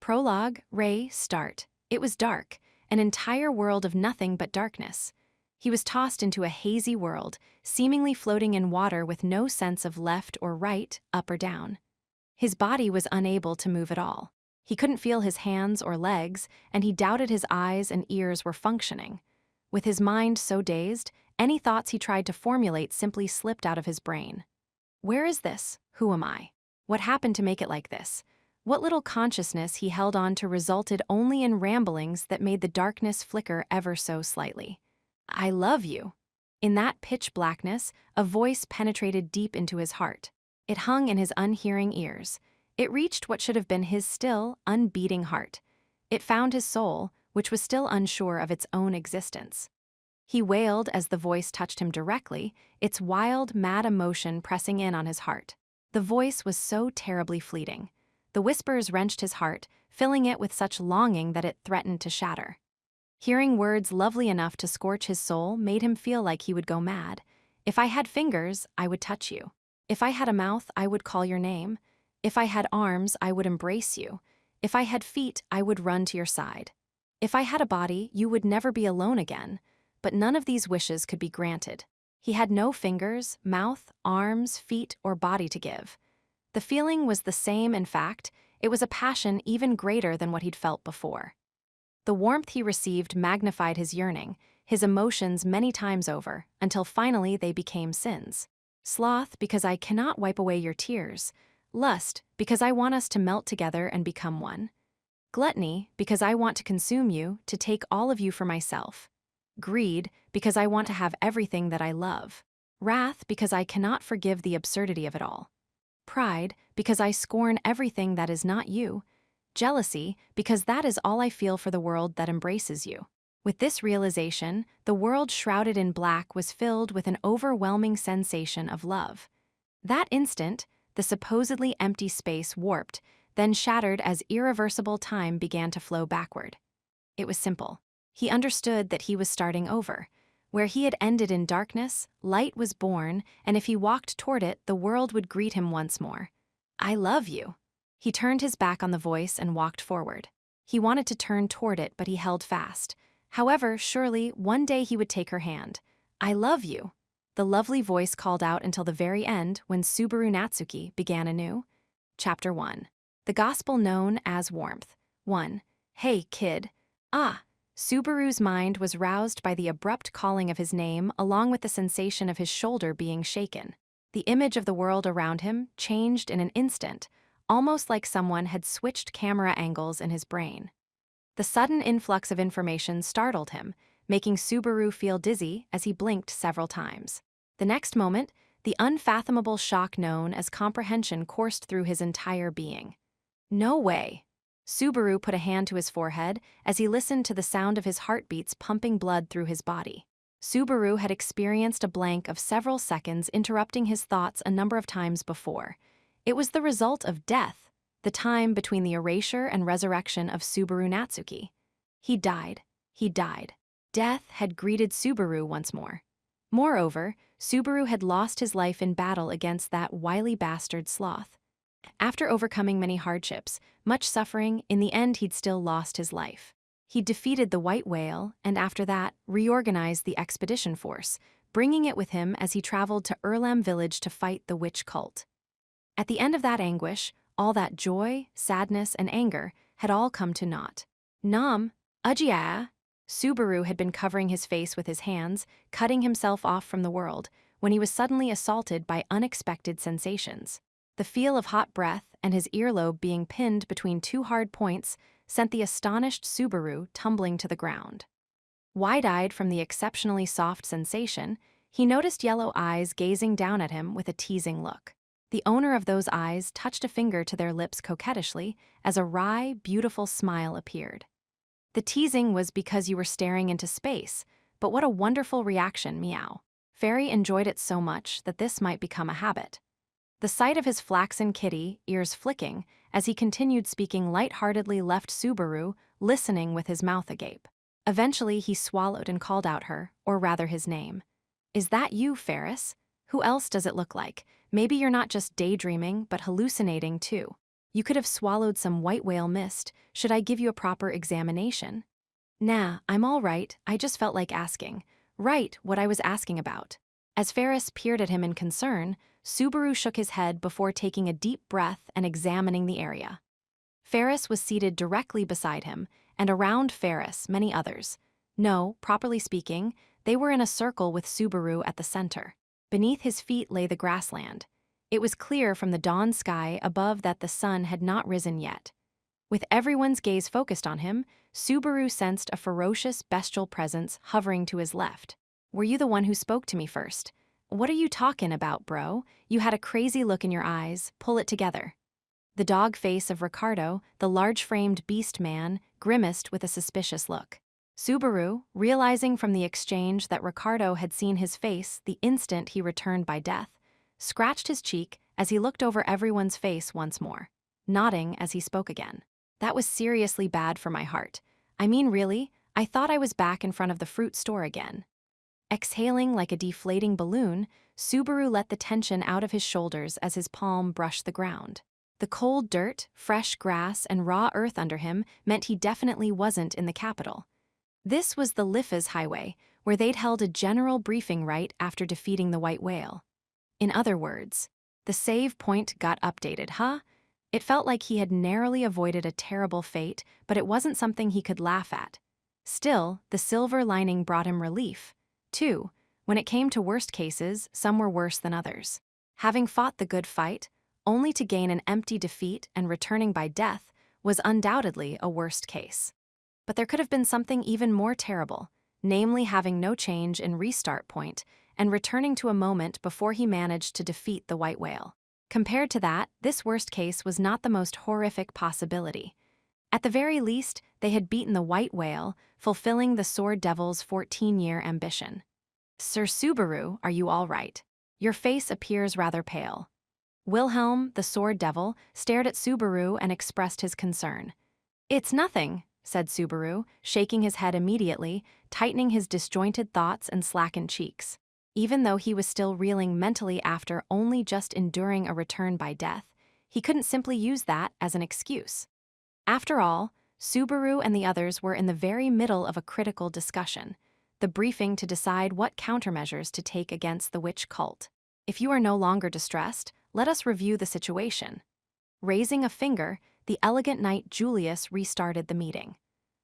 Prologue, Ray, Start. It was dark, an entire world of nothing but darkness. He was tossed into a hazy world, seemingly floating in water with no sense of left or right, up or down. His body was unable to move at all. He couldn't feel his hands or legs, and he doubted his eyes and ears were functioning. With his mind so dazed, any thoughts he tried to formulate simply slipped out of his brain. Where is this? Who am I? What happened to make it like this? What little consciousness he held on to resulted only in ramblings that made the darkness flicker ever so slightly. I love you. In that pitch blackness, a voice penetrated deep into his heart. It hung in his unhearing ears. It reached what should have been his still, unbeating heart. It found his soul, which was still unsure of its own existence. He wailed as the voice touched him directly, its wild, mad emotion pressing in on his heart. The voice was so terribly fleeting. The whispers wrenched his heart, filling it with such longing that it threatened to shatter. Hearing words lovely enough to scorch his soul made him feel like he would go mad. If I had fingers, I would touch you. If I had a mouth, I would call your name. If I had arms, I would embrace you. If I had feet, I would run to your side. If I had a body, you would never be alone again. But none of these wishes could be granted. He had no fingers, mouth, arms, feet, or body to give. The feeling was the same, in fact, it was a passion even greater than what he'd felt before. The warmth he received magnified his yearning, his emotions many times over, until finally they became sins. Sloth, because I cannot wipe away your tears. Lust, because I want us to melt together and become one. Gluttony, because I want to consume you, to take all of you for myself. Greed, because I want to have everything that I love. Wrath, because I cannot forgive the absurdity of it all. Pride, because I scorn everything that is not you. Jealousy, because that is all I feel for the world that embraces you. With this realization, the world shrouded in black was filled with an overwhelming sensation of love. That instant, the supposedly empty space warped, then shattered as irreversible time began to flow backward. It was simple. He understood that he was starting over. Where he had ended in darkness, light was born, and if he walked toward it, the world would greet him once more. I love you. He turned his back on the voice and walked forward. He wanted to turn toward it, but he held fast. However, surely, one day he would take her hand. I love you. The lovely voice called out until the very end when Subaru Natsuki began anew. Chapter 1. The Gospel Known as Warmth. 1. Hey, kid. Ah. Subaru's mind was roused by the abrupt calling of his name along with the sensation of his shoulder being shaken. The image of the world around him changed in an instant, almost like someone had switched camera angles in his brain. The sudden influx of information startled him, making Subaru feel dizzy as he blinked several times. The next moment, the unfathomable shock known as comprehension coursed through his entire being. No way. Subaru put a hand to his forehead as he listened to the sound of his heartbeats pumping blood through his body. Subaru had experienced a blank of several seconds interrupting his thoughts a number of times before. It was the result of death, the time between the erasure and resurrection of Subaru Natsuki. He died. He died. Death had greeted Subaru once more. Moreover, Subaru had lost his life in battle against that wily bastard Sloth. After overcoming many hardships, much suffering, in the end he'd still lost his life. He defeated the White Whale and after that reorganized the expedition force, bringing it with him as he traveled to Erlam village to fight the witch cult. At the end of that anguish, all that joy, sadness, and anger had all come to naught. Nam, Ujia. Subaru had been covering his face with his hands, cutting himself off from the world, when he was suddenly assaulted by unexpected sensations. The feel of hot breath and his earlobe being pinned between two hard points sent the astonished Subaru tumbling to the ground. Wide-eyed from the exceptionally soft sensation, he noticed yellow eyes gazing down at him with a teasing look. The owner of those eyes touched a finger to their lips coquettishly as a wry, beautiful smile appeared. The teasing was because you were staring into space, but what a wonderful reaction, meow. Fairy enjoyed it so much that this might become a habit. The sight of his flaxen kitty, ears flicking, as he continued speaking light-heartedly left Subaru listening with his mouth agape. Eventually he swallowed and called out her, or rather his name. Is that you, Ferris? Who else does it look like? Maybe you're not just daydreaming, but hallucinating too. You could have swallowed some white whale mist. Should I give you a proper examination? Nah, I'm all right, I just felt like asking. Right, what I was asking about. As Ferris peered at him in concern, Subaru shook his head before taking a deep breath and examining the area. Ferris was seated directly beside him, and around Ferris, many others. No, properly speaking, they were in a circle with Subaru at the center. Beneath his feet lay the grassland. It was clear from the dawn sky above that the sun had not risen yet. With everyone's gaze focused on him, Subaru sensed a ferocious, bestial presence hovering to his left. Were you the one who spoke to me first? What are you talking about, bro? You had a crazy look in your eyes. Pull it together. The dog face of Ricardo, the large-framed beast man, grimaced with a suspicious look. Subaru, realizing from the exchange that Ricardo had seen his face the instant he returned by death, scratched his cheek as he looked over everyone's face once more, nodding as he spoke again. That was seriously bad for my heart. I mean, really, I thought I was back in front of the fruit store again. Exhaling like a deflating balloon, Subaru let the tension out of his shoulders as his palm brushed the ground. The cold dirt, fresh grass, and raw earth under him meant he definitely wasn't in the capital. This was the Liffas Highway, where they'd held a general briefing right after defeating the white whale. In other words, the save point got updated, huh? It felt like he had narrowly avoided a terrible fate, but it wasn't something he could laugh at. Still, the silver lining brought him relief. Too, when it came to worst cases, some were worse than others. Having fought the good fight, only to gain an empty defeat and returning by death, was undoubtedly a worst case. But there could have been something even more terrible, namely having no change in restart point and returning to a moment before he managed to defeat the white whale. Compared to that, this worst case was not the most horrific possibility. At the very least, they had beaten the white whale, fulfilling the Sword Devil's 14-year ambition. Sir Subaru, are you all right? Your face appears rather pale. Wilhelm, the Sword Devil, stared at Subaru and expressed his concern. It's nothing, said Subaru, shaking his head immediately, tightening his disjointed thoughts and slackened cheeks. Even though he was still reeling mentally after only just enduring a return by death, he couldn't simply use that as an excuse. After all, Subaru and the others were in the very middle of a critical discussion, the briefing to decide what countermeasures to take against the witch cult. If you are no longer distressed, let us review the situation. Raising a finger, the elegant knight Julius restarted the meeting.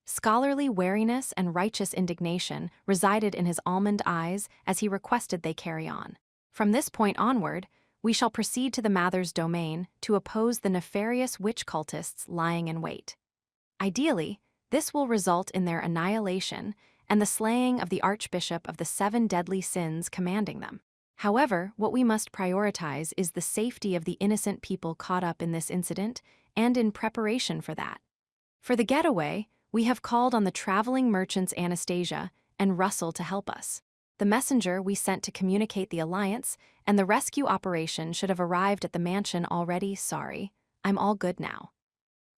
Scholarly wariness and righteous indignation resided in his almond eyes as he requested they carry on. From this point onward, we shall proceed to the Mather's domain to oppose the nefarious witch cultists lying in wait. Ideally, this will result in their annihilation and the slaying of the Archbishop of the 7 deadly sins commanding them. However, what we must prioritize is the safety of the innocent people caught up in this incident and in preparation for that. For the getaway, we have called on the traveling merchants Anastasia and Russell to help us. The messenger we sent to communicate the alliance and the rescue operation should have arrived at the mansion already. Sorry, I'm all good now.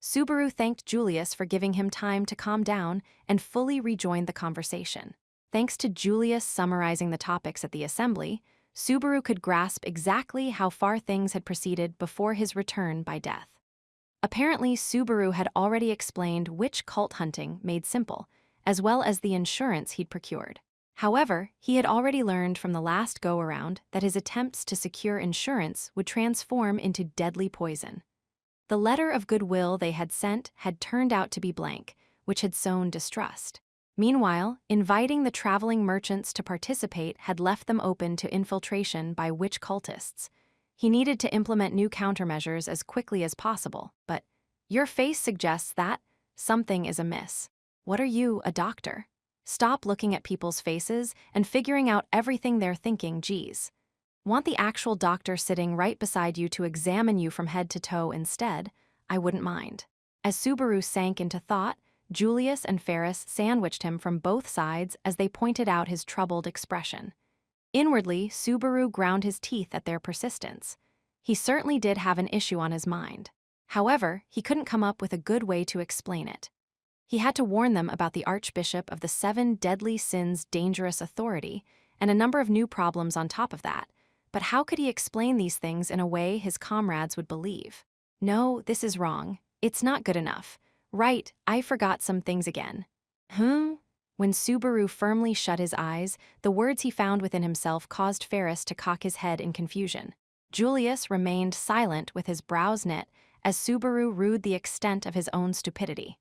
Subaru thanked Julius for giving him time to calm down and fully rejoined the conversation. Thanks to Julius summarizing the topics at the assembly, Subaru could grasp exactly how far things had proceeded before his return by death. Apparently, Subaru had already explained which cult hunting made simple, as well as the insurance he'd procured. However, he had already learned from the last go-around that his attempts to secure insurance would transform into deadly poison. The letter of goodwill they had sent had turned out to be blank, which had sown distrust. Meanwhile, inviting the traveling merchants to participate had left them open to infiltration by witch cultists. He needed to implement new countermeasures as quickly as possible, but your face suggests that something is amiss. What are you, a doctor? Stop looking at people's faces and figuring out everything they're thinking, geez. Want the actual doctor sitting right beside you to examine you from head to toe instead? I wouldn't mind. As Subaru sank into thought, Julius and Ferris sandwiched him from both sides as they pointed out his troubled expression. Inwardly, Subaru ground his teeth at their persistence. He certainly did have an issue on his mind. However, he couldn't come up with a good way to explain it. He had to warn them about the Archbishop of the 7 deadly sins' dangerous authority, and a number of new problems on top of that. But how could he explain these things in a way his comrades would believe? No, this is wrong. It's not good enough. Right, I forgot some things again. Hmm? When Subaru firmly shut his eyes, the words he found within himself caused Ferris to cock his head in confusion. Julius remained silent with his brows knit as Subaru rued the extent of his own stupidity.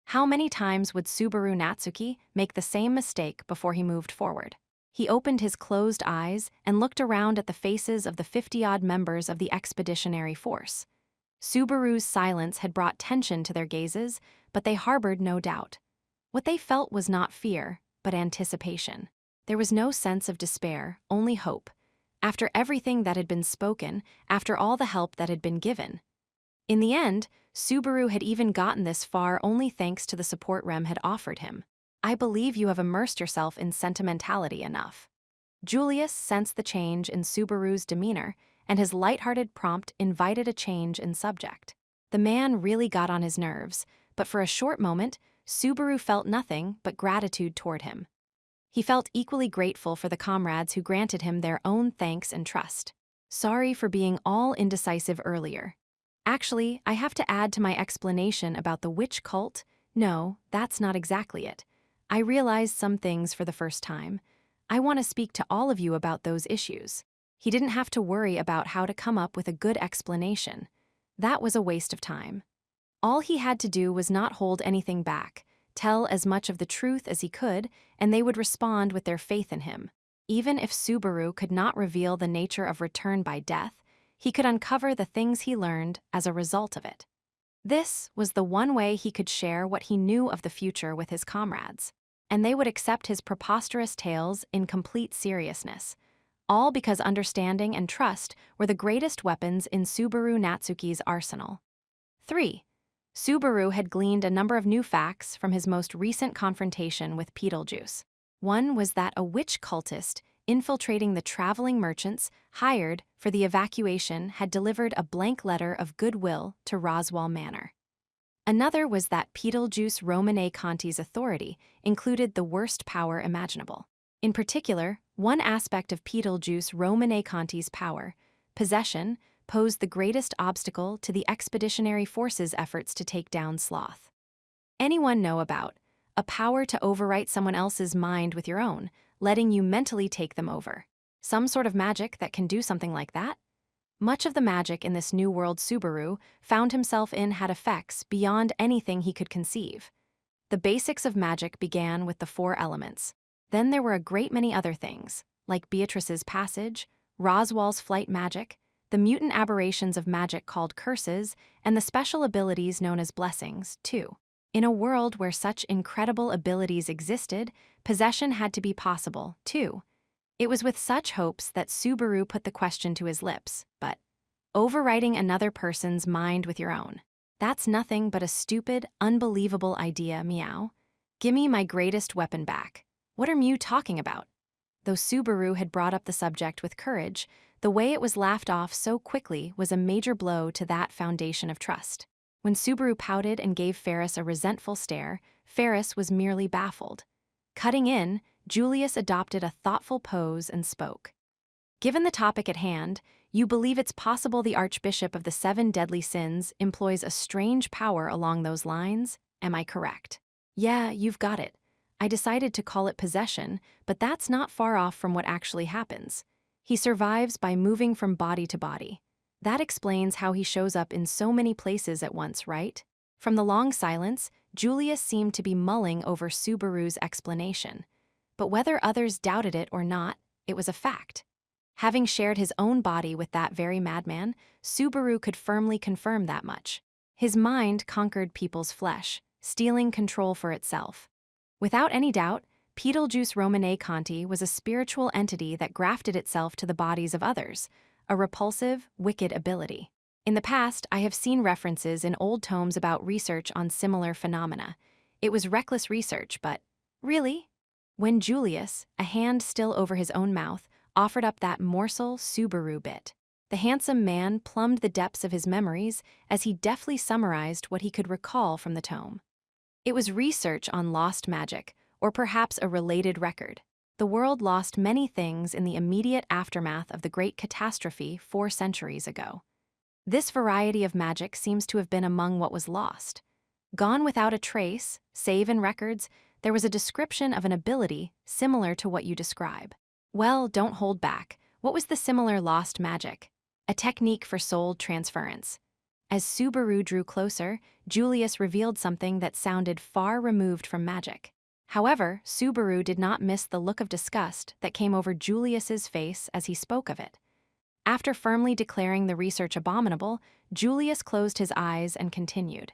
How many times would Subaru Natsuki make the same mistake before he moved forward? He opened his closed eyes and looked around at the faces of the 50-odd members of the expeditionary force. Subaru's silence had brought tension to their gazes, but they harbored no doubt. What they felt was not fear, but anticipation. There was no sense of despair, only hope. After everything that had been spoken, after all the help that had been given. In the end, Subaru had even gotten this far only thanks to the support Rem had offered him. I believe you have immersed yourself in sentimentality enough. Julius sensed the change in Subaru's demeanor, and his light-hearted prompt invited a change in subject. The man really got on his nerves, but for a short moment, Subaru felt nothing but gratitude toward him. He felt equally grateful for the comrades who granted him their own thanks and trust. Sorry for being all indecisive earlier. Actually, I have to add to my explanation about the witch cult. No, that's not exactly it. I realized some things for the first time. I want to speak to all of you about those issues. He didn't have to worry about how to come up with a good explanation. That was a waste of time. All he had to do was not hold anything back, tell as much of the truth as he could, and they would respond with their faith in him. Even if Subaru could not reveal the nature of return by death, he could uncover the things he learned as a result of it. This was the one way he could share what he knew of the future with his comrades, and they would accept his preposterous tales in complete seriousness, all because understanding and trust were the greatest weapons in Subaru Natsuki's arsenal. 3. Subaru had gleaned a number of new facts from his most recent confrontation with Beetlejuice. One was that a witch cultist infiltrating the traveling merchants hired for the evacuation had delivered a blank letter of goodwill to Roswell Manor. Another was that Beetlejuice Romane Conti's authority included the worst power imaginable. In particular, one aspect of Beetlejuice Romane Conti's power, possession, posed the greatest obstacle to the expeditionary force's efforts to take down Sloth. Anyone know about a power to overwrite someone else's mind with your own, letting you mentally take them over? Some sort of magic that can do something like that? Much of the magic in this new world Subaru found himself in had effects beyond anything he could conceive. The basics of magic began with the 4 elements. Then there were a great many other things, like Beatrice's passage, Roswell's flight magic, the mutant aberrations of magic called curses, and the special abilities known as blessings, too. In a world where such incredible abilities existed, possession had to be possible, too. It was with such hopes that Subaru put the question to his lips, but overwriting another person's mind with your own. That's nothing but a stupid, unbelievable idea, meow. Gimme my greatest weapon back. What are Mew talking about? Though Subaru had brought up the subject with courage, the way it was laughed off so quickly was a major blow to that foundation of trust. When Subaru pouted and gave Ferris a resentful stare, Ferris was merely baffled. Cutting in, Julius adopted a thoughtful pose and spoke. Given the topic at hand, you believe it's possible the Archbishop of the 7 Deadly Sins employs a strange power along those lines? Am I correct? Yeah, you've got it. I decided to call it possession, but that's not far off from what actually happens. He survives by moving from body to body. That explains how he shows up in so many places at once, right? From the long silence, Julius seemed to be mulling over Subaru's explanation. But whether others doubted it or not, it was a fact. Having shared his own body with that very madman, Subaru could firmly confirm that much. His mind conquered people's flesh, stealing control for itself. Without any doubt, Beetlejuice Romane Conti was a spiritual entity that grafted itself to the bodies of others, a repulsive, wicked ability. In the past, I have seen references in old tomes about research on similar phenomena. It was reckless research, but really? When Julius, a hand still over his own mouth, offered up that morsel Subaru bit, the handsome man plumbed the depths of his memories as he deftly summarized what he could recall from the tome. It was research on lost magic, or perhaps a related record. The world lost many things in the immediate aftermath of the great catastrophe 4 centuries ago. This variety of magic seems to have been among what was lost. Gone without a trace, save in records, there was a description of an ability similar to what you describe. Well, don't hold back. What was the similar lost magic? A technique for soul transference. As Subaru drew closer, Julius revealed something that sounded far removed from magic. However, Subaru did not miss the look of disgust that came over Julius's face as he spoke of it. After firmly declaring the research abominable, Julius closed his eyes and continued.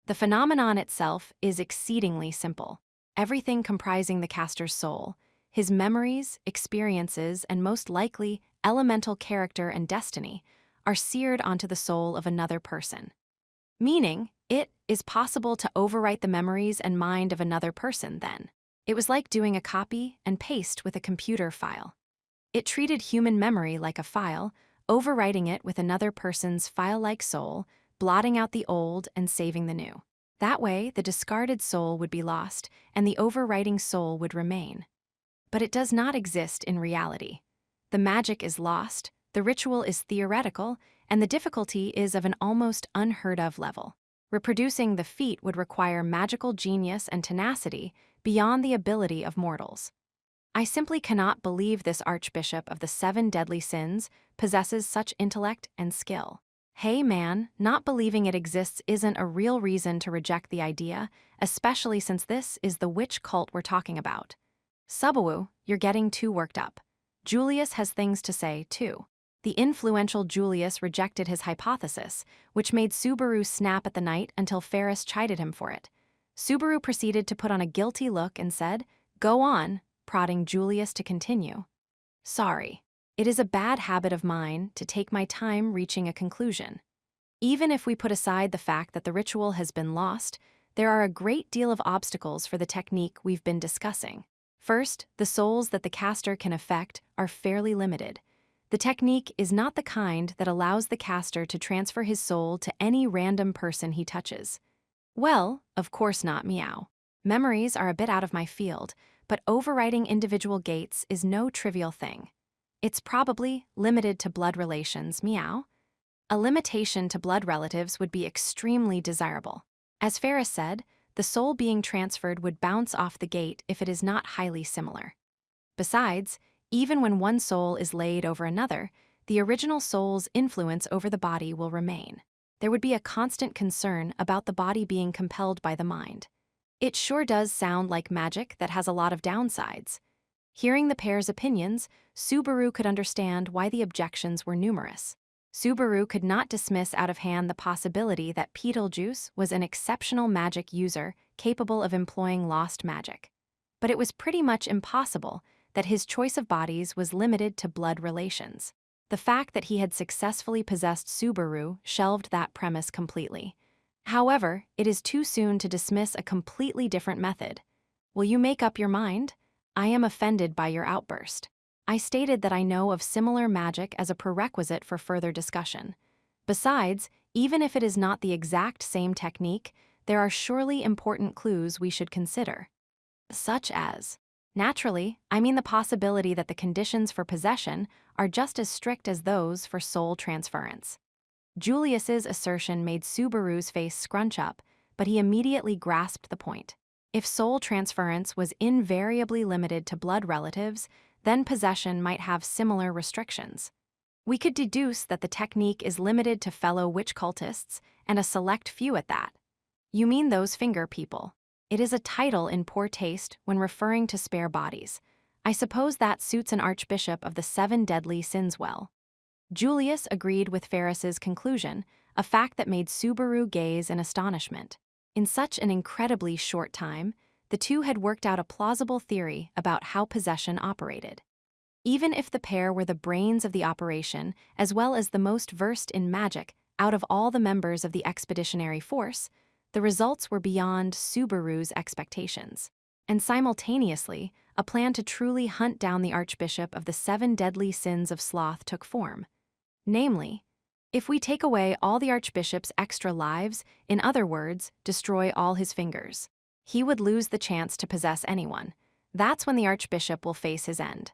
The phenomenon itself is exceedingly simple. Everything comprising the caster's soul, his memories, experiences, and most likely elemental character and destiny, are seared onto the soul of another person. Meaning, it is possible to overwrite the memories and mind of another person then. It was like doing a copy and paste with a computer file. It treated human memory like a file, overwriting it with another person's file-like soul, blotting out the old and saving the new. That way, the discarded soul would be lost, and the overwriting soul would remain. But it does not exist in reality. The magic is lost, the ritual is theoretical, and the difficulty is of an almost unheard-of level. Reproducing the feat would require magical genius and tenacity beyond the ability of mortals. I simply cannot believe this Archbishop of the 7 deadly sins possesses such intellect and skill. Hey man, not believing it exists isn't a real reason to reject the idea, especially since this is the witch cult we're talking about. Subaru, you're getting too worked up. Julius has things to say, too. The influential Julius rejected his hypothesis, which made Subaru snap at the night until Ferris chided him for it. Subaru proceeded to put on a guilty look and said, "Go on," prodding Julius to continue. "Sorry. It is a bad habit of mine to take my time reaching a conclusion. Even if we put aside the fact that the ritual has been lost, there are a great deal of obstacles for the technique we've been discussing. First, the souls that the caster can affect are fairly limited. The technique is not the kind that allows the caster to transfer his soul to any random person he touches. Well, of course not, meow. Memories are a bit out of my field, but overwriting individual gates is no trivial thing. It's probably limited to blood relations, meow. A limitation to blood relatives would be extremely desirable. As Ferris said, the soul being transferred would bounce off the gate if it is not highly similar. Besides, even when one soul is laid over another, the original soul's influence over the body will remain. There would be a constant concern about the body being compelled by the mind. It sure does sound like magic that has a lot of downsides. Hearing the pair's opinions, Subaru could understand why the objections were numerous. Subaru could not dismiss out of hand the possibility that Beetlejuice was an exceptional magic user capable of employing lost magic. But it was pretty much impossible that his choice of bodies was limited to blood relations. The fact that he had successfully possessed Subaru shelved that premise completely. However, it is too soon to dismiss a completely different method. Will you make up your mind? I am offended by your outburst. I stated that I know of similar magic as a prerequisite for further discussion. Besides, even if it is not the exact same technique, there are surely important clues we should consider. Such as, naturally, I mean the possibility that the conditions for possession are just as strict as those for soul transference. Julius's assertion made Subaru's face scrunch up, but he immediately grasped the point. If soul transference was invariably limited to blood relatives, then possession might have similar restrictions. We could deduce that the technique is limited to fellow witch cultists, and a select few at that. You mean those finger people. It is a title in poor taste when referring to spare bodies. I suppose that suits an archbishop of the 7 deadly sins well. Julius agreed with Ferris's conclusion, a fact that made Subaru gaze in astonishment. In such an incredibly short time, the two had worked out a plausible theory about how possession operated. Even if the pair were the brains of the operation, as well as the most versed in magic out of all the members of the expeditionary force, the results were beyond Subaru's expectations. And simultaneously, a plan to truly hunt down the Archbishop of the 7 deadly sins of sloth took form. Namely, if we take away all the Archbishop's extra lives, in other words, destroy all his fingers, he would lose the chance to possess anyone. That's when the Archbishop will face his end.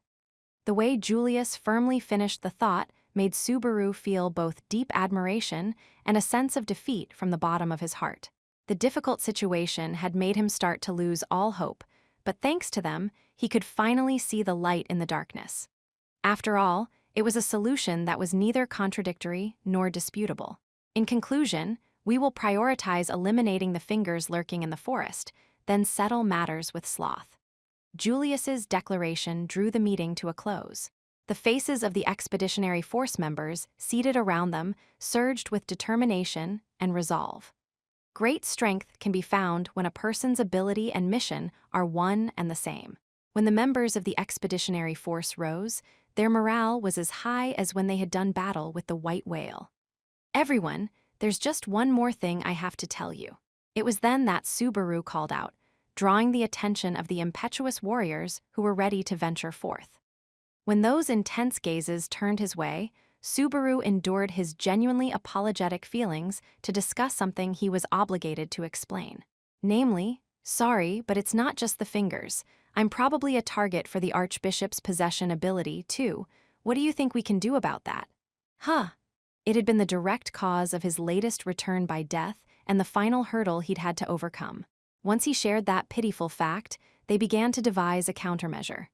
The way Julius firmly finished the thought made Subaru feel both deep admiration and a sense of defeat from the bottom of his heart. The difficult situation had made him start to lose all hope, but thanks to them, he could finally see the light in the darkness. After all, it was a solution that was neither contradictory nor disputable. In conclusion, we will prioritize eliminating the fingers lurking in the forest, then settle matters with sloth. Julius's declaration drew the meeting to a close. The faces of the expeditionary force members seated around them surged with determination and resolve. Great strength can be found when a person's ability and mission are one and the same. When the members of the expeditionary force rose, their morale was as high as when they had done battle with the white whale. "Everyone, there's just one more thing I have to tell you." It was then that Subaru called out, drawing the attention of the impetuous warriors who were ready to venture forth. When those intense gazes turned his way, Subaru endured his genuinely apologetic feelings to discuss something he was obligated to explain. Namely, "Sorry, but it's not just the fingers. I'm probably a target for the Archbishop's possession ability, too. What do you think we can do about that?" Huh. It had been the direct cause of his latest return by death and the final hurdle he'd had to overcome. Once he shared that pitiful fact, they began to devise a countermeasure.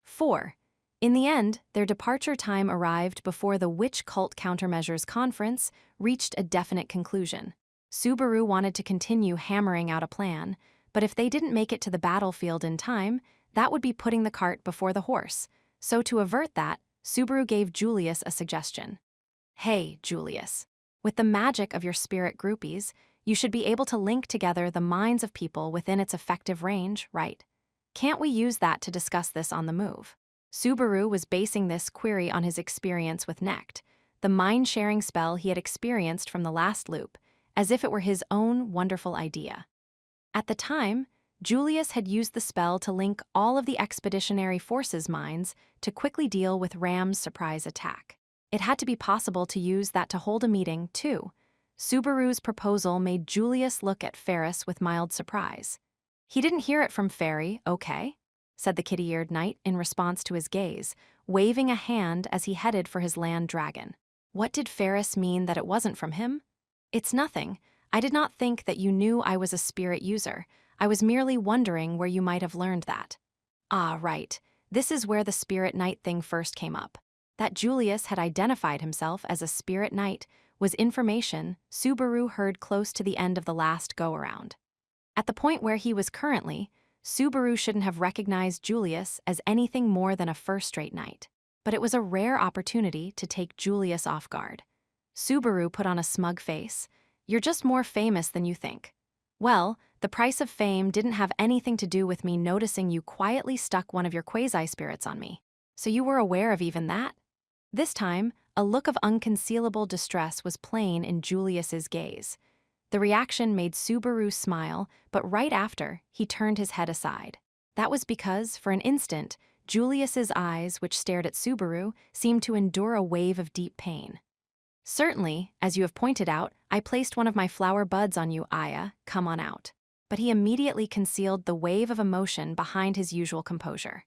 4. In the end, their departure time arrived before the Witch Cult Countermeasures Conference reached a definite conclusion. Subaru wanted to continue hammering out a plan, but if they didn't make it to the battlefield in time, that would be putting the cart before the horse. So to avert that, Subaru gave Julius a suggestion. "Hey, Julius. With the magic of your spirit groupies, you should be able to link together the minds of people within its effective range, right? Can't we use that to discuss this on the move?" Subaru was basing this query on his experience with Necht, the mind-sharing spell he had experienced from the last loop, as if it were his own wonderful idea. At the time, Julius had used the spell to link all of the expeditionary forces' minds to quickly deal with Ram's surprise attack. It had to be possible to use that to hold a meeting, too. Subaru's proposal made Julius look at Ferris with mild surprise. "He didn't hear it from Fairy, okay?" said the kitty-eared knight in response to his gaze, waving a hand as he headed for his land dragon. What did Ferris mean that it wasn't from him? "It's nothing. I did not think that you knew I was a spirit user. I was merely wondering where you might have learned that." Ah, right. This is where the spirit knight thing first came up. That Julius had identified himself as a spirit knight was information Subaru heard close to the end of the last go-around. At the point where he was currently, Subaru shouldn't have recognized Julius as anything more than a first-rate knight. But it was a rare opportunity to take Julius off guard. Subaru put on a smug face. "You're just more famous than you think." "Well, the price of fame didn't have anything to do with me noticing you quietly stuck one of your quasi-spirits on me. So you were aware of even that?" This time, a look of unconcealable distress was plain in Julius's gaze. The reaction made Subaru smile, but right after, he turned his head aside. That was because, for an instant, Julius's eyes, which stared at Subaru, seemed to endure a wave of deep pain. "Certainly, as you have pointed out, I placed one of my flower buds on you, Aya. Come on out." But he immediately concealed the wave of emotion behind his usual composure.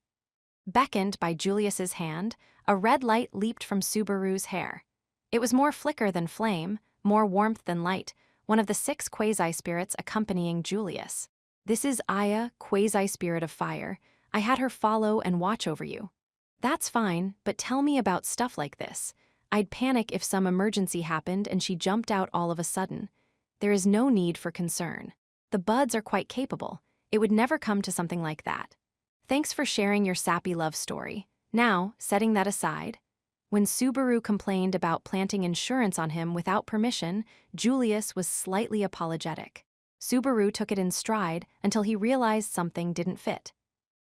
Beckoned by Julius's hand, a red light leaped from Subaru's hair. It was more flicker than flame, more warmth than light, one of the 6 quasi-spirits accompanying Julius. "This is Aya, quasi-spirit of fire. I had her follow and watch over you." "That's fine, but tell me about stuff like this. I'd panic if some emergency happened and she jumped out all of a sudden. There is no need for concern. The buds are quite capable. It would never come to something like that. Thanks for sharing your sappy love story. Now, setting that aside." When Subaru complained about planting insurance on him without permission, Julius was slightly apologetic. Subaru took it in stride until he realized something didn't fit.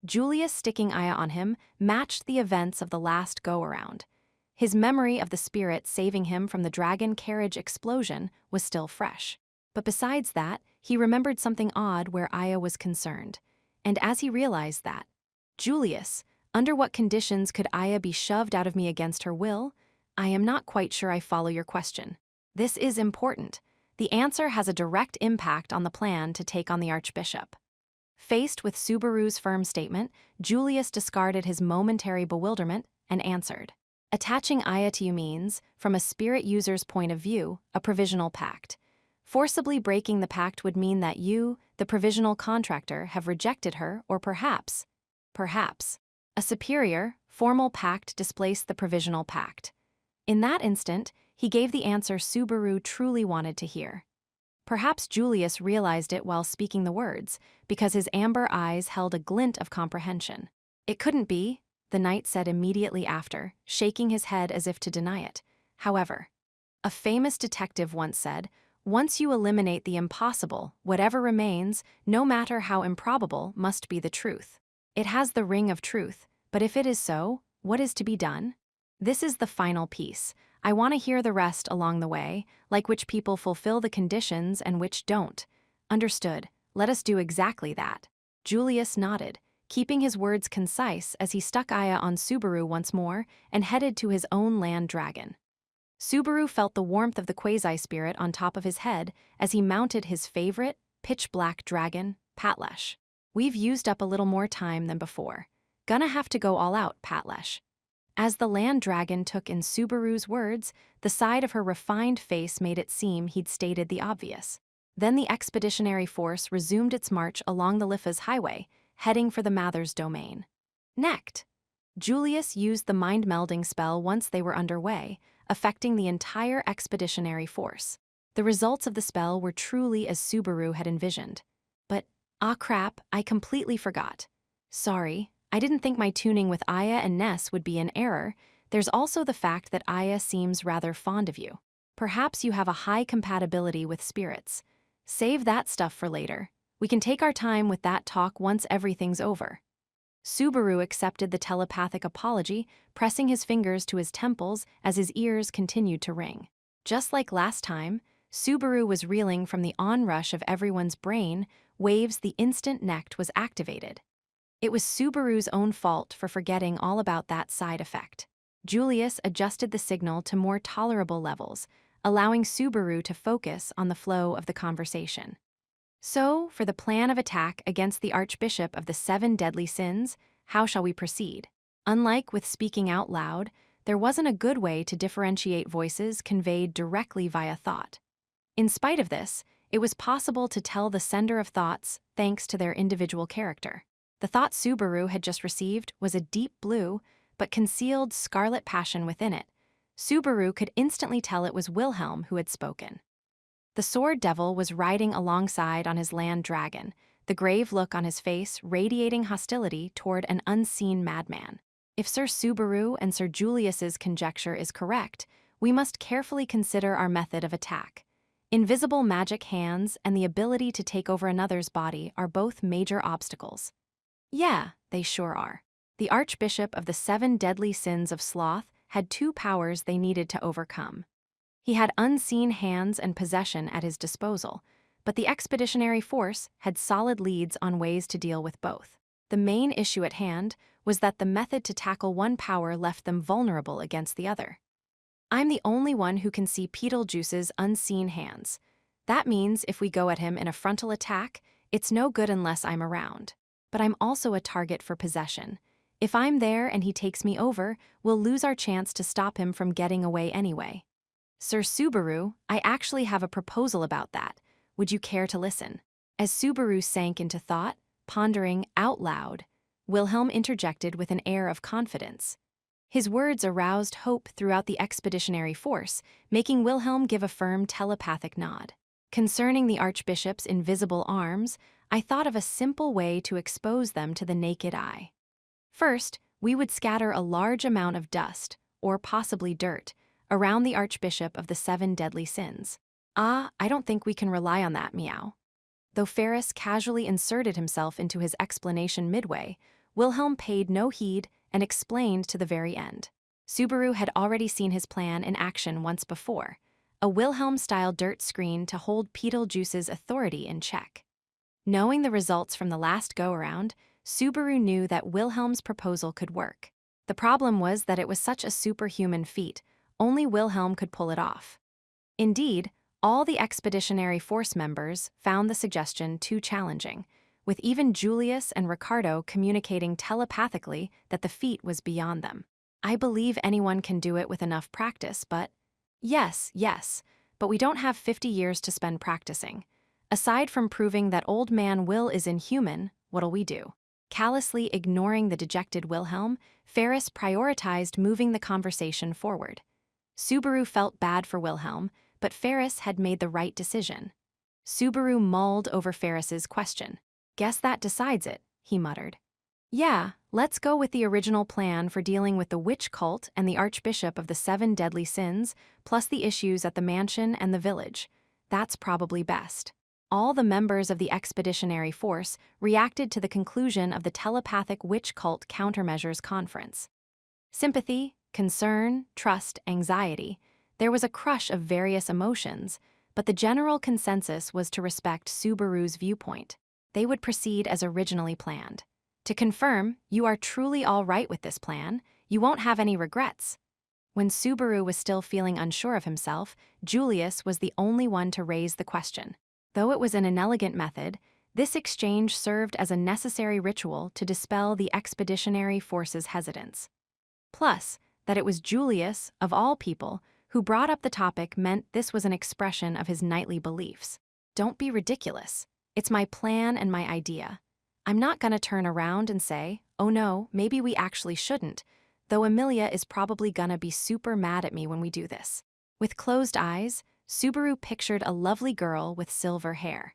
Julius sticking Aya on him matched the events of the last go-around. His memory of the spirit saving him from the dragon carriage explosion was still fresh. But besides that, he remembered something odd where Aya was concerned. And as he realized that, "Julius, under what conditions could Aya be shoved out of me against her will? I am not quite sure I follow your question. This is important. The answer has a direct impact on the plan to take on the Archbishop." Faced with Subaru's firm statement, Julius discarded his momentary bewilderment and answered. Attaching Aya to you means, from a spirit user's point of view, a provisional pact. Forcibly breaking the pact would mean that you, the provisional contractor, have rejected her, or perhaps, a superior, formal pact displaced the provisional pact. In that instant, he gave the answer Subaru truly wanted to hear. Perhaps Julius realized it while speaking the words, because his amber eyes held a glint of comprehension. It couldn't be, the knight said immediately after, shaking his head as if to deny it. However, a famous detective once said, "Once you eliminate the impossible, whatever remains, no matter how improbable, must be the truth. It has the ring of truth, but if it is so, what is to be done? This is the final piece. I want to hear the rest along the way, like which people fulfill the conditions and which don't." Understood. Let us do exactly that. Julius nodded, keeping his words concise as he stuck Aya on Subaru once more and headed to his own land dragon. Subaru felt the warmth of the quasi-spirit on top of his head as he mounted his favorite, pitch-black dragon, Patlesh. "We've used up a little more time than before. Gonna have to go all out, Patlesh." As the land dragon took in Subaru's words, the side of her refined face made it seem he'd stated the obvious. Then the expeditionary force resumed its march along the Lifa's highway, heading for the Mather's domain. Next, Julius used the mind-melding spell once they were underway, affecting the entire expeditionary force. The results of the spell were truly as Subaru had envisioned. But, ah crap, I completely forgot. Sorry, I didn't think my tuning with Aya and Ness would be in error. There's also the fact that Aya seems rather fond of you. Perhaps you have a high compatibility with spirits. Save that stuff for later. We can take our time with that talk once everything's over. Subaru accepted the telepathic apology, pressing his fingers to his temples as his ears continued to ring. Just like last time, Subaru was reeling from the onrush of everyone's brain waves the instant Nect was activated. It was Subaru's own fault for forgetting all about that side effect. Julius adjusted the signal to more tolerable levels, allowing Subaru to focus on the flow of the conversation. "So, for the plan of attack against the Archbishop of the 7 deadly sins, how shall we proceed?" Unlike with speaking out loud, there wasn't a good way to differentiate voices conveyed directly via thought. In spite of this, it was possible to tell the sender of thoughts thanks to their individual character. The thought Subaru had just received was a deep blue, but concealed scarlet passion within it. Subaru could instantly tell it was Wilhelm who had spoken. The Sword Devil was riding alongside on his land dragon, the grave look on his face radiating hostility toward an unseen madman. If Sir Subaru and Sir Julius's conjecture is correct, we must carefully consider our method of attack. Invisible magic hands and the ability to take over another's body are both major obstacles. Yeah, they sure are. The Archbishop of the 7 deadly sins of sloth had 2 powers they needed to overcome. He had unseen hands and possession at his disposal, but the expeditionary force had solid leads on ways to deal with both. The main issue at hand was that the method to tackle one power left them vulnerable against the other. I'm the only one who can see Beetlejuice's unseen hands. That means if we go at him in a frontal attack, it's no good unless I'm around. But I'm also a target for possession. If I'm there and he takes me over, we'll lose our chance to stop him from getting away anyway. Sir Subaru, I actually have a proposal about that. Would you care to listen? As Subaru sank into thought, pondering out loud, Wilhelm interjected with an air of confidence. His words aroused hope throughout the expeditionary force, making Wilhelm give a firm telepathic nod. Concerning the Archbishop's invisible arms, I thought of a simple way to expose them to the naked eye. First, we would scatter a large amount of dust, or possibly dirt, around the Archbishop of the 7 deadly sins. I don't think we can rely on that, meow. Though Ferris casually inserted himself into his explanation midway, Wilhelm paid no heed and explained to the very end. Subaru had already seen his plan in action once before, a Wilhelm-style dirt screen to hold Beetlejuice's authority in check. Knowing the results from the last go-around, Subaru knew that Wilhelm's proposal could work. The problem was that it was such a superhuman feat, only Wilhelm could pull it off. Indeed, all the expeditionary force members found the suggestion too challenging, with even Julius and Ricardo communicating telepathically that the feat was beyond them. I believe anyone can do it with enough practice, but… Yes, but we don't have 50 years to spend practicing. Aside from proving that old man Will is inhuman, what'll we do? Callously ignoring the dejected Wilhelm, Ferris prioritized moving the conversation forward. Subaru felt bad for Wilhelm, but Ferris had made the right decision. Subaru mulled over Ferris's question. Guess that decides it, he muttered. Yeah, let's go with the original plan for dealing with the witch cult and the Archbishop of the Seven Deadly Sins, plus the issues at the mansion and the village. That's probably best. All the members of the expeditionary force reacted to the conclusion of the telepathic witch cult countermeasures conference. Sympathy, concern, trust, anxiety. There was a crush of various emotions, but the general consensus was to respect Subaru's viewpoint. They would proceed as originally planned. To confirm, you are truly all right with this plan. You won't have any regrets. When Subaru was still feeling unsure of himself, Julius was the only one to raise the question. Though it was an inelegant method, this exchange served as a necessary ritual to dispel the expeditionary force's hesitance. Plus, that it was Julius, of all people, who brought up the topic meant this was an expression of his knightly beliefs. Don't be ridiculous. It's my plan and my idea. I'm not gonna turn around and say, oh no, maybe we actually shouldn't, though Emilia is probably gonna be super mad at me when we do this. With closed eyes, Subaru pictured a lovely girl with silver hair.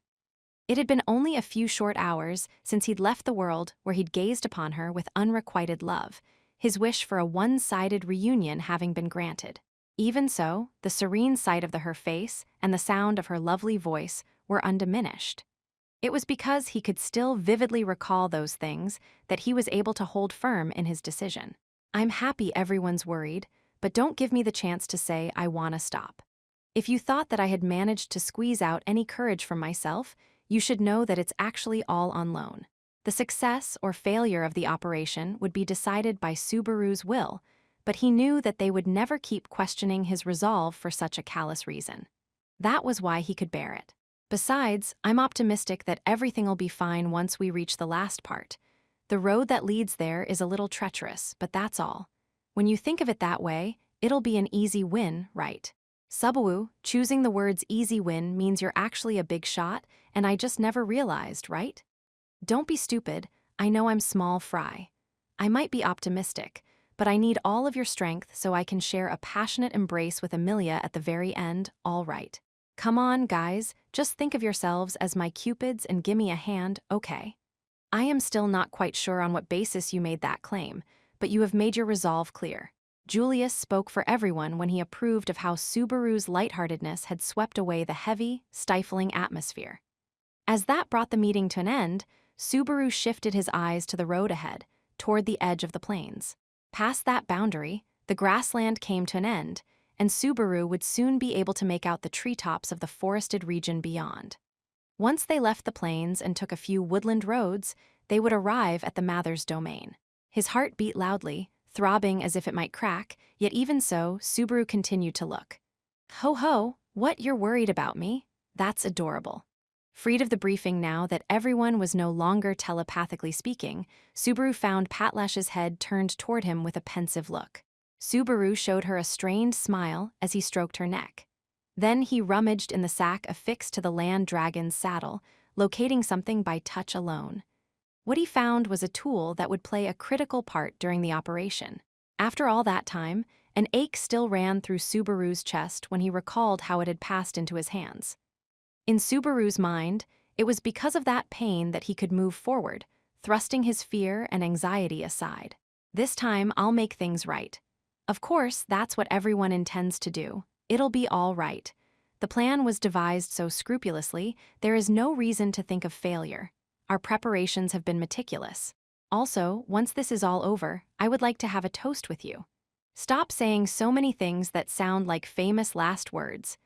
It had been only a few short hours since he'd left the world where he'd gazed upon her with unrequited love, his wish for a one-sided reunion having been granted. Even so, the serene sight of her face and the sound of her lovely voice were undiminished. It was because he could still vividly recall those things that he was able to hold firm in his decision. I'm happy everyone's worried, but don't give me the chance to say I wanna stop. If you thought that I had managed to squeeze out any courage from myself, you should know that it's actually all on loan. The success or failure of the operation would be decided by Subaru's will, but he knew that they would never keep questioning his resolve for such a callous reason. That was why he could bear it. Besides, I'm optimistic that everything will be fine once we reach the last part. The road that leads there is a little treacherous, but that's all. When you think of it that way, it'll be an easy win, right? Subaru, choosing the words easy win means you're actually a big shot, and I just never realized, right? Don't be stupid, I know I'm small fry. I might be optimistic, but I need all of your strength so I can share a passionate embrace with Emilia at the very end, all right. Come on, guys, just think of yourselves as my cupids and gimme a hand, okay? I am still not quite sure on what basis you made that claim, but you have made your resolve clear. Julius spoke for everyone when he approved of how Subaru's lightheartedness had swept away the heavy, stifling atmosphere. As that brought the meeting to an end, Subaru shifted his eyes to the road ahead, toward the edge of the plains. Past that boundary, the grassland came to an end, and Subaru would soon be able to make out the treetops of the forested region beyond. Once they left the plains and took a few woodland roads, they would arrive at the Mather's domain. His heart beat loudly, throbbing as if it might crack, yet even so, Subaru continued to look. Ho ho, what, you're worried about me? That's adorable. Freed of the briefing now that everyone was no longer telepathically speaking, Subaru found Patlash's head turned toward him with a pensive look. Subaru showed her a strained smile as he stroked her neck. Then he rummaged in the sack affixed to the land dragon's saddle, locating something by touch alone. What he found was a tool that would play a critical part during the operation. After all that time, an ache still ran through Subaru's chest when he recalled how it had passed into his hands. In Subaru's mind, it was because of that pain that he could move forward, thrusting his fear and anxiety aside. This time, I'll make things right. Of course, that's what everyone intends to do. It'll be all right. The plan was devised so scrupulously, there is no reason to think of failure. Our preparations have been meticulous. Also, once this is all over, I would like to have a toast with you. Stop saying so many things that sound like famous last words.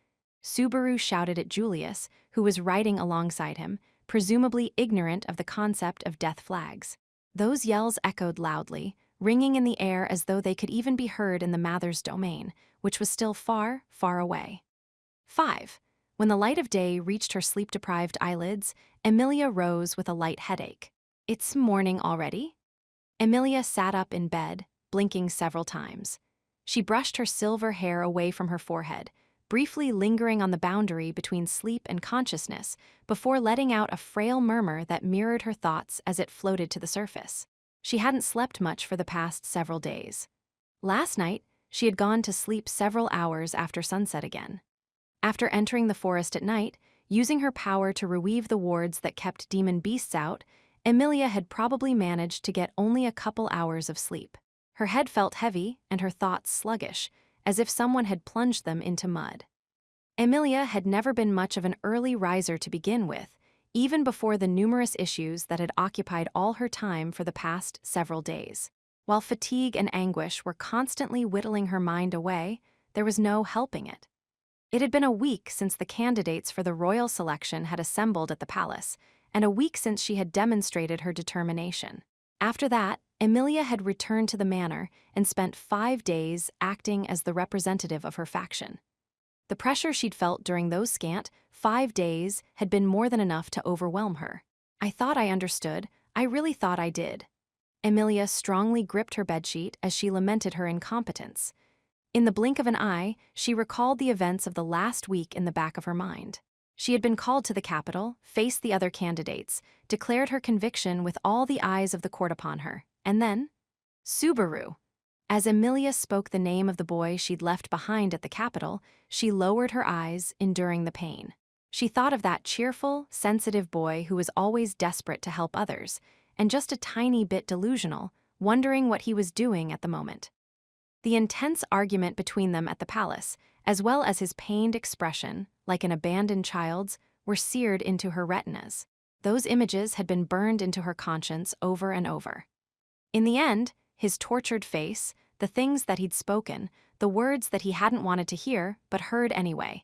Subaru shouted at Julius, who was riding alongside him, presumably ignorant of the concept of death flags. Those yells echoed loudly, ringing in the air as though they could even be heard in the Mather's domain, which was still far, far away. 5. When the light of day reached her sleep-deprived eyelids, Emilia rose with a light headache. It's morning already? Emilia sat up in bed, blinking several times. She brushed her silver hair away from her forehead, briefly lingering on the boundary between sleep and consciousness before letting out a frail murmur that mirrored her thoughts as it floated to the surface. She hadn't slept much for the past several days. Last night, she had gone to sleep several hours after sunset again. After entering the forest at night, using her power to reweave the wards that kept demon beasts out, Emilia had probably managed to get only a couple hours of sleep. Her head felt heavy and her thoughts sluggish, as if someone had plunged them into mud. Emilia had never been much of an early riser to begin with, even before the numerous issues that had occupied all her time for the past several days. While fatigue and anguish were constantly whittling her mind away, there was no helping it. It had been a week since the candidates for the royal selection had assembled at the palace, and a week since she had demonstrated her determination. After that, Emilia had returned to the manor and spent 5 days acting as the representative of her faction. The pressure she'd felt during those scant 5 days had been more than enough to overwhelm her. "I thought I understood. I really thought I did." Emilia strongly gripped her bedsheet as she lamented her incompetence. In the blink of an eye, she recalled the events of the last week in the back of her mind. She had been called to the capital, faced the other candidates, declared her conviction with all the eyes of the court upon her, and then Subaru. As Emilia spoke the name of the boy she'd left behind at the capital, she lowered her eyes, enduring the pain. She thought of that cheerful, sensitive boy who was always desperate to help others, and just a tiny bit delusional, wondering what he was doing at the moment. The intense argument between them at the palace, as well as his pained expression, like an abandoned child's, were seared into her retinas. Those images had been burned into her conscience over and over. In the end, his tortured face, the things that he'd spoken, the words that he hadn't wanted to hear but heard anyway.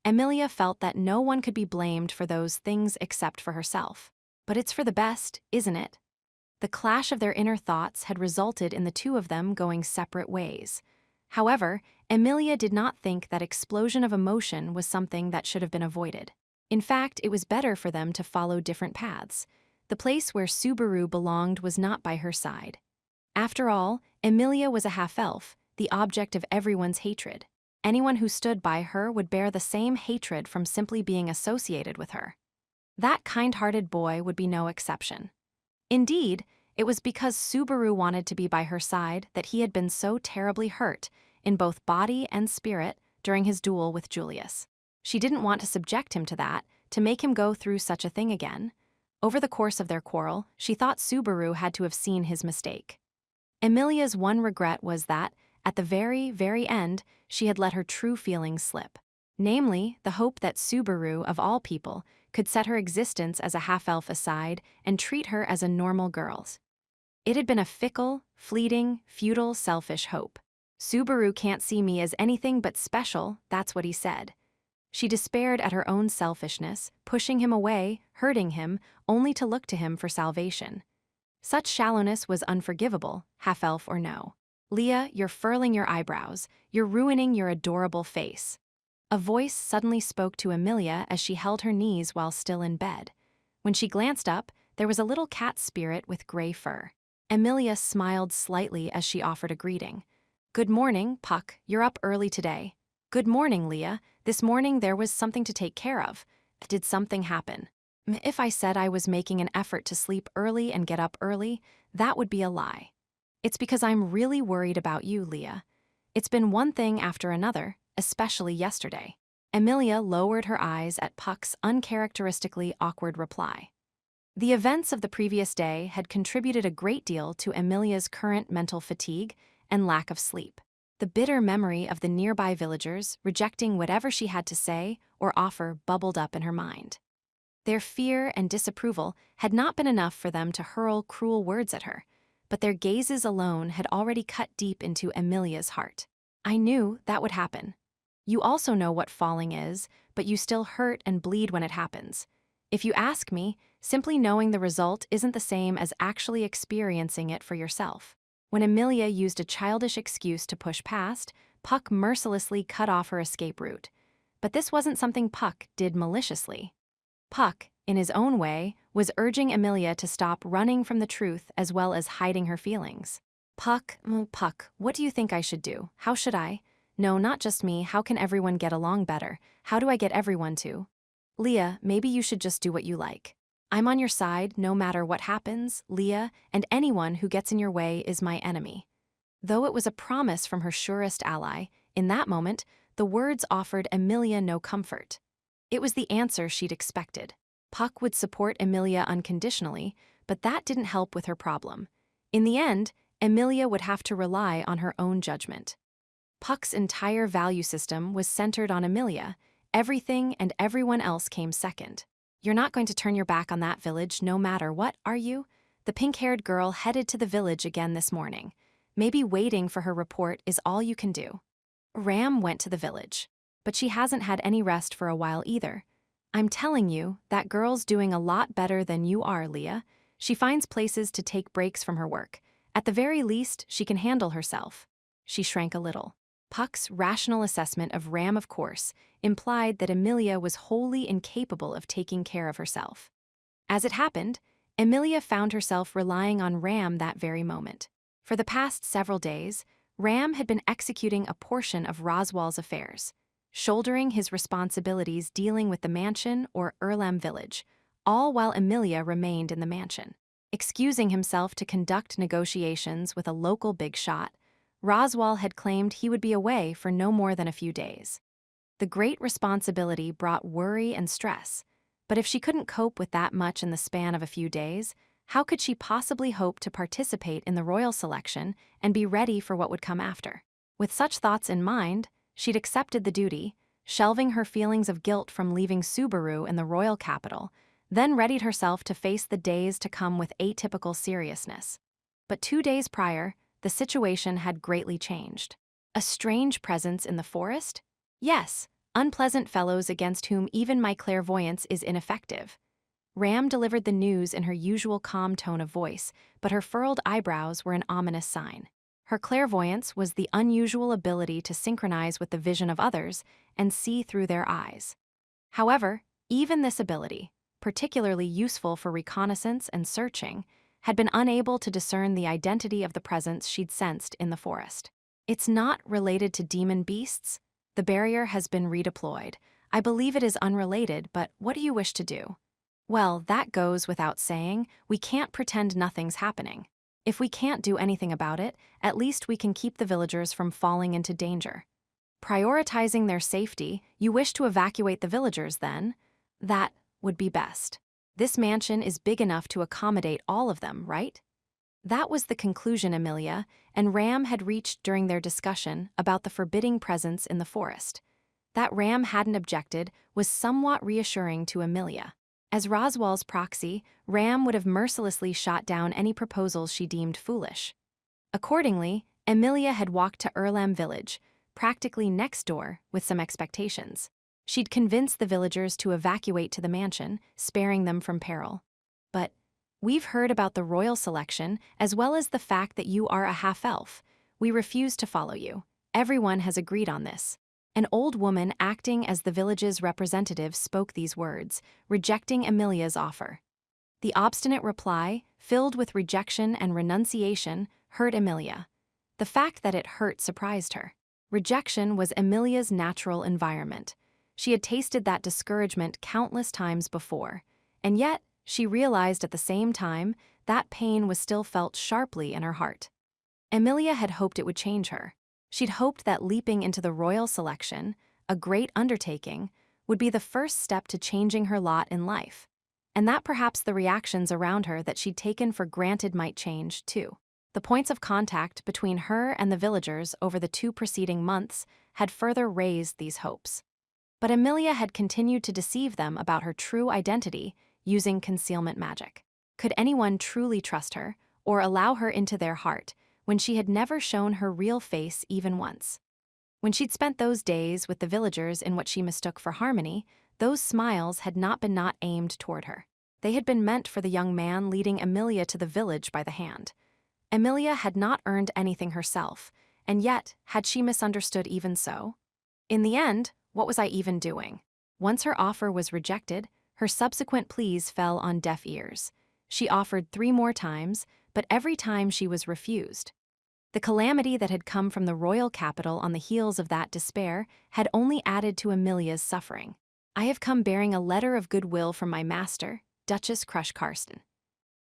Emilia felt that no one could be blamed for those things except for herself. But it's for the best, isn't it? The clash of their inner thoughts had resulted in the two of them going separate ways. However, Emilia did not think that explosion of emotion was something that should have been avoided. In fact, it was better for them to follow different paths. The place where Subaru belonged was not by her side. After all, Emilia was a half-elf, the object of everyone's hatred. Anyone who stood by her would bear the same hatred from simply being associated with her. That kind-hearted boy would be no exception. Indeed, it was because Subaru wanted to be by her side that he had been so terribly hurt, in both body and spirit, during his duel with Julius. She didn't want to subject him to that, to make him go through such a thing again. Over the course of their quarrel, she thought Subaru had to have seen his mistake. Emilia's one regret was that, at the very, very end, she had let her true feelings slip. Namely, the hope that Subaru, of all people, could set her existence as a half-elf aside and treat her as a normal girl. It had been a fickle, fleeting, futile, selfish hope. "Subaru can't see me as anything but special," that's what he said. She despaired at her own selfishness, pushing him away, hurting him, only to look to him for salvation. Such shallowness was unforgivable, half-elf or no. "Leah, you're furling your eyebrows. You're ruining your adorable face." A voice suddenly spoke to Emilia as she held her knees while still in bed. When she glanced up, there was a little cat spirit with gray fur. Emilia smiled slightly as she offered a greeting. "Good morning, Puck. You're up early today." "Good morning, Leah. This morning there was something to take care of." "Did something happen?" "If I said I was making an effort to sleep early and get up early, that would be a lie. It's because I'm really worried about you, Leah. It's been one thing after another, especially yesterday." Emilia lowered her eyes at Puck's uncharacteristically awkward reply. The events of the previous day had contributed a great deal to Emilia's current mental fatigue and lack of sleep. The bitter memory of the nearby villagers rejecting whatever she had to say or offer bubbled up in her mind. Their fear and disapproval had not been enough for them to hurl cruel words at her, but their gazes alone had already cut deep into Emilia's heart. "I knew that would happen. You also know what falling is, but you still hurt and bleed when it happens. If you ask me, simply knowing the result isn't the same as actually experiencing it for yourself." When Emilia used a childish excuse to push past, Puck mercilessly cut off her escape route. But this wasn't something Puck did maliciously. Puck, in his own way, was urging Emilia to stop running from the truth as well as hiding her feelings. Puck, what do you think I should do? How should I? No, not just me, how can everyone get along better? How do I get everyone to? Leah, maybe you should just do what you like. I'm on your side no matter what happens, Leah, and anyone who gets in your way is my enemy. Though it was a promise from her surest ally, in that moment, the words offered Emilia no comfort. It was the answer she'd expected. Puck would support Emilia unconditionally, but that didn't help with her problem. In the end, Emilia would have to rely on her own judgment. Puck's entire value system was centered on Emilia. Everything and everyone else came second. You're not going to turn your back on that village no matter what, are you? The pink-haired girl headed to the village again this morning. Maybe waiting for her report is all you can do. Ram went to the village, but she hasn't had any rest for a while either. I'm telling you, that girl's doing a lot better than you are, Leah. She finds places to take breaks from her work. At the very least, she can handle herself. She shrank a little. Puck's rational assessment of Ram, of course, implied that Emilia was wholly incapable of taking care of herself. As it happened, Emilia found herself relying on Ram that very moment. For the past several days, Ram had been executing a portion of Roswal's affairs, shouldering his responsibilities dealing with the mansion or Erlam village, all while Emilia remained in the mansion. Excusing himself to conduct negotiations with a local big shot, Roswal had claimed he would be away for no more than a few days. The great responsibility brought worry and stress, but if she couldn't cope with that much in the span of a few days, how could she possibly hope to participate in the royal selection and be ready for what would come after? With such thoughts in mind, she'd accepted the duty, shelving her feelings of guilt from leaving Subaru in the royal capital, then readied herself to face the days to come with atypical seriousness. But 2 days prior, the situation had greatly changed. A strange presence in the forest? Yes, unpleasant fellows against whom even my clairvoyance is ineffective. Ram delivered the news in her usual calm tone of voice, but her furrowed eyebrows were an ominous sign. Her clairvoyance was the unusual ability to synchronize with the vision of others and see through their eyes. However, even this ability, particularly useful for reconnaissance and searching, had been unable to discern the identity of the presence she'd sensed in the forest. It's not related to demon beasts. The barrier has been redeployed. I believe it is unrelated, but what do you wish to do? Well, that goes without saying. We can't pretend nothing's happening. If we can't do anything about it, at least we can keep the villagers from falling into danger. Prioritizing their safety, you wish to evacuate the villagers then? That would be best. This mansion is big enough to accommodate all of them, right? That was the conclusion Emilia and Ram had reached during their discussion about the forbidding presence in the forest. That Ram hadn't objected was somewhat reassuring to Emilia. As Roswal's proxy, Ram would have mercilessly shot down any proposals she deemed foolish. Accordingly, Emilia had walked to Erlam village, practically next door, with some expectations. She'd convinced the villagers to evacuate to the mansion, sparing them from peril. But we've heard about the royal selection, as well as the fact that you are a half-elf. We refuse to follow you. Everyone has agreed on this. An old woman acting as the village's representative spoke these words, rejecting Emilia's offer. The obstinate reply, filled with rejection and renunciation, hurt Emilia. The fact that it hurt surprised her. Rejection was Emilia's natural environment. She had tasted that discouragement countless times before, and yet she realized at the same time that pain was still felt sharply in her heart. Emilia had hoped it would change her. She'd hoped that leaping into the royal selection, a great undertaking, would be the first step to changing her lot in life, and that perhaps the reactions around her that she'd taken for granted might change, too. The points of contact between her and the villagers over the 2 preceding months had further raised these hopes. But Emilia had continued to deceive them about her true identity using concealment magic. Could anyone truly trust her or allow her into their heart when she had never shown her real face even once? When she'd spent those days with the villagers in what she mistook for harmony, those smiles had not been aimed toward her. They had been meant for the young man leading Emilia to the village by the hand. Emilia had not earned anything herself, and yet had she misunderstood even so? In the end, what was I even doing? Once her offer was rejected, her subsequent pleas fell on deaf ears. She offered 3 more times, but every time she was refused. The calamity that had come from the royal capital on the heels of that despair had only added to Amelia's suffering. "I have come bearing a letter of goodwill from my master, Duchess Crush Karsten."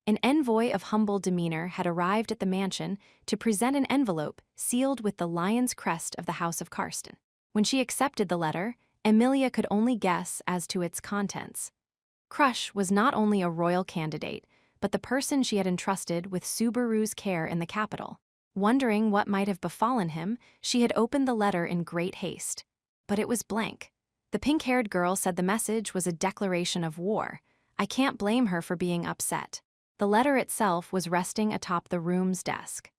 An envoy of humble demeanor had arrived at the mansion to present an envelope sealed with the lion's crest of the House of Karsten. When she accepted the letter, Amelia could only guess as to its contents. Crush was not only a royal candidate, but the person she had entrusted with Subaru's care in the capital. Wondering what might have befallen him, she had opened the letter in great haste. But it was blank. The pink-haired girl said the message was a declaration of war. I can't blame her for being upset. The letter itself was resting atop the room's desk.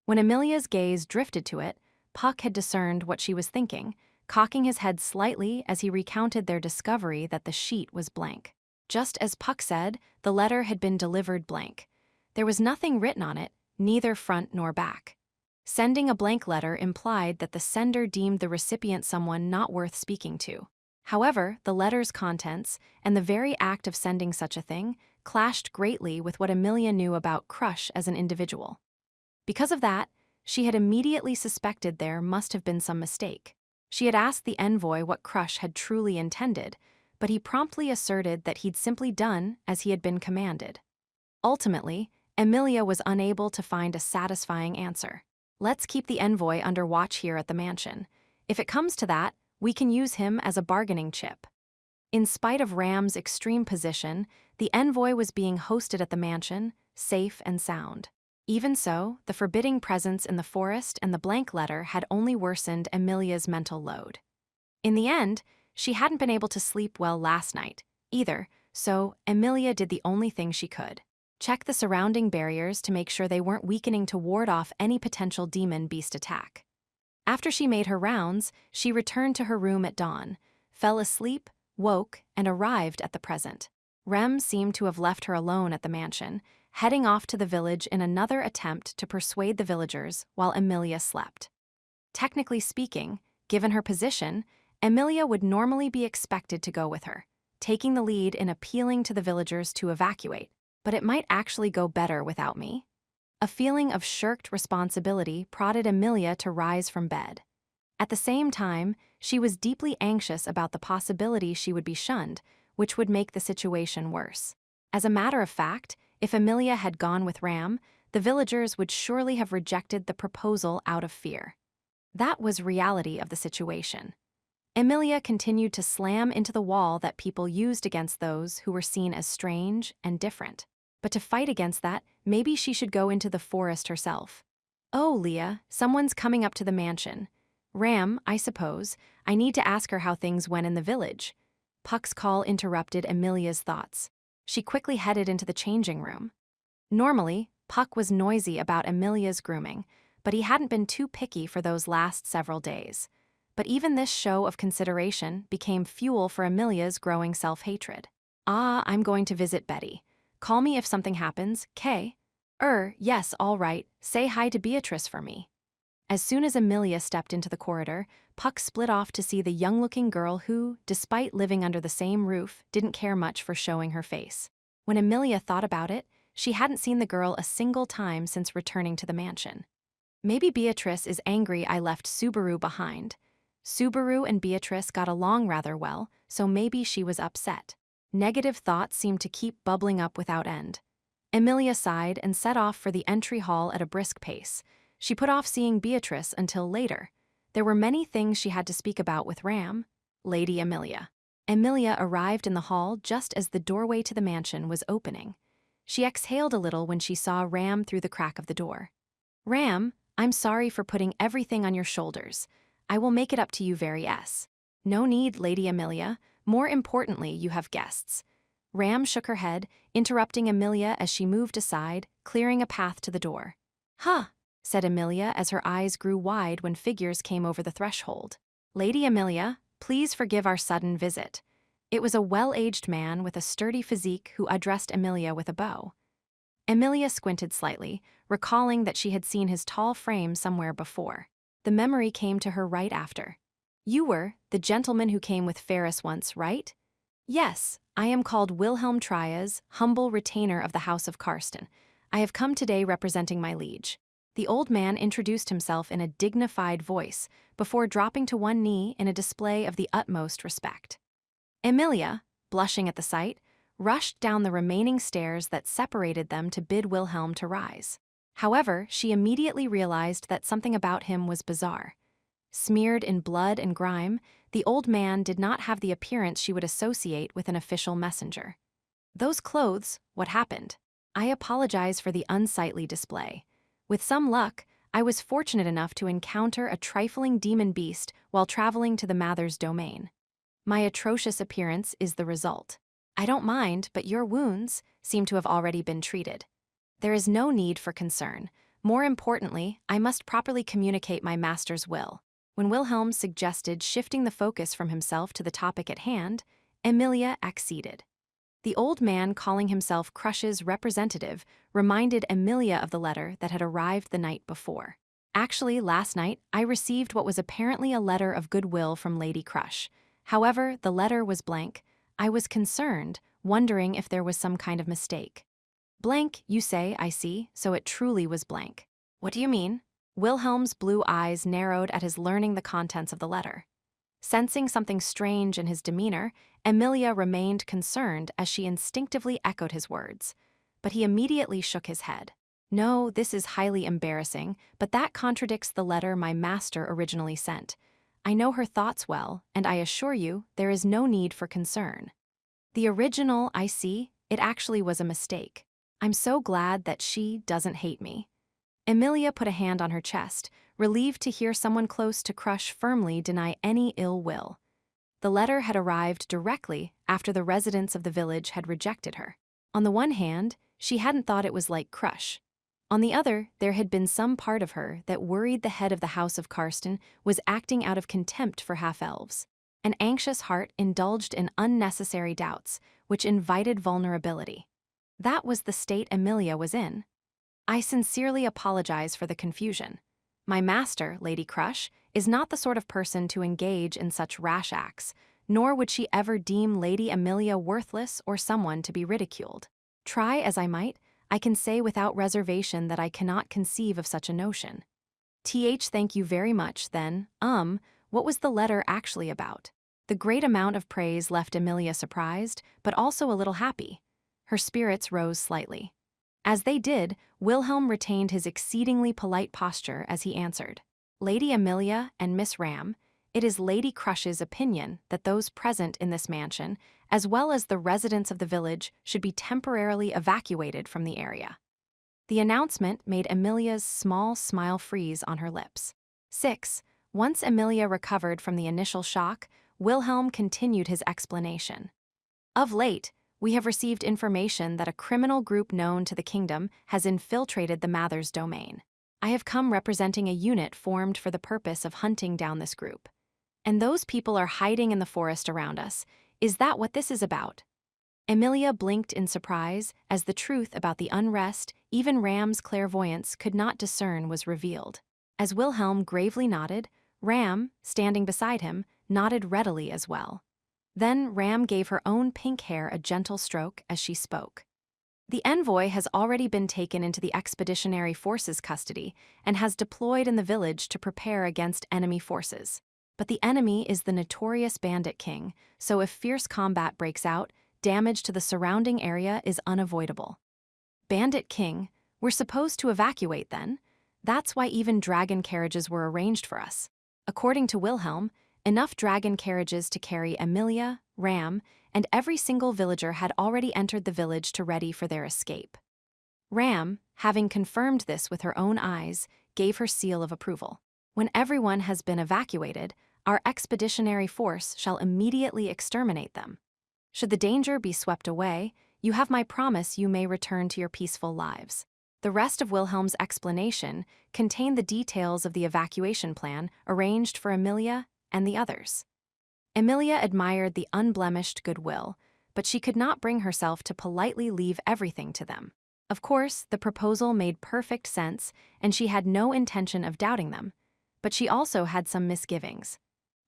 When Amelia's gaze drifted to it, Puck had discerned what she was thinking, cocking his head slightly as he recounted their discovery that the sheet was blank. Just as Puck said, the letter had been delivered blank. There was nothing written on it, neither front nor back. Sending a blank letter implied that the sender deemed the recipient someone not worth speaking to. However, the letter's contents, and the very act of sending such a thing, clashed greatly with what Amelia knew about Crush as an individual. Because of that, she had immediately suspected there must have been some mistake. She had asked the envoy what Crush had truly intended, but he promptly asserted that he'd simply done as he had been commanded. Ultimately, Amelia was unable to find a satisfying answer. "Let's keep the envoy under watch here at the mansion. If it comes to that, we can use him as a bargaining chip." In spite of Ram's extreme position, the envoy was being hosted at the mansion, safe and sound. Even so, the forbidding presence in the forest and the blank letter had only worsened Amelia's mental load. In the end, she hadn't been able to sleep well last night, either, so Amelia did the only thing she could. Check the surrounding barriers to make sure they weren't weakening to ward off any potential demon beast attack. After she made her rounds, she returned to her room at dawn, fell asleep, woke, and arrived at the present. Rem seemed to have left her alone at the mansion, heading off to the village in another attempt to persuade the villagers while Amelia slept. Technically speaking, given her position, Amelia would normally be expected to go with her, taking the lead in appealing to the villagers to evacuate. But it might actually go better without me. A feeling of shirked responsibility prodded Amelia to rise from bed. At the same time, she was deeply anxious about the possibility she would be shunned, which would make the situation worse. As a matter of fact, if Amelia had gone with Ram, the villagers would surely have rejected the proposal out of fear. That was reality of the situation. Amelia continued to slam into the wall that people used against those who were seen as strange and different. But to fight against that, maybe she should go into the forest herself. "Oh, Leah, someone's coming up to the mansion. Ram, I suppose. I need to ask her how things went in the village." Puck's call interrupted Amelia's thoughts. She quickly headed into the changing room. Normally, Puck was noisy about Amelia's grooming, but he hadn't been too picky for those last several days. But even this show of consideration became fuel for Amelia's growing self-hatred. "I'm going to visit Betty. Call me if something happens, Kay." Yes, all right. Say hi to Beatrice for me." As soon as Amelia stepped into the corridor, Puck split off to see the young-looking girl who, despite living under the same roof, didn't care much for showing her face. When Amelia thought about it, she hadn't seen the girl a single time since returning to the mansion. Maybe Beatrice is angry I left Subaru behind. Subaru and Beatrice got along rather well, so maybe she was upset. Negative thoughts seemed to keep bubbling up without end. Amelia sighed and set off for the entry hall at a brisk pace. She put off seeing Beatrice until later. There were many things she had to speak about with Ram. Lady Amelia. Amelia arrived in the hall just as the doorway to the mansion was opening. She exhaled a little when she saw Ram through the crack of the door. "Ram, I'm sorry for putting everything on your shoulders. I will make it up to you very s." "No need, Lady Amelia. More importantly, you have guests." Ram shook her head, interrupting Amelia as she moved aside, clearing a path to the door. "Huh," said Amelia as her eyes grew wide when figures came over the threshold. "Lady Amelia, please forgive our sudden visit." It was a well-aged man with a sturdy physique who addressed Amelia with a bow. Amelia squinted slightly, recalling that she had seen his tall frame somewhere before. The memory came to her right after. "You were the gentleman who came with Ferris once, right?" "Yes, I am called Wilhelm Trias, humble retainer of the House of Karsten. I have come today representing my liege." The old man introduced himself in a dignified voice before dropping to one knee in a display of the utmost respect. Emilia, blushing at the sight, rushed down the remaining stairs that separated them to bid Wilhelm to rise. However, she immediately realized that something about him was bizarre. Smeared in blood and grime, the old man did not have the appearance she would associate with an official messenger. "Those clothes, what happened? I apologize for the unsightly display. With some luck, I was fortunate enough to encounter a trifling demon beast while traveling to the Mather's domain. My atrocious appearance is the result. I don't mind, but your wounds seem to have already been treated. There is no need for concern. More importantly, I must properly communicate my master's will." When Wilhelm suggested shifting the focus from himself to the topic at hand, Emilia acceded. The old man, calling himself Crush's representative, reminded Emilia of the letter that had arrived the night before. "Actually, last night, I received what was apparently a letter of goodwill from Lady Crush. However, the letter was blank. I was concerned, wondering if there was some kind of mistake." "Blank, you say, I see, so it truly was blank. What do you mean?" Wilhelm's blue eyes narrowed at his learning the contents of the letter. Sensing something strange in his demeanor, Emilia remained concerned as she instinctively echoed his words. But he immediately shook his head. "No, this is highly embarrassing, but that contradicts the letter my master originally sent. I know her thoughts well, and I assure you there is no need for concern. The original, I see, it actually was a mistake. I'm so glad that she doesn't hate me." Emilia put a hand on her chest, relieved to hear someone close to Crush firmly deny any ill will. The letter had arrived directly after the residents of the village had rejected her. On the one hand, she hadn't thought it was like Crush. On the other, there had been some part of her that worried the head of the House of Karsten was acting out of contempt for half-elves. An anxious heart indulged in unnecessary doubts, which invited vulnerability. That was the state Emilia was in. "I sincerely apologize for the confusion. My master, Lady Crush, is not the sort of person to engage in such rash acts, nor would she ever deem Lady Emilia worthless or someone to be ridiculed. Try as I might, I can say without reservation that I cannot conceive of such a notion." Thank you very much, then. What was the letter actually about?" The great amount of praise left Emilia surprised, but also a little happy. Her spirits rose slightly. As they did, Wilhelm retained his exceedingly polite posture as he answered. "Lady Emilia and Miss Ram, it is Lady Crush's opinion that those present in this mansion, as well as the residents of the village, should be temporarily evacuated from the area." The announcement made Emilia's small smile freeze on her lips. 6. Once Emilia recovered from the initial shock, Wilhelm continued his explanation. "Of late, we have received information that a criminal group known to the kingdom has infiltrated the Mather's domain. I have come representing a unit formed for the purpose of hunting down this group. And those people are hiding in the forest around us. Is that what this is about?" Emilia blinked in surprise as the truth about the unrest even Ram's clairvoyance could not discern was revealed. As Wilhelm gravely nodded, Ram, standing beside him, nodded readily as well. Then Ram gave her own pink hair a gentle stroke as she spoke. "The envoy has already been taken into the expeditionary forces' custody and has deployed in the village to prepare against enemy forces. But the enemy is the notorious Bandit King, so if fierce combat breaks out, damage to the surrounding area is unavoidable." "Bandit King? We're supposed to evacuate then? That's why even dragon carriages were arranged for us." According to Wilhelm, enough dragon carriages to carry Emilia, Ram, and every single villager had already entered the village to ready for their escape. Ram, having confirmed this with her own eyes, gave her seal of approval. "When everyone has been evacuated, our expeditionary force shall immediately exterminate them. Should the danger be swept away, you have my promise you may return to your peaceful lives." The rest of Wilhelm's explanation contained the details of the evacuation plan arranged for Emilia and the others. Emilia admired the unblemished goodwill, but she could not bring herself to politely leave everything to them. Of course, the proposal made perfect sense, and she had no intention of doubting them, but she also had some misgivings.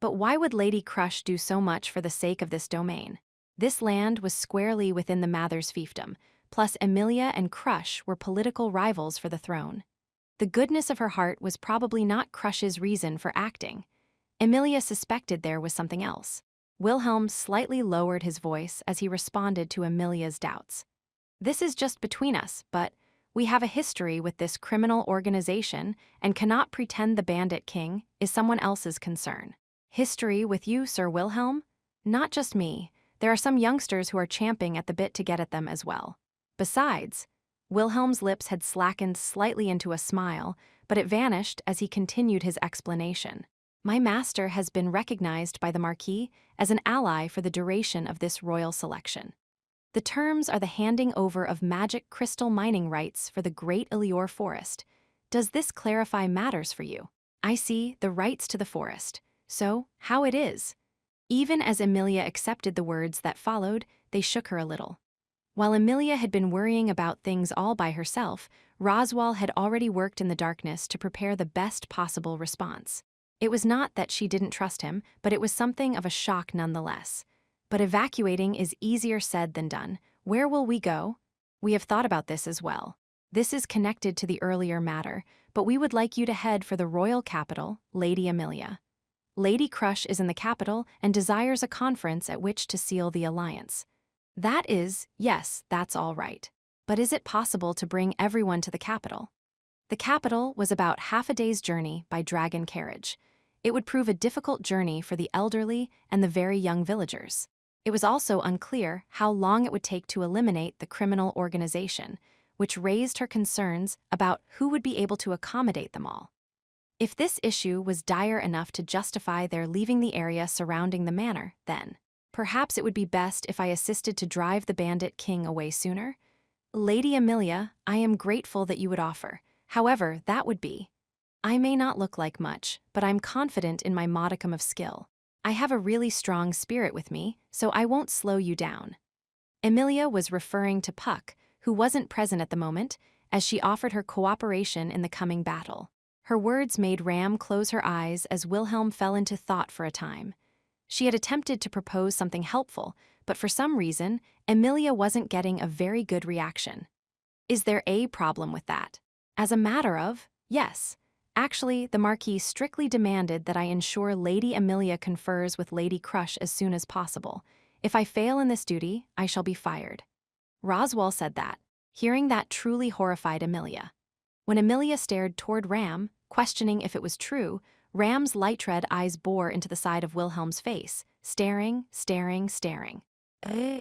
But why would Lady Crush do so much for the sake of this domain? This land was squarely within the Mather's fiefdom, plus Emilia and Crush were political rivals for the throne. The goodness of her heart was probably not Crush's reason for acting. Emilia suspected there was something else. Wilhelm slightly lowered his voice as he responded to Emilia's doubts. This is just between us, but we have a history with this criminal organization and cannot pretend the Bandit King is someone else's concern. History with you, Sir Wilhelm? Not just me. There are some youngsters who are champing at the bit to get at them as well. Besides, Wilhelm's lips had slackened slightly into a smile, but it vanished as he continued his explanation. My master has been recognized by the Marquis as an ally for the duration of this royal selection. The terms are the handing over of magic crystal mining rights for the Great Elior Forest. Does this clarify matters for you? I see, the rights to the forest. So, how it is? Even as Emilia accepted the words that followed, they shook her a little. While Emilia had been worrying about things all by herself, Roswal had already worked in the darkness to prepare the best possible response. It was not that she didn't trust him, but it was something of a shock nonetheless. But evacuating is easier said than done. Where will we go? We have thought about this as well. This is connected to the earlier matter, but we would like you to head for the royal capital, Lady Emilia. Lady Crush is in the capital and desires a conference at which to seal the alliance. That is, yes, that's all right. But is it possible to bring everyone to the capital? The capital was about half a day's journey by dragon carriage. It would prove a difficult journey for the elderly and the very young villagers. It was also unclear how long it would take to eliminate the criminal organization, which raised her concerns about who would be able to accommodate them all. If this issue was dire enough to justify their leaving the area surrounding the manor, then perhaps it would be best if I assisted to drive the Bandit King away sooner. Lady Emilia, I am grateful that you would offer. However, that would be. I may not look like much, but I'm confident in my modicum of skill. I have a really strong spirit with me, so I won't slow you down. Emilia was referring to Puck, who wasn't present at the moment, as she offered her cooperation in the coming battle. Her words made Ram close her eyes as Wilhelm fell into thought for a time. She had attempted to propose something helpful, but for some reason, Emilia wasn't getting a very good reaction. Is there a problem with that? As a matter of, yes. Actually, the Marquis strictly demanded that I ensure Lady Emilia confers with Lady Crush as soon as possible. If I fail in this duty, I shall be fired. Roswal said that. Hearing that truly horrified Emilia. When Emilia stared toward Ram, questioning if it was true, Ram's light-red eyes bore into the side of Wilhelm's face, staring.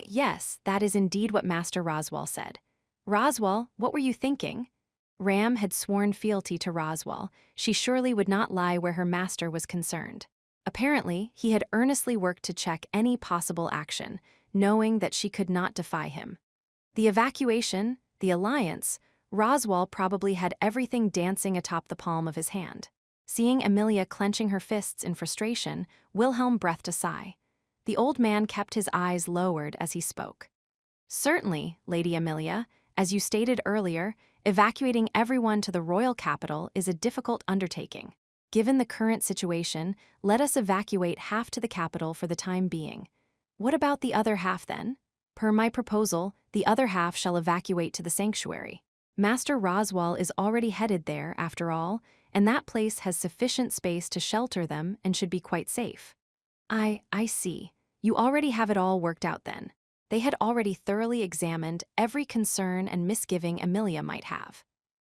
Yes, that is indeed what Master Roswal said. Roswal, what were you thinking? Ram had sworn fealty to Roswal. She surely would not lie where her master was concerned. Apparently, he had earnestly worked to check any possible action, knowing that she could not defy him. The evacuation, the alliance, Roswal probably had everything dancing atop the palm of his hand. Seeing Emilia clenching her fists in frustration, Wilhelm breathed a sigh. The old man kept his eyes lowered as he spoke. Certainly, Lady Emilia, as you stated earlier, evacuating everyone to the royal capital is a difficult undertaking. Given the current situation, let us evacuate half to the capital for the time being. What about the other half then? Per my proposal, the other half shall evacuate to the sanctuary. Master Roswal is already headed there, after all, and that place has sufficient space to shelter them and should be quite safe. I see. You already have it all worked out then. They had already thoroughly examined every concern and misgiving Emilia might have.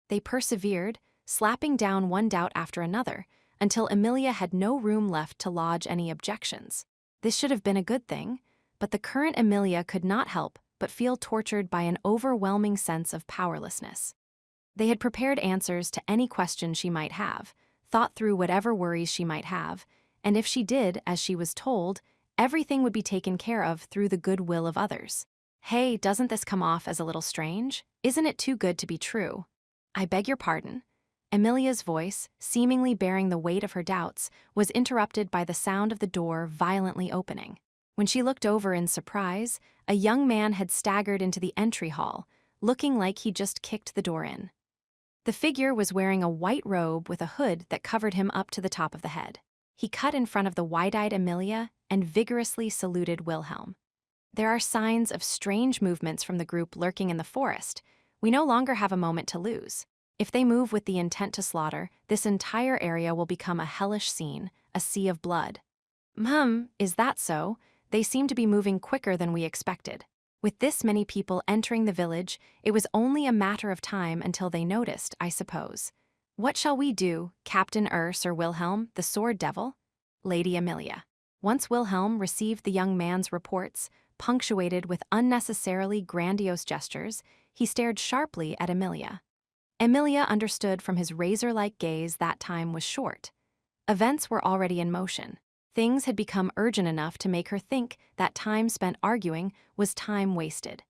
They persevered, slapping down one doubt after another, until Emilia had no room left to lodge any objections. This should have been a good thing, but the current Emilia could not help but feel tortured by an overwhelming sense of powerlessness. They had prepared answers to any question she might have, thought through whatever worries she might have, and if she did as she was told, everything would be taken care of through the goodwill of others. Hey, doesn't this come off as a little strange? Isn't it too good to be true? I beg your pardon. Emilia's voice, seemingly bearing the weight of her doubts, was interrupted by the sound of the door violently opening. When she looked over in surprise, a young man had staggered into the entry hall, looking like he just kicked the door in. The figure was wearing a white robe with a hood that covered him up to the top of the head. He cut in front of the wide-eyed Emilia and vigorously saluted Wilhelm. There are signs of strange movements from the group lurking in the forest. We no longer have a moment to lose. If they move with the intent to slaughter, this entire area will become a hellish scene, a sea of blood. Is that so? They seem to be moving quicker than we expected. With this many people entering the village, it was only a matter of time until they noticed, I suppose. What shall we do, Captain Urs or Wilhelm, the sword devil? Lady Amelia. Once Wilhelm received the young man's reports, punctuated with unnecessarily grandiose gestures, he stared sharply at Amelia. Amelia understood from his razor-like gaze that time was short. Events were already in motion. Things had become urgent enough to make her think that time spent arguing was time wasted.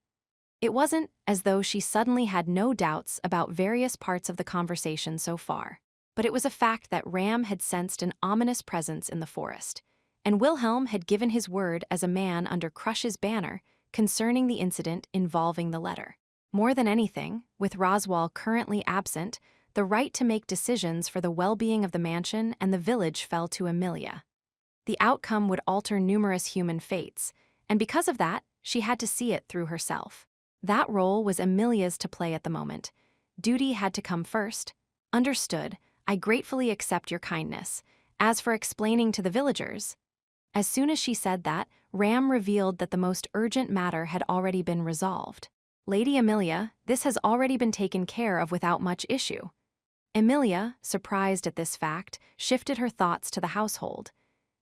It wasn't as though she suddenly had no doubts about various parts of the conversation so far, but it was a fact that Ram had sensed an ominous presence in the forest, and Wilhelm had given his word as a man under Crush's banner concerning the incident involving the letter. More than anything, with Roswal currently absent, the right to make decisions for the well-being of the mansion and the village fell to Amelia. The outcome would alter numerous human fates, and because of that, she had to see it through herself. That role was Amelia's to play at the moment. Duty had to come first. Understood. I gratefully accept your kindness. As for explaining to the villagers... As soon as she said that, Ram revealed that the most urgent matter had already been resolved. Lady Amelia, this has already been taken care of without much issue. Amelia, surprised at this fact, shifted her thoughts to the household.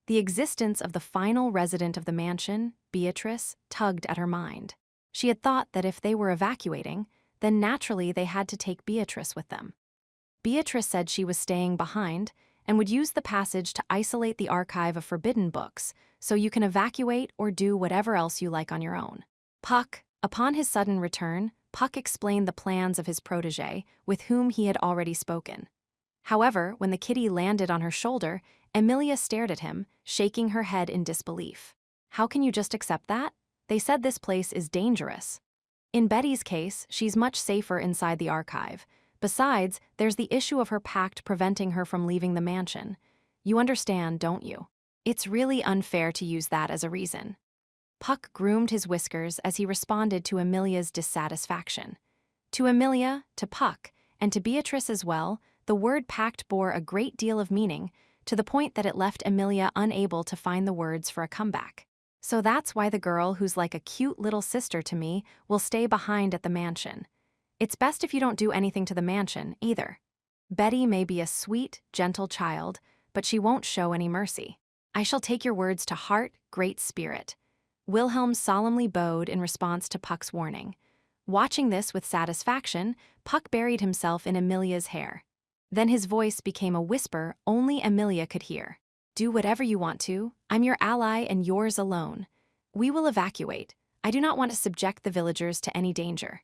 The existence of the final resident of the mansion, Beatrice, tugged at her mind. She had thought that if they were evacuating, then naturally they had to take Beatrice with them. Beatrice said she was staying behind and would use the passage to isolate the archive of forbidden books, so you can evacuate or do whatever else you like on your own. Puck, upon his sudden return, Puck explained the plans of his protégé, with whom he had already spoken. However, when the kitty landed on her shoulder, Amelia stared at him, shaking her head in disbelief. How can you just accept that? They said this place is dangerous. In Betty's case, she's much safer inside the archive. Besides, there's the issue of her pact preventing her from leaving the mansion. You understand, don't you? It's really unfair to use that as a reason. Puck groomed his whiskers as he responded to Amelia's dissatisfaction. To Amelia, to Puck, and to Beatrice as well, the word pact bore a great deal of meaning, to the point that it left Amelia unable to find the words for a comeback. So that's why the girl who's like a cute little sister to me will stay behind at the mansion. It's best if you don't do anything to the mansion, either. Betty may be a sweet, gentle child, but she won't show any mercy. I shall take your words to heart, great spirit. Wilhelm solemnly bowed in response to Puck's warning. Watching this with satisfaction, Puck buried himself in Amelia's hair. Then his voice became a whisper only Amelia could hear. Do whatever you want to. I'm your ally and yours alone. We will evacuate. I do not want to subject the villagers to any danger.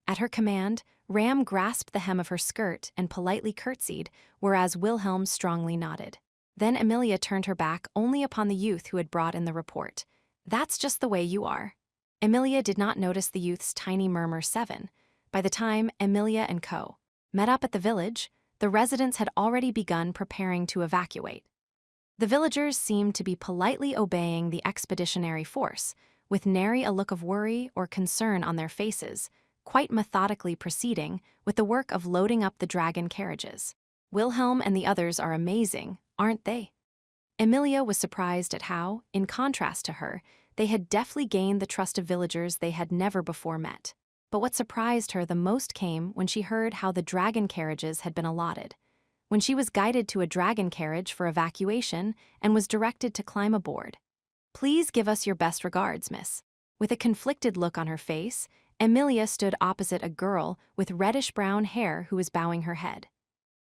At her command, Ram grasped the hem of her skirt and politely curtsied, whereas Wilhelm strongly nodded. Then Amelia turned her back only upon the youth who had brought in the report. That's just the way you are. Amelia did not notice the youth's tiny murmur 7. By the time Amelia and co. met up at the village, the residents had already begun preparing to evacuate. The villagers seemed to be politely obeying the expeditionary force, with nary a look of worry or concern on their faces, quite methodically proceeding with the work of loading up the dragon carriages. Wilhelm and the others are amazing, aren't they? Amelia was surprised at how, in contrast to her, they had deftly gained the trust of villagers they had never before met. But what surprised her the most came when she heard how the dragon carriages had been allotted. When she was guided to a dragon carriage for evacuation and was directed to climb aboard. Please give us your best regards, miss. With a conflicted look on her face, Amelia stood opposite a girl with reddish-brown hair who was bowing her head.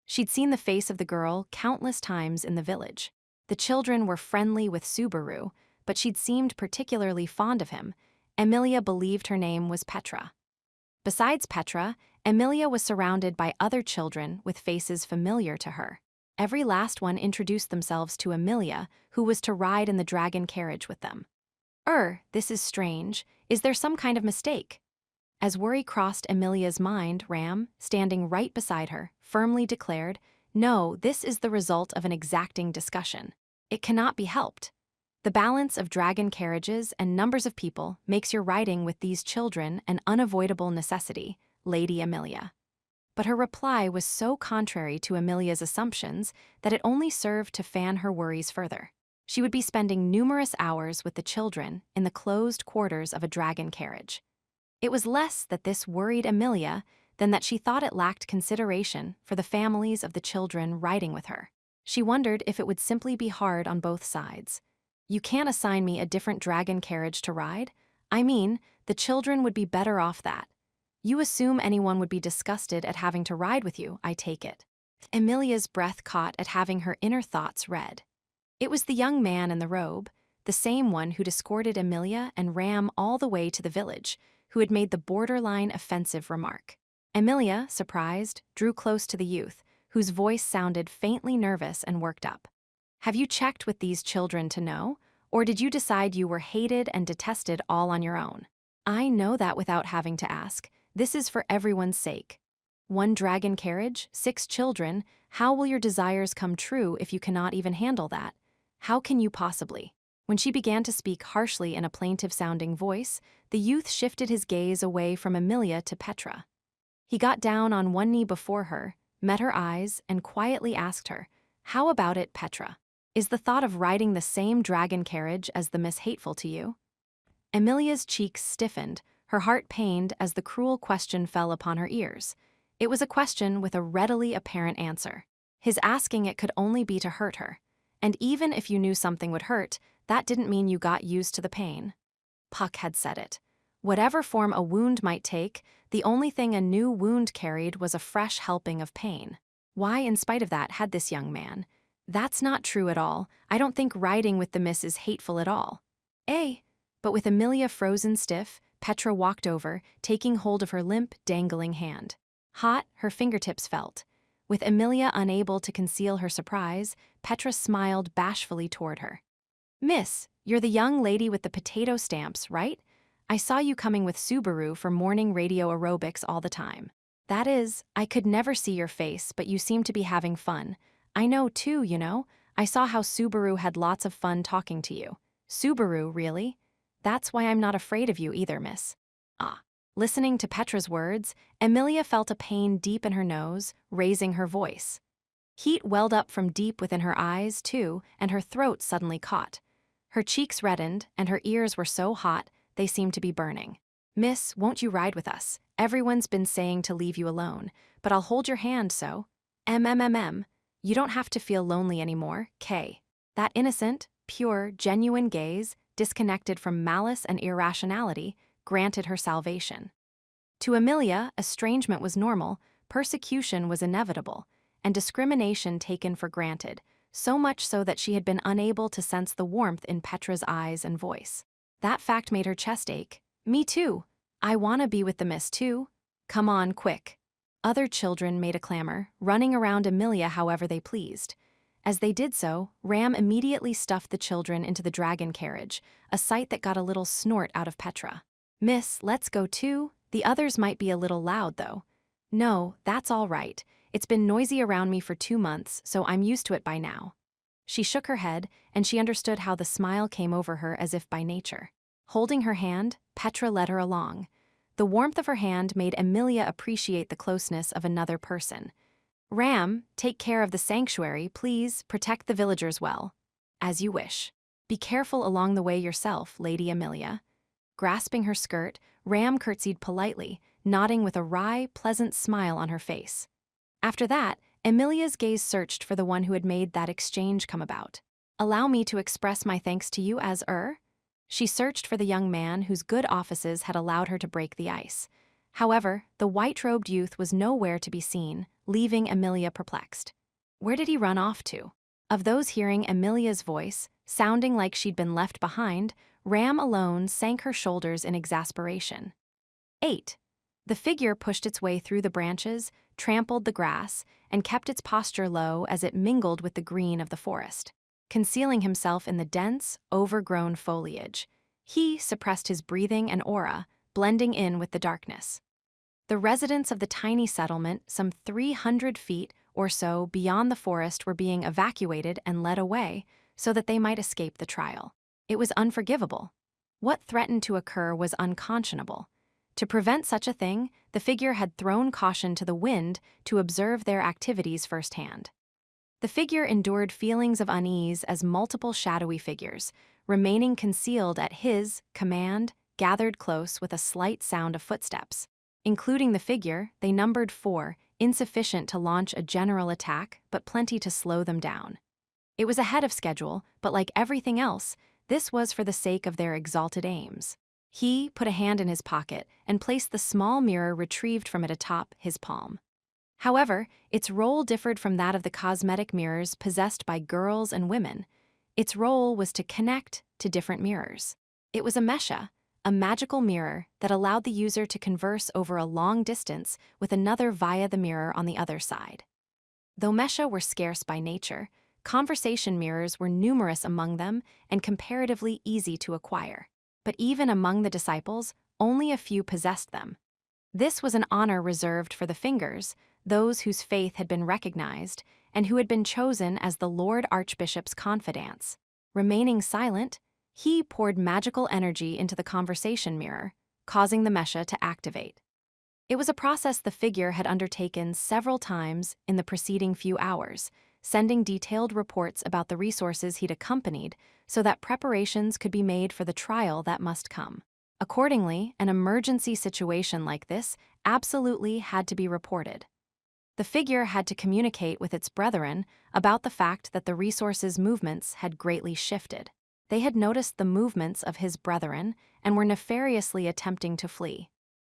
She'd seen the face of the girl countless times in the village. The children were friendly with Subaru, but she'd seemed particularly fond of him. Amelia believed her name was Petra. Besides Petra, Amelia was surrounded by other children with faces familiar to her. Every last one introduced themselves to Amelia, who was to ride in the dragon carriage with them. This is strange. Is there some kind of mistake? As worry crossed Amelia's mind, Ram, standing right beside her, firmly declared, No, this is the result of an exacting discussion. It cannot be helped. The balance of dragon carriages and numbers of people makes your riding with these children an unavoidable necessity, Lady Amelia. But her reply was so contrary to Amelia's assumptions that it only served to fan her worries further. She would be spending numerous hours with the children in the closed quarters of a dragon carriage. It was less that this worried Amelia than that she thought it lacked consideration for the families of the children riding with her. She wondered if it would simply be hard on both sides. You can't assign me a different dragon carriage to ride? I mean, the children would be better off that. You assume anyone would be disgusted at having to ride with you, I take it. Amelia's breath caught at having her inner thoughts read. It was the young man in the robe, the same one who'd escorted Amelia and Ram all the way to the village, who had made the borderline offensive remark. Amelia, surprised, drew close to the youth, whose voice sounded faintly nervous and worked up. Have you checked with these children to know, or did you decide you were hated and detested all on your own? I know that without having to ask. This is for everyone's sake. One dragon carriage, 6 children, how will your desires come true if you cannot even handle that? How can you possibly? When she began to speak harshly in a plaintive-sounding voice, the youth shifted his gaze away from Amelia to Petra. He got down on one knee before her, met her eyes, and quietly asked her, "How about it, Petra? Is the thought of riding the same dragon carriage as the Miss hateful to you?" Amelia's cheeks stiffened, her heart pained as the cruel question fell upon her ears. It was a question with a readily apparent answer. His asking it could only be to hurt her. And even if you knew something would hurt, that didn't mean you got used to the pain. Puck had said it. Whatever form a wound might take, the only thing a new wound carried was a fresh helping of pain. Why, in spite of that, had this young man? That's not true at all. I don't think riding with the Miss is hateful at all. But with Amelia frozen stiff, Petra walked over, taking hold of her limp, dangling hand. Hot, her fingertips felt. With Amelia unable to conceal her surprise, Petra smiled bashfully toward her. "Miss, you're the young lady with the potato stamps, right? I saw you coming with Subaru for morning radio aerobics all the time. That is, I could never see your face, but you seem to be having fun. I know too, you know. I saw how Subaru had lots of fun talking to you. Subaru, really? That's why I'm not afraid of you either, miss." Listening to Petra's words, Amelia felt a pain deep in her nose, raising her voice. Heat welled up from deep within her eyes, too, and her throat suddenly caught. Her cheeks reddened, and her ears were so hot, they seemed to be burning. "Miss, won't you ride with us? Everyone's been saying to leave you alone, but I'll hold your hand so. You don't have to feel lonely anymore, K." That innocent, pure, genuine gaze, disconnected from malice and irrationality, granted her salvation. To Amelia, estrangement was normal, persecution was inevitable, and discrimination taken for granted, so much so that she had been unable to sense the warmth in Petra's eyes and voice. That fact made her chest ache. "Me too. I wanna be with the Miss too. Come on, quick." Other children made a clamor, running around Amelia however they pleased. As they did so, Ram immediately stuffed the children into the dragon carriage, a sight that got a little snort out of Petra. "Miss, let's go too. The others might be a little loud, though." "No, that's all right. It's been noisy around me for 2 months, so I'm used to it by now." She shook her head, and she understood how the smile came over her as if by nature. Holding her hand, Petra led her along. The warmth of her hand made Amelia appreciate the closeness of another person. "Ram, take care of the sanctuary, please. Protect the villagers well." "As you wish. Be careful along the way yourself, Lady Amelia." Grasping her skirt, Ram curtsied politely, nodding with a wry, pleasant smile on her face. After that, Amelia's gaze searched for the one who had made that exchange come about. "Allow me to express my thanks to you as She searched for the young man whose good offices had allowed her to break the ice. However, the white-robed youth was nowhere to be seen, leaving Amelia perplexed. Where did he run off to? Of those hearing Amelia's voice, sounding like she'd been left behind, Ram alone sank her shoulders in exasperation. 8. The figure pushed its way through the branches, trampled the grass, and kept its posture low as it mingled with the green of the forest. Concealing himself in the dense, overgrown foliage, he suppressed his breathing and aura, blending in with the darkness. The residents of the tiny settlement, some 300 feet or so beyond the forest, were being evacuated and led away so that they might escape the trial. It was unforgivable. What threatened to occur was unconscionable. To prevent such a thing, the figure had thrown caution to the wind to observe their activities firsthand. The figure endured feelings of unease as multiple shadowy figures, remaining concealed at his command, gathered close with a slight sound of footsteps. Including the figure, they numbered 4, insufficient to launch a general attack, but plenty to slow them down. It was ahead of schedule, but like everything else, this was for the sake of their exalted aims. He put a hand in his pocket and placed the small mirror retrieved from it atop his palm. However, its role differed from that of the cosmetic mirrors possessed by girls and women. Its role was to connect to different mirrors. It was a mesha, a magical mirror that allowed the user to converse over a long distance with another via the mirror on the other side. Though mesha were scarce by nature, conversation mirrors were numerous among them and comparatively easy to acquire. But even among the disciples, only a few possessed them. This was an honor reserved for the fingers, those whose faith had been recognized, and who had been chosen as the Lord Archbishop's confidants. Remaining silent, he poured magical energy into the conversation mirror, causing the mesha to activate. It was a process the figure had undertaken several times in the preceding few hours, sending detailed reports about the resources he'd accompanied so that preparations could be made for the trial that must come. Accordingly, an emergency situation like this absolutely had to be reported. The figure had to communicate with its brethren about the fact that the resources' movements had greatly shifted. They had noticed the movements of his brethren and were nefariously attempting to flee.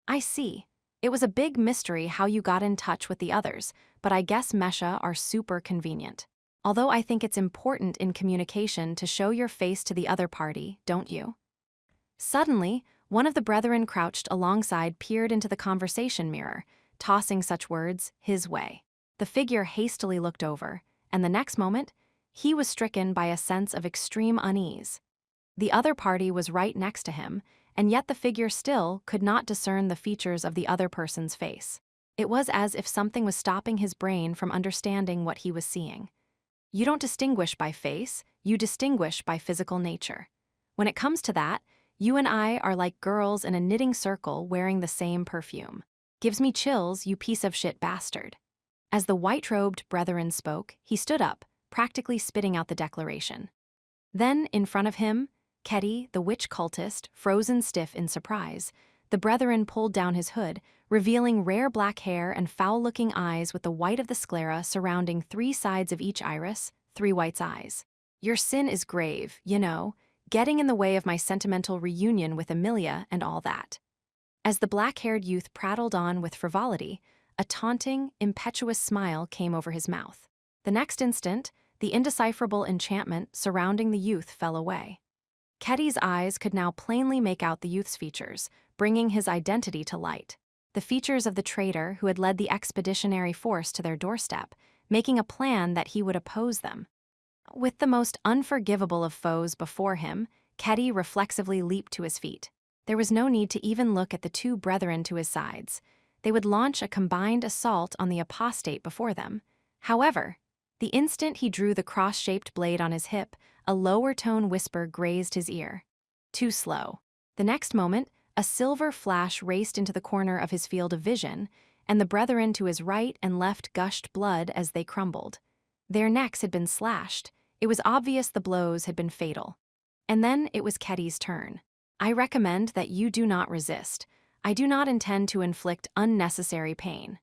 I see. It was a big mystery how you got in touch with the others, but I guess mesha are super convenient. Although I think it's important in communication to show your face to the other party, don't you? Suddenly, one of the brethren crouched alongside peered into the conversation mirror, tossing such words his way. The figure hastily looked over, and the next moment, he was stricken by a sense of extreme unease. The other party was right next to him, and yet the figure still could not discern the features of the other person's face. It was as if something was stopping his brain from understanding what he was seeing. You don't distinguish by face, you distinguish by physical nature. When it comes to that, you and I are like girls in a knitting circle wearing the same perfume. Gives me chills, you piece of shit bastard. As the white-robed brethren spoke, he stood up, practically spitting out the declaration. Then, in front of him, Keti, the witch cultist, frozen stiff in surprise, the brethren pulled down his hood, revealing rare black hair and foul-looking eyes with the white of the sclera surrounding 3 sides of each iris, 3 white's eyes. Your sin is grave, you know, getting in the way of my sentimental reunion with Amelia and all that. As the black-haired youth prattled on with frivolity, a taunting, impetuous smile came over his mouth. The next instant, the indecipherable enchantment surrounding the youth fell away. Keti's eyes could now plainly make out the youth's features, bringing his identity to light. The features of the traitor who had led the expeditionary force to their doorstep, making a plan that he would oppose them. With the most unforgivable of foes before him, Keti reflexively leaped to his feet. There was no need to even look at the 2 brethren to his sides. They would launch a combined assault on the apostate before them. However, the instant he drew the cross-shaped blade on his hip, a lower-tone whisper grazed his ear. Too slow. The next moment, a silver flash raced into the corner of his field of vision, and the brethren to his right and left gushed blood as they crumbled. Their necks had been slashed. It was obvious the blows had been fatal. And then it was Keti's turn. I recommend that you do not resist. I do not intend to inflict unnecessary pain.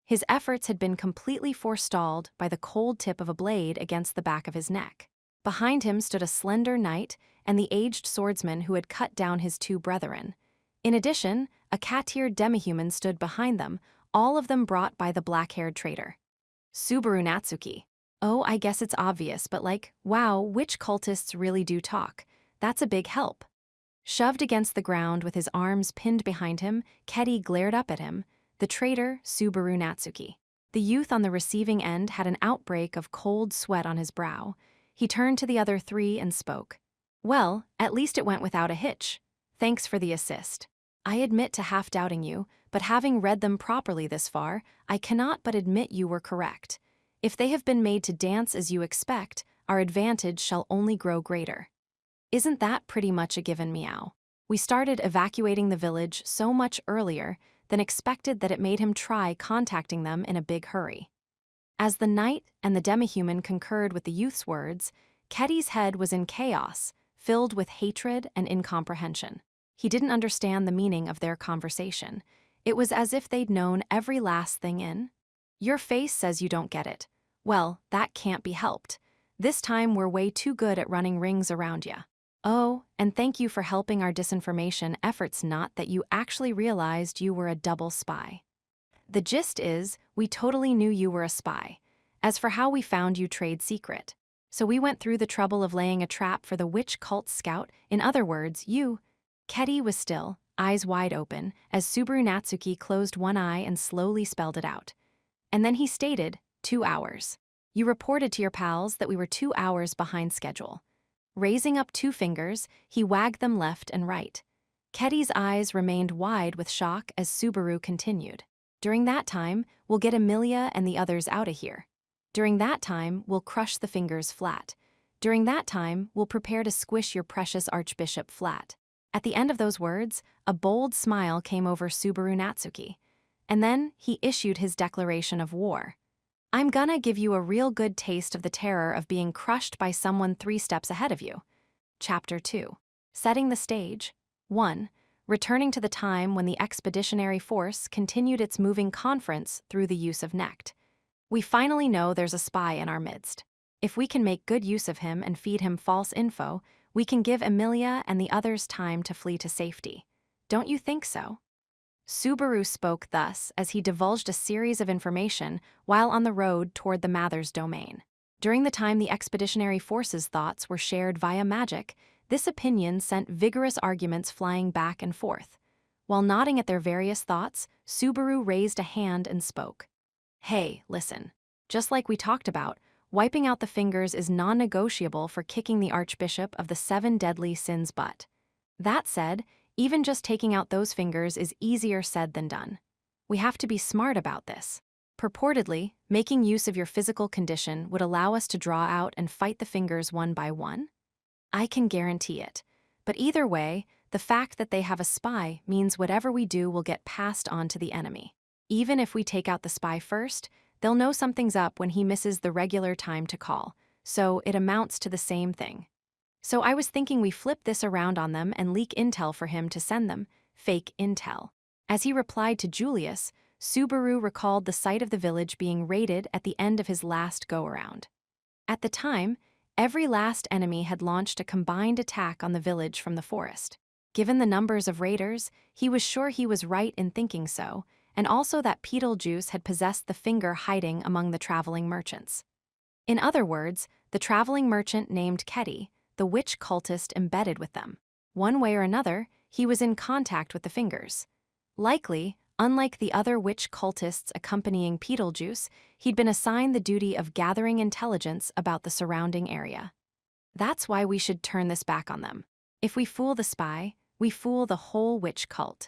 His efforts had been completely forestalled by the cold tip of a blade against the back of his neck. Behind him stood a slender knight and the aged swordsman who had cut down his 2 brethren. In addition, a cat-eared demihuman stood behind them, all of them brought by the black-haired traitor. Subaru Natsuki. Oh, I guess it's obvious, but wow, witch cultists really do talk. That's a big help. Shoved against the ground with his arms pinned behind him, Keti glared up at him, the traitor Subaru Natsuki. The youth on the receiving end had an outbreak of cold sweat on his brow. He turned to the other 3 and spoke. Well, at least it went without a hitch. Thanks for the assist. I admit to half-doubting you, but having read them properly this far, I cannot but admit you were correct. If they have been made to dance as you expect, our advantage shall only grow greater. Isn't that pretty much a given, meow? We started evacuating the village so much earlier than expected that it made him try contacting them in a big hurry. As the knight and the demihuman concurred with the youth's words, Ketty's head was in chaos, filled with hatred and incomprehension. He didn't understand the meaning of their conversation. It was as if they'd known every last thing in. Your face says you don't get it. Well, that can't be helped. This time we're way too good at running rings around ya. Oh, and thank you for helping our disinformation efforts, not that you actually realized you were a double spy. The gist is, we totally knew you were a spy. As for how we found you, trade secret. So we went through the trouble of laying a trap for the witch cult scout. In other words, you. Ketty was still, eyes wide open, as Subaru Natsuki closed one eye and slowly spelled it out. And then he stated, 2 hours. You reported to your pals that we were 2 hours behind schedule. Raising up 2 fingers, he wagged them left and right. Ketty's eyes remained wide with shock as Subaru continued. During that time, we'll get Emilia and the others out of here. During that time, we'll crush the fingers flat. During that time, we'll prepare to squish your precious archbishop flat. At the end of those words, a bold smile came over Subaru Natsuki. And then he issued his declaration of war. I'm gonna give you a real good taste of the terror of being crushed by someone 3 steps ahead of you. Chapter 2. Setting the stage. 1. Returning to the time when the expeditionary force continued its moving conference through the use of Nect. We finally know there's a spy in our midst. If we can make good use of him and feed him false info, we can give Emilia and the others time to flee to safety. Don't you think so? Subaru spoke thus as he divulged a series of information while on the road toward the Mathers domain. During the time the expeditionary force's thoughts were shared via magic, this opinion sent vigorous arguments flying back and forth. While nodding at their various thoughts, Subaru raised a hand and spoke. Hey, listen. Just like we talked about, wiping out the fingers is non-negotiable for kicking the Archbishop of the 7 deadly sins' butt. That said, even just taking out those fingers is easier said than done. We have to be smart about this. Purportedly, making use of your physical condition would allow us to draw out and fight the fingers one by one. I can guarantee it. But either way, the fact that they have a spy means whatever we do will get passed on to the enemy. Even if we take out the spy first, they'll know something's up when he misses the regular time to call, so it amounts to the same thing. So I was thinking we flip this around on them and leak intel for him to send them, fake intel. As he replied to Julius, Subaru recalled the site of the village being raided at the end of his last go-around. At the time, every last enemy had launched a combined attack on the village from the forest. Given the numbers of raiders, he was sure he was right in thinking so, and also that Beetlejuice had possessed the finger hiding among the traveling merchants. In other words, the traveling merchant named Ketty, the witch cultist embedded with them. One way or another, he was in contact with the fingers. Likely, unlike the other witch cultists accompanying Beetlejuice, he'd been assigned the duty of gathering intelligence about the surrounding area. That's why we should turn this back on them. If we fool the spy, we fool the whole witch cult.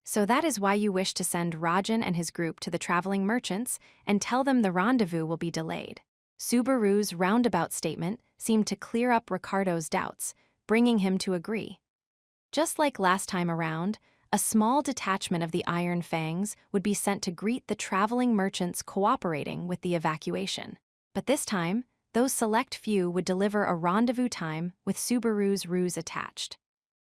So that is why you wish to send Rajan and his group to the traveling merchants and tell them the rendezvous will be delayed. Subaru's roundabout statement seemed to clear up Ricardo's doubts, bringing him to agree. Just like last time around, a small detachment of the Iron Fangs would be sent to greet the traveling merchants cooperating with the evacuation. But this time, those select few would deliver a rendezvous time with Subaru's ruse attached.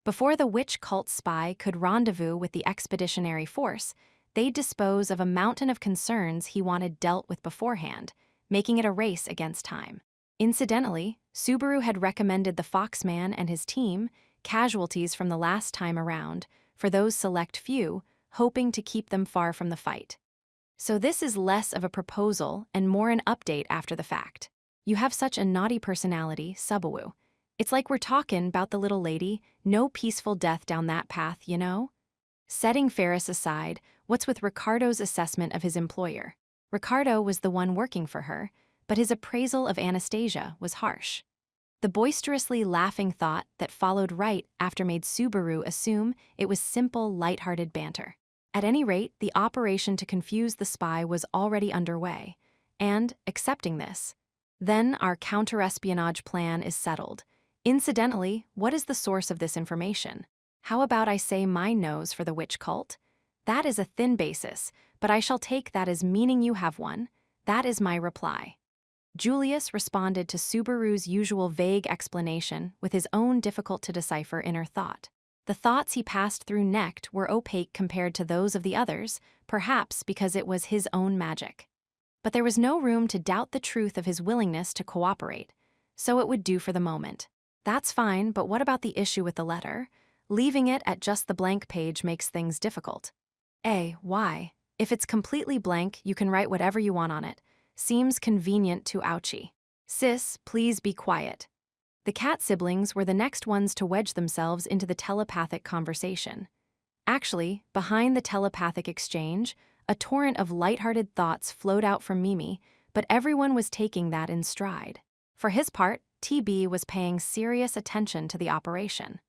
Before the witch cult spy could rendezvous with the expeditionary force, they'd dispose of a mountain of concerns he wanted dealt with beforehand, making it a race against time. Incidentally, Subaru had recommended the Foxman and his team, casualties from the last time around, for those select few, hoping to keep them far from the fight. So this is less of a proposal and more an update after the fact. You have such a naughty personality, Subaru. It's like we're talking about the little lady, no peaceful death down that path, you know? Setting Ferris aside, what's with Ricardo's assessment of his employer? Ricardo was the one working for her, but his appraisal of Anastasia was harsh. The boisterously laughing thought that followed right after made Subaru assume it was simple, light-hearted banter. At any rate, the operation to confuse the spy was already underway, and, accepting this, then our counter-espionage plan is settled. Incidentally, what is the source of this information? How about I say my nose for the witch cult? That is a thin basis, but I shall take that as meaning you have one. That is my reply. Julius responded to Subaru's usual vague explanation with his own difficult-to-decipher inner thought. The thoughts he passed through next were opaque compared to those of the others, perhaps because it was his own magic. But there was no room to doubt the truth of his willingness to cooperate, so it would do for the moment. That's fine, but what about the issue with the letter? Leaving it at just the blank page makes things difficult. Why? If it's completely blank, you can write whatever you want on it. Seems convenient to Ouchie. Sis, please be quiet. The cat siblings were the next ones to wedge themselves into the telepathic conversation. Actually, behind the telepathic exchange, a torrent of lighthearted thoughts flowed out from Mimi, but everyone was taking that in stride. For his part, TB was paying serious attention to the operation.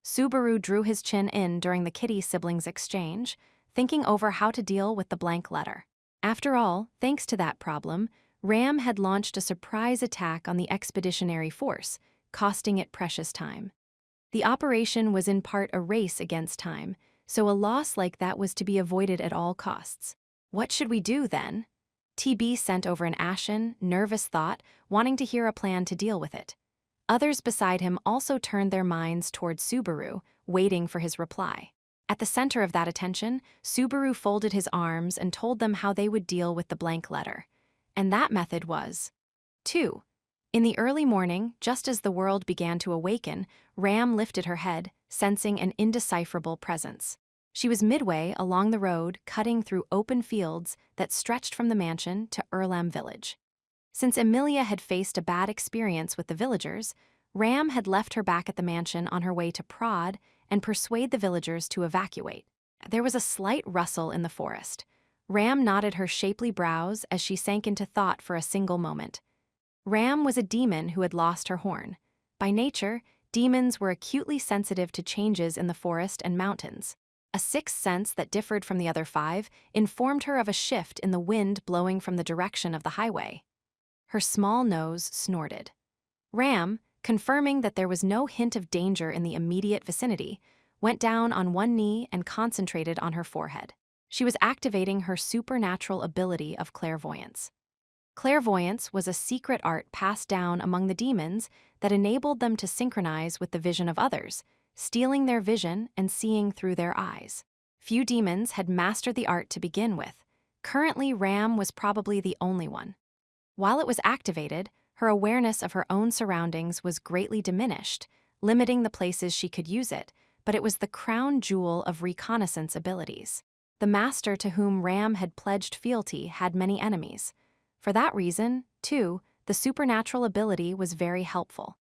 Subaru drew his chin in during the kitty siblings' exchange, thinking over how to deal with the blank letter. After all, thanks to that problem, Ram had launched a surprise attack on the expeditionary force, costing it precious time. The operation was in part a race against time, so a loss like that was to be avoided at all costs. What should we do then? TB sent over an ashen, nervous thought, wanting to hear a plan to deal with it. Others beside him also turned their minds toward Subaru, waiting for his reply. At the center of that attention, Subaru folded his arms and told them how they would deal with the blank letter. And that method was 2. In the early morning, just as the world began to awaken, Ram lifted her head, sensing an indecipherable presence. She was midway along the road, cutting through open fields that stretched from the mansion to Erlam village. Since Emilia had faced a bad experience with the villagers, Ram had left her back at the mansion on her way to prod and persuade the villagers to evacuate. There was a slight rustle in the forest. Ram knotted her shapely brows as she sank into thought for a single moment. Ram was a demon who had lost her horn. By nature, demons were acutely sensitive to changes in the forest and mountains. A sixth sense that differed from the other 5 informed her of a shift in the wind blowing from the direction of the highway. Her small nose snorted. Ram, confirming that there was no hint of danger in the immediate vicinity, went down on one knee and concentrated on her forehead. She was activating her supernatural ability of clairvoyance. Clairvoyance was a secret art passed down among the demons that enabled them to synchronize with the vision of others, stealing their vision and seeing through their eyes. Few demons had mastered the art to begin with. Currently, Ram was probably the only one. While it was activated, her awareness of her own surroundings was greatly diminished, limiting the places she could use it, but it was the crown jewel of reconnaissance abilities. The master to whom Ram had pledged fealty had many enemies. For that reason, too, the supernatural ability was very helpful.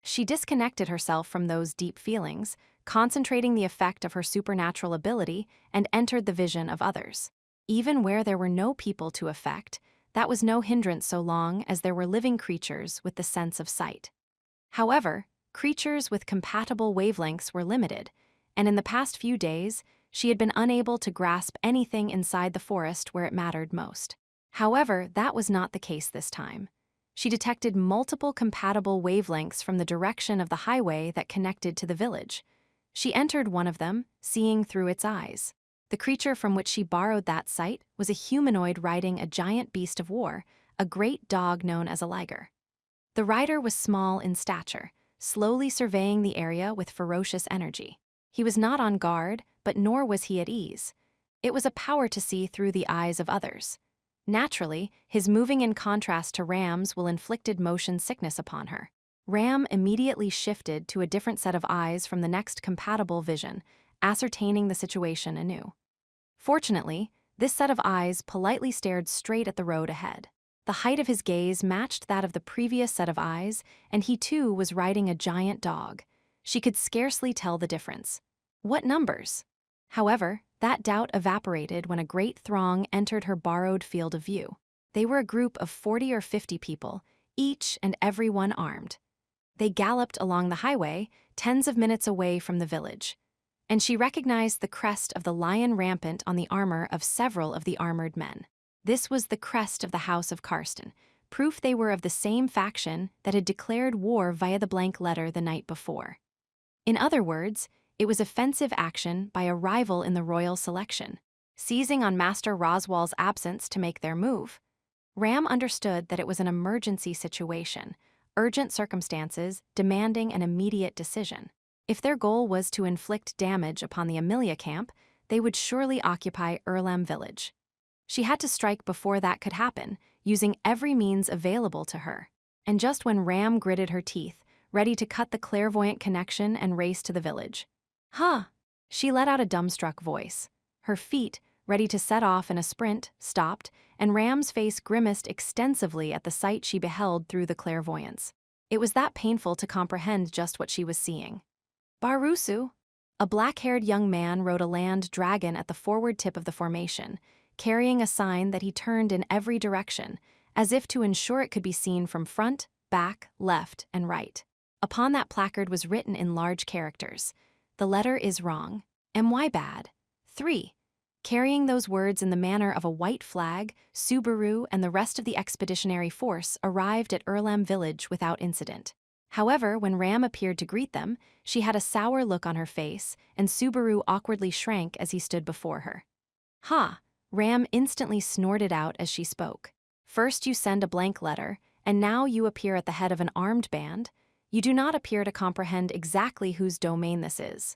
She disconnected herself from those deep feelings, concentrating the effect of her supernatural ability, and entered the vision of others. Even where there were no people to affect, that was no hindrance so long as there were living creatures with the sense of sight. However, creatures with compatible wavelengths were limited, and in the past few days, she had been unable to grasp anything inside the forest where it mattered most. However, that was not the case this time. She detected multiple compatible wavelengths from the direction of the highway that connected to the village. She entered one of them, seeing through its eyes. The creature from which she borrowed that sight was a humanoid riding a giant beast of war, a great dog known as a liger. The rider was small in stature, slowly surveying the area with ferocious energy. He was not on guard, but nor was he at ease. It was a power to see through the eyes of others. Naturally, his moving in contrast to Ram's will inflicted motion sickness upon her. Ram immediately shifted to a different set of eyes from the next compatible vision, ascertaining the situation anew. Fortunately, this set of eyes politely stared straight at the road ahead. The height of his gaze matched that of the previous set of eyes, and he too was riding a giant dog. She could scarcely tell the difference. What numbers? However, that doubt evaporated when a great throng entered her borrowed field of view. They were a group of 40 or 50 people, each and every one armed. They galloped along the highway, tens of minutes away from the village. And she recognized the crest of the lion rampant on the armor of several of the armored men. This was the crest of the House of Karsten, proof they were of the same faction that had declared war via the blank letter the night before. In other words, It was offensive action by a rival in the royal selection, seizing on Master Roswell's absence to make their move. Ram understood that it was an emergency situation, urgent circumstances demanding an immediate decision. If their goal was to inflict damage upon the Amelia camp, they would surely occupy Erlam village. She had to strike before that could happen, using every means available to her. And just when Ram gritted her teeth, ready to cut the clairvoyant connection and race to the village. Huh! She let out a dumbstruck voice. Her feet, ready to set off in a sprint, stopped, and Ram's face grimaced extensively at the sight she beheld through the clairvoyance. It was that painful to comprehend just what she was seeing. Barusu! A black-haired young man rode a land dragon at the forward tip of the formation, carrying a sign that he turned in every direction, as if to ensure it could be seen from front, back, left, and right. Upon that placard was written in large characters, "The letter is wrong. My bad. 3. Carrying those words in the manner of a white flag, Subaru and the rest of the expeditionary force arrived at Erlam village without incident. However, when Ram appeared to greet them, she had a sour look on her face, and Subaru awkwardly shrank as he stood before her. Ha! Ram instantly snorted out as she spoke. First you send a blank letter, and now you appear at the head of an armed band. You do not appear to comprehend exactly whose domain this is.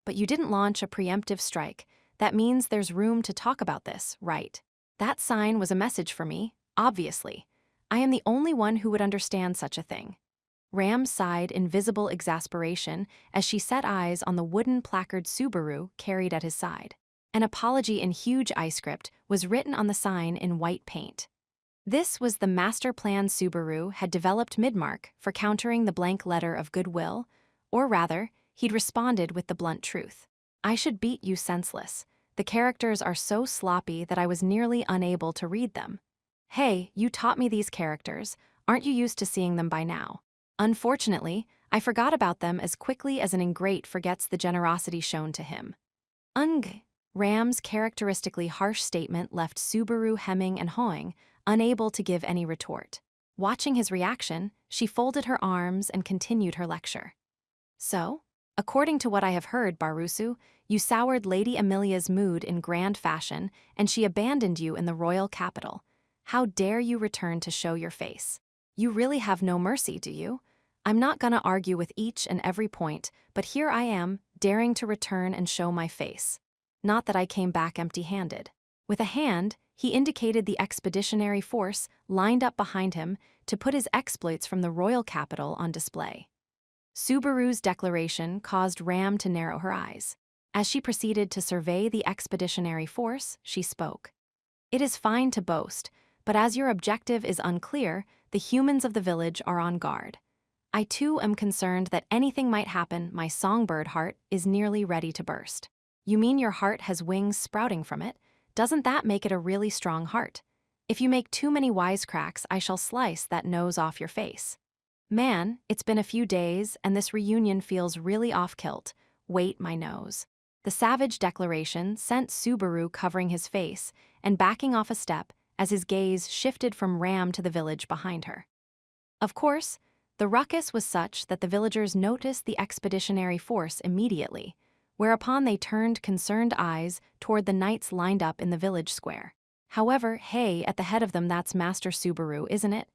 But you didn't launch a preemptive strike. That means there's room to talk about this, right? That sign was a message for me, obviously. I am the only one who would understand such a thing. Ram sighed in visible exasperation as she set eyes on the wooden placard Subaru carried at his side. An apology in huge eye-script was written on the sign in white paint. This was the master plan Subaru had developed mid-mark for countering the blank letter of goodwill, or rather, he'd responded with the blunt truth. I should beat you senseless. The characters are so sloppy that I was nearly unable to read them. Hey, you taught me these characters. Aren't you used to seeing them by now? Unfortunately, I forgot about them as quickly as an ingrate forgets the generosity shown to him. Ung! Ram's characteristically harsh statement left Subaru hemming and hawing, unable to give any retort. Watching his reaction, she folded her arms and continued her lecture. So, according to what I have heard, Barusu, you soured Lady Amelia's mood in grand fashion, and she abandoned you in the royal capital. How dare you return to show your face? You really have no mercy, do you? I'm not gonna argue with each and every point, but here I am, daring to return and show my face. Not that I came back empty-handed. With a hand, he indicated the expeditionary force lined up behind him to put his exploits from the royal capital on display. Subaru's declaration caused Ram to narrow her eyes. As she proceeded to survey the expeditionary force, she spoke. It is fine to boast, but as your objective is unclear, the humans of the village are on guard. I too am concerned that anything might happen. My songbird heart is nearly ready to burst. You mean your heart has wings sprouting from it? Doesn't that make it a really strong heart? If you make too many wisecracks, I shall slice that nose off your face. Man, it's been a few days, and this reunion feels really off-kilt. Wait, my nose. The savage declaration sent Subaru covering his face and backing off a step as his gaze shifted from Ram to the village behind her. Of course, the ruckus was such that the villagers noticed the expeditionary force immediately, whereupon they turned concerned eyes toward the knights lined up in the village square. However, hey, at the head of them, that's Master Subaru, isn't it?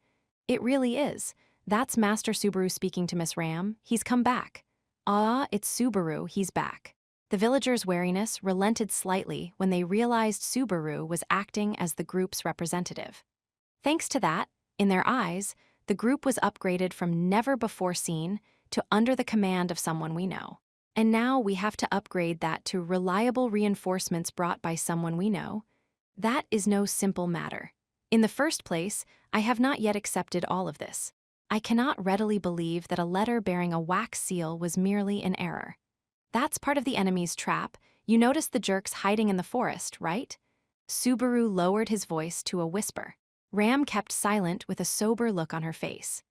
It really is. That's Master Subaru speaking to Miss Ram. He's come back. Ah, it's Subaru, he's back. The villagers' wariness relented slightly when they realized Subaru was acting as the group's representative. Thanks to that, in their eyes, the group was upgraded from never before seen to under the command of someone we know. And now we have to upgrade that to reliable reinforcements brought by someone we know. That is no simple matter. In the first place, I have not yet accepted all of this. I cannot readily believe that a letter bearing a wax seal was merely an error. That's part of the enemy's trap. You noticed the jerks hiding in the forest, right? Subaru lowered his voice to a whisper. Ram kept silent with a sober look on her face.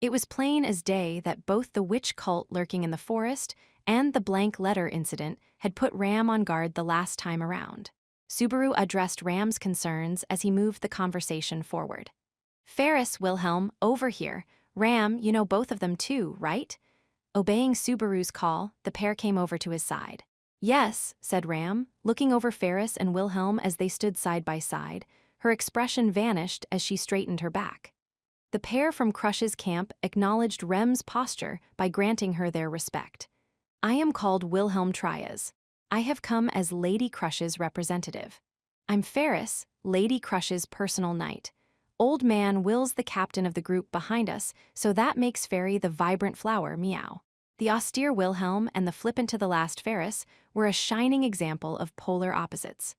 It was plain as day that both the witch cult lurking in the forest and the blank letter incident had put Ram on guard the last time around. Subaru addressed Ram's concerns as he moved the conversation forward. Ferris, Wilhelm, over here. Ram, you know both of them too, right? Obeying Subaru's call, the pair came over to his side. Yes, said Ram, looking over Ferris and Wilhelm as they stood side by side. Her expression vanished as she straightened her back. The pair from Crush's camp acknowledged Rem's posture by granting her their respect. I am called Wilhelm Trias. I have come as Lady Crush's representative. I'm Ferris, Lady Crush's personal knight. Old Man Will's the captain of the group behind us, so that makes Fairy the vibrant flower, meow. The austere Wilhelm and the flippant to the last Ferris were a shining example of polar opposites.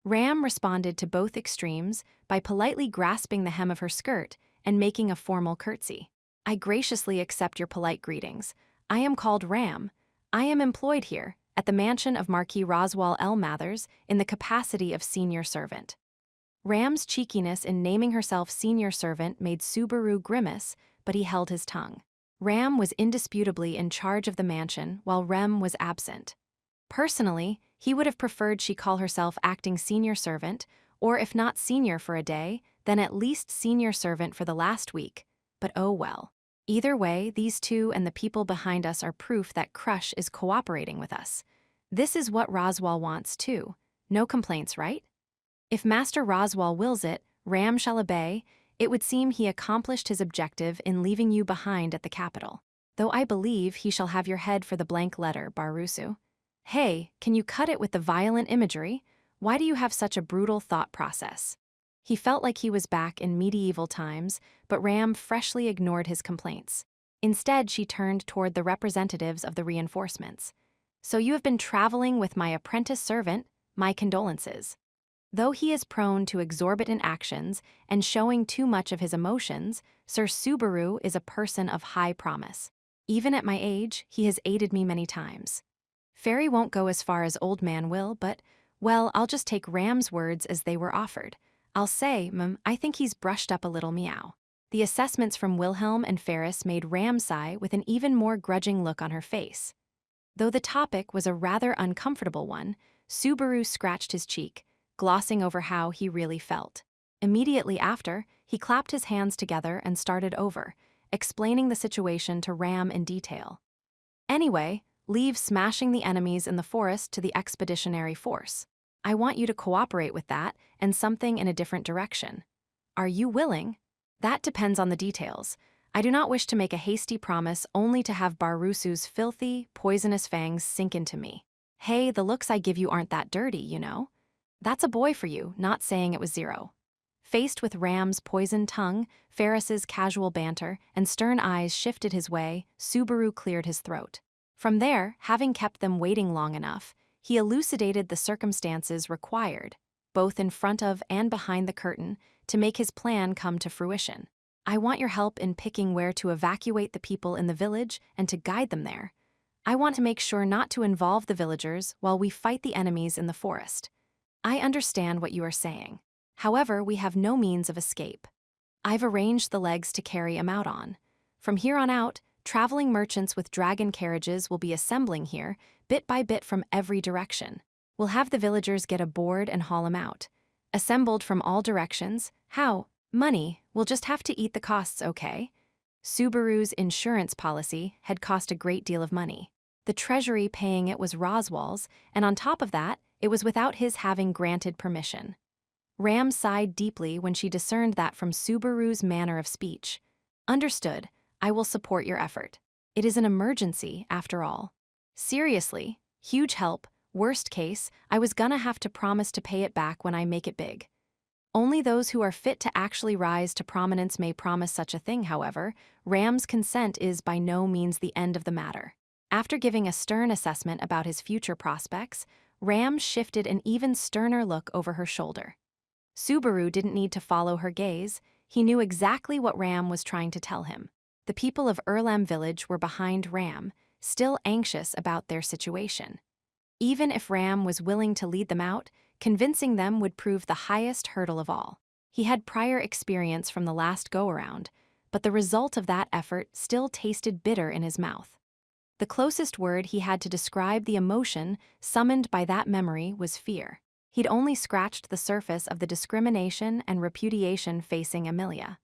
Ram responded to both extremes by politely grasping the hem of her skirt and making a formal curtsy. I graciously accept your polite greetings. I am called Ram. I am employed here, at the mansion of Marquis Roswal L. Mathers, in the capacity of senior servant. Ram's cheekiness in naming herself senior servant made Subaru grimace, but he held his tongue. Ram was indisputably in charge of the mansion while Rem was absent. Personally, he would have preferred she call herself acting senior servant, or if not senior for a day, then at least senior servant for the last week. But oh well. Either way, these two and the people behind us are proof that Crush is cooperating with us. This is what Roswal wants too. No complaints, right? If Master Roswal wills it, Ram shall obey. It would seem he accomplished his objective in leaving you behind at the capital. Though I believe he shall have your head for the blank letter, Barusu. Hey, can you cut it with the violent imagery? Why do you have such a brutal thought process? He felt like he was back in medieval times, but Ram freshly ignored his complaints. Instead, she turned toward the representatives of the reinforcements. So you have been traveling with my apprentice servant, my condolences. Though he is prone to exorbitant actions and showing too much of his emotions, Sir Subaru is a person of high promise. Even at my age, he has aided me many times. Fairy won't go as far as Old Man will, but, well, I'll just take Ram's words as they were offered. I'll say, I think he's brushed up a little, meow. The assessments from Wilhelm and Ferris made Ram sigh with an even more grudging look on her face. Though the topic was a rather uncomfortable one, Subaru scratched his cheek, glossing over how he really felt. Immediately after, he clapped his hands together and started over, explaining the situation to Ram in detail. Anyway, leave smashing the enemies in the forest to the expeditionary force. I want you to cooperate with that and something in a different direction. Are you willing? That depends on the details. I do not wish to make a hasty promise only to have Barusu's filthy, poisonous fangs sink into me. Hey, the looks I give you aren't that dirty, you know? That's a boy for you, not saying it was zero. Faced with Ram's poisoned tongue, Ferris's casual banter, and stern eyes shifted his way, Subaru cleared his throat. From there, having kept them waiting long enough, he elucidated the circumstances required, both in front of and behind the curtain, to make his plan come to fruition. I want your help in picking where to evacuate the people in the village and to guide them there. I want to make sure not to involve the villagers while we fight the enemies in the forest. I understand what you are saying. However, we have no means of escape. I've arranged the legs to carry him out on. From here on out, traveling merchants with dragon carriages will be assembling here, bit by bit from every direction. We'll have the villagers get aboard and haul him out. Assembled from all directions. How? Money. We'll just have to eat the costs, okay? Subaru's insurance policy had cost a great deal of money. The treasury paying it was Roswal's, and on top of that, it was without his having granted permission. Ram sighed deeply when she discerned that from Subaru's manner of speech. Understood. I will support your effort. It is an emergency, after all. Seriously, huge help. Worst case, I was gonna have to promise to pay it back when I make it big. Only those who are fit to actually rise to prominence may promise such a thing, however. Ram's consent is by no means the end of the matter. After giving a stern assessment about his future prospects, Ram shifted an even sterner look over her shoulder. Subaru didn't need to follow her gaze. He knew exactly what Ram was trying to tell him. The people of Erlam village were behind Ram, still anxious about their situation. Even if Ram was willing to lead them out, convincing them would prove the highest hurdle of all. He had prior experience from the last go-around, but the result of that effort still tasted bitter in his mouth. The closest word he had to describe the emotion summoned by that memory was fear. He'd only scratched the surface of the discrimination and repudiation facing Amelia.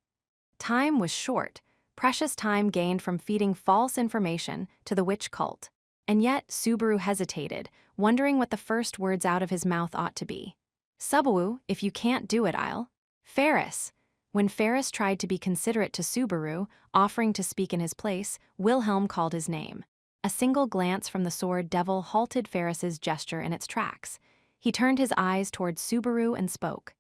Time was short, precious time gained from feeding false information to the witch cult. And yet, Subaru hesitated, wondering what the first words out of his mouth ought to be. Subaru, if you can't do it, I'll. Ferris. When Ferris tried to be considerate to Subaru, offering to speak in his place, Wilhelm called his name. A single glance from the sword devil halted Ferris's gesture in its tracks. He turned his eyes towards Subaru and spoke.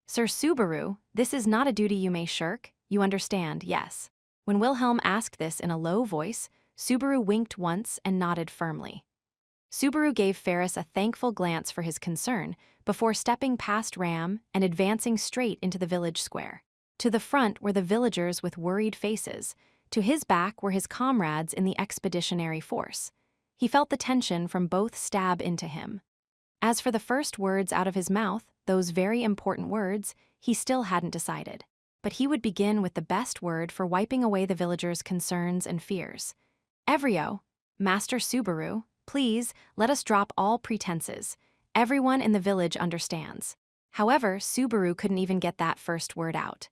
Sir Subaru, this is not a duty you may shirk, you understand, yes. When Wilhelm asked this in a low voice, Subaru winked once and nodded firmly. Subaru gave Ferris a thankful glance for his concern before stepping past Ram and advancing straight into the village square. To the front were the villagers with worried faces. To his back were his comrades in the expeditionary force. He felt the tension from both stab into him. As for the first words out of his mouth, those very important words, he still hadn't decided. But he would begin with the best word for wiping away the villagers' concerns and fears. Evrio, Master Subaru, please, let us drop all pretenses. Everyone in the village understands. However, Subaru couldn't even get that first word out.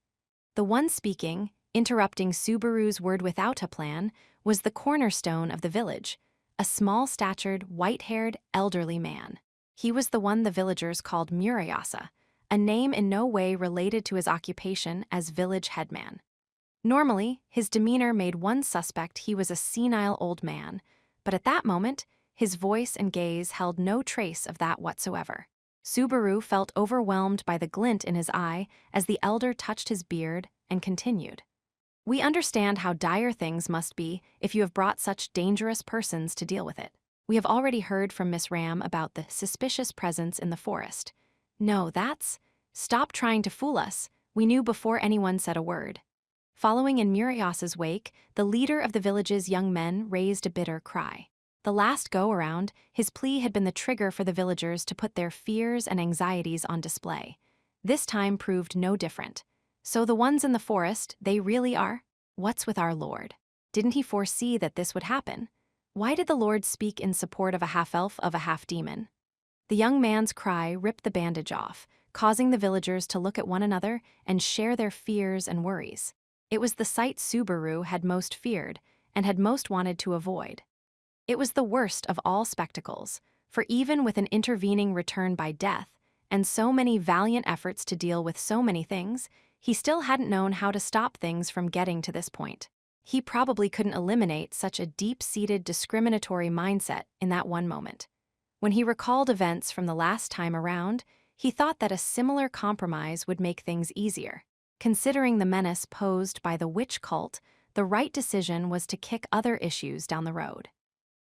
The one speaking, interrupting Subaru's word without a plan, was the cornerstone of the village, a small-statured, white-haired, elderly man. He was the one the villagers called Murayasa, a name in no way related to his occupation as village headman. Normally, his demeanor made one suspect he was a senile old man, but at that moment, his voice and gaze held no trace of that whatsoever. Subaru felt overwhelmed by the glint in his eye as the elder touched his beard and continued. We understand how dire things must be if you have brought such dangerous persons to deal with it. We have already heard from Miss Ram about the suspicious presence in the forest. No, that's... Stop trying to fool us. We knew before anyone said a word. Following in Murayasa's wake, the leader of the village's young men raised a bitter cry. The last go-around, his plea had been the trigger for the villagers to put their fears and anxieties on display. This time proved no different. So the ones in the forest, they really are? What's with our Lord? Didn't he foresee that this would happen? Why did the Lord speak in support of a half-elf of a half-demon? The young man's cry ripped the bandage off, causing the villagers to look at one another and share their fears and worries. It was the sight Subaru had most feared and had most wanted to avoid. It was the worst of all spectacles, for even with an intervening return by death, and so many valiant efforts to deal with so many things, he still hadn't known how to stop things from getting to this point. He probably couldn't eliminate such a deep-seated discriminatory mindset in that one moment. When he recalled events from the last time around, he thought that a similar compromise would make things easier. Considering the menace posed by the witch cult, the right decision was to kick other issues down the road.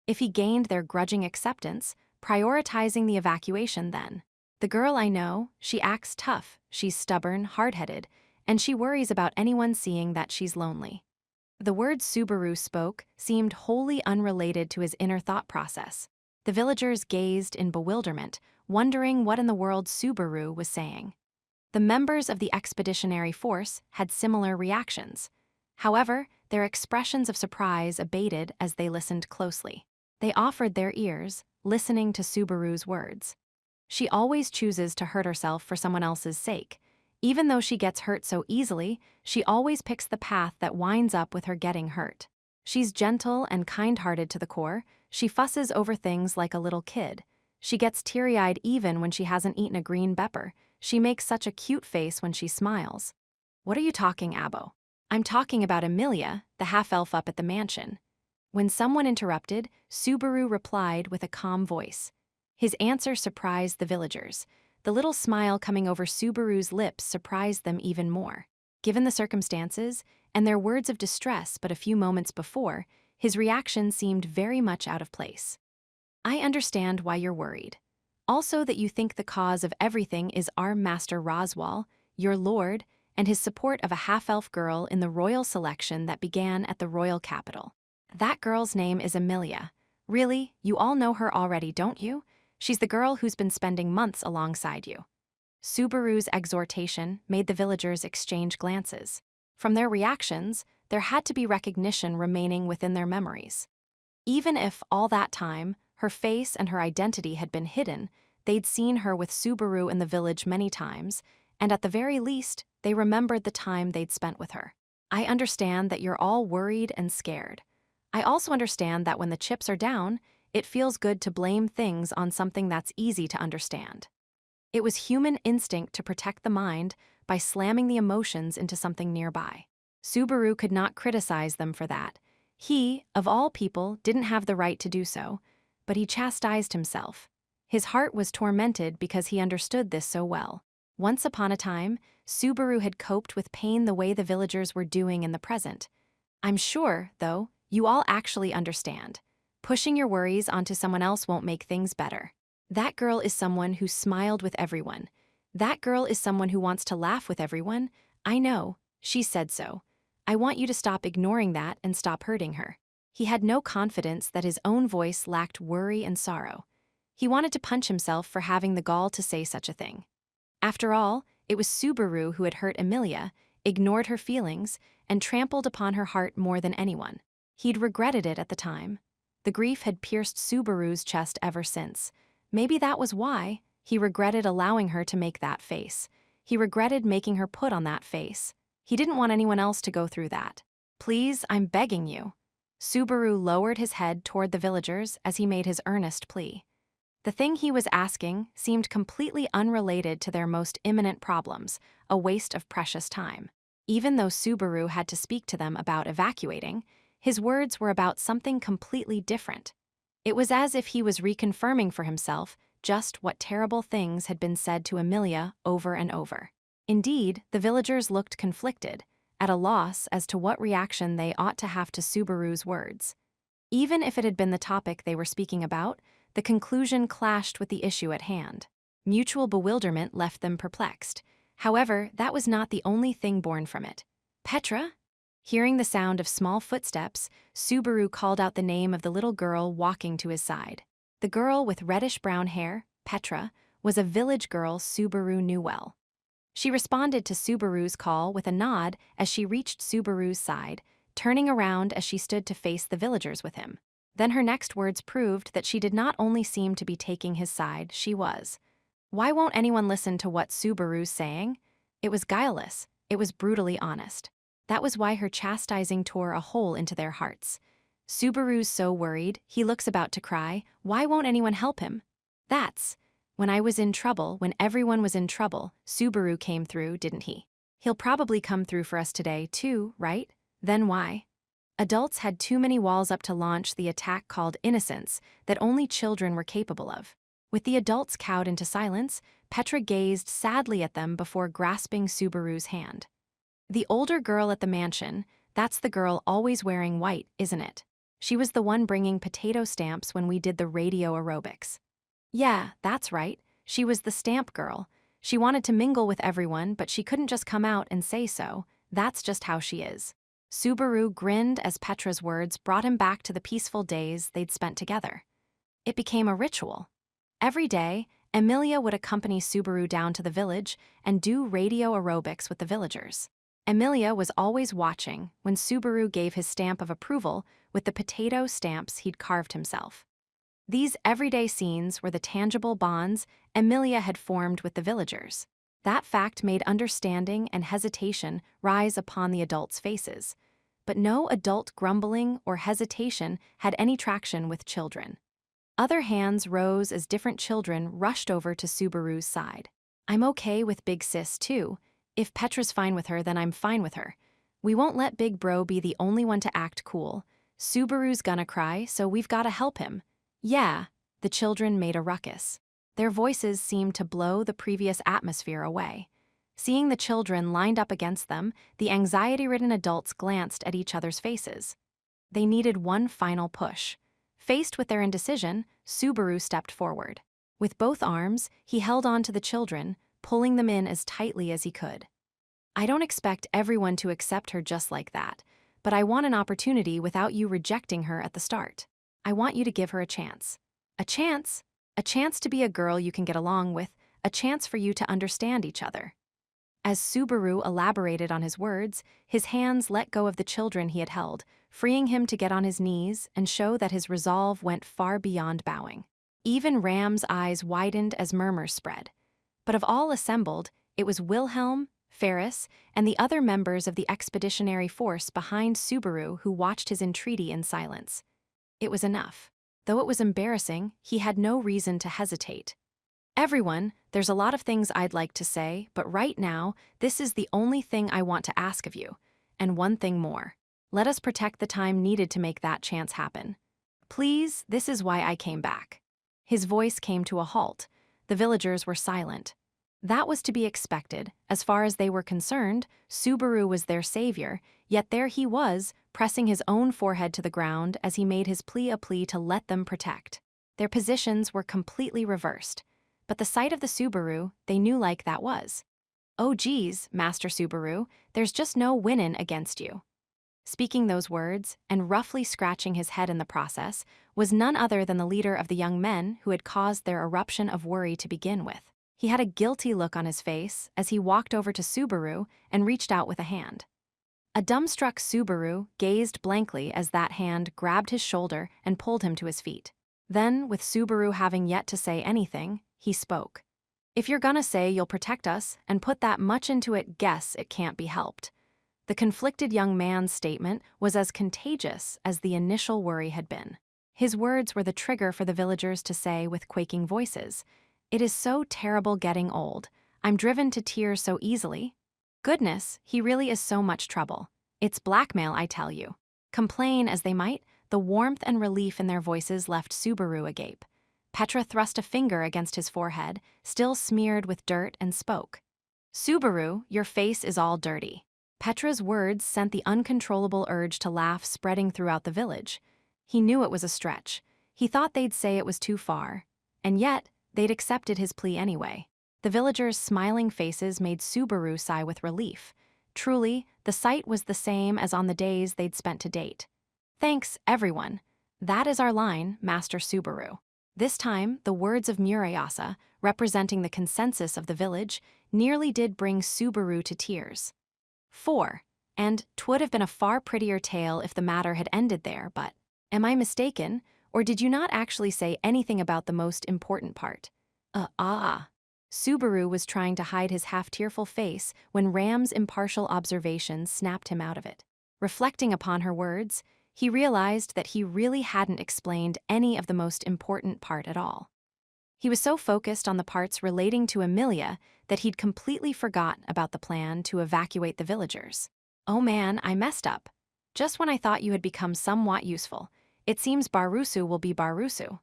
If he gained their grudging acceptance, prioritizing the evacuation then. The girl I know, she acts tough, she's stubborn, hard-headed, and she worries about anyone seeing that she's lonely. The words Subaru spoke seemed wholly unrelated to his inner thought process. The villagers gazed in bewilderment, wondering what in the world Subaru was saying. The members of the expeditionary force had similar reactions. However, their expressions of surprise abated as they listened closely. They offered their ears, listening to Subaru's words. She always chooses to hurt herself for someone else's sake. Even though she gets hurt so easily, she always picks the path that winds up with her getting hurt. She's gentle and kind-hearted to the core. She fusses over things like a little kid. She gets teary-eyed even when she hasn't eaten a green pepper. She makes such a cute face when she smiles. What are you talking, Abo? I'm talking about Amelia, the half-elf up at the mansion. When someone interrupted, Subaru replied with a calm voice. His answer surprised the villagers. The little smile coming over Subaru's lips surprised them even more. Given the circumstances, and their words of distress but a few moments before, his reaction seemed very much out of place. I understand why you're worried. Also that you think the cause of everything is our Master Roswal, your lord, and his support of a half-elf girl in the royal selection that began at the royal capital. That girl's name is Amelia. Really, you all know her already, don't you? She's the girl who's been spending months alongside you. Subaru's exhortation made the villagers exchange glances. From their reactions, there had to be recognition remaining within their memories. Even if, all that time, her face and her identity had been hidden, they'd seen her with Subaru in the village many times, and at the very least, they remembered the time they'd spent with her. I understand that you're all worried and scared. I also understand that when the chips are down, it feels good to blame things on something that's easy to understand. It was human instinct to protect the mind by slamming the emotions into something nearby. Subaru could not criticize them for that. He, of all people, didn't have the right to do so, but he chastised himself. His heart was tormented because he understood this so well. Once upon a time, Subaru had coped with pain the way the villagers were doing in the present. I'm sure, though, you all actually understand. Pushing your worries onto someone else won't make things better. That girl is someone who smiled with everyone. That girl is someone who wants to laugh with everyone. I know, she said so. I want you to stop ignoring that and stop hurting her. He had no confidence that his own voice lacked worry and sorrow. He wanted to punch himself for having the gall to say such a thing. After all, it was Subaru who had hurt Emilia, ignored her feelings, and trampled upon her heart more than anyone. He'd regretted it at the time. The grief had pierced Subaru's chest ever since. Maybe that was why he regretted allowing her to make that face. He regretted making her put on that face. He didn't want anyone else to go through that. Please, I'm begging you. Subaru lowered his head toward the villagers as he made his earnest plea. The thing he was asking seemed completely unrelated to their most imminent problems, a waste of precious time. Even though Subaru had to speak to them about evacuating, his words were about something completely different. It was as if he was reconfirming for himself just what terrible things had been said to Emilia over and over. Indeed, the villagers looked conflicted, at a loss as to what reaction they ought to have to Subaru's words. Even if it had been the topic they were speaking about, the conclusion clashed with the issue at hand. Mutual bewilderment left them perplexed. However, that was not the only thing born from it. Petra? Hearing the sound of small footsteps, Subaru called out the name of the little girl walking to his side. The girl with reddish-brown hair, Petra, was a village girl Subaru knew well. She responded to Subaru's call with a nod as she reached Subaru's side, turning around as she stood to face the villagers with him. Then her next words proved that she did not only seem to be taking his side, she was. Why won't anyone listen to what Subaru's saying? It was guileless, it was brutally honest. That was why her chastising tore a hole into their hearts. Subaru's so worried, he looks about to cry, why won't anyone help him? That's, when I was in trouble, when everyone was in trouble, Subaru came through, didn't he? He'll probably come through for us today, too, right? Then why? Adults had too many walls up to launch the attack called innocence that only children were capable of. With the adults cowed into silence, Petra gazed sadly at them before grasping Subaru's hand. The older girl at the mansion, that's the girl always wearing white, isn't it? She was the one bringing potato stamps when we did the radio aerobics. Yeah, that's right. She was the stamp girl. She wanted to mingle with everyone, but she couldn't just come out and say so. That's just how she is. Subaru grinned as Petra's words brought him back to the peaceful days they'd spent together. It became a ritual. Every day, Emilia would accompany Subaru down to the village and do radio aerobics with the villagers. Emilia was always watching when Subaru gave his stamp of approval with the potato stamps he'd carved himself. These everyday scenes were the tangible bonds Emilia had formed with the villagers. That fact made understanding and hesitation rise upon the adults' faces. But no adult grumbling or hesitation had any traction with children. Other hands rose as different children rushed over to Subaru's side. I'm okay with Big Sis, too. If Petra's fine with her, then I'm fine with her. We won't let Big Bro be the only one to act cool. Subaru's gonna cry, so we've gotta help him. Yeah, the children made a ruckus. Their voices seemed to blow the previous atmosphere away. Seeing the children lined up against them, the anxiety-ridden adults glanced at each other's faces. They needed one final push. Faced with their indecision, Subaru stepped forward. With both arms, he held on to the children, pulling them in as tightly as he could. I don't expect everyone to accept her just like that, but I want an opportunity without you rejecting her at the start. I want you to give her a chance. A chance? A chance to be a girl you can get along with, a chance for you to understand each other. As Subaru elaborated on his words, his hands let go of the children he had held, freeing him to get on his knees and show that his resolve went far beyond bowing. Even Ram's eyes widened as murmurs spread. But of all assembled, it was Wilhelm, Ferris, and the other members of the expeditionary force behind Subaru who watched his entreaty in silence. It was enough. Though it was embarrassing, he had no reason to hesitate. Everyone, there's a lot of things I'd like to say, but right now, this is the only thing I want to ask of you. And one thing more. Let us protect the time needed to make that chance happen. Please, this is why I came back. His voice came to a halt. The villagers were silent. That was to be expected. As far as they were concerned, Subaru was their savior, yet there he was, pressing his own forehead to the ground as he made his plea a plea to let them protect. Their positions were completely reversed. But the sight of the Subaru, they knew like that was. Oh geez, Master Subaru, there's just no winnin' against you. Speaking those words, and roughly scratching his head in the process, was none other than the leader of the young men who had caused their eruption of worry to begin with. He had a guilty look on his face as he walked over to Subaru and reached out with a hand. A dumbstruck Subaru gazed blankly as that hand grabbed his shoulder and pulled him to his feet. Then, with Subaru having yet to say anything, he spoke. If you're gonna say you'll protect us and put that much into it, guess it can't be helped. The conflicted young man's statement was as contagious as the initial worry had been. His words were the trigger for the villagers to say with quaking voices, "It is so terrible getting old. I'm driven to tears so easily. Goodness, he really is so much trouble. It's blackmail, I tell you." Complain as they might, the warmth and relief in their voices left Subaru agape. Petra thrust a finger against his forehead, still smeared with dirt, and spoke. "Subaru, your face is all dirty." Petra's words sent the uncontrollable urge to laugh spreading throughout the village. He knew it was a stretch. He thought they'd say it was too far. And yet, they'd accepted his plea anyway. The villagers' smiling faces made Subaru sigh with relief. Truly, the sight was the same as on the days they'd spent to date. "Thanks, everyone. That is our line, Master Subaru." This time, the words of Murayasa, representing the consensus of the village, nearly did bring Subaru to tears. 4. And 'twould have been a far prettier tale if the matter had ended there, but am I mistaken, or did you not actually say anything about the most important part? Subaru was trying to hide his half-tearful face when Ram's impartial observation snapped him out of it. Reflecting upon her words, he realized that he really hadn't explained any of the most important part at all. He was so focused on the parts relating to Emilia that he'd completely forgotten about the plan to evacuate the villagers. "Oh man, I messed up. Just when I thought you had become somewhat useful. It seems Barusu will be Barusu."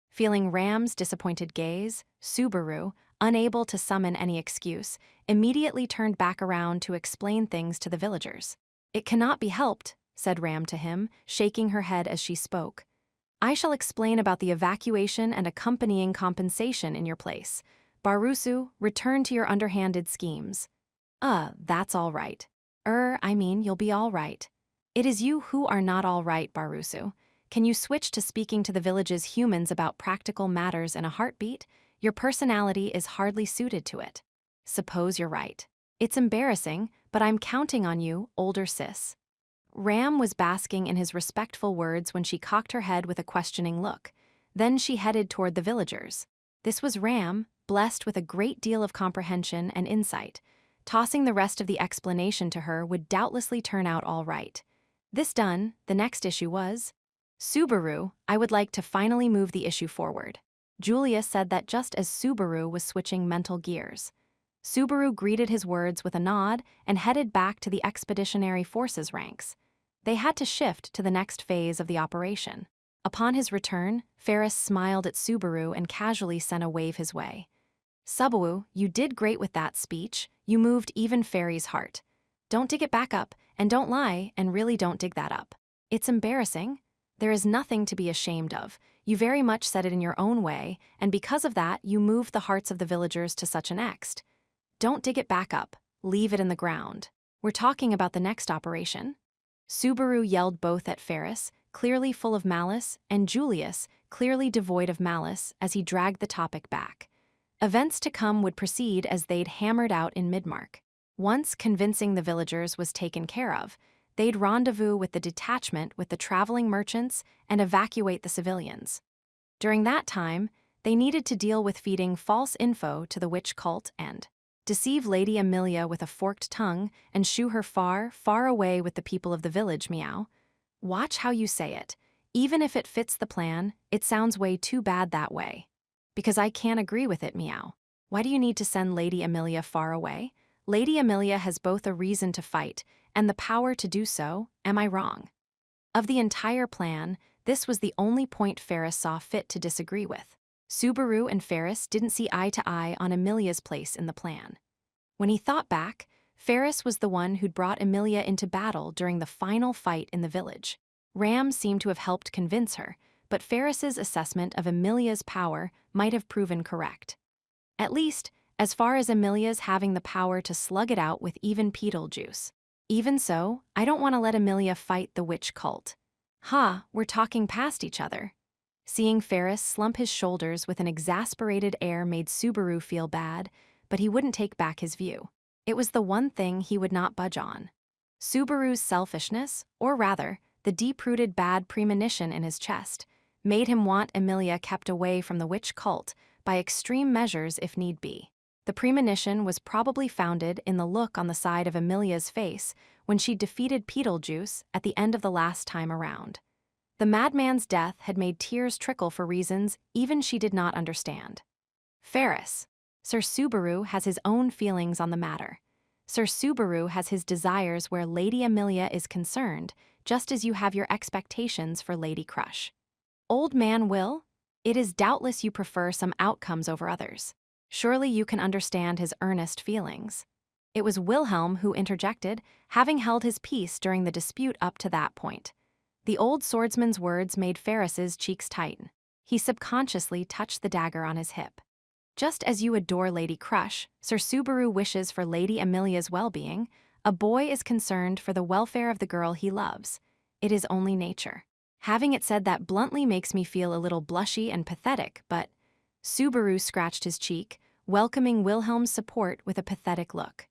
Feeling Ram's disappointed gaze, Subaru, unable to summon any excuse, immediately turned back around to explain things to the villagers. "It cannot be helped," said Ram to him, shaking her head as she spoke. "I shall explain about the evacuation and accompanying compensation in your place. Barusu, return to your underhanded schemes." That's all right. You'll be all right. It is you who are not all right, Barusu. Can you switch to speaking to the village's humans about practical matters in a heartbeat? Your personality is hardly suited to it." "Suppose you're right. It's embarrassing, but I'm counting on you, older sis." Ram was basking in his respectful words when she cocked her head with a questioning look. Then she headed toward the villagers. This was Ram, blessed with a great deal of comprehension and insight. Tossing the rest of the explanation to her would doubtlessly turn out all right. This done, the next issue was, "Subaru, I would like to finally move the issue forward." Julia said that just as Subaru was switching mental gears. Subaru greeted his words with a nod and headed back to the expeditionary forces ranks. They had to shift to the next phase of the operation. Upon his return, Ferris smiled at Subaru and casually sent a wave his way. "Subaru, you did great with that speech. You moved even Fairy's heart. Don't dig it back up, and don't lie, and really don't dig that up. It's embarrassing. There is nothing to be ashamed of. You very much said it in your own way, and because of that, you moved the hearts of the villagers to such an extent. Don't dig it back up. Leave it in the ground. We're talking about the next operation." Subaru yelled both at Ferris, clearly full of malice, and Julius, clearly devoid of malice, as he dragged the topic back. Events to come would proceed as they'd hammered out in Midmark. Once convincing the villagers was taken care of, they'd rendezvous with the detachment with the traveling merchants and evacuate the civilians. During that time, they needed to deal with feeding false info to the witch cult and deceive Lady Amelia with a forked tongue, and shoo her far, far away with the people of the village, meow. Watch how you say it. Even if it fits the plan, it sounds way too bad that way. Because I can't agree with it, meow. Why do you need to send Lady Amelia far away? Lady Amelia has both a reason to fight and the power to do so, am I wrong? Of the entire plan, this was the only point Ferris saw fit to disagree with. Subaru and Ferris didn't see eye to eye on Amelia's place in the plan. When he thought back, Ferris was the one who'd brought Amelia into battle during the final fight in the village. Ram seemed to have helped convince her, but Ferris's assessment of Amelia's power might have proven correct. At least, as far as Amelia's having the power to slug it out with even Beetlejuice. Even so, I don't want to let Amelia fight the witch cult. We're talking past each other. Seeing Ferris slump his shoulders with an exasperated air made Subaru feel bad, but he wouldn't take back his view. It was the one thing he would not budge on. Subaru's selfishness, or rather, the deep-rooted bad premonition in his chest, made him want Amelia kept away from the witch cult by extreme measures if need be. The premonition was probably founded in the look on the side of Amelia's face when she defeated Beetlejuice at the end of the last time around. The madman's death had made tears trickle for reasons even she did not understand. Ferris. Sir Subaru has his own feelings on the matter. Sir Subaru has his desires where Lady Amelia is concerned, just as you have your expectations for Lady Crush. Old man Will? It is doubtless you prefer some outcomes over others. Surely you can understand his earnest feelings. It was Wilhelm who interjected, having held his peace during the dispute up to that point. The old swordsman's words made Ferris's cheeks tighten. He subconsciously touched the dagger on his hip. Just as you adore Lady Crush, Sir Subaru wishes for Lady Amelia's well-being, a boy is concerned for the welfare of the girl he loves. It is only nature. Having it said that bluntly makes me feel a little blushy and pathetic, but Subaru scratched his cheek, welcoming Wilhelm's support with a pathetic look.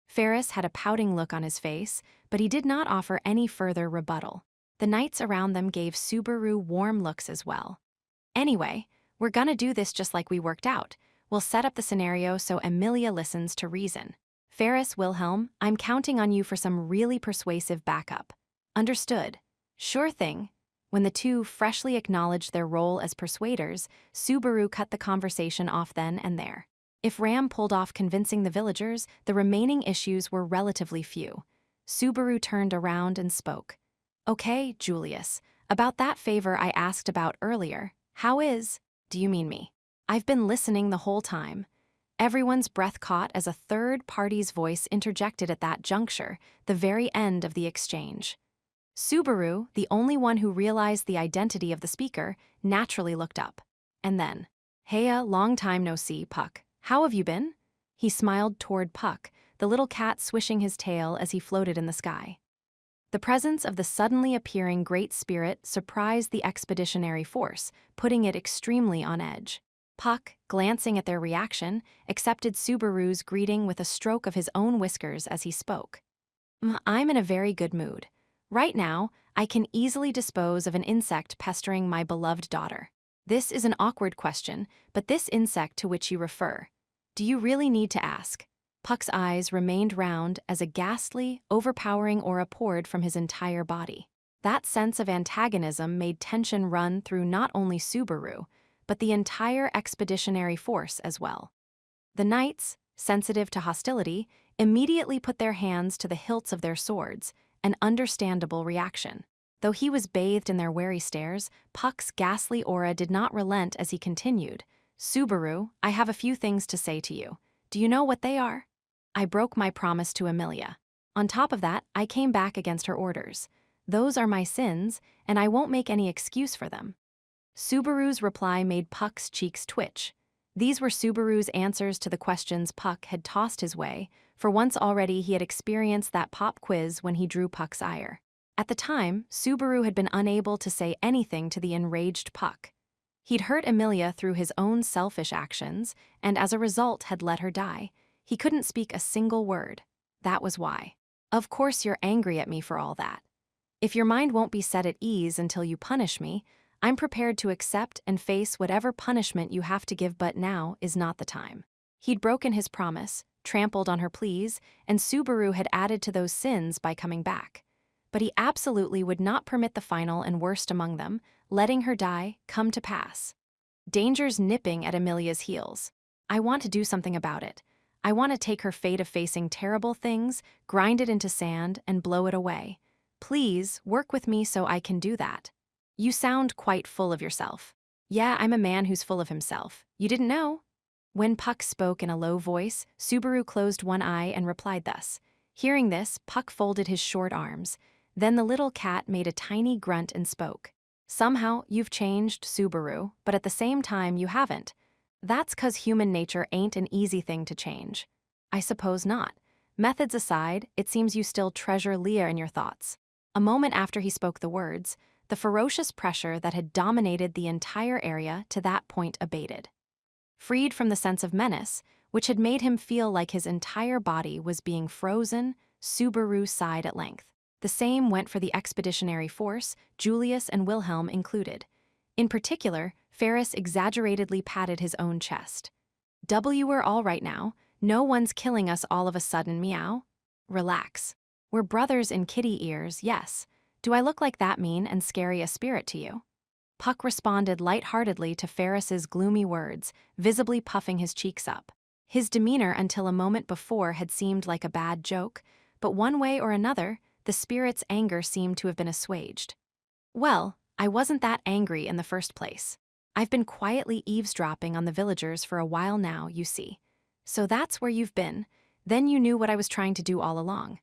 Ferris had a pouting look on his face, but he did not offer any further rebuttal. The knights around them gave Subaru warm looks as well. Anyway, we're gonna do this just like we worked out. We'll set up the scenario so Amelia listens to reason. Ferris, Wilhelm, I'm counting on you for some really persuasive backup. Understood. Sure thing. When the two freshly acknowledged their role as persuaders, Subaru cut the conversation off then and there. If Ram pulled off convincing the villagers, the remaining issues were relatively few. Subaru turned around and spoke. Okay, Julius, about that favor I asked about earlier, do you mean me? I've been listening the whole time. Everyone's breath caught as a third party's voice interjected at that juncture, the very end of the exchange. Subaru, the only one who realized the identity of the speaker, naturally looked up. And then, Heya, long time no see, Puck. How have you been? He smiled toward Puck, the little cat swishing his tail as he floated in the sky. The presence of the suddenly appearing Great Spirit surprised the expeditionary force, putting it extremely on edge. Puck, glancing at their reaction, accepted Subaru's greeting with a stroke of his own whiskers as he spoke. I'm in a very good mood. Right now, I can easily dispose of an insect pestering my beloved daughter. This is an awkward question, but this insect to which you refer, do you really need to ask? Puck's eyes remained round as a ghastly, overpowering aura poured from his entire body. That sense of antagonism made tension run through not only Subaru, but the entire expeditionary force as well. The knights, sensitive to hostility, immediately put their hands to the hilts of their swords, an understandable reaction. Though he was bathed in their wary stares, Puck's ghastly aura did not relent as he continued. Subaru, I have a few things to say to you. Do you know what they are? I broke my promise to Amelia. On top of that, I came back against her orders. Those are my sins, and I won't make any excuse for them. Subaru's reply made Puck's cheeks twitch. These were Subaru's answers to the questions Puck had tossed his way, for once already he had experienced that pop quiz when he drew Puck's ire. At the time, Subaru had been unable to say anything to the enraged Puck. He'd hurt Amelia through his own selfish actions, and as a result had let her die. He couldn't speak a single word. That was why. Of course you're angry at me for all that. If your mind won't be set at ease until you punish me, I'm prepared to accept and face whatever punishment you have to give, but now is not the time. He'd broken his promise, trampled on her pleas, and Subaru had added to those sins by coming back. But he absolutely would not permit the final and worst among them, letting her die, come to pass. Danger's nipping at Amelia's heels. I want to do something about it. I want to take her fate of facing terrible things, grind it into sand, and blow it away. Please, work with me so I can do that. You sound quite full of yourself. Yeah, I'm a man who's full of himself. You didn't know? When Puck spoke in a low voice, Subaru closed one eye and replied thus. Hearing this, Puck folded his short arms. Then the little cat made a tiny grunt and spoke. Somehow, you've changed, Subaru, but at the same time, you haven't. That's 'cause human nature ain't an easy thing to change. I suppose not. Methods aside, it seems you still treasure Leah in your thoughts. A moment after he spoke the words, the ferocious pressure that had dominated the entire area to that point abated. Freed from the sense of menace, which had made him feel like his entire body was being frozen, Subaru sighed at length. The same went for the expeditionary force, Julius and Wilhelm included. In particular, Ferris exaggeratedly patted his own chest. We're all right now. No one's killing us all of a sudden, meow. Relax. We're brothers in kitty ears, yes. Do I look like that mean and scary a spirit to you? Puck responded lightheartedly to Ferris's gloomy words, visibly puffing his cheeks up. His demeanor until a moment before had seemed like a bad joke, but one way or another, the spirit's anger seemed to have been assuaged. Well, I wasn't that angry in the first place. I've been quietly eavesdropping on the villagers for a while now, you see. So that's where you've been. Then you knew what I was trying to do all along.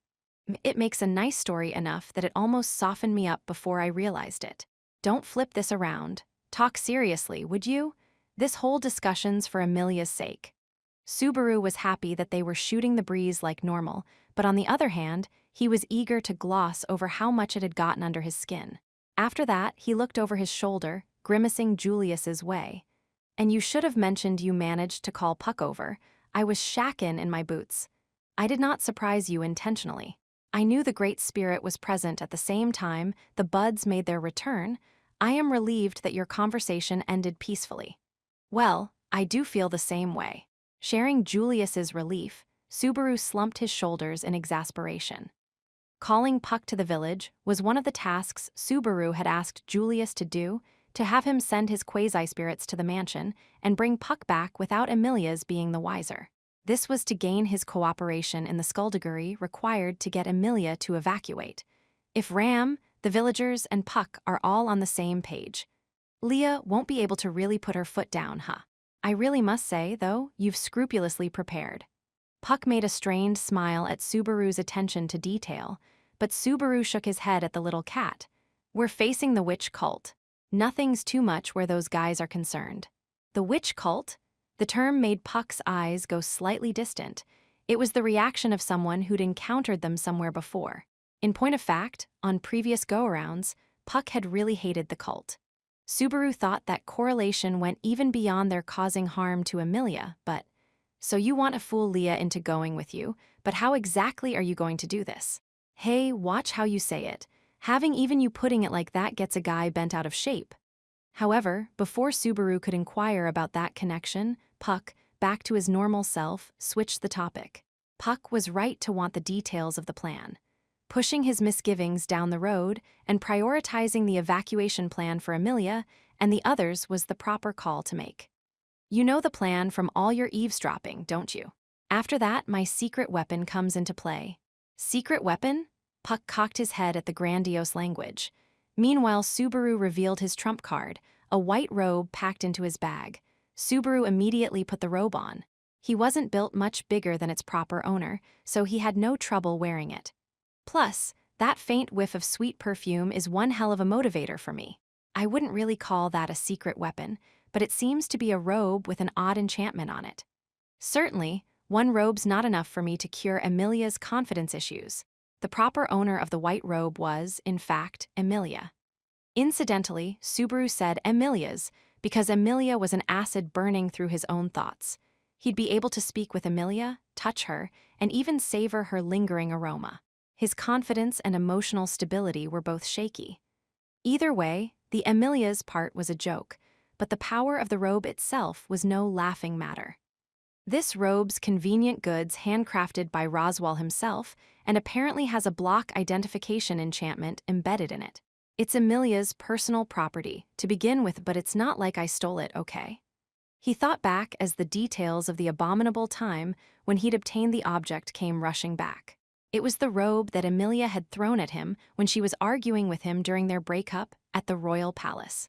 It makes a nice story enough that it almost softened me up before I realized it. Don't flip this around. Talk seriously, would you? This whole discussion's for Amelia's sake. Subaru was happy that they were shooting the breeze like normal, but on the other hand, he was eager to gloss over how much it had gotten under his skin. After that, he looked over his shoulder, grimacing Julius's way. And you should have mentioned you managed to call Puck over. I was shackin' in my boots. I did not surprise you intentionally. I knew the Great Spirit was present at the same time the buds made their return. I am relieved that your conversation ended peacefully. Well, I do feel the same way. Sharing Julius's relief, Subaru slumped his shoulders in exasperation. Calling Puck to the village was one of the tasks Subaru had asked Julius to do, to have him send his quasi-spirits to the mansion and bring Puck back without Amelia's being the wiser. This was to gain his cooperation in the skullduggery required to get Amelia to evacuate. If Ram, the villagers, and Puck are all on the same page, Leah won't be able to really put her foot down, huh? I really must say, though, you've scrupulously prepared. Puck made a strained smile at Subaru's attention to detail, but Subaru shook his head at the little cat. We're facing the witch cult. Nothing's too much where those guys are concerned. The witch cult? The term made Puck's eyes go slightly distant. It was the reaction of someone who'd encountered them somewhere before. In point of fact, on previous go-arounds, Puck had really hated the cult. Subaru thought that correlation went even beyond their causing harm to Amelia, but... So you want to fool Leah into going with you, but how exactly are you going to do this? Hey, watch how you say it. Having even you putting it like that gets a guy bent out of shape. However, before Subaru could inquire about that connection, Puck, back to his normal self, switched the topic. Puck was right to want the details of the plan. Pushing his misgivings down the road and prioritizing the evacuation plan for Amelia and the others was the proper call to make. You know the plan from all your eavesdropping, don't you? After that, my secret weapon comes into play. Secret weapon? Puck cocked his head at the grandiose language. Meanwhile, Subaru revealed his trump card, a white robe packed into his bag. Subaru immediately put the robe on. He wasn't built much bigger than its proper owner, so he had no trouble wearing it. Plus, that faint whiff of sweet perfume is one hell of a motivator for me. I wouldn't really call that a secret weapon, but it seems to be a robe with an odd enchantment on it. Certainly, one robe's not enough for me to cure Amelia's confidence issues. The proper owner of the white robe was, in fact, Amelia. Incidentally, Subaru said Amelia's because Amelia was an acid burning through his own thoughts. He'd be able to speak with Amelia, touch her, and even savor her lingering aroma. His confidence and emotional stability were both shaky. Either way, the Amelia's part was a joke, but the power of the robe itself was no laughing matter. This robe's convenient goods handcrafted by Roswell himself and apparently has a block identification enchantment embedded in it. It's Amelia's personal property to begin with, but it's not like I stole it, okay? He thought back as the details of the abominable time when he'd obtained the object came rushing back. It was the robe that Amelia had thrown at him when she was arguing with him during their breakup at the royal palace.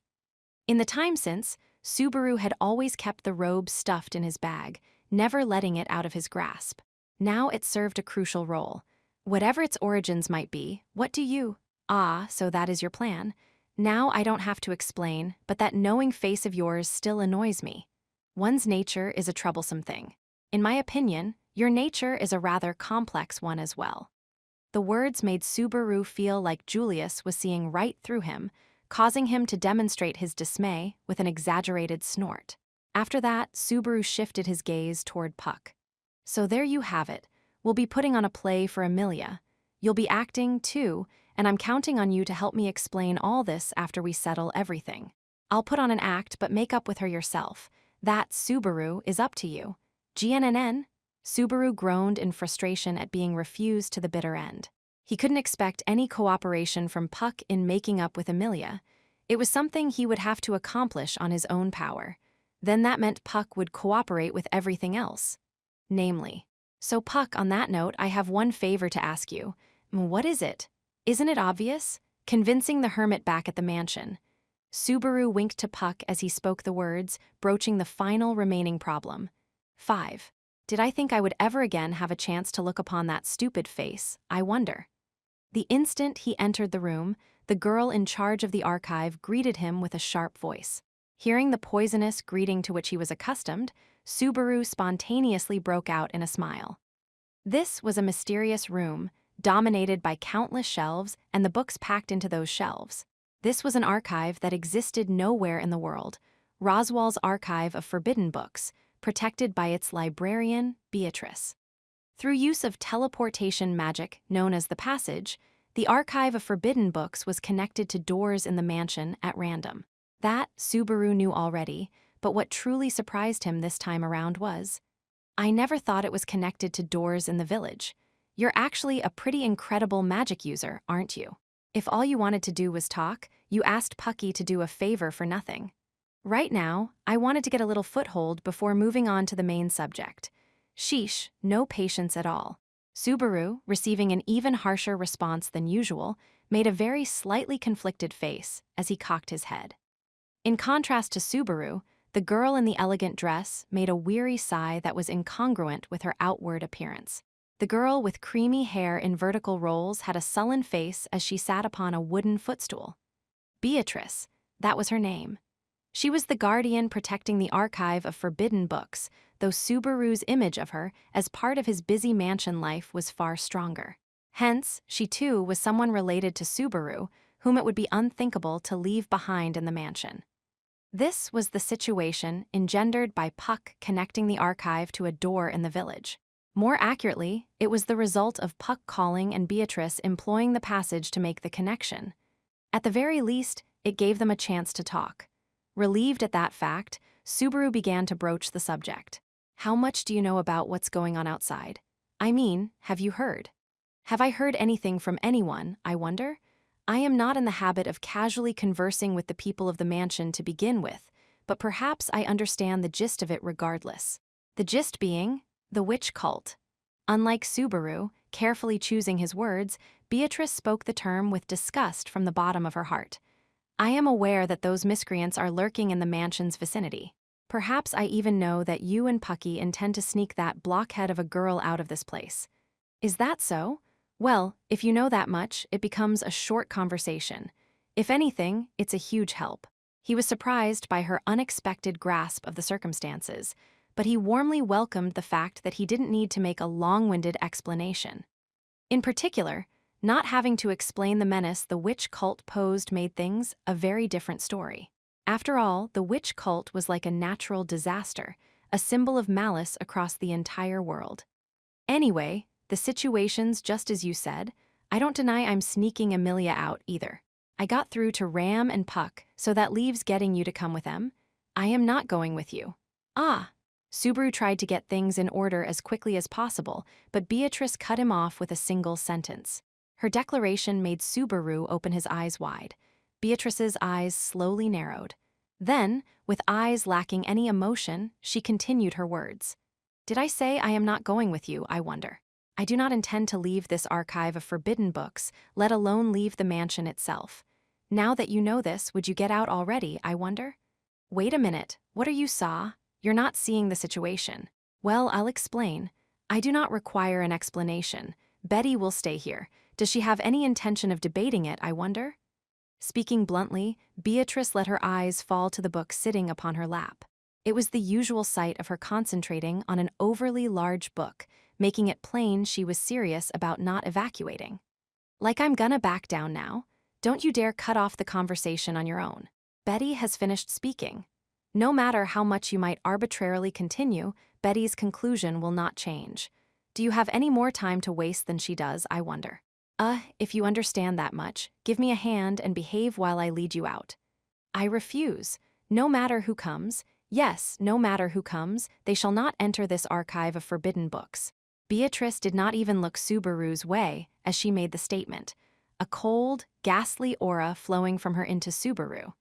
In the time since, Subaru had always kept the robe stuffed in his bag, never letting it out of his grasp. Now it served a crucial role. Whatever its origins might be, what do you? Ah, so that is your plan. Now I don't have to explain, but that knowing face of yours still annoys me. One's nature is a troublesome thing. In my opinion, your nature is a rather complex one as well. The words made Subaru feel like Julius was seeing right through him, causing him to demonstrate his dismay with an exaggerated snort. After that, Subaru shifted his gaze toward Puck. So there you have it. We'll be putting on a play for Amelia. You'll be acting, too, and I'm counting on you to help me explain all this after we settle everything. I'll put on an act, but make up with her yourself. That, Subaru, is up to you. GNNN? Subaru groaned in frustration at being refused to the bitter end. He couldn't expect any cooperation from Puck in making up with Amelia. It was something he would have to accomplish on his own power. Then that meant Puck would cooperate with everything else. Namely. So Puck, on that note, I have one favor to ask you. What is it? Isn't it obvious? Convincing the hermit back at the mansion. Subaru winked to Puck as he spoke the words, broaching the final remaining problem. 5. Did I think I would ever again have a chance to look upon that stupid face, I wonder? The instant he entered the room, the girl in charge of the archive greeted him with a sharp voice. Hearing the poisonous greeting to which he was accustomed, Subaru spontaneously broke out in a smile. This was a mysterious room, dominated by countless shelves and the books packed into those shelves. This was an archive that existed nowhere in the world, Roswell's archive of forbidden books, protected by its librarian, Beatrice. Through use of teleportation magic known as the Passage, the archive of forbidden books was connected to doors in the mansion at random. That Subaru knew already, but what truly surprised him this time around was, I never thought it was connected to doors in the village. You're actually a pretty incredible magic user, aren't you? If all you wanted to do was talk, you asked Pucky to do a favor for nothing. Right now, I wanted to get a little foothold before moving on to the main subject. Sheesh, no patience at all. Subaru, receiving an even harsher response than usual, made a very slightly conflicted face as he cocked his head. In contrast to Subaru, the girl in the elegant dress made a weary sigh that was incongruent with her outward appearance. The girl with creamy hair in vertical rolls had a sullen face as she sat upon a wooden footstool. Beatrice, that was her name. She was the guardian protecting the archive of forbidden books, though Subaru's image of her as part of his busy mansion life was far stronger. Hence, she too was someone related to Subaru, whom it would be unthinkable to leave behind in the mansion. This was the situation engendered by Puck connecting the archive to a door in the village. More accurately, it was the result of Puck calling and Beatrice employing the passage to make the connection. At the very least, it gave them a chance to talk. Relieved at that fact, Subaru began to broach the subject. How much do you know about what's going on outside? I mean, have you heard? Have I heard anything from anyone, I wonder? I am not in the habit of casually conversing with the people of the mansion to begin with, but perhaps I understand the gist of it regardless. The gist being, the witch cult. Unlike Subaru, carefully choosing his words, Beatrice spoke the term with disgust from the bottom of her heart. I am aware that those miscreants are lurking in the mansion's vicinity. Perhaps I even know that you and Pucky intend to sneak that blockhead of a girl out of this place. Is that so? Well, if you know that much, it becomes a short conversation. If anything, it's a huge help. He was surprised by her unexpected grasp of the circumstances, but he warmly welcomed the fact that he didn't need to make a long-winded explanation. In particular, not having to explain the menace the witch cult posed made things a very different story. After all, the witch cult was like a natural disaster, a symbol of malice across the entire world. Anyway, the situation's just as you said. I don't deny I'm sneaking Amelia out either. I got through to Ram and Puck, so that leaves getting you to come with them. I am not going with you. Ah. Subaru tried to get things in order as quickly as possible, but Beatrice cut him off with a single sentence. Her declaration made Subaru open his eyes wide. Beatrice's eyes slowly narrowed. Then, with eyes lacking any emotion, she continued her words. Did I say I am not going with you, I wonder? I do not intend to leave this archive of forbidden books, let alone leave the mansion itself. Now that you know this, would you get out already, I wonder? Wait a minute, what are you saw? You're not seeing the situation. Well, I'll explain. I do not require an explanation. Betty will stay here. Does she have any intention of debating it, I wonder? Speaking bluntly, Beatrice let her eyes fall to the book sitting upon her lap. It was the usual sight of her concentrating on an overly large book, making it plain she was serious about not evacuating. Like I'm gonna back down now. Don't you dare cut off the conversation on your own. Betty has finished speaking. No matter how much you might arbitrarily continue, Betty's conclusion will not change. Do you have any more time to waste than she does, I wonder? If you understand that much, give me a hand and behave while I lead you out. I refuse. No matter who comes, yes, no matter who comes, they shall not enter this archive of forbidden books. Beatrice did not even look Subaru's way as she made the statement, a cold, ghastly aura flowing from her into Subaru.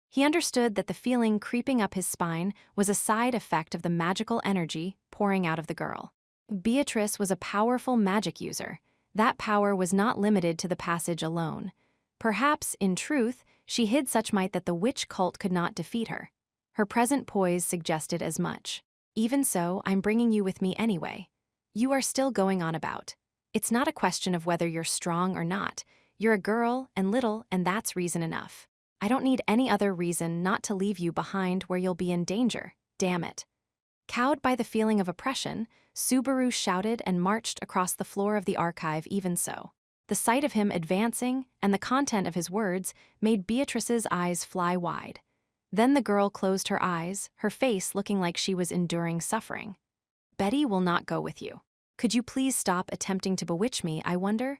He understood that the feeling creeping up his spine was a side effect of the magical energy pouring out of the girl. Beatrice was a powerful magic user. That power was not limited to the passage alone. Perhaps, in truth, she hid such might that the witch cult could not defeat her. Her present poise suggested as much. Even so, I'm bringing you with me anyway. You are still going on about. It's not a question of whether you're strong or not. You're a girl and little, and that's reason enough. I don't need any other reason not to leave you behind where you'll be in danger, damn it. Cowed by the feeling of oppression, Subaru shouted and marched across the floor of the archive even so. The sight of him advancing and the content of his words made Beatrice's eyes fly wide. Then the girl closed her eyes, her face looking like she was enduring suffering. Betty will not go with you. Could you please stop attempting to bewitch me, I wonder?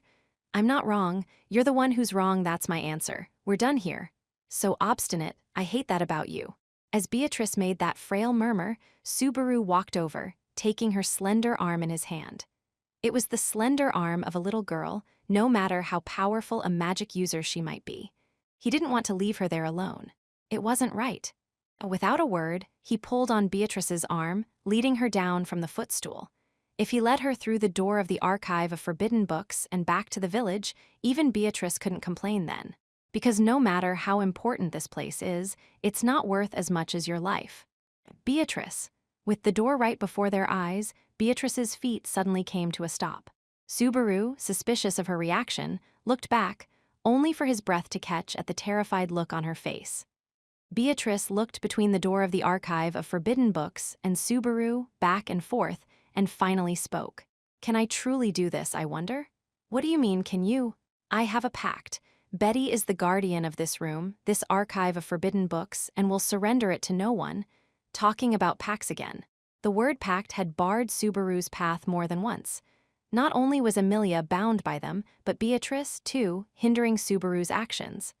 I'm not wrong. You're the one who's wrong, that's my answer. We're done here. So obstinate, I hate that about you. As Beatrice made that frail murmur, Subaru walked over, taking her slender arm in his hand. It was the slender arm of a little girl, no matter how powerful a magic user she might be. He didn't want to leave her there alone. It wasn't right. Without a word, he pulled on Beatrice's arm, leading her down from the footstool. If he led her through the door of the archive of forbidden books and back to the village, even Beatrice couldn't complain then. Because no matter how important this place is, it's not worth as much as your life. Beatrice. With the door right before their eyes, Beatrice's feet suddenly came to a stop. Subaru, suspicious of her reaction, looked back, only for his breath to catch at the terrified look on her face. Beatrice looked between the door of the archive of forbidden books and Subaru, back and forth, and finally spoke. Can I truly do this, I wonder? What do you mean, can you? I have a pact. Betty is the guardian of this room, this archive of forbidden books, and will surrender it to no one. Talking about pacts again. The word pact had barred Subaru's path more than once. Not only was Amelia bound by them, but Beatrice, too, hindering Subaru's actions.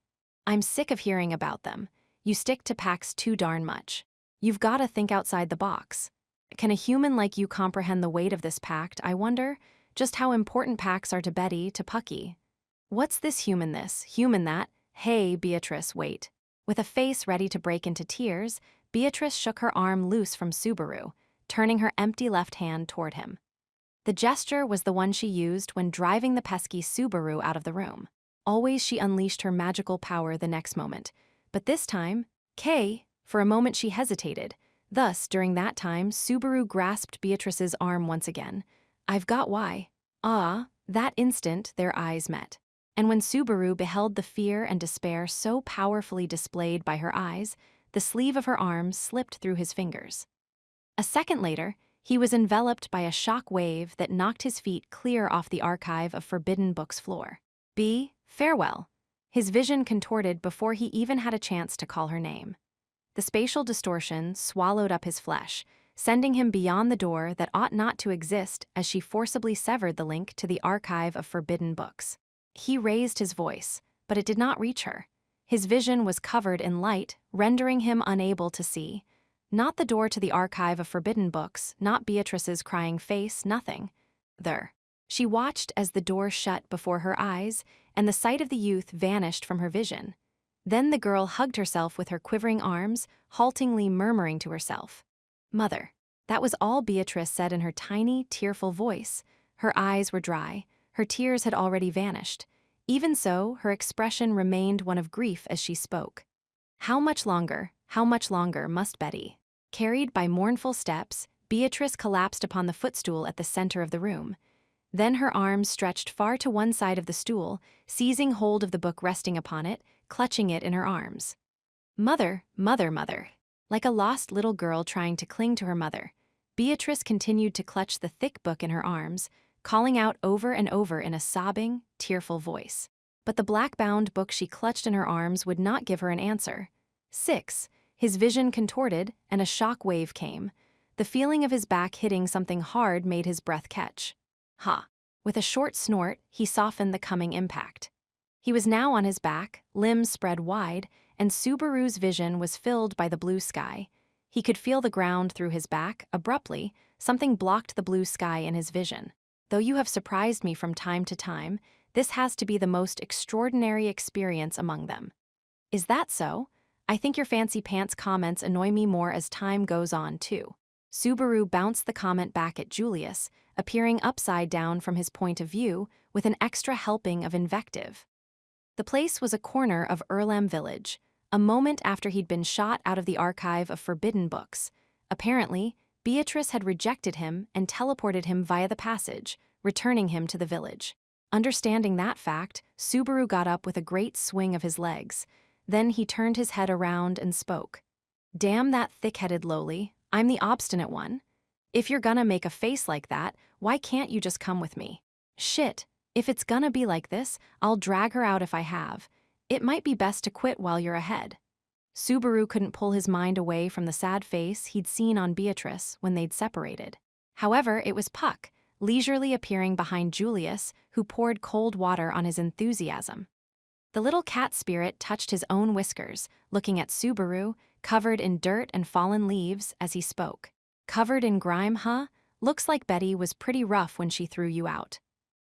I'm sick of hearing about them. You stick to pacts too darn much. You've got to think outside the box. Can a human like you comprehend the weight of this pact, I wonder? Just how important pacts are to Betty, to Pucky. What's this, human that? Hey, Beatrice, wait. With a face ready to break into tears, Beatrice shook her arm loose from Subaru, turning her empty left hand toward him. The gesture was the one she used when driving the pesky Subaru out of the room. Always she unleashed her magical power the next moment. But this time, for a moment she hesitated. Thus, during that time, Subaru grasped Beatrice's arm once again. I've got why. That instant their eyes met. And when Subaru beheld the fear and despair so powerfully displayed by her eyes, the sleeve of her arm slipped through his fingers. A second later, he was enveloped by a shock wave that knocked his feet clear off the archive of forbidden books floor. Farewell. His vision contorted before he even had a chance to call her name. The spatial distortion swallowed up his flesh, sending him beyond the door that ought not to exist as she forcibly severed the link to the archive of forbidden books. He raised his voice, but it did not reach her. His vision was covered in light, rendering him unable to see. Not the door to the archive of forbidden books, not Beatrice's crying face, nothing. There. She watched as the door shut before her eyes, and the sight of the youth vanished from her vision. Then the girl hugged herself with her quivering arms, haltingly murmuring to herself, "Mother." That was all Beatrice said in her tiny, tearful voice. Her eyes were dry. Her tears had already vanished. Even so, her expression remained one of grief as she spoke. How much longer must Betty? Carried by mournful steps, Beatrice collapsed upon the footstool at the center of the room. Then her arms stretched far to one side of the stool, seizing hold of the book resting upon it, clutching it in her arms. Mother, mother, mother. Like a lost little girl trying to cling to her mother, Beatrice continued to clutch the thick book in her arms, calling out over and over in a sobbing, tearful voice. But the black-bound book she clutched in her arms would not give her an answer. 6. His vision contorted, and a shock wave came. The feeling of his back hitting something hard made his breath catch. Ha! With a short snort, he softened the coming impact. He was now on his back, limbs spread wide, and Subaru's vision was filled by the blue sky. He could feel the ground through his back. Abruptly, something blocked the blue sky in his vision. Though you have surprised me from time to time, this has to be the most extraordinary experience among them. Is that so? I think your fancy pants comments annoy me more as time goes on, too. Subaru bounced the comment back at Julius, appearing upside down from his point of view, with an extra helping of invective. The place was a corner of Erlam village, a moment after he'd been shot out of the archive of forbidden books. Apparently, Beatrice had rejected him and teleported him via the passage, returning him to the village. Understanding that fact, Subaru got up with a great swing of his legs. Then he turned his head around and spoke. "Damn that thick-headed lowly, I'm the obstinate one. If you're gonna make a face like that, why can't you just come with me? Shit, if it's gonna be like this, I'll drag her out if I have. It might be best to quit while you're ahead." Subaru couldn't pull his mind away from the sad face he'd seen on Beatrice when they'd separated. However, it was Puck, leisurely appearing behind Julius, who poured cold water on his enthusiasm. The little cat spirit touched his own whiskers, looking at Subaru, covered in dirt and fallen leaves, as he spoke. "Covered in grime, huh? Looks like Betty was pretty rough when she threw you out.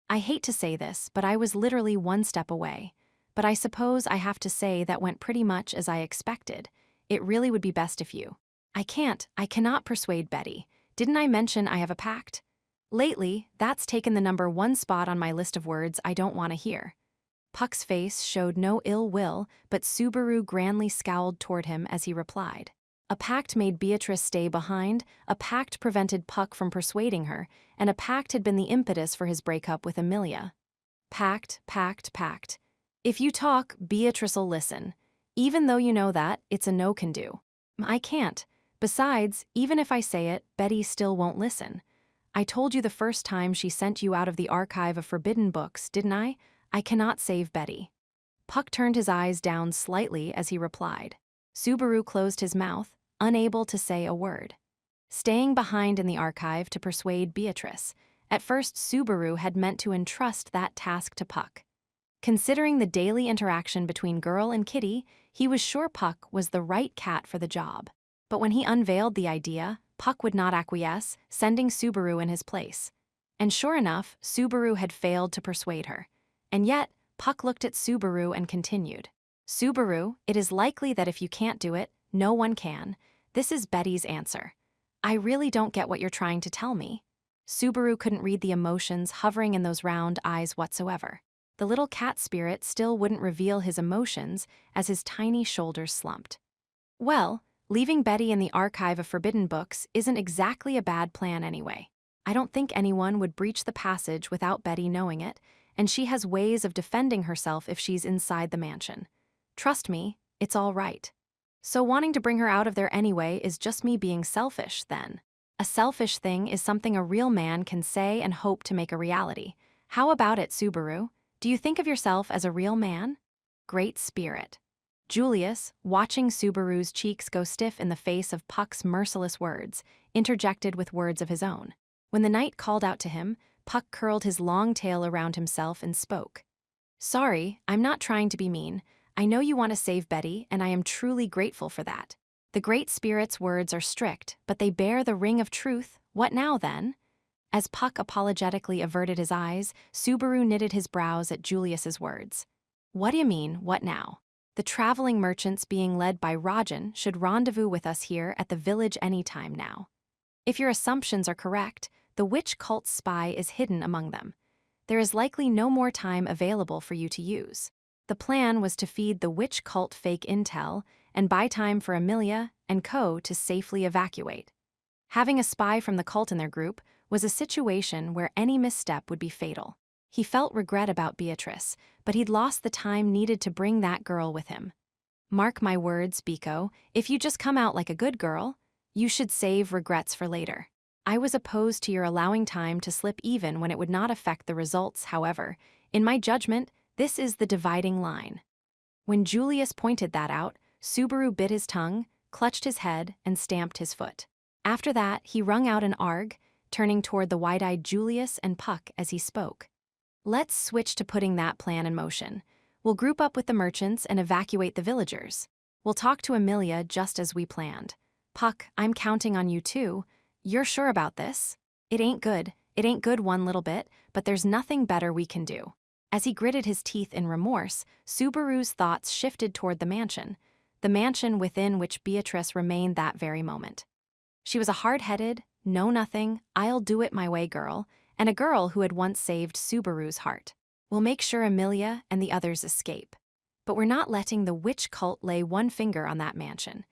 I hate to say this, but I was literally one step away. But I suppose I have to say that went pretty much as I expected. It really would be best if you—" I cannot persuade Betty. Didn't I mention I have a pact? Lately, that's taken the number 1 spot on my list of words I don't want to hear. Puck's face showed no ill will, but Subaru grandly scowled toward him as he replied. A pact made Beatrice stay behind, a pact prevented Puck from persuading her, and a pact had been the impetus for his breakup with Amelia. Pact, pact, pact. If you talk, Beatrice'll listen. Even though you know that, it's a no can do. I can't. Besides, even if I say it, Betty still won't listen. I told you the first time she sent you out of the archive of forbidden books, didn't I? I cannot save Betty. Puck turned his eyes down slightly as he replied. Subaru closed his mouth, unable to say a word. Staying behind in the archive to persuade Beatrice. At first, Subaru had meant to entrust that task to Puck. Considering the daily interaction between girl and kitty, he was sure Puck was the right cat for the job. But when he unveiled the idea, Puck would not acquiesce, sending Subaru in his place. And sure enough, Subaru had failed to persuade her. And yet, Puck looked at Subaru and continued. "Subaru, it is likely that if you can't do it, no one can. This is Betty's answer. I really don't get what you're trying to tell me." Subaru couldn't read the emotions hovering in those round eyes whatsoever. The little cat spirit still wouldn't reveal his emotions as his tiny shoulders slumped. "Well, leaving Betty in the archive of forbidden books isn't exactly a bad plan anyway. I don't think anyone would breach the passage without Betty knowing it, and she has ways of defending herself if she's inside the mansion. Trust me, it's all right. So wanting to bring her out of there anyway is just me being selfish, then. A selfish thing is something a real man can say and hope to make a reality. How about it, Subaru? Do you think of yourself as a real man?" Great spirit. Julius, watching Subaru's cheeks go stiff in the face of Puck's merciless words, interjected with words of his own. When the knight called out to him, Puck curled his long tail around himself and spoke. "Sorry, I'm not trying to be mean. I know you want to save Betty, and I am truly grateful for that. The Great Spirit's words are strict, but they bear the ring of truth. What now, then? As Puck apologetically averted his eyes, Subaru knitted his brows at Julius's words. What do you mean, what now? The traveling merchants being led by Rajan should rendezvous with us here at the village any time now. If your assumptions are correct, the witch cult's spy is hidden among them. There is likely no more time available for you to use. The plan was to feed the witch cult fake intel and buy time for Amelia and Co. to safely evacuate. Having a spy from the cult in their group was a situation where any misstep would be fatal. He felt regret about Beatrice, but he'd lost the time needed to bring that girl with him. Mark my words, Biko, if you just come out like a good girl, you should save regrets for later. I was opposed to your allowing time to slip even when it would not affect the results, however. In my judgment, this is the dividing line. When Julius pointed that out, Subaru bit his tongue, clutched his head, and stamped his foot. After that, he wrung out an arg, turning toward the wide-eyed Julius and Puck as he spoke. Let's switch to putting that plan in motion. We'll group up with the merchants and evacuate the villagers. We'll talk to Amelia just as we planned. Puck, I'm counting on you too. You're sure about this? It ain't good one little bit, but there's nothing better we can do. As he gritted his teeth in remorse, Subaru's thoughts shifted toward the mansion within which Beatrice remained that very moment. She was a hard-headed, know-nothing, I'll-do-it-my-way girl, and a girl who had once saved Subaru's heart. We'll make sure Amelia and the others escape. But we're not letting the witch cult lay one finger on that mansion.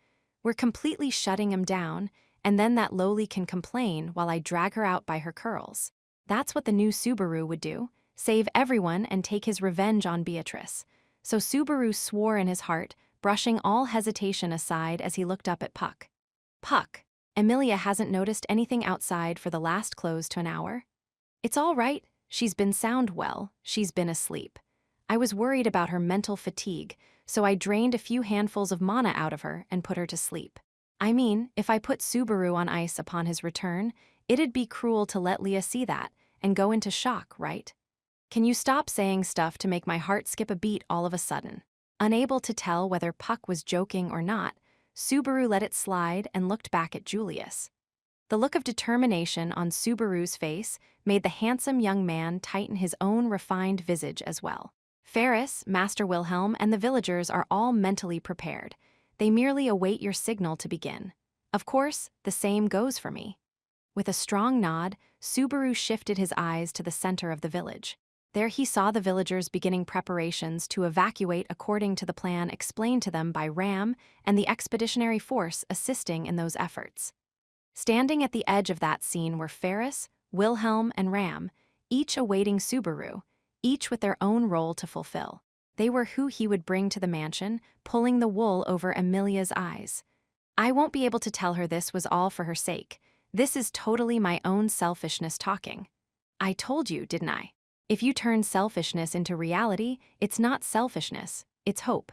We're completely shutting him down, and then that lowly can complain while I drag her out by her curls. That's what the new Subaru would do, save everyone and take his revenge on Beatrice. So Subaru swore in his heart, brushing all hesitation aside as he looked up at Puck. Puck, Amelia hasn't noticed anything outside for the last close to an hour? It's all right, she's been sound well, she's been asleep. I was worried about her mental fatigue, so I drained a few handfuls of mana out of her and put her to sleep. I mean, if I put Subaru on ice upon his return, it'd be cruel to let Leah see that and go into shock, right? Can you stop saying stuff to make my heart skip a beat all of a sudden? Unable to tell whether Puck was joking or not, Subaru let it slide and looked back at Julius. The look of determination on Subaru's face made the handsome young man tighten his own refined visage as well. Ferris, Master Wilhelm, and the villagers are all mentally prepared. They merely await your signal to begin. Of course, the same goes for me. With a strong nod, Subaru shifted his eyes to the center of the village. There he saw the villagers beginning preparations to evacuate according to the plan explained to them by Ram and the expeditionary force assisting in those efforts. Standing at the edge of that scene were Ferris, Wilhelm, and Ram, each awaiting Subaru, each with their own role to fulfill. They were who he would bring to the mansion, pulling the wool over Amelia's eyes. I won't be able to tell her this was all for her sake. This is totally my own selfishness talking. I told you, didn't I? If you turn selfishness into reality, it's not selfishness, it's hope.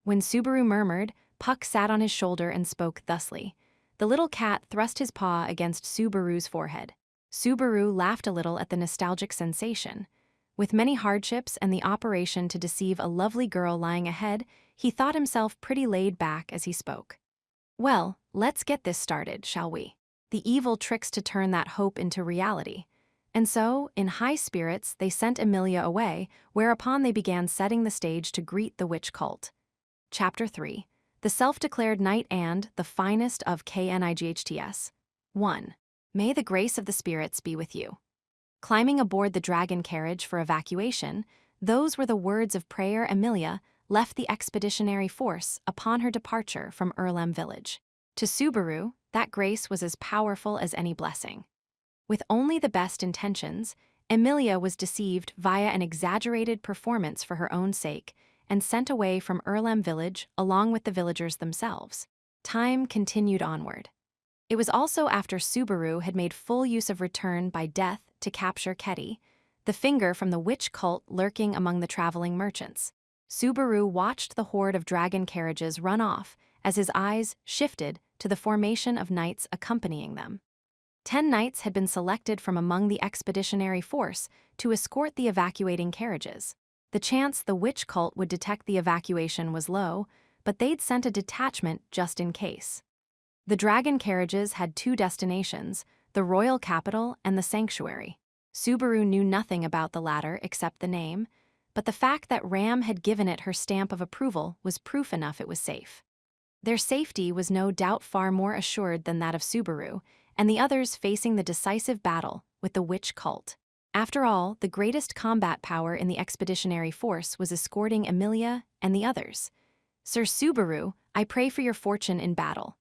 When Subaru murmured, Puck sat on his shoulder and spoke thusly. The little cat thrust his paw against Subaru's forehead. Subaru laughed a little at the nostalgic sensation. With many hardships and the operation to deceive a lovely girl lying ahead, he thought himself pretty laid back as he spoke. Well, let's get this started, shall we? The evil tricks to turn that hope into reality. And so, in high spirits, they sent Amelia away, whereupon they began setting the stage to greet the witch cult. Chapter 3. The Self-Declared Knight and the Finest of KNIGHTS. 1. May the grace of the spirits be with you. Climbing aboard the dragon carriage for evacuation, those were the words of prayer Amelia left the expeditionary force upon her departure from Erlem village. To Subaru, that grace was as powerful as any blessing. With only the best intentions, Amelia was deceived via an exaggerated performance for her own sake and sent away from Erlem village along with the villagers themselves. Time continued onward. It was also after Subaru had made full use of return by death to capture Ketty, the finger from the witch cult lurking among the traveling merchants. Subaru watched the horde of dragon carriages run off as his eyes shifted to the formation of knights accompanying them. 10 knights had been selected from among the expeditionary force to escort the evacuating carriages. The chance the witch cult would detect the evacuation was low, but they'd sent a detachment just in case. The dragon carriages had two destinations, the royal capital and the sanctuary. Subaru knew nothing about the latter except the name, but the fact that Ram had given it her stamp of approval was proof enough it was safe. Their safety was no doubt far more assured than that of Subaru, and the others facing the decisive battle with the witch cult. After all, the greatest combat power in the expeditionary force was escorting Emilia and the others. Sir Subaru, I pray for your fortune in battle.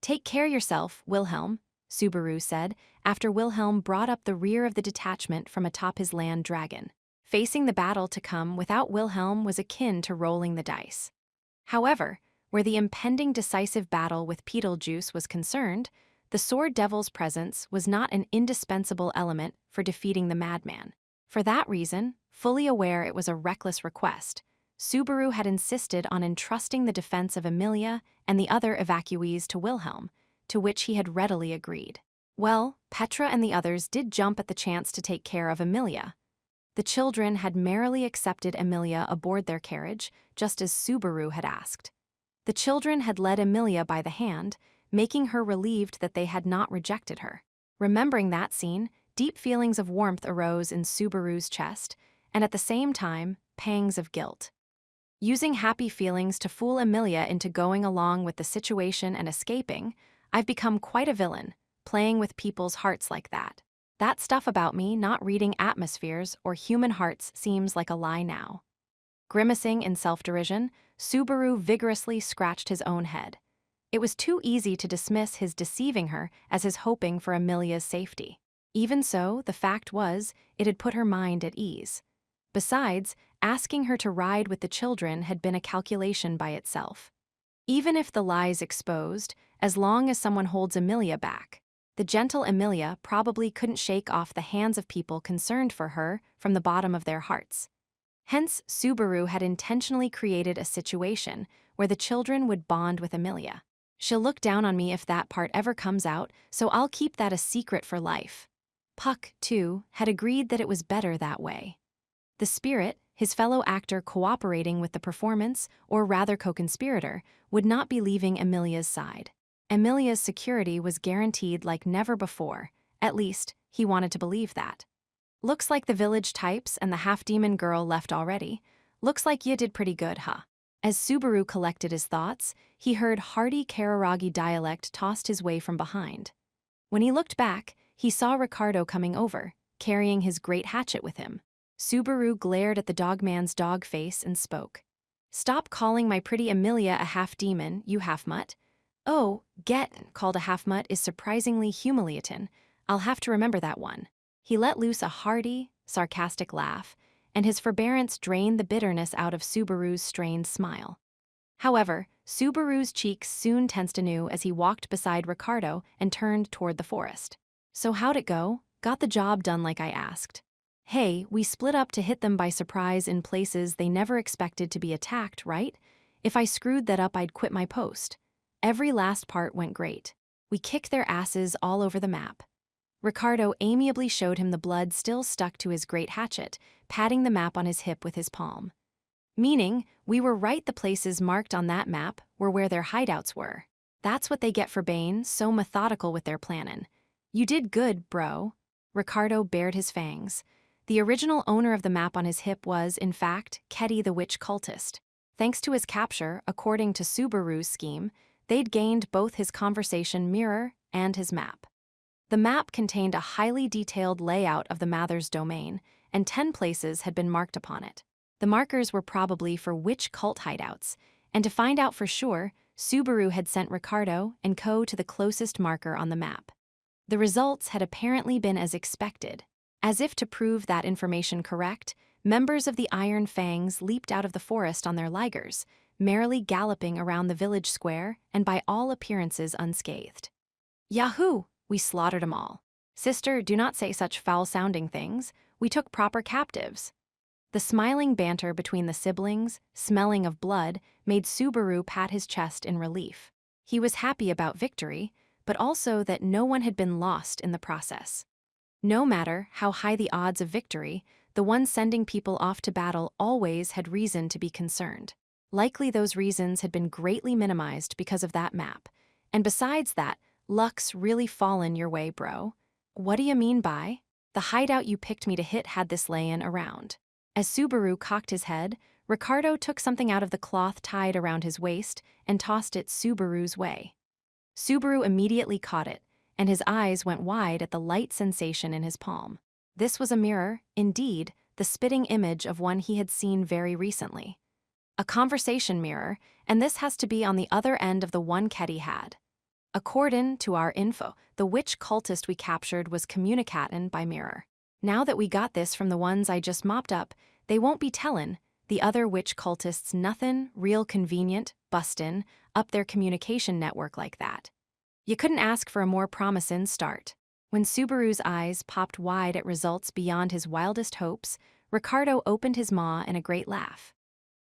Take care yourself, Wilhelm, Subaru said, after Wilhelm brought up the rear of the detachment from atop his land dragon. Facing the battle to come without Wilhelm was akin to rolling the dice. However, where the impending decisive battle with Beetlejuice was concerned, the Sword Devil's presence was not an indispensable element for defeating the madman. For that reason, fully aware it was a reckless request, Subaru had insisted on entrusting the defense of Emilia and the other evacuees to Wilhelm, to which he had readily agreed. Well, Petra and the others did jump at the chance to take care of Emilia. The children had merrily accepted Emilia aboard their carriage, just as Subaru had asked. The children had led Emilia by the hand, making her relieved that they had not rejected her. Remembering that scene, deep feelings of warmth arose in Subaru's chest, and at the same time, pangs of guilt. Using happy feelings to fool Emilia into going along with the situation and escaping, I've become quite a villain, playing with people's hearts like that. That stuff about me not reading atmospheres or human hearts seems like a lie now. Grimacing in self-derision, Subaru vigorously scratched his own head. It was too easy to dismiss his deceiving her as his hoping for Emilia's safety. Even so, the fact was, it had put her mind at ease. Besides, asking her to ride with the children had been a calculation by itself. Even if the lie's exposed, as long as someone holds Emilia back, the gentle Emilia probably couldn't shake off the hands of people concerned for her from the bottom of their hearts. Hence, Subaru had intentionally created a situation where the children would bond with Emilia. She'll look down on me if that part ever comes out, so I'll keep that a secret for life. Puck, too, had agreed that it was better that way. The spirit, his fellow actor cooperating with the performance, or rather co-conspirator, would not be leaving Emilia's side. Emilia's security was guaranteed like never before, at least, he wanted to believe that. Looks like the village types and the half-demon girl left already. Looks like you did pretty good, huh? As Subaru collected his thoughts, he heard hearty Kararagi dialect tossed his way from behind. When he looked back, he saw Ricardo coming over, carrying his great hatchet with him. Subaru glared at the dogman's dog face and spoke. Stop calling my pretty Emilia a half-demon, you half-mutt. Oh, called a half-mutt is surprisingly humiliating. I'll have to remember that one. He let loose a hearty, sarcastic laugh, and his forbearance drained the bitterness out of Subaru's strained smile. However, Subaru's cheeks soon tensed anew as he walked beside Ricardo and turned toward the forest. So how'd it go? Got the job done like I asked. Hey, we split up to hit them by surprise in places they never expected to be attacked, right? If I screwed that up, I'd quit my post. Every last part went great. We kicked their asses all over the map. Ricardo amiably showed him the blood still stuck to his great hatchet, patting the map on his hip with his palm. Meaning, we were right, the places marked on that map were where their hideouts were. That's what they get for being so methodical with their plannin'. You did good, bro. Ricardo bared his fangs. The original owner of the map on his hip was, in fact, Ketty the witch cultist. Thanks to his capture, according to Subaru's scheme, they'd gained both his conversation mirror and his map. The map contained a highly detailed layout of the Mather's domain, and 10 places had been marked upon it. The markers were probably for witch cult hideouts, and to find out for sure, Subaru had sent Ricardo and Co. to the closest marker on the map. The results had apparently been as expected. As if to prove that information correct, members of the Iron Fangs leaped out of the forest on their ligers, merrily galloping around the village square and by all appearances unscathed. Yahoo! We slaughtered 'em all. Sister, do not say such foul-sounding things. We took proper captives. The smiling banter between the siblings, smelling of blood, made Subaru pat his chest in relief. He was happy about victory, but also that no one had been lost in the process. No matter how high the odds of victory, the one sending people off to battle always had reason to be concerned. Likely those reasons had been greatly minimized because of that map. And besides that, luck's really fallen your way, bro. What do you mean by? The hideout you picked me to hit had this lay-in around. As Subaru cocked his head, Ricardo took something out of the cloth tied around his waist and tossed it Subaru's way. Subaru immediately caught it, and his eyes went wide at the light sensation in his palm. This was a mirror, indeed, the spitting image of one he had seen very recently. A conversation mirror, and this has to be on the other end of the one Ketty had. According to our info, the witch cultist we captured was communicatin' by mirror. Now that we got this from the ones I just mopped up, they won't be tellin' the other witch cultists nothin' real convenient, bustin' up their communication network like that. You couldn't ask for a more promisin' start. When Subaru's eyes popped wide at results beyond his wildest hopes, Ricardo opened his maw in a great laugh.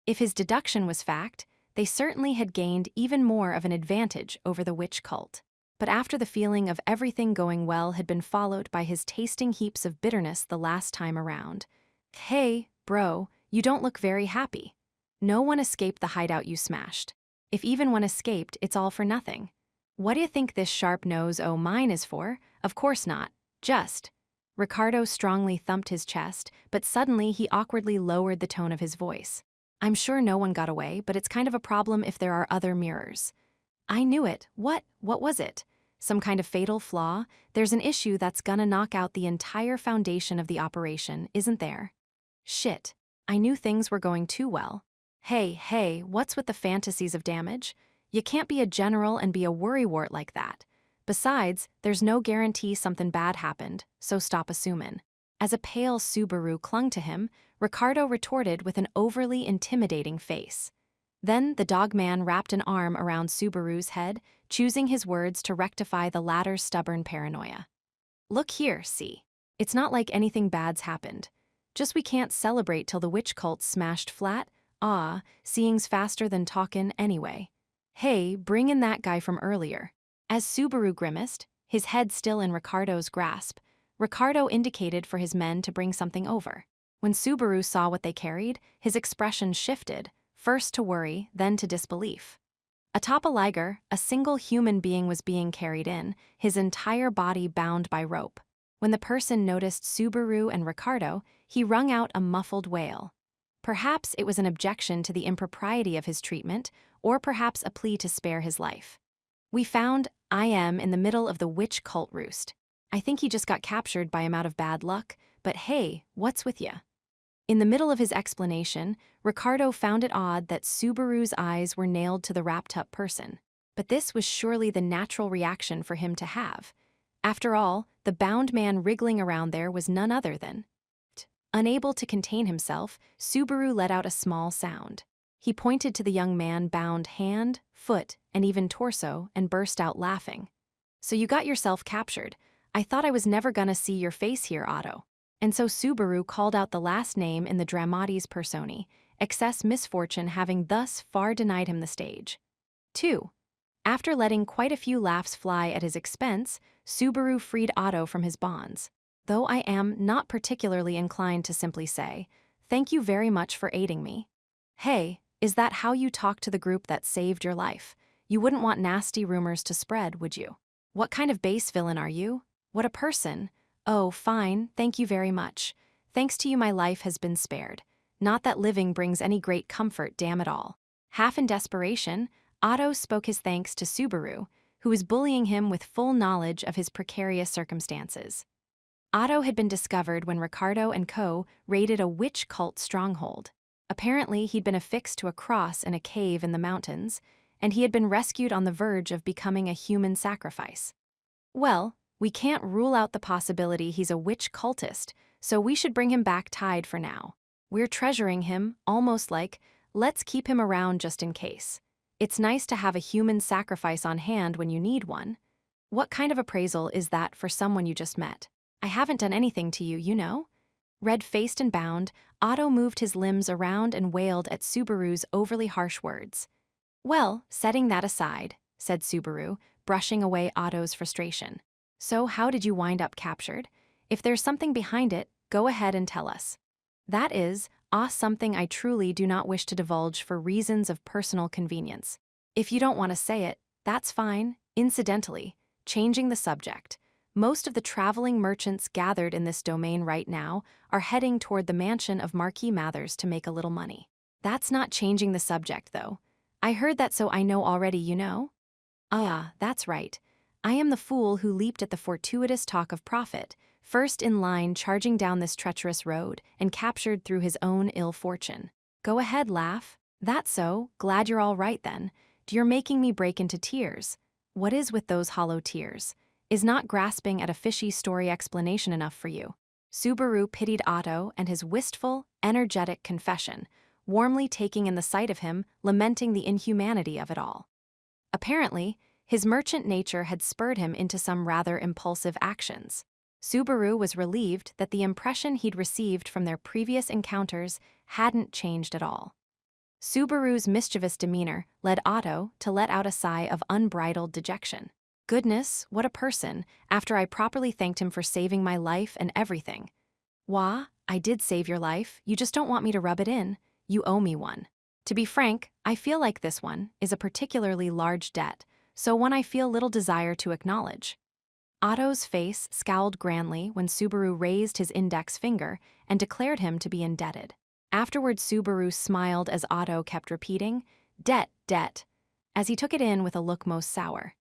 If his deduction was fact, they certainly had gained even more of an advantage over the witch cult. But after the feeling of everything going well had been followed by his tasting heaps of bitterness the last time around. Hey, bro, you don't look very happy. No one escaped the hideout you smashed. If even one escaped, it's all for nothing. What do you think this sharp nose o' mine is for? Of course not. Just. Ricardo strongly thumped his chest, but suddenly he awkwardly lowered the tone of his voice. I'm sure no one got away, but it's kind of a problem if there are other mirrors. I knew it. What was it? Some kind of fatal flaw? There's an issue that's gonna knock out the entire foundation of the operation, isn't there? Shit. I knew things were going too well. Hey, what's with the fantasies of damage? You can't be a general and be a worrywart like that. Besides, there's no guarantee something bad happened, so stop assumin'. As a pale Subaru clung to him, Ricardo retorted with an overly intimidating face. Then the dogman wrapped an arm around Subaru's head, choosing his words to rectify the latter's stubborn paranoia. Look here, see. It's not like anything bad's happened. Just we can't celebrate till the witch cult's smashed flat. Seeing's faster than talkin' anyway. Hey, bring in that guy from earlier. As Subaru grimaced, his head still in Ricardo's grasp, Ricardo indicated for his men to bring something over. When Subaru saw what they carried, his expression shifted, first to worry, then to disbelief. Atop a liger, a single human being was being carried in, his entire body bound by rope. When the person noticed Subaru and Ricardo, he wrung out a muffled wail. Perhaps it was an objection to the impropriety of his treatment, or perhaps a plea to spare his life. We found I.M. in the middle of the witch cult roost. I think he just got captured by him out of bad luck, but hey, what's with ya? In the middle of his explanation, Ricardo found it odd that Subaru's eyes were nailed to the wrapped-up person. But this was surely the natural reaction for him to have. After all, the bound man wriggling around there was none other than... Unable to contain himself, Subaru let out a small sound. He pointed to the young man bound hand, foot, and even torso and burst out laughing. So you got yourself captured. I thought I was never gonna see your face here, Otto. And so Subaru called out the last name in the dramatis personae, excess misfortune having thus far denied him the stage. 2. After letting quite a few laughs fly at his expense, Subaru freed Otto from his bonds. Though I am not particularly inclined to simply say, thank you very much for aiding me. Hey, is that how you talk to the group that saved your life? You wouldn't want nasty rumors to spread, would you? What kind of base villain are you? What a person. Oh, fine, thank you very much. Thanks to you my life has been spared. Not that living brings any great comfort, damn it all. Half in desperation, Otto spoke his thanks to Subaru, who was bullying him with full knowledge of his precarious circumstances. Otto had been discovered when Ricardo and co. raided a witch cult stronghold. Apparently, he'd been affixed to a cross in a cave in the mountains, and he had been rescued on the verge of becoming a human sacrifice. Well, we can't rule out the possibility he's a witch cultist, so we should bring him back tied for now. We're treasuring him, almost like, let's keep him around just in case. It's nice to have a human sacrifice on hand when you need one. What kind of appraisal is that for someone you just met? I haven't done anything to you, you know? Red-faced and bound, Otto moved his limbs around and wailed at Subaru's overly harsh words. Well, setting that aside, said Subaru, brushing away Otto's frustration. So how did you wind up captured? If there's something behind it, go ahead and tell us. That is, Something I truly do not wish to divulge for reasons of personal convenience. If you don't want to say it, that's fine. Incidentally, changing the subject, most of the traveling merchants gathered in this domain right now are heading toward the mansion of Marquis Mathers to make a little money. That's not changing the subject, though. I heard that, so I know already, you know? That's right. I am the fool who leaped at the fortuitous talk of profit, first in line charging down this treacherous road and captured through his own ill fortune. Go ahead, laugh. That's so. Glad you're all right then. You're making me break into tears. What is with those hollow tears? Is not grasping at a fishy story explanation enough for you? Subaru pitied Otto and his wistful, energetic confession, warmly taking in the sight of him, lamenting the inhumanity of it all. Apparently, his merchant nature had spurred him into some rather impulsive actions. Subaru was relieved that the impression he'd received from their previous encounters hadn't changed at all. Subaru's mischievous demeanor led Otto to let out a sigh of unbridled dejection. Goodness, what a person, after I properly thanked him for saving my life and everything. Wah, I did save your life, you just don't want me to rub it in. You owe me one. To be frank, I feel like this one is a particularly large debt, so one I feel little desire to acknowledge. Otto's face scowled grandly when Subaru raised his index finger and declared him to be indebted. Afterward, Subaru smiled as Otto kept repeating, "Debt, debt," as he took it in with a look most sour.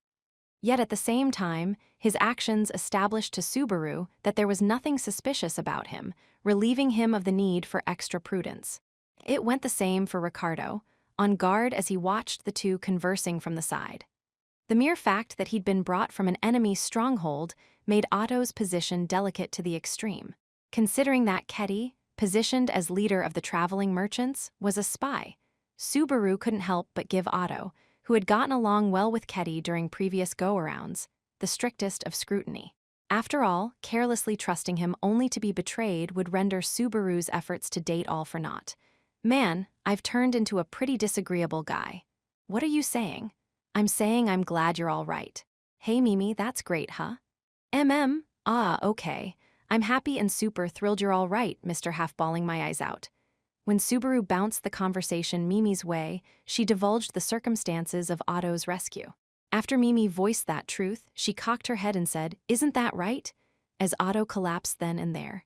Yet at the same time, his actions established to Subaru that there was nothing suspicious about him, relieving him of the need for extra prudence. It went the same for Ricardo, on guard as he watched the two conversing from the side. The mere fact that he'd been brought from an enemy's stronghold made Otto's position delicate to the extreme, considering that Ketty, positioned as leader of the traveling merchants, was a spy. Subaru couldn't help but give Otto, who had gotten along well with Ketty during previous go-arounds, the strictest of scrutiny. After all, carelessly trusting him only to be betrayed would render Subaru's efforts to date all for naught. Man, I've turned into a pretty disagreeable guy. What are you saying? I'm saying I'm glad you're all right. Hey Mimi, that's great, huh? Okay. I'm happy and super thrilled you're all right, Mr. Half bawling my eyes out. When Subaru bounced the conversation Mimi's way, she divulged the circumstances of Otto's rescue. After Mimi voiced that truth, she cocked her head and said, "Isn't that right?" as Otto collapsed then and there.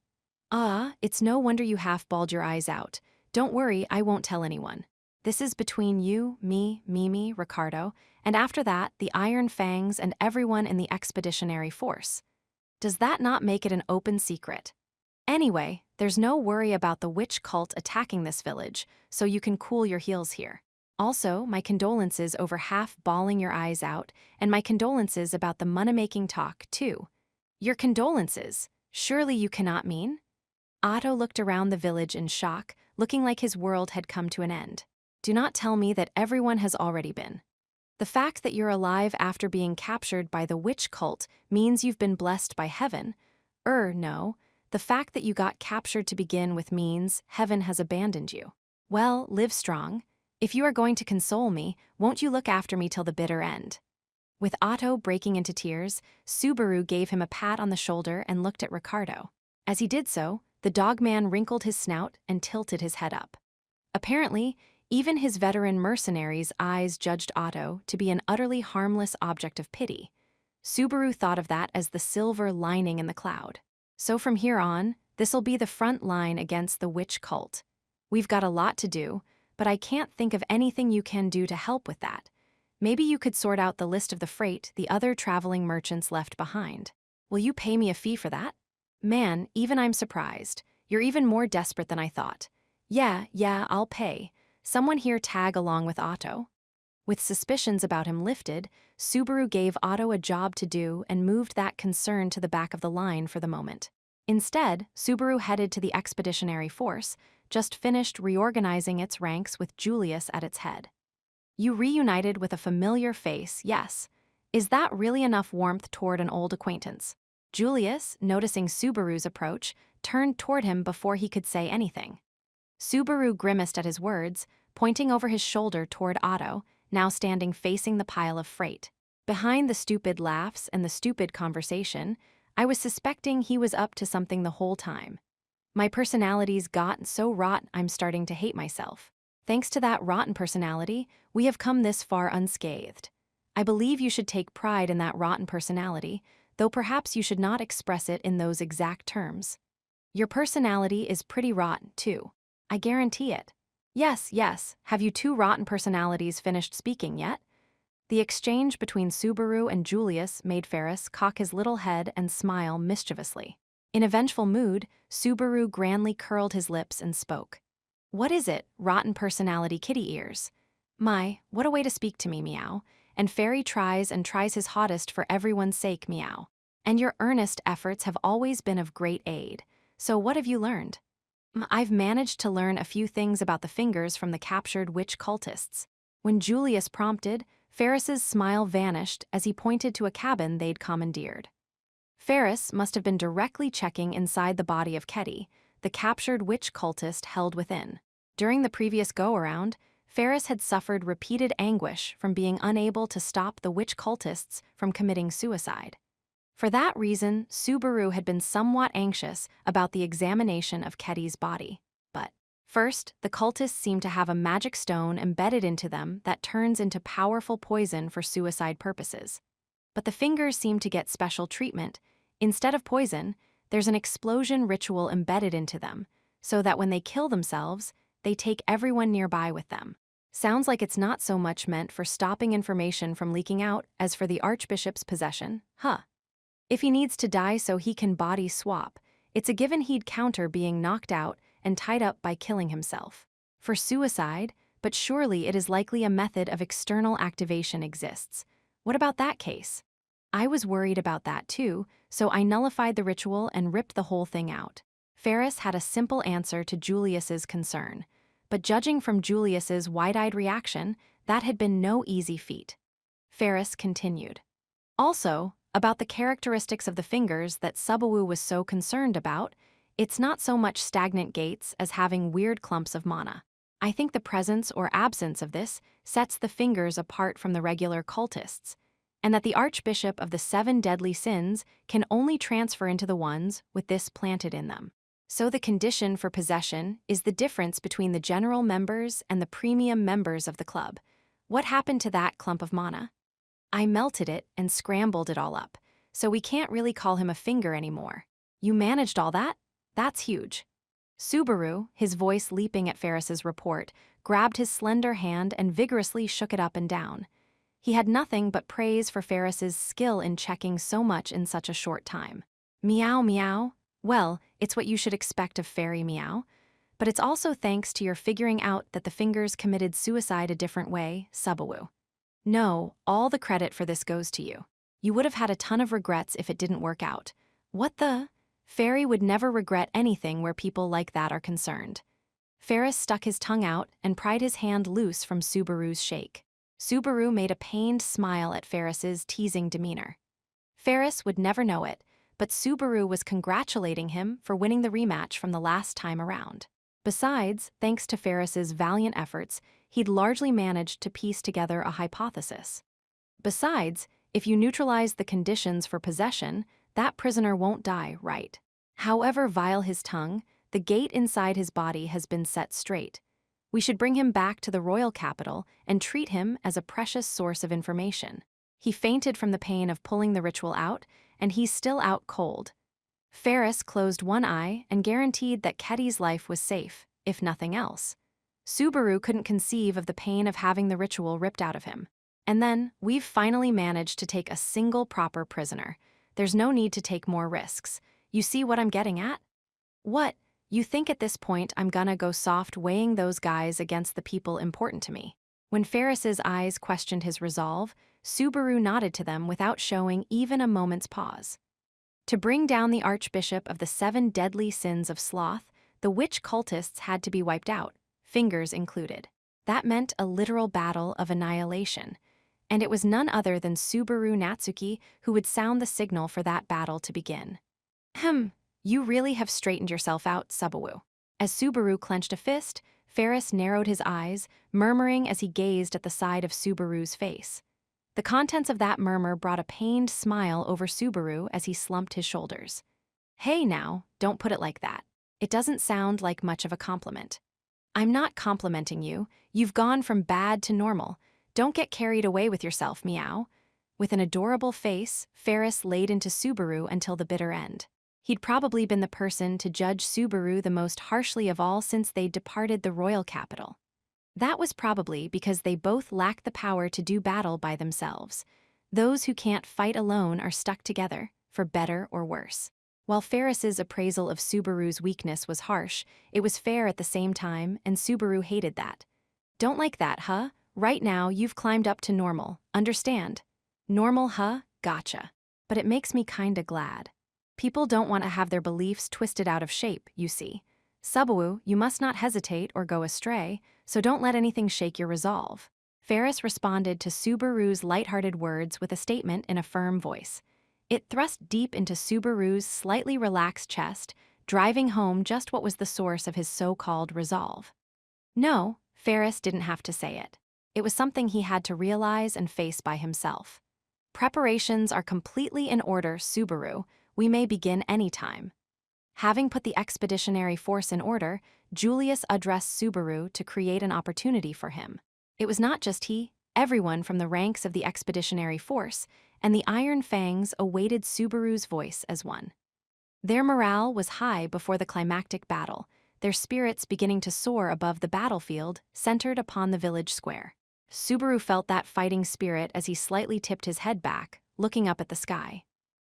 It's no wonder you half-bawled your eyes out. Don't worry, I won't tell anyone. This is between you, me, Mimi, Ricardo, and after that, the Iron Fangs and everyone in the expeditionary force. Does that not make it an open secret? Anyway, there's no worry about the witch cult attacking this village, so you can cool your heels here. Also, my condolences over half bawling your eyes out, and my condolences about the money-making talk, too. Your condolences? Surely you cannot mean? Otto looked around the village in shock, looking like his world had come to an end. Do not tell me that everyone has already been. The fact that you're alive after being captured by the witch cult means you've been blessed by heaven. No. The fact that you got captured to begin with means heaven has abandoned you. Well, live strong. If you are going to console me, won't you look after me till the bitter end? With Otto breaking into tears, Subaru gave him a pat on the shoulder and looked at Ricardo. As he did so, the dogman wrinkled his snout and tilted his head up. Apparently, even his veteran mercenary's eyes judged Otto to be an utterly harmless object of pity. Subaru thought of that as the silver lining in the cloud. So from here on, this'll be the front line against the witch cult. We've got a lot to do, but I can't think of anything you can do to help with that. Maybe you could sort out the list of the freight the other traveling merchants left behind. Will you pay me a fee for that? Man, even I'm surprised. You're even more desperate than I thought. Yeah, I'll pay. Someone here tag along with Otto. With suspicions about him lifted, Subaru gave Otto a job to do and moved that concern to the back of the line for the moment. Instead, Subaru headed to the expeditionary force, just finished reorganizing its ranks with Julius at its head. You reunited with a familiar face, yes. Is that really enough warmth toward an old acquaintance? Julius, noticing Subaru's approach, turned toward him before he could say anything. Subaru grimaced at his words, pointing over his shoulder toward Otto, now standing facing the pile of freight. Behind the stupid laughs and the stupid conversation, I was suspecting he was up to something the whole time. My personality's got so rotten I'm starting to hate myself. Thanks to that rotten personality, we have come this far unscathed. I believe you should take pride in that rotten personality, though perhaps you should not express it in those exact terms. Your personality is pretty rotten, too. I guarantee it. Yes, yes, have you two rotten personalities finished speaking yet? The exchange between Subaru and Julius made Ferris cock his little head and smile mischievously. In a vengeful mood, Subaru grandly curled his lips and spoke. What is it, rotten personality kitty ears? My, what a way to speak to me, meow. And Fairy tries and tries his hottest for everyone's sake, meow. And your earnest efforts have always been of great aid. So what have you learned? I've managed to learn a few things about the fingers from the captured witch cultists. When Julius prompted, Ferris's smile vanished as he pointed to a cabin they'd commandeered. Ferris must have been directly checking inside the body of Ketty, the captured witch cultist held within. During the previous go-around, Ferris had suffered repeated anguish from being unable to stop the witch cultists from committing suicide. For that reason, Subaru had been somewhat anxious about the examination of Ketty's body. But first, the cultists seem to have a magic stone embedded into them that turns into powerful poison for suicide purposes. But the fingers seem to get special treatment. Instead of poison, there's an explosion ritual embedded into them, so that when they kill themselves, they take everyone nearby with them. Sounds like it's not so much meant for stopping information from leaking out as for the Archbishop's possession, huh? If he needs to die so he can body swap, it's a given he'd counter being knocked out and tied up by killing himself. For suicide, but surely it is likely a method of external activation exists. What about that case? I was worried about that too, so I nullified the ritual and ripped the whole thing out. Ferris had a simple answer to Julius's concern, but judging from Julius's wide-eyed reaction, that had been no easy feat. Ferris continued. Also, about the characteristics of the fingers that Subaru was so concerned about, it's not so much stagnant gaits as having weird clumps of mana. I think the presence or absence of this sets the fingers apart from the regular cultists, and that the Archbishop of the 7 deadly sins can only transfer into the ones with this planted in them. So the condition for possession is the difference between the general members and the premium members of the club. What happened to that clump of mana? I melted it and scrambled it all up, so we can't really call him a finger anymore. You managed all that? That's huge. Subaru, his voice leaping at Ferris's report, grabbed his slender hand and vigorously shook it up and down. He had nothing but praise for Ferris's skill in checking so much in such a short time. Meow meow. Well, it's what you should expect of Fairy Meow. But it's also thanks to your figuring out that the fingers committed suicide a different way, Subaru. No, all the credit for this goes to you. You would have had a ton of regrets if it didn't work out. What the? Fairy would never regret anything where people like that are concerned. Ferris stuck his tongue out and pried his hand loose from Subaru's shake. Subaru made a pained smile at Ferris's teasing demeanor. Ferris would never know it, but Subaru was congratulating him for winning the rematch from the last time around. Besides, thanks to Ferris's valiant efforts, he'd largely managed to piece together a hypothesis. Besides, if you neutralize the conditions for possession, that prisoner won't die, right? However vile his tongue, the gate inside his body has been set straight. We should bring him back to the royal capital and treat him as a precious source of information. He fainted from the pain of pulling the ritual out, and he's still out cold. Ferris closed one eye and guaranteed that Ketty's life was safe, if nothing else. Subaru couldn't conceive of the pain of having the ritual ripped out of him. And then, we've finally managed to take a single proper prisoner. There's no need to take more risks. You see what I'm getting at? What? You think at this point I'm gonna go soft weighing those guys against the people important to me? When Ferris's eyes questioned his resolve, Subaru nodded to them without showing even a moment's pause. To bring down the Archbishop of the 7 deadly sins of sloth, the witch cultists had to be wiped out, fingers included. That meant a literal battle of annihilation, and it was none other than Subaru Natsuki who would sound the signal for that battle to begin. You really have straightened yourself out, Subaru. As Subaru clenched a fist, Ferris narrowed his eyes, murmuring as he gazed at the side of Subaru's face. The contents of that murmur brought a pained smile over Subaru as he slumped his shoulders. Hey now, don't put it like that. It doesn't sound like much of a compliment. I'm not complimenting you. You've gone from bad to normal. Don't get carried away with yourself, meow. With an adorable face, Ferris laid into Subaru until the bitter end. He'd probably been the person to judge Subaru the most harshly of all since they'd departed the royal capital. That was probably because they both lacked the power to do battle by themselves. Those who can't fight alone are stuck together, for better or worse. While Ferris's appraisal of Subaru's weakness was harsh, it was fair at the same time, and Subaru hated that. Don't like that, huh? Right now, you've climbed up to normal, understand? Normal, huh? Gotcha. But it makes me kinda glad. People don't want to have their beliefs twisted out of shape, you see. Subaru, you must not hesitate or go astray, so don't let anything shake your resolve. Ferris responded to Subaru's light-hearted words with a statement in a firm voice. It thrust deep into Subaru's slightly relaxed chest, driving home just what was the source of his so-called resolve. No, Ferris didn't have to say it. It was something he had to realize and face by himself. Preparations are completely in order, Subaru. We may begin any time. Having put the expeditionary force in order, Julius addressed Subaru to create an opportunity for him. It was not just he, everyone from the ranks of the expeditionary force, and the Iron Fangs awaited Subaru's voice as one. Their morale was high before the climactic battle, their spirits beginning to soar above the battlefield, centered upon the village square. Subaru felt that fighting spirit as he slightly tipped his head back, looking up at the sky.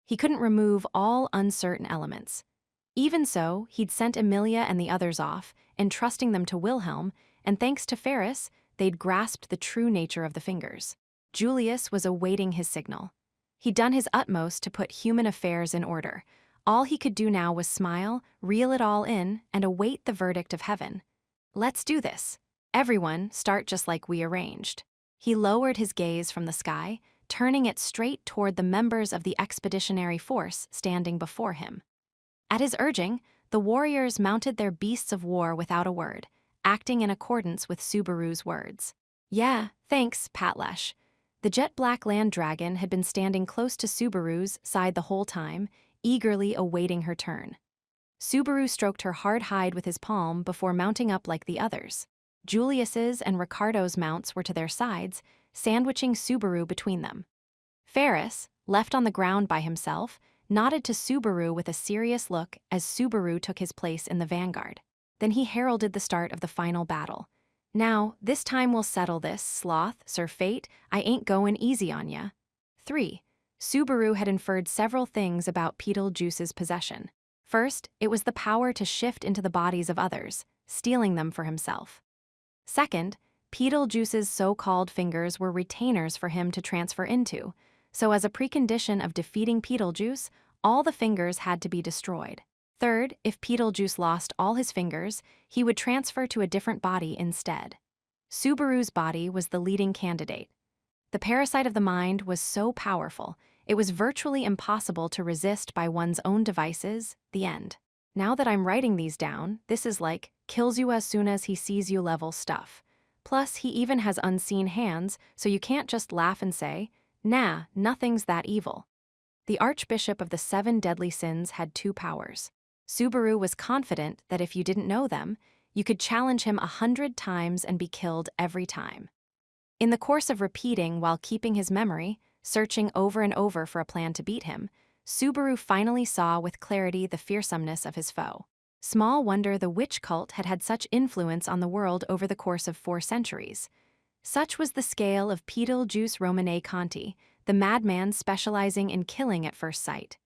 He couldn't remove all uncertain elements. Even so, he'd sent Emilia and the others off, entrusting them to Wilhelm, and thanks to Ferris, they'd grasped the true nature of the fingers. Julius was awaiting his signal. He'd done his utmost to put human affairs in order. All he could do now was smile, reel it all in, and await the verdict of heaven. Let's do this. Everyone, start just like we arranged. He lowered his gaze from the sky, turning it straight toward the members of the expeditionary force standing before him. At his urging, the warriors mounted their beasts of war without a word, acting in accordance with Subaru's words. Yeah, thanks, Patlesh. The jet-black land dragon had been standing close to Subaru's side the whole time, eagerly awaiting her turn. Subaru stroked her hard hide with his palm before mounting up like the others. Julius's and Ricardo's mounts were to their sides, sandwiching Subaru between them. Ferris, left on the ground by himself, nodded to Subaru with a serious look as Subaru took his place in the vanguard. Then he heralded the start of the final battle. Now, this time we'll settle this, Sloth, Sir Fate, I ain't goin' easy on ya. 3. Subaru had inferred several things about Beetlejuice's possession. First, it was the power to shift into the bodies of others, stealing them for himself. Second, Beetlejuice's so-called fingers were retainers for him to transfer into, so as a precondition of defeating Beetlejuice, all the fingers had to be destroyed. Third, if Beetlejuice lost all his fingers, he would transfer to a different body instead. Subaru's body was the leading candidate. The parasite of the mind was so powerful, it was virtually impossible to resist by one's own devices. The end. Now that I'm writing these down, this is like, kills you as soon as he sees you level stuff. Plus, he even has unseen hands, so you can't just laugh and say, nah, nothing's that evil. The Archbishop of the 7 Deadly Sins had 2 powers. Subaru was confident that if you didn't know them, you could challenge him 100 times and be killed every time. In the course of repeating while keeping his memory, searching over and over for a plan to beat him, Subaru finally saw with clarity the fearsomeness of his foe. Small wonder the witch cult had had such influence on the world over the course of 4 centuries. Such was the scale of Beetlejuice Romane Conti, the madman specializing in killing at first sight.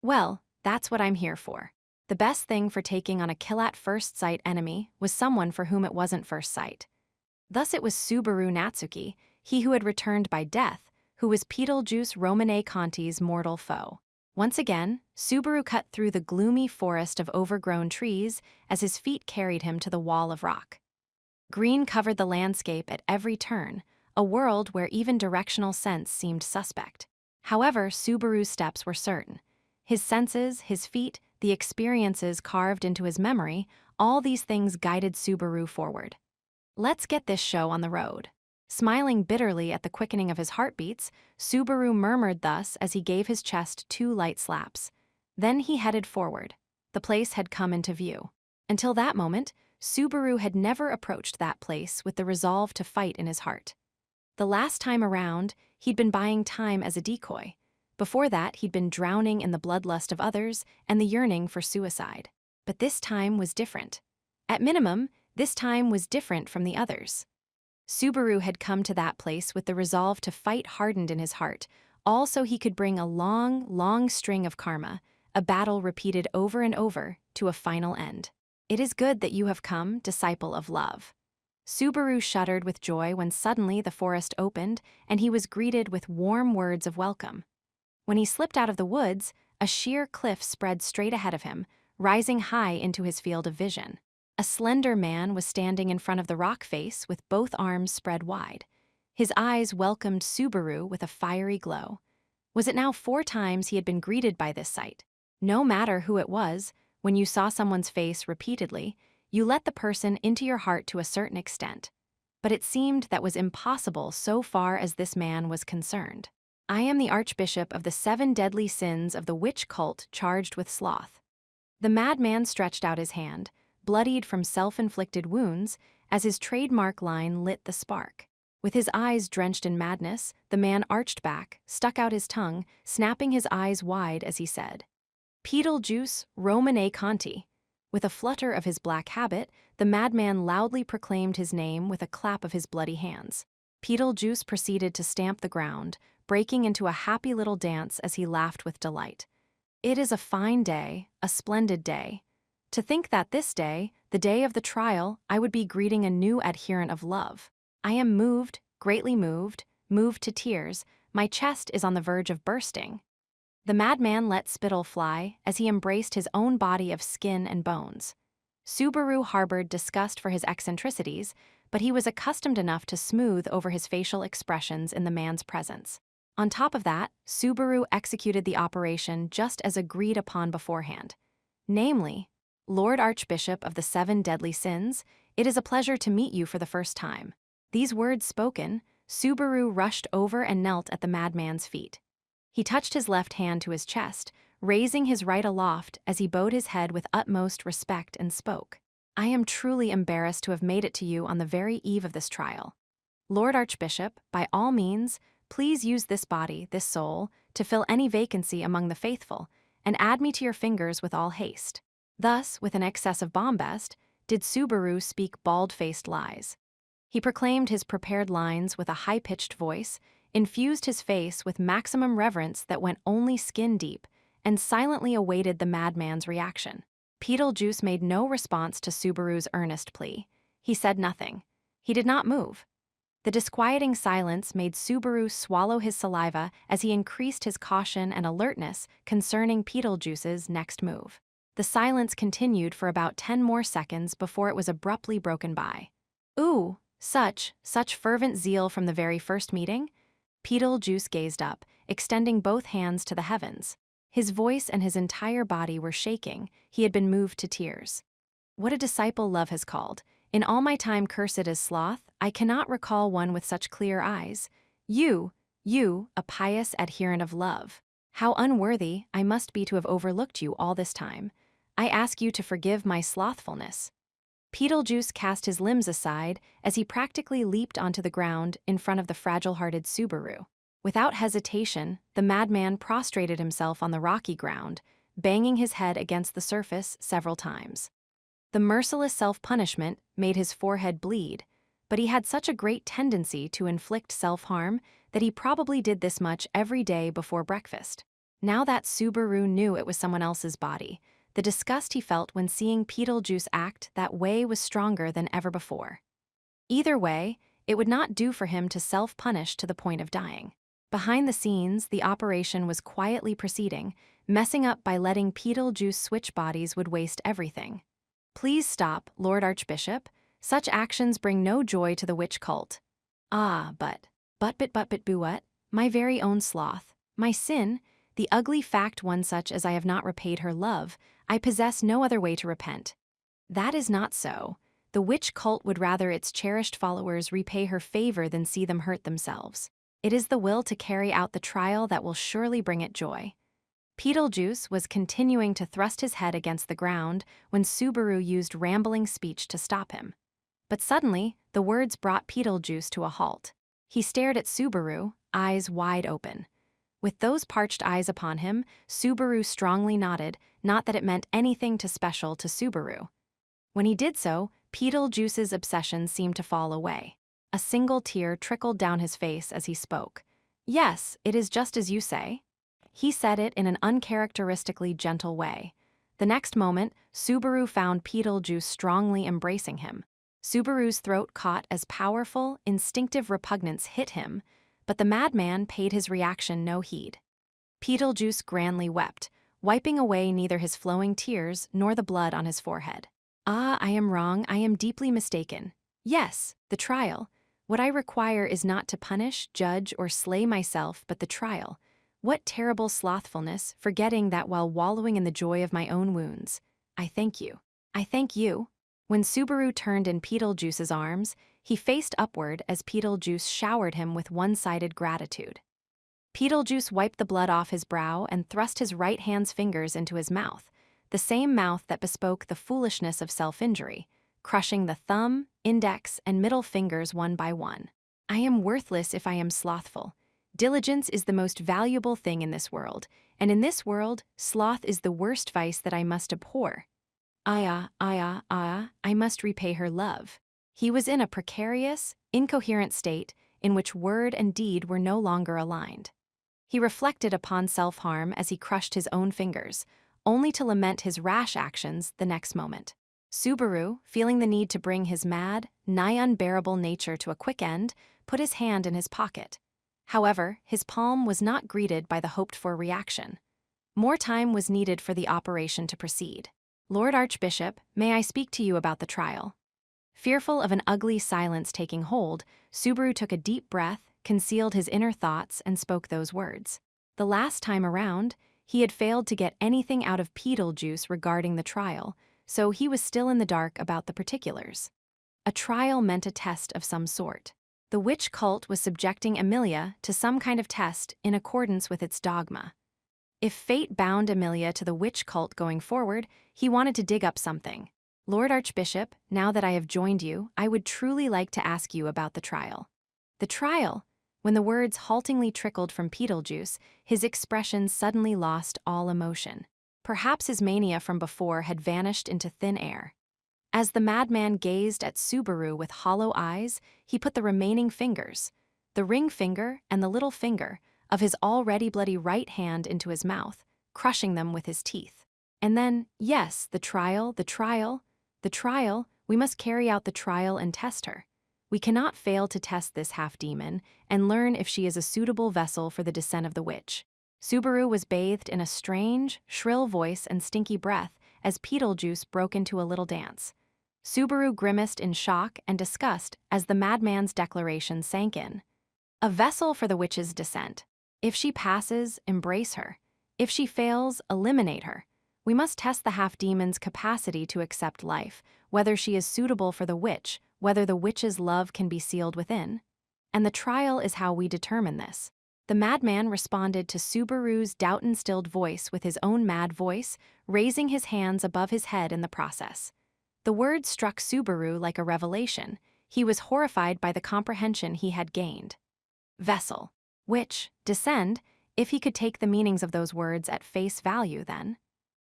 Well, that's what I'm here for. The best thing for taking on a kill-at-first-sight enemy was someone for whom it wasn't first sight. Thus it was Subaru Natsuki, he who had returned by death, who was Beetlejuice Romane Conti's mortal foe. Once again, Subaru cut through the gloomy forest of overgrown trees as his feet carried him to the wall of rock. Green covered the landscape at every turn, a world where even directional sense seemed suspect. However, Subaru's steps were certain. His senses, his feet, the experiences carved into his memory, all these things guided Subaru forward. Let's get this show on the road. Smiling bitterly at the quickening of his heartbeats, Subaru murmured thus as he gave his chest 2 light slaps. Then he headed forward. the place had come into view. Until that moment, Subaru had never approached that place with the resolve to fight in his heart. The last time around, he'd been buying time as a decoy. Before that, he'd been drowning in the bloodlust of others and the yearning for suicide. But this time was different. At minimum, this time was different from the others. Subaru had come to that place with the resolve to fight hardened in his heart, all so he could bring a long, long string of karma, a battle repeated over and over, to a final end. It is good that you have come, disciple of love. Subaru shuddered with joy when suddenly the forest opened and he was greeted with warm words of welcome. When he slipped out of the woods, a sheer cliff spread straight ahead of him, rising high into his field of vision. A slender man was standing in front of the rock face with both arms spread wide. His eyes welcomed Subaru with a fiery glow. Was it now 4 times he had been greeted by this sight? No matter who it was, when you saw someone's face repeatedly, you let the person into your heart to a certain extent. But it seemed that was impossible so far as this man was concerned. I am the Archbishop of the 7 deadly sins of the witch cult charged with sloth. The madman stretched out his hand, bloodied from self-inflicted wounds, as his trademark line lit the spark. With his eyes drenched in madness, the man arched back, stuck out his tongue, snapping his eyes wide as he said, "Beetlejuice Romane Conti." With a flutter of his black habit, the madman loudly proclaimed his name with a clap of his bloody hands. Beetlejuice proceeded to stamp the ground, breaking into a happy little dance as he laughed with delight. It is a fine day, a splendid day. To think that this day, the day of the trial, I would be greeting a new adherent of love. I am moved, greatly moved, moved to tears. My chest is on the verge of bursting. The madman let spittle fly as he embraced his own body of skin and bones. Subaru harbored disgust for his eccentricities, but he was accustomed enough to smooth over his facial expressions in the man's presence. On top of that, Subaru executed the operation just as agreed upon beforehand. Namely, Lord Archbishop of the 7 deadly sins, it is a pleasure to meet you for the first time. These words spoken, Subaru rushed over and knelt at the madman's feet. He touched his left hand to his chest, raising his right aloft as he bowed his head with utmost respect and spoke. I am truly embarrassed to have made it to you on the very eve of this trial. Lord Archbishop, by all means, please use this body, this soul, to fill any vacancy among the faithful, and add me to your fingers with all haste. Thus, with an excess of bombast, did Subaru speak bald-faced lies. He proclaimed his prepared lines with a high-pitched voice, infused his face with maximum reverence that went only skin-deep, and silently awaited the madman's reaction. Beetlejuice made no response to Subaru's earnest plea. He said nothing. He did not move. The disquieting silence made Subaru swallow his saliva as he increased his caution and alertness concerning Beetlejuice's next move. The silence continued for about 10 more seconds before it was abruptly broken by. Ooh, such fervent zeal from the very first meeting? Beetlejuice gazed up, extending both hands to the heavens. His voice and his entire body were shaking. He had been moved to tears. What a disciple love has called. In all my time cursed as sloth, I cannot recall one with such clear eyes. You, a pious adherent of love. How unworthy I must be to have overlooked you all this time. I ask you to forgive my slothfulness. Beetlejuice cast his limbs aside as he practically leaped onto the ground in front of the fragile-hearted Subaru. Without hesitation, the madman prostrated himself on the rocky ground, banging his head against the surface several times. The merciless self-punishment made his forehead bleed, but he had such a great tendency to inflict self-harm that he probably did this much every day before breakfast. Now that Subaru knew it was someone else's body, the disgust he felt when seeing Beetlejuice act that way was stronger than ever before. Either way, it would not do for him to self-punish to the point of dying. Behind the scenes, the operation was quietly proceeding, messing up by letting Beetlejuice switch bodies would waste everything. Please stop, Lord Archbishop. Such actions bring no joy to the witch cult. Ah, but boo what? My very own sloth. My sin, the ugly fact one such as I have not repaid her love, I possess no other way to repent. That is not so. The witch cult would rather its cherished followers repay her favor than see them hurt themselves. It is the will to carry out the trial that will surely bring it joy. Beetlejuice was continuing to thrust his head against the ground when Subaru used rambling speech to stop him. But suddenly, the words brought Beetlejuice to a halt. He stared at Subaru, eyes wide open. With those parched eyes upon him, Subaru strongly nodded, not that it meant anything too special to Subaru. When he did so, Beetlejuice's obsession seemed to fall away. A single tear trickled down his face as he spoke. "Yes, it is just as you say." He said it in an uncharacteristically gentle way. The next moment, Subaru found Beetlejuice strongly embracing him. Subaru's throat caught as powerful, instinctive repugnance hit him, but the madman paid his reaction no heed. Beetlejuice grandly wept, wiping away neither his flowing tears nor the blood on his forehead. "Ah, I am wrong, I am deeply mistaken. Yes, the trial. What I require is not to punish, judge, or slay myself, but the trial. What terrible slothfulness, forgetting that while wallowing in the joy of my own wounds. I thank you. I thank you." When Subaru turned in Beetlejuice's arms, he faced upward as Beetlejuice showered him with one-sided gratitude. Beetlejuice wiped the blood off his brow and thrust his right hand's fingers into his mouth, the same mouth that bespoke the foolishness of self-injury, crushing the thumb, index, and middle fingers one by one. "I am worthless if I am slothful. Diligence is the most valuable thing in this world, and in this world, sloth is the worst vice that I must abhor. I must repay her love." He was in a precarious, incoherent state in which word and deed were no longer aligned. He reflected upon self-harm as he crushed his own fingers, only to lament his rash actions the next moment. Subaru, feeling the need to bring his mad, nigh unbearable nature to a quick end, put his hand in his pocket. However, his palm was not greeted by the hoped-for reaction. More time was needed for the operation to proceed. "Lord Archbishop, may I speak to you about the trial?" Fearful of an ugly silence taking hold, Subaru took a deep breath, concealed his inner thoughts, and spoke those words. The last time around, he had failed to get anything out of Beetlejuice regarding the trial, so he was still in the dark about the particulars. A trial meant a test of some sort. The witch cult was subjecting Emilia to some kind of test in accordance with its dogma. If fate bound Emilia to the witch cult going forward, he wanted to dig up something. "Lord Archbishop, now that I have joined you, I would truly like to ask you about the trial." "The trial?" When the words haltingly trickled from Beetlejuice, his expression suddenly lost all emotion. Perhaps his mania from before had vanished into thin air. As the madman gazed at Subaru with hollow eyes, he put the remaining fingers, the ring finger and the little finger, of his already bloody right hand into his mouth, crushing them with his teeth. And then, yes, the trial, we must carry out the trial and test her. We cannot fail to test this half-demon and learn if she is a suitable vessel for the descent of the witch. Subaru was bathed in a strange, shrill voice and stinky breath as Beetlejuice broke into a little dance. Subaru grimaced in shock and disgust as the madman's declaration sank in. A vessel for the witch's descent. If she passes, embrace her. If she fails, eliminate her. We must test the half-demon's capacity to accept life, whether she is suitable for the witch, whether the witch's love can be sealed within. And the trial is how we determine this. The madman responded to Subaru's doubt-instilled voice with his own mad voice, raising his hands above his head in the process. The words struck Subaru like a revelation. He was horrified by the comprehension he had gained. Vessel. Witch. Descend. If he could take the meanings of those words at face value, then.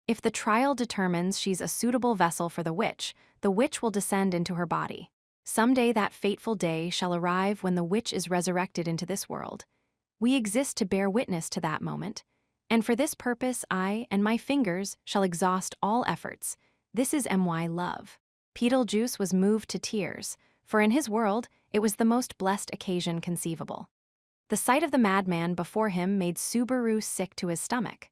If the trial determines she's a suitable vessel for the witch will descend into her body. Someday that fateful day shall arrive when the witch is resurrected into this world. We exist to bear witness to that moment, and for this purpose I and my fingers shall exhaust all efforts. This is my love. Beetlejuice was moved to tears, for in his world it was the most blessed occasion conceivable. The sight of the madman before him made Subaru sick to his stomach.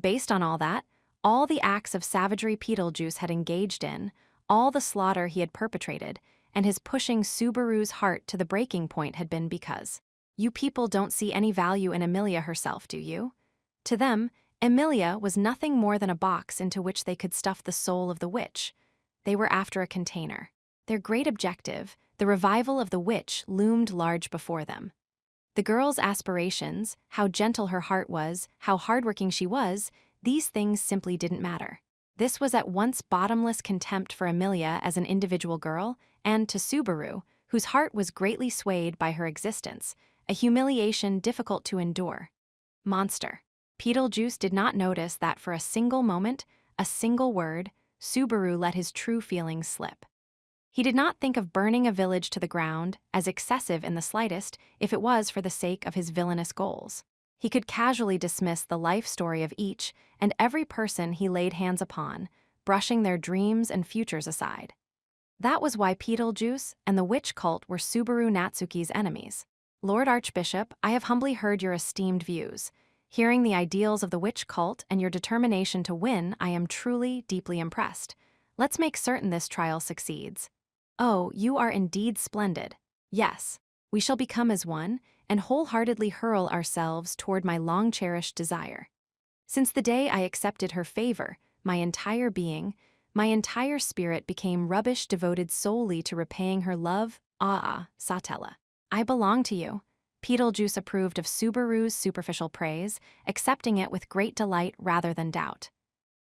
Based on all that, all the acts of savagery Beetlejuice had engaged in, all the slaughter he had perpetrated, and his pushing Subaru's heart to the breaking point had been because you people don't see any value in Emilia herself, do you? To them, Emilia was nothing more than a box into which they could stuff the soul of the witch. They were after a container. Their great objective, the revival of the witch, loomed large before them. The girl's aspirations, how gentle her heart was, how hardworking she was, these things simply didn't matter. This was at once bottomless contempt for Emilia as an individual girl, and to Subaru, whose heart was greatly swayed by her existence, a humiliation difficult to endure. Monster. Beetlejuice did not notice that for a single moment, a single word, Subaru let his true feelings slip. He did not think of burning a village to the ground as excessive in the slightest if it was for the sake of his villainous goals. He could casually dismiss the life story of each and every person he laid hands upon, brushing their dreams and futures aside. That was why Beetlejuice and the witch cult were Subaru Natsuki's enemies. Lord Archbishop, I have humbly heard your esteemed views. Hearing the ideals of the witch cult and your determination to win, I am truly, deeply impressed. Let's make certain this trial succeeds. Oh, you are indeed splendid. Yes, we shall become as one and wholeheartedly hurl ourselves toward my long-cherished desire. Since the day I accepted her favor, my entire being, my entire spirit became rubbish devoted solely to repaying her love. Satella. I belong to you. Beetlejuice approved of Subaru's superficial praise, accepting it with great delight rather than doubt.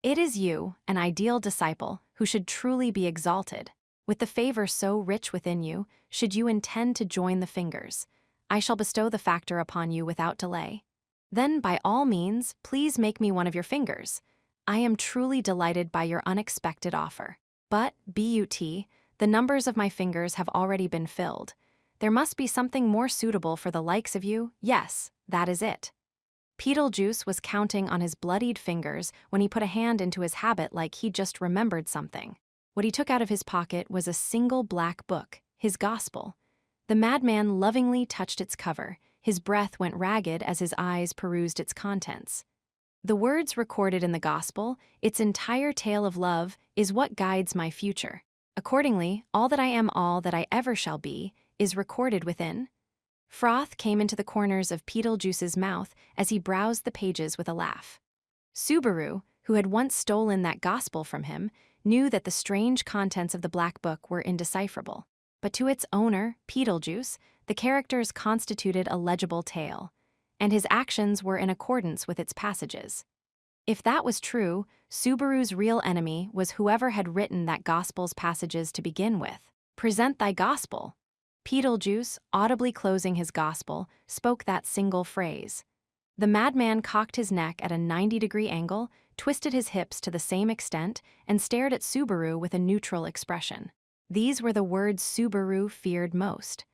It is you, an ideal disciple, who should truly be exalted. With the favor so rich within you, should you intend to join the fingers, I shall bestow the factor upon you without delay. Then, by all means, please make me one of your fingers. I am truly delighted by your unexpected offer. But, the numbers of my fingers have already been filled. There must be something more suitable for the likes of you. Yes, that is it. Beetlejuice was counting on his bloodied fingers when he put a hand into his habit like he'd just remembered something. What he took out of his pocket was a single black book, his gospel. The madman lovingly touched its cover. His breath went ragged as his eyes perused its contents. The words recorded in the gospel, its entire tale of love, is what guides my future. Accordingly, all that I am, all that I ever shall be, is recorded within. Froth came into the corners of Beetlejuice's mouth as he browsed the pages with a laugh. Subaru, who had once stolen that gospel from him, knew that the strange contents of the black book were indecipherable. But to its owner, Beetlejuice, the characters constituted a legible tale, and his actions were in accordance with its passages. If that was true, Subaru's real enemy was whoever had written that gospel's passages to begin with. Present thy gospel. Beetlejuice, audibly closing his gospel, spoke that single phrase. The madman cocked his neck at a 90-degree angle, twisted his hips to the same extent, and stared at Subaru with a neutral expression. These were the words Subaru feared most.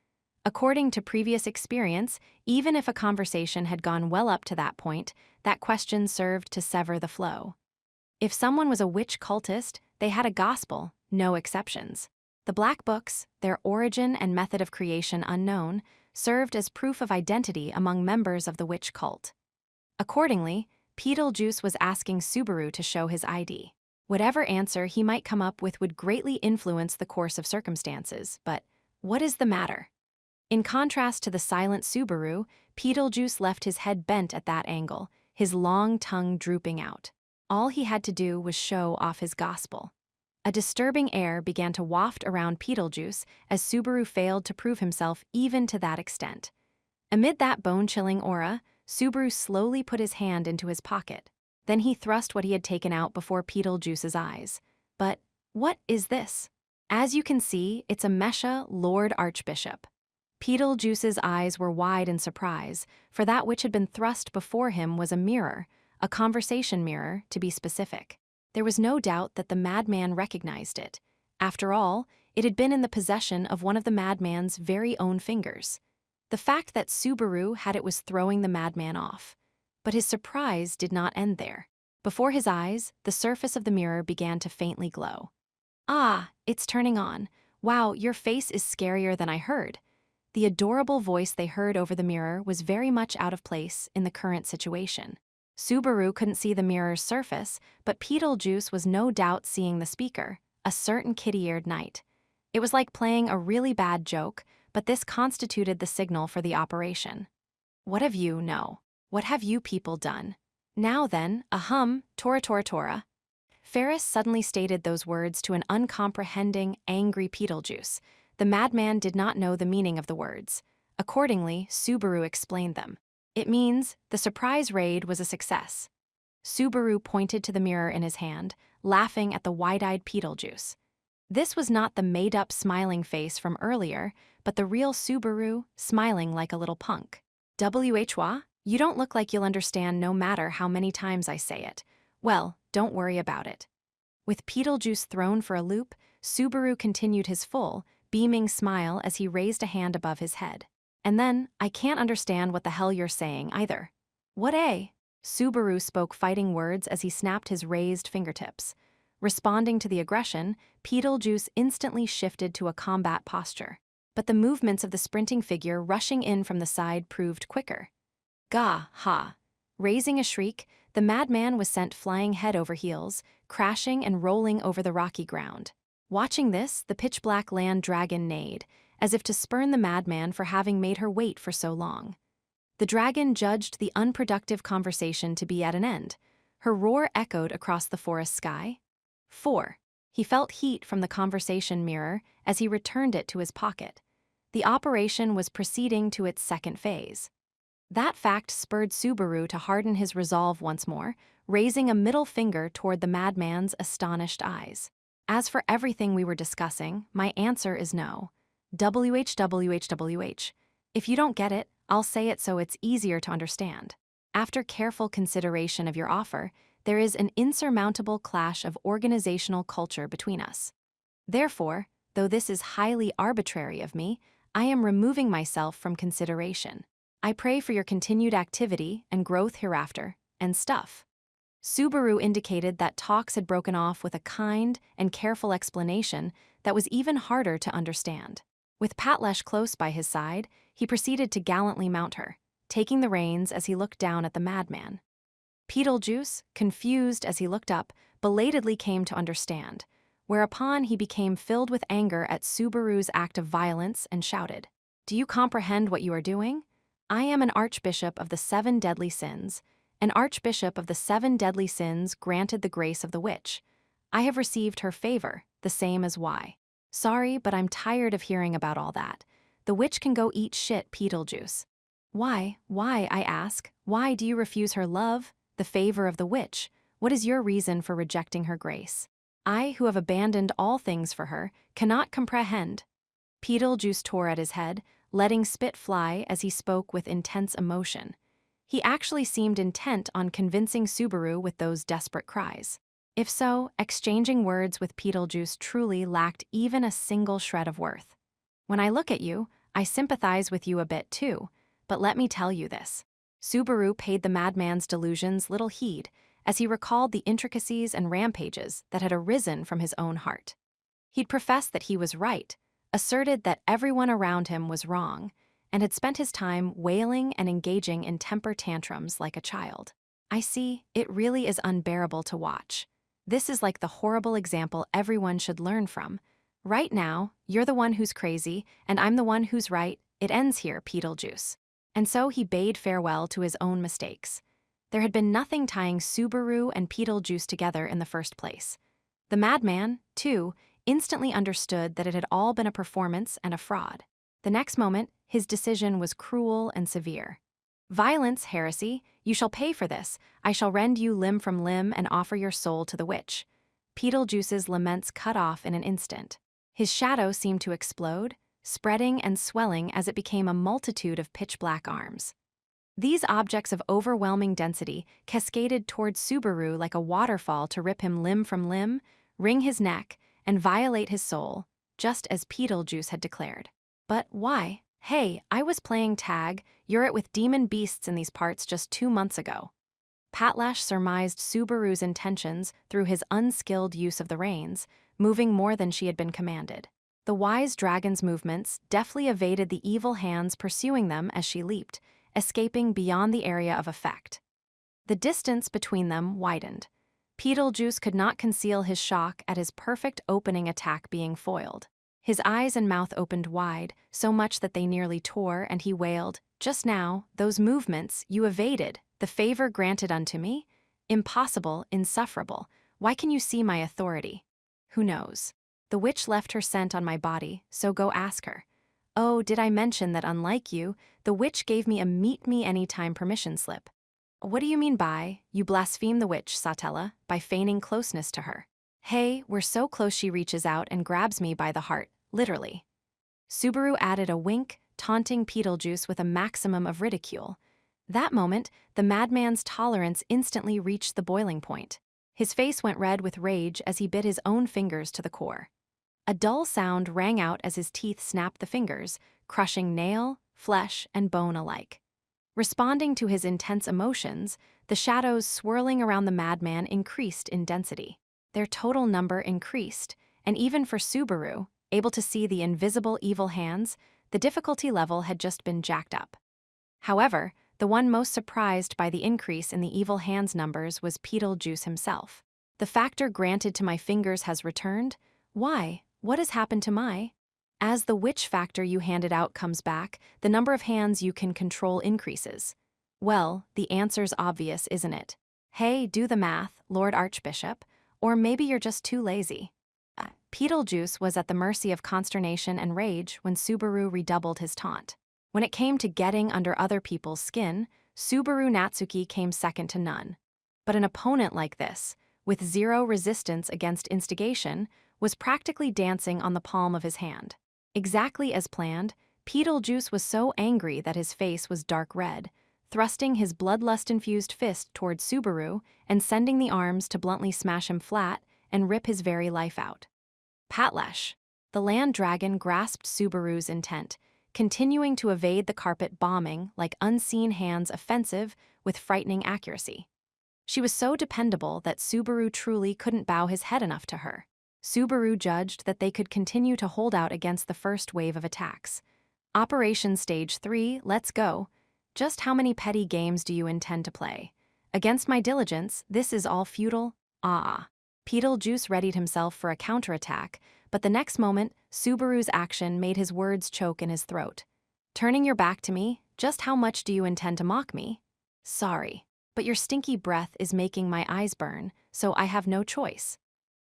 According to previous experience, even if a conversation had gone well up to that point, that question served to sever the flow. If someone was a witch cultist, they had a gospel, no exceptions. The black books, their origin and method of creation unknown, served as proof of identity among members of the witch cult. Accordingly, Beetlejuice was asking Subaru to show his ID. Whatever answer he might come up with would greatly influence the course of circumstances, but what is the matter? In contrast to the silent Subaru, Beetlejuice left his head bent at that angle, his long tongue drooping out. All he had to do was show off his gospel. A disturbing air began to waft around Beetlejuice as Subaru failed to prove himself even to that extent. Amid that bone-chilling aura, Subaru slowly put his hand into his pocket. Then he thrust what he had taken out before Beetlejuice's eyes. But what is this? As you can see, it's a Mesha Lord Archbishop. Beetlejuice's eyes were wide in surprise, for that which had been thrust before him was a mirror, a conversation mirror, to be specific. There was no doubt that the madman recognized it. After all, it had been in the possession of one of the madman's very own fingers. The fact that Subaru had it was throwing the madman off. But his surprise did not end there. Before his eyes, the surface of the mirror began to faintly glow. Ah, it's turning on. Wow, your face is scarier than I heard. The adorable voice they heard over the mirror was very much out of place in the current situation. Subaru couldn't see the mirror's surface, but Beetlejuice was no doubt seeing the speaker, a certain kitty-eared knight. It was like playing a really bad joke, but this constituted the signal for the operation. What have you, no? What have you people done? Now then, Tora Tora Tora. Ferris suddenly stated those words to an uncomprehending, angry Beetlejuice. The madman did not know the meaning of the words. Accordingly, Subaru explained them. It means the surprise raid was a success. Subaru pointed to the mirror in his hand, laughing at the wide-eyed Beetlejuice. This was not the made-up smiling face from earlier, but the real Subaru, smiling like a little punk. Whwa? You don't look like you'll understand no matter how many times I say it. Well, don't worry about it. With Beetlejuice thrown for a loop, Subaru continued his full, beaming smile as he raised a hand above his head. And then, I can't understand what the hell you're saying either. What eh? Subaru spoke fighting words as he snapped his raised fingertips. Responding to the aggression, Beetlejuice instantly shifted to a combat posture. But the movements of the sprinting figure rushing in from the side proved quicker. Gah, ha. Raising a shriek, the madman was sent flying head over heels, crashing and rolling over the rocky ground. Watching this, the pitch-black land dragon neighed, as if to spurn the madman for having made her wait for so long. The dragon judged the unproductive conversation to be at an end. Her roar echoed across the forest sky. 4. He felt heat from the conversation mirror as he returned it to his pocket. The operation was proceeding to its second phase. That fact spurred Subaru to harden his resolve once more, raising a middle finger toward the madman's astonished eyes. As for everything we were discussing, my answer is no. WHWHWH. If you don't get it, I'll say it so it's easier to understand. After careful consideration of your offer, there is an insurmountable clash of organizational culture between us. Therefore, though this is highly arbitrary of me, I am removing myself from consideration. I pray for your continued activity and growth hereafter, and stuff. Subaru indicated that talks had broken off with a kind and careful explanation that was even harder to understand. With Patlesh close by his side, he proceeded to gallantly mount her, taking the reins as he looked down at the madman. Beetlejuice, confused as he looked up, belatedly came to understand, whereupon he became filled with anger at Subaru's act of violence and shouted, "Do you comprehend what you are doing? I am an archbishop of the 7 deadly sins. An archbishop of the 7 deadly sins granted the grace of the witch. I have received her favor, the same as why. Sorry, but I'm tired of hearing about all that. The witch can go eat shit, Beetlejuice." Why, I ask, why do you refuse her love, the favor of the witch? What is your reason for rejecting her grace? I, who have abandoned all things for her, cannot comprehend. Beetlejuice tore at his head, letting spit fly as he spoke with intense emotion. He actually seemed intent on convincing Subaru with those desperate cries. If so, exchanging words with Beetlejuice truly lacked even a single shred of worth. When I look at you, I sympathize with you a bit too, but let me tell you this. Subaru paid the madman's delusions little heed as he recalled the intricacies and rampages that had arisen from his own heart. He'd professed that he was right, asserted that everyone around him was wrong, and had spent his time wailing and engaging in temper tantrums like a child. I see, it really is unbearable to watch. This is like the horrible example everyone should learn from. Right now, you're the one who's crazy, and I'm the one who's right. It ends here, Beetlejuice. And so he bade farewell to his own mistakes. There had been nothing tying Subaru and Beetlejuice together in the first place. The madman, too, instantly understood that it had all been a performance and a fraud. The next moment, his decision was cruel and severe. "Violence, heresy, you shall pay for this. I shall rend you limb from limb and offer your soul to the witch." Beetlejuice's laments cut off in an instant. His shadow seemed to explode, spreading and swelling as it became a multitude of pitch-black arms. These objects of overwhelming density cascaded toward Subaru like a waterfall to rip him limb from limb, wring his neck, and violate his soul, just as Beetlejuice had declared. But why? Hey, I was playing tag, you're it with demon beasts in these parts just 2 months ago. Patlesh surmised Subaru's intentions through his unskilled use of the reins, moving more than she had been commanded. The wise dragon's movements deftly evaded the evil hands pursuing them as she leaped, escaping beyond the area of effect. The distance between them widened. Beetlejuice could not conceal his shock at his perfect opening attack being foiled. His eyes and mouth opened wide, so much that they nearly tore, and he wailed, "Just now, those movements, you evaded, the favor granted unto me? Impossible, insufferable. Why can you see my authority?" Who knows? The witch left her scent on my body, so go ask her. Oh, did I mention that unlike you, the witch gave me a meet-me-anytime permission slip? What do you mean by, you blaspheme the witch, Satella, by feigning closeness to her? Hey, we're so close she reaches out and grabs me by the heart, literally. Subaru added a wink, taunting Beetlejuice with a maximum of ridicule. That moment, the madman's tolerance instantly reached the boiling point. His face went red with rage as he bit his own fingers to the core. A dull sound rang out as his teeth snapped the fingers, crushing nail, flesh, and bone alike. Responding to his intense emotions, the shadows swirling around the madman increased in density. Their total number increased, and even for Subaru, able to see the invisible evil hands, the difficulty level had just been jacked up. However, the one most surprised by the increase in the evil hands numbers was Beetlejuice himself. The factor granted to my fingers has returned? Why? What has happened to my? As the witch factor you handed out comes back, the number of hands you can control increases. Well, the answer's obvious, isn't it? Hey, do the math, Lord Archbishop, or maybe you're just too lazy. Beetlejuice was at the mercy of consternation and rage when Subaru redoubled his taunt. When it came to getting under other people's skin, Subaru Natsuki came second to none. But an opponent like this, with zero resistance against instigation, was practically dancing on the palm of his hand. Exactly as planned, Beetlejuice was so angry that his face was dark red, thrusting his bloodlust-infused fist toward Subaru and sending the arms to bluntly smash him flat and rip his very life out. Patlash! The land dragon grasped Subaru's intent, continuing to evade the carpet bombing like unseen hands offensive with frightening accuracy. She was so dependable that Subaru truly couldn't bow his head enough to her. Subaru judged that they could continue to hold out against the first wave of attacks. Operation Stage 3, let's go. Just how many petty games do you intend to play? Against my diligence, this is all futile? Ah. Beetlejuice readied himself for a counterattack, but the next moment, Subaru's action made his words choke in his throat. Turning your back to me, just how much do you intend to mock me? Sorry, but your stinky breath is making my eyes burn, so I have no choice.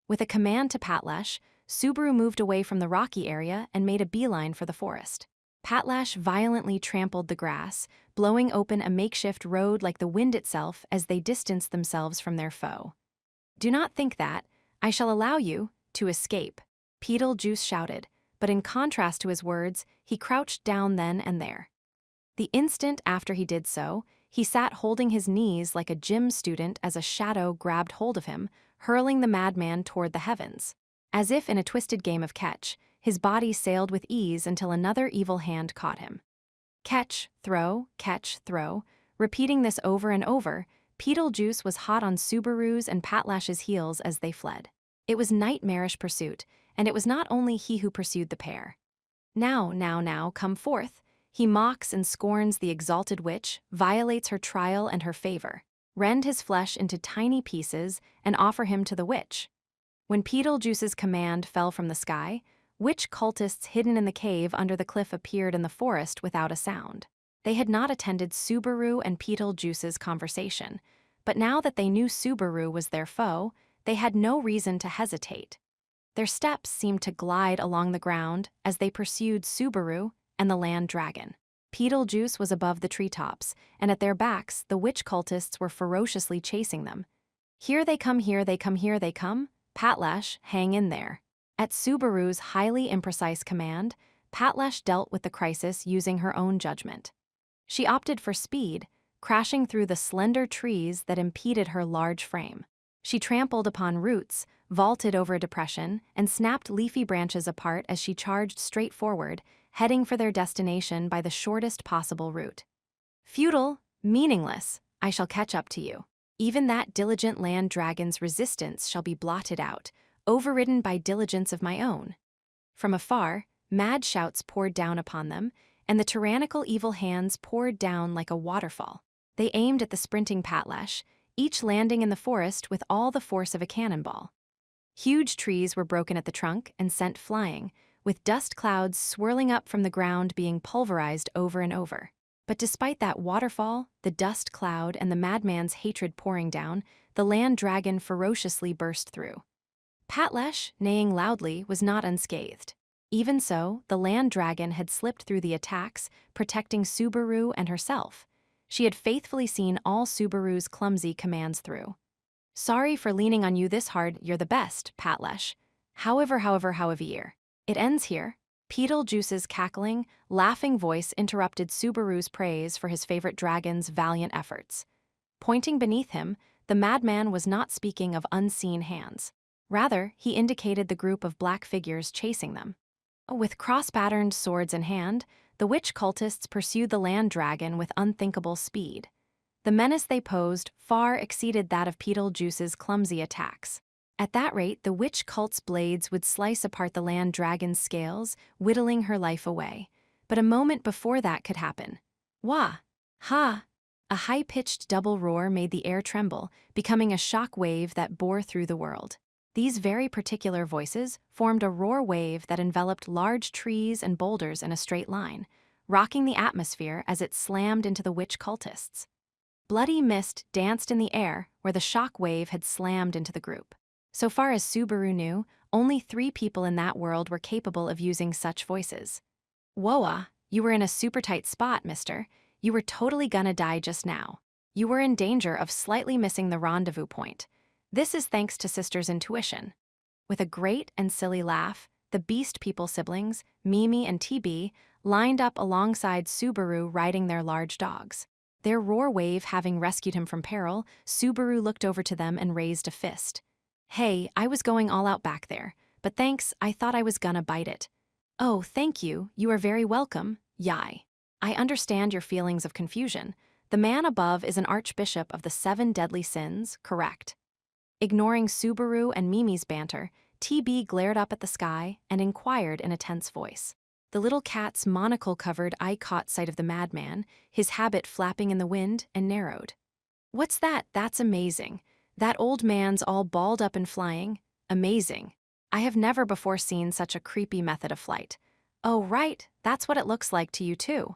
With a command to Patlash, Subaru moved away from the rocky area and made a beeline for the forest. Patlash violently trampled the grass, blowing open a makeshift road like the wind itself as they distanced themselves from their foe. Do not think that I shall allow you to escape, Beetlejuice shouted, but in contrast to his words, he crouched down then and there. The instant after he did so, he sat holding his knees like a gym student as a shadow grabbed hold of him, hurling the madman toward the heavens. As if in a twisted game of catch, his body sailed with ease until another evil hand caught him. Catch, throw, repeating this over and over, Beetlejuice was hot on Subaru's and Patlash's heels as they fled. It was nightmarish pursuit, and it was not only he who pursued the pair. Now, come forth. He mocks and scorns the exalted witch, violates her trial and her favor, rend his flesh into tiny pieces, and offer him to the witch. When Beetlejuice's command fell from the sky, witch cultists hidden in the cave under the cliff appeared in the forest without a sound. They had not attended Subaru and Beetlejuice's conversation, but now that they knew Subaru was their foe, they had no reason to hesitate. Their steps seemed to glide along the ground as they pursued Subaru and the land dragon. Beetlejuice was above the treetops, and at their backs the witch cultists were ferociously chasing them. Here they come, Patlash, hang in there. At Subaru's highly imprecise command, Patlash dealt with the crisis using her own judgment. She opted for speed, crashing through the slender trees that impeded her large frame. She trampled upon roots, vaulted over a depression, and snapped leafy branches apart as she charged straight forward, heading for their destination by the shortest possible route. Futile, meaningless, I shall catch up to you. Even that diligent land dragon's resistance shall be blotted out, overridden by diligence of my own. From afar, mad shouts poured down upon them, and the tyrannical evil hands poured down like a waterfall. They aimed at the sprinting Patlash, each landing in the forest with all the force of a cannonball. Huge trees were broken at the trunk and sent flying, with dust clouds swirling up from the ground being pulverized over and over. But despite that waterfall, the dust cloud, and the madman's hatred pouring down, the land dragon ferociously burst through. Patlash, neighing loudly, was not unscathed. Even so, the land dragon had slipped through the attacks, protecting Subaru and herself. She had faithfully seen all Subaru's clumsy commands through. Sorry for leaning on you this hard, you're the best, Patlesh. However year. It ends here. Beetlejuice's cackling, laughing voice interrupted Subaru's praise for his favorite dragon's valiant efforts. Pointing beneath him, the madman was not speaking of unseen hands. Rather, he indicated the group of black figures chasing them. With cross-patterned swords in hand, the witch cultists pursued the land dragon with unthinkable speed. The menace they posed far exceeded that of Beetlejuice's clumsy attacks. At that rate, the witch cult's blades would slice apart the land dragon's scales, whittling her life away. But a moment before that could happen. Wah! Ha! A high-pitched double roar made the air tremble, becoming a shock wave that bore through the world. These very particular voices formed a roar wave that enveloped large trees and boulders in a straight line, rocking the atmosphere as it slammed into the witch cultists. Bloody mist danced in the air where the shock wave had slammed into the group. So far as Subaru knew, only 3 people in that world were capable of using such voices. Whoa, you were in a super tight spot, mister. You were totally gonna die just now. You were in danger of slightly missing the rendezvous point. This is thanks to Sister's intuition. With a great and silly laugh, the Beast People siblings, Mimi and TB, lined up alongside Subaru riding their large dogs. Their roar wave having rescued him from peril, Subaru looked over to them and raised a fist. Hey, I was going all out back there, but thanks, I thought I was gonna bite it. Oh, thank you, you are very welcome, Yai. I understand your feelings of confusion. The man above is an archbishop of the 7 deadly sins, correct? Ignoring Subaru and Mimi's banter, TB glared up at the sky and inquired in a tense voice. The little cat's monocle-covered eye caught sight of the madman, his habit flapping in the wind, and narrowed. What's that? That's amazing. That old man's all balled up and flying. Amazing. I have never before seen such a creepy method of flight. Oh, right, that's what it looks like to you too.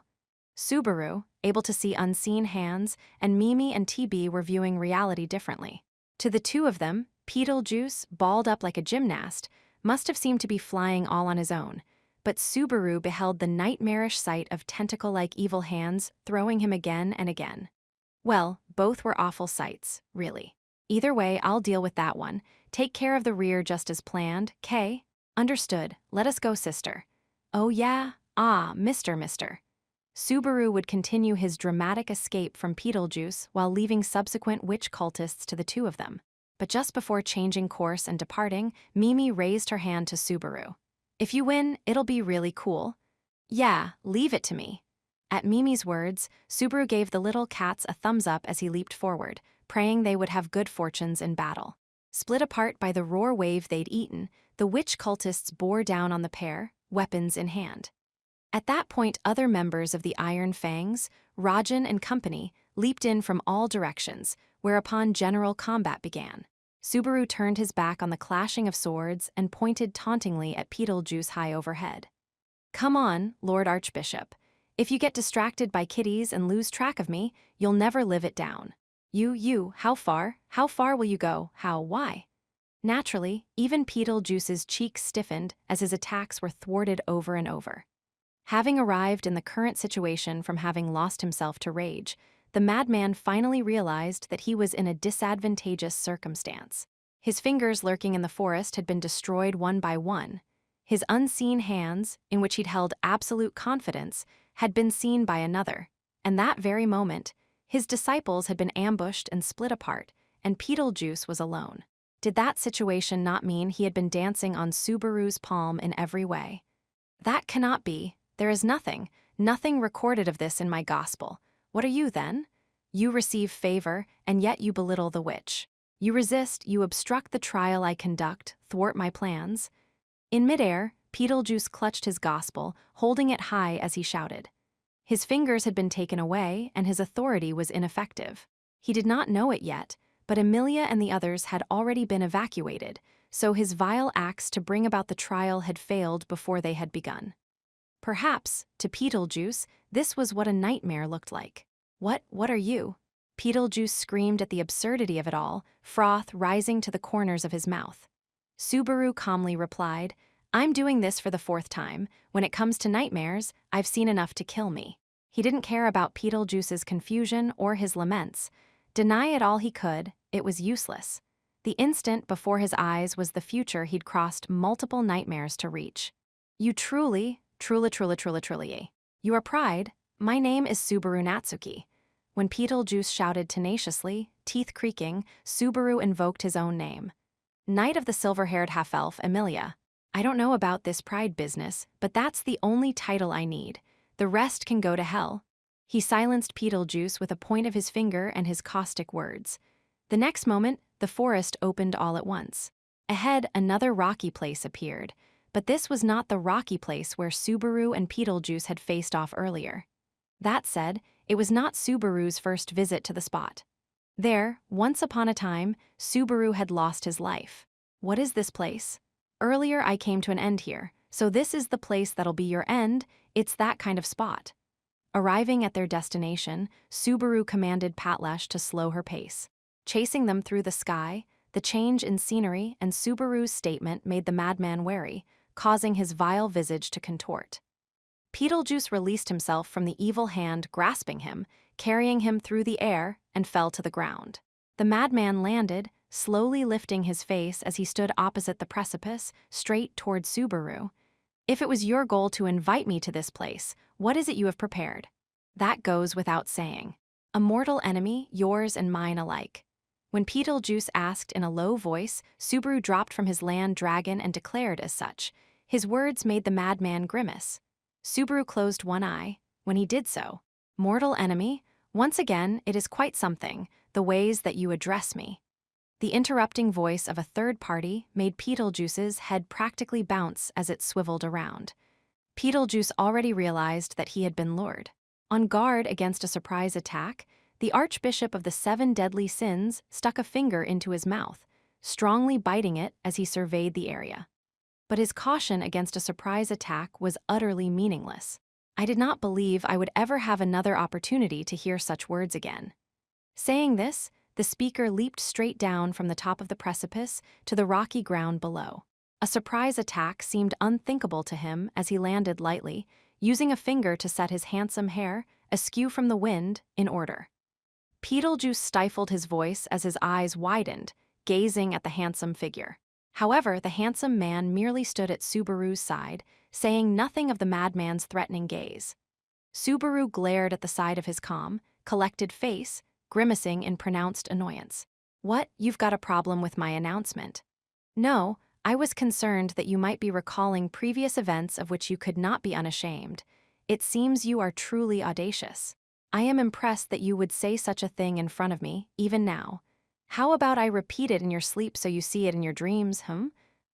Subaru, able to see unseen hands, and Mimi and TB were viewing reality differently. To the two of them, Beetlejuice, balled up like a gymnast, must have seemed to be flying all on his own, but Subaru beheld the nightmarish sight of tentacle-like evil hands throwing him again and again. Well, both were awful sights, really. Either way, I'll deal with that one. Take care of the rear just as planned, Kay? Understood. Let us go, sister. Oh yeah? Ah, mister. Subaru would continue his dramatic escape from Beetlejuice while leaving subsequent witch cultists to the two of them. But just before changing course and departing, Mimi raised her hand to Subaru. If you win, it'll be really cool. Yeah, leave it to me. At Mimi's words, Subaru gave the little cats a thumbs up as he leaped forward, praying they would have good fortunes in battle. Split apart by the roar wave they'd eaten, the witch cultists bore down on the pair, weapons in hand. At that point, other members of the Iron Fangs, Rajan and company, leaped in from all directions, whereupon general combat began. Subaru turned his back on the clashing of swords and pointed tauntingly at Beetlejuice high overhead. Come on, Lord Archbishop. If you get distracted by kitties and lose track of me, you'll never live it down. How far? How far will you go? Why? Naturally, even Beetlejuice's cheeks stiffened as his attacks were thwarted over and over. Having arrived in the current situation from having lost himself to rage, the madman finally realized that he was in a disadvantageous circumstance. His fingers lurking in the forest had been destroyed one by one. His unseen hands, in which he'd held absolute confidence, had been seen by another, and that very moment, his disciples had been ambushed and split apart, and Beetlejuice was alone. Did that situation not mean he had been dancing on Subaru's palm in every way? That cannot be. There is nothing recorded of this in my gospel. What are you, then? You receive favor, and yet you belittle the witch. You resist, you obstruct the trial I conduct, thwart my plans. In midair, Beetlejuice clutched his gospel, holding it high as he shouted. His fingers had been taken away, and his authority was ineffective. He did not know it yet, but Emilia and the others had already been evacuated, so his vile acts to bring about the trial had failed before they had begun. Perhaps, to Beetlejuice, this was what a nightmare looked like. What are you? Beetlejuice screamed at the absurdity of it all, froth rising to the corners of his mouth. Subaru calmly replied, I'm doing this for the fourth time. When it comes to nightmares, I've seen enough to kill me. He didn't care about Beetlejuice's confusion or his laments. Deny it all he could, it was useless. The instant before his eyes was the future he'd crossed multiple nightmares to reach. You truly, you are pride. My name is Subaru Natsuki. When Beetlejuice shouted tenaciously, teeth creaking, Subaru invoked his own name. Knight of the silver-haired half-elf, Emilia. I don't know about this pride business, but that's the only title I need. The rest can go to hell. He silenced Beetlejuice with a point of his finger and his caustic words. The next moment, the forest opened all at once. Ahead, another rocky place appeared, but this was not the rocky place where Subaru and Beetlejuice had faced off earlier. That said, it was not Subaru's first visit to the spot. There, once upon a time, Subaru had lost his life. What is this place? Earlier I came to an end here, so this is the place that'll be your end. It's that kind of spot. Arriving at their destination, Subaru commanded Patlash to slow her pace. Chasing them through the sky, the change in scenery and Subaru's statement made the madman wary, causing his vile visage to contort. Beetlejuice released himself from the evil hand grasping him, carrying him through the air, and fell to the ground. The madman landed, slowly lifting his face as he stood opposite the precipice, straight toward Subaru. If it was your goal to invite me to this place, what is it you have prepared? That goes without saying. A mortal enemy, yours and mine alike. When Beetlejuice asked in a low voice, Subaru dropped from his land dragon and declared as such. His words made the madman grimace. Subaru closed one eye. When he did so, mortal enemy? Once again, it is quite something, the ways that you address me. The interrupting voice of a third party made Beetlejuice's head practically bounce as it swiveled around. Beetlejuice already realized that he had been lured. On guard against a surprise attack, the Archbishop of the Seven Deadly Sins stuck a finger into his mouth, strongly biting it as he surveyed the area. But his caution against a surprise attack was utterly meaningless. I did not believe I would ever have another opportunity to hear such words again. Saying this, the speaker leaped straight down from the top of the precipice to the rocky ground below. A surprise attack seemed unthinkable to him as he landed lightly, using a finger to set his handsome hair, askew from the wind, in order. Beetlejuice stifled his voice as his eyes widened, gazing at the handsome figure. However, the handsome man merely stood at Subaru's side, saying nothing of the madman's threatening gaze. Subaru glared at the side of his calm, collected face, grimacing in pronounced annoyance. What, you've got a problem with my announcement? No, I was concerned that you might be recalling previous events of which you could not be unashamed. It seems you are truly audacious. I am impressed that you would say such a thing in front of me, even now. How about I repeat it in your sleep so you see it in your dreams,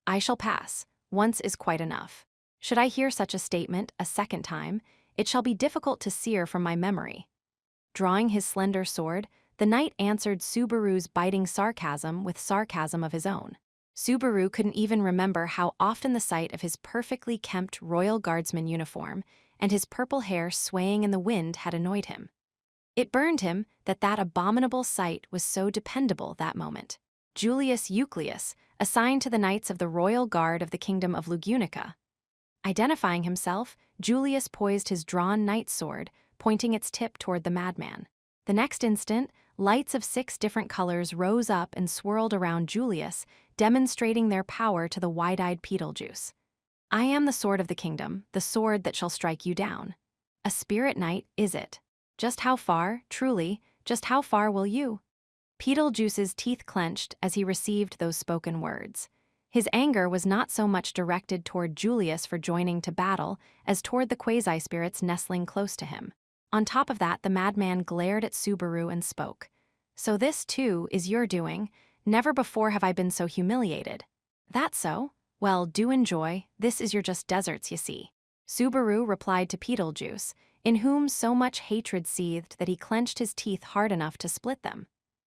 I shall pass. Once is quite enough. Should I hear such a statement a second time, it shall be difficult to sear from my memory. Drawing his slender sword, the knight answered Subaru's biting sarcasm with sarcasm of his own. Subaru couldn't even remember how often the sight of his perfectly kempt royal guardsman uniform and his purple hair swaying in the wind had annoyed him. It burned him that that abominable sight was so dependable that moment. Julius Euclius, assigned to the Knights of the Royal Guard of the Kingdom of Lugunica. Identifying himself, Julius poised his drawn knight's sword, pointing its tip toward the madman. The next instant, lights of 6 different colors rose up and swirled around Julius, demonstrating their power to the wide-eyed Beetlejuice. I am the sword of the kingdom, the sword that shall strike you down. A spirit knight, is it? Just how far, truly, just how far will you? Beetlejuice's teeth clenched as he received those spoken words. His anger was not so much directed toward Julius for joining to battle as toward the quasi-spirits nestling close to him. On top of that, the madman glared at Subaru and spoke. So this, too, is your doing. Never before have I been so humiliated. That so? Well, do enjoy. This is your just deserts, you see. Subaru replied to Beetlejuice, in whom so much hatred seethed that he clenched his teeth hard enough to split them.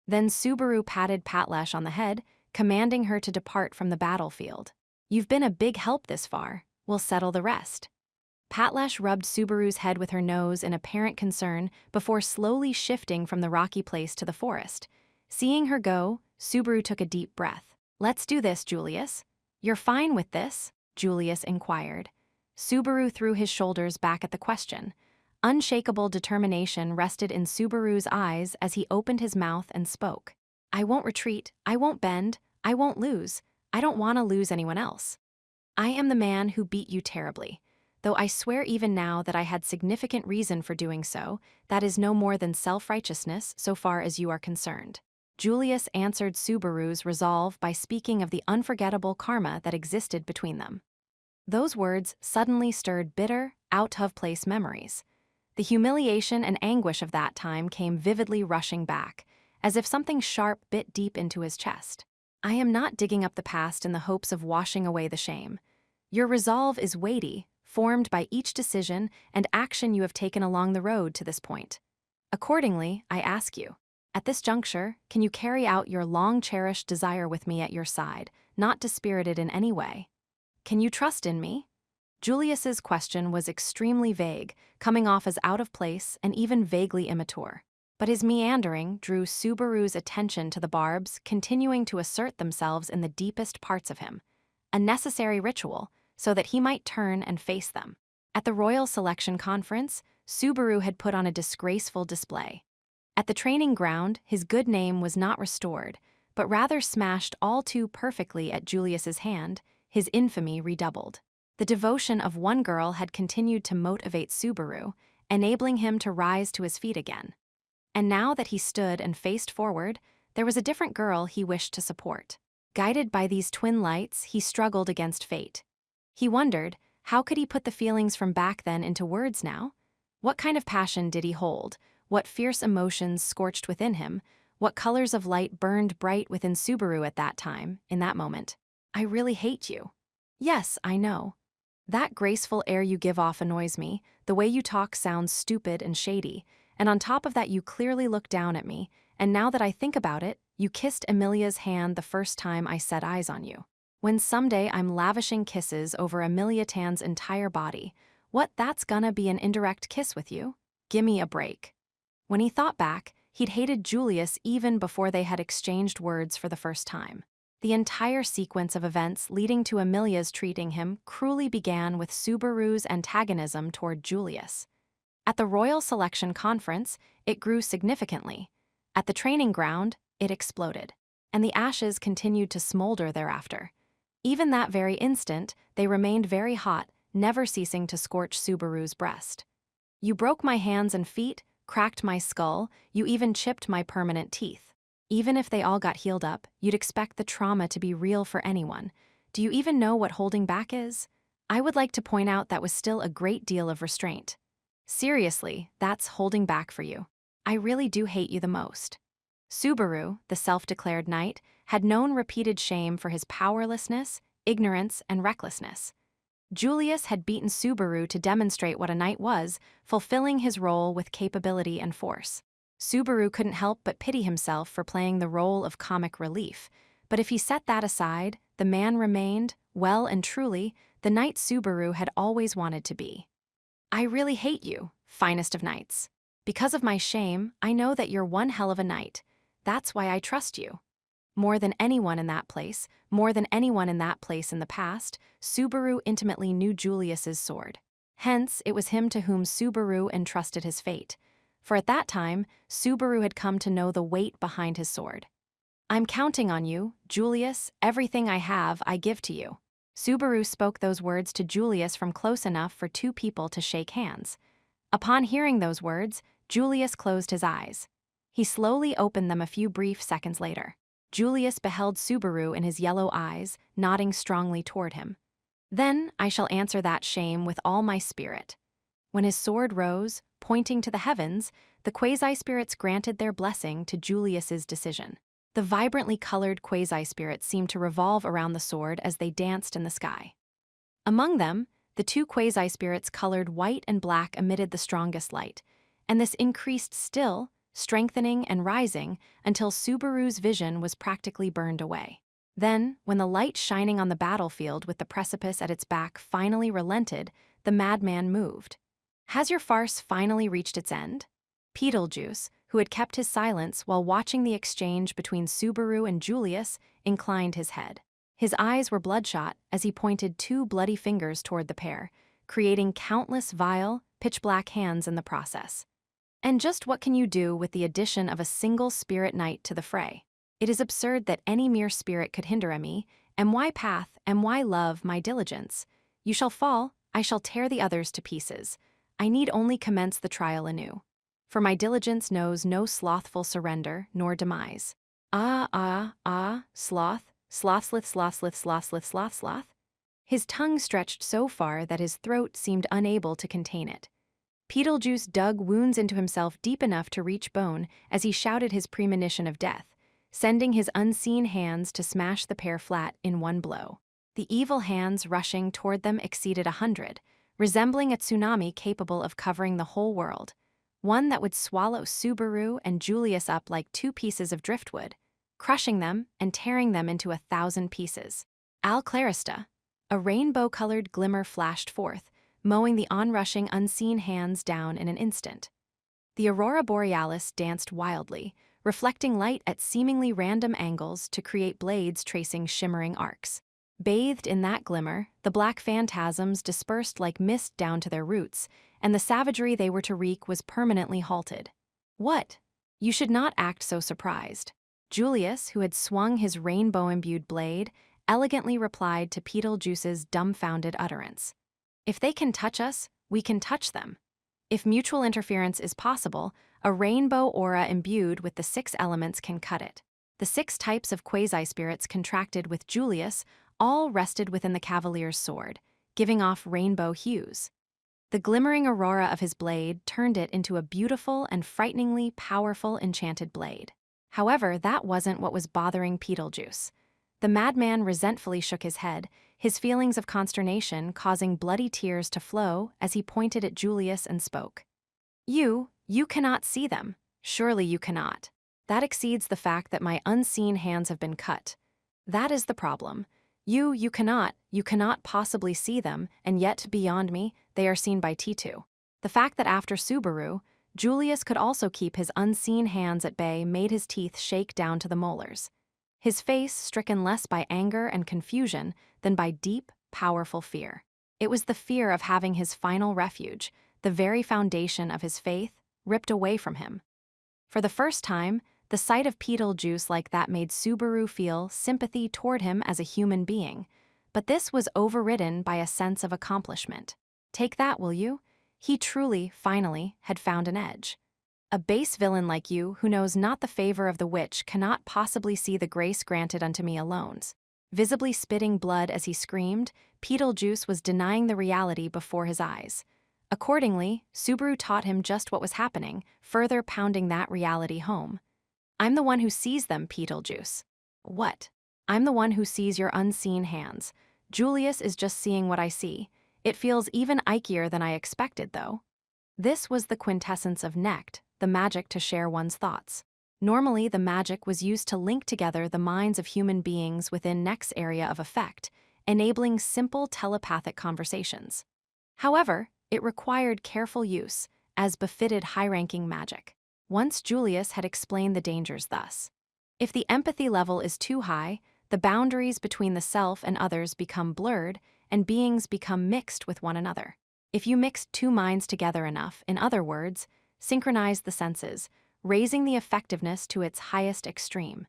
Then Subaru patted Patlash on the head, commanding her to depart from the battlefield. You've been a big help this far. We'll settle the rest. Patlash rubbed Subaru's head with her nose in apparent concern before slowly shifting from the rocky place to the forest. Seeing her go, Subaru took a deep breath. Let's do this, Julius. You're fine with this? Julius inquired. Subaru threw his shoulders back at the question. Unshakable determination rested in Subaru's eyes as he opened his mouth and spoke. I won't retreat, I won't bend, I won't lose. I don't want to lose anyone else. I am the man who beat you terribly. Though I swear even now that I had significant reason for doing so, that is no more than self-righteousness so far as you are concerned. Julius answered Subaru's resolve by speaking of the unforgettable karma that existed between them. Those words suddenly stirred bitter, out-of-place memories. The humiliation and anguish of that time came vividly rushing back, as if something sharp bit deep into his chest. I am not digging up the past in the hopes of washing away the shame. Your resolve is weighty, formed by each decision and action you have taken along the road to this point. Accordingly, I ask you, at this juncture, can you carry out your long-cherished desire with me at your side, not dispirited in any way? Can you trust in me? Julius's question was extremely vague, coming off as out of place and even vaguely immature. But his meandering drew Subaru's attention to the barbs continuing to assert themselves in the deepest parts of him, a necessary ritual so that he might turn and face them. At the Royal Selection Conference, Subaru had put on a disgraceful display. At the training ground, his good name was not restored, but rather smashed all too perfectly at Julius's hand, his infamy redoubled. The devotion of one girl had continued to motivate Subaru, enabling him to rise to his feet again. And now that he stood and faced forward, there was a different girl he wished to support. Guided by these twin lights, he struggled against fate. He wondered, how could he put the feelings from back then into words now? What kind of passion did he hold? What fierce emotions scorched within him? What colors of light burned bright within Subaru at that time, in that moment? I really hate you. Yes, I know. That graceful air you give off annoys me, the way you talk sounds stupid and shady, and on top of that you clearly look down at me, and now that I think about it, you kissed Amelia's hand the first time I set eyes on you. When someday I'm lavishing kisses over Amelia Tan's entire body, that's gonna be an indirect kiss with you? Gimme a break. When he thought back, he'd hated Julius even before they had exchanged words for the first time. The entire sequence of events leading to Amelia's treating him cruelly began with Subaru's antagonism toward Julius. At the Royal Selection Conference, it grew significantly. At the training ground, it exploded, and the ashes continued to smolder thereafter. Even that very instant, they remained very hot, never ceasing to scorch Subaru's breast. You broke my hands and feet, cracked my skull, you even chipped my permanent teeth. Even if they all got healed up, you'd expect the trauma to be real for anyone. Do you even know what holding back is? I would like to point out that was still a great deal of restraint. Seriously, that's holding back for you. I really do hate you the most. Subaru, the self-declared knight, had known repeated shame for his powerlessness, ignorance, and recklessness. Julius had beaten Subaru to demonstrate what a knight was, fulfilling his role with capability and force. Subaru couldn't help but pity himself for playing the role of comic relief, but if he set that aside, the man remained, well and truly, the knight Subaru had always wanted to be. I really hate you, finest of knights. Because of my shame, I know that you're one hell of a knight. That's why I trust you. More than anyone in that place, more than anyone in that place in the past, Subaru intimately knew Julius's sword. Hence, it was him to whom Subaru entrusted his fate. For at that time, Subaru had come to know the weight behind his sword. I'm counting on you, Julius, everything I have, I give to you. Subaru spoke those words to Julius from close enough for two people to shake hands. Upon hearing those words, Julius closed his eyes. He slowly opened them a few brief seconds later. Julius beheld Subaru in his yellow eyes, nodding strongly toward him. Then I shall answer that shame with all my spirit. When his sword rose, pointing to the heavens, the quasi-spirits granted their blessing to Julius's decision. The vibrantly colored quasi-spirits seemed to revolve around the sword as they danced in the sky. Among them, the two quasi-spirits colored white and black emitted the strongest light, and this increased still, strengthening and rising until Subaru's vision was practically burned away. Then, when the light shining on the battlefield with the precipice at its back finally relented, the madman moved. Has your farce finally reached its end? Beetlejuice, who had kept his silence while watching the exchange between Subaru and Julius, inclined his head. His eyes were bloodshot as he pointed two bloody fingers toward the pair, creating countless vile, pitch-black hands in the process. And just what can you do with the addition of a single spirit knight to the fray? It is absurd that any mere spirit could hinder me, and why path, and why love my diligence? You shall fall, I shall tear the others to pieces. I need only commence the trial anew. For my diligence knows no slothful surrender nor demise. Sloth, sloth. His tongue stretched so far that his throat seemed unable to contain it. Beetlejuice dug wounds into himself deep enough to reach bone as he shouted his premonition of death, sending his unseen hands to smash the pair flat in one blow. The evil hands rushing toward them exceeded 100, resembling a tsunami capable of covering the whole world, one that would swallow Subaru and Julius up like two pieces of driftwood, crushing them and tearing them into 1,000 pieces. Al clarista, a rainbow-colored glimmer flashed forth, mowing the onrushing unseen hands down in an instant. The aurora borealis danced wildly, reflecting light at seemingly random angles to create blades tracing shimmering arcs. Bathed in that glimmer, the black phantasms dispersed like mist down to their roots, and the savagery they were to wreak was permanently halted. What? You should not act so surprised. Julius, who had swung his rainbow-imbued blade, elegantly replied to Beetlejuice's dumbfounded utterance. If they can touch us, we can touch them. If mutual interference is possible, a rainbow aura imbued with the 6 elements can cut it. The 6 types of quasi-spirits contracted with Julius all rested within the cavalier's sword, giving off rainbow hues. The glimmering aurora of his blade turned it into a beautiful and frighteningly powerful enchanted blade. However, that wasn't what was bothering Beetlejuice. The madman resentfully shook his head, his feelings of consternation causing bloody tears to flow as he pointed at Julius and spoke. You cannot see them. Surely you cannot. That exceeds the fact that my unseen hands have been cut. That is the problem. You cannot possibly see them, and yet, beyond me, they are seen by T2. The fact that after Subaru, Julius could also keep his unseen hands at bay made his teeth shake down to the molars. His face stricken less by anger and confusion than by deep, powerful fear. It was the fear of having his final refuge, the very foundation of his faith, ripped away from him. For the first time, the sight of Beetlejuice like that made Subaru feel sympathy toward him as a human being, but this was overridden by a sense of accomplishment. Take that, will you? He truly, finally, had found an edge. A base villain like you, who knows not the favor of the witch, cannot possibly see the grace granted unto me alone. Visibly spitting blood as he screamed, Beetlejuice was denying the reality before his eyes. Accordingly, Subaru taught him just what was happening, further pounding that reality home. I'm the one who sees them, Beetlejuice. What? I'm the one who sees your unseen hands. Julius is just seeing what I see. It feels even ikier than I expected, though. This was the quintessence of Nect, the magic to share one's thoughts. Normally, the magic was used to link together the minds of human beings within Nect's area of effect, enabling simple telepathic conversations. However, it required careful use, as befitted high-ranking magic. Once Julius had explained the dangers thus. If the empathy level is too high, the boundaries between the self and others become blurred, and beings become mixed with one another. If you mix 2 minds together enough, in other words, synchronize the senses, raising the effectiveness to its highest extreme.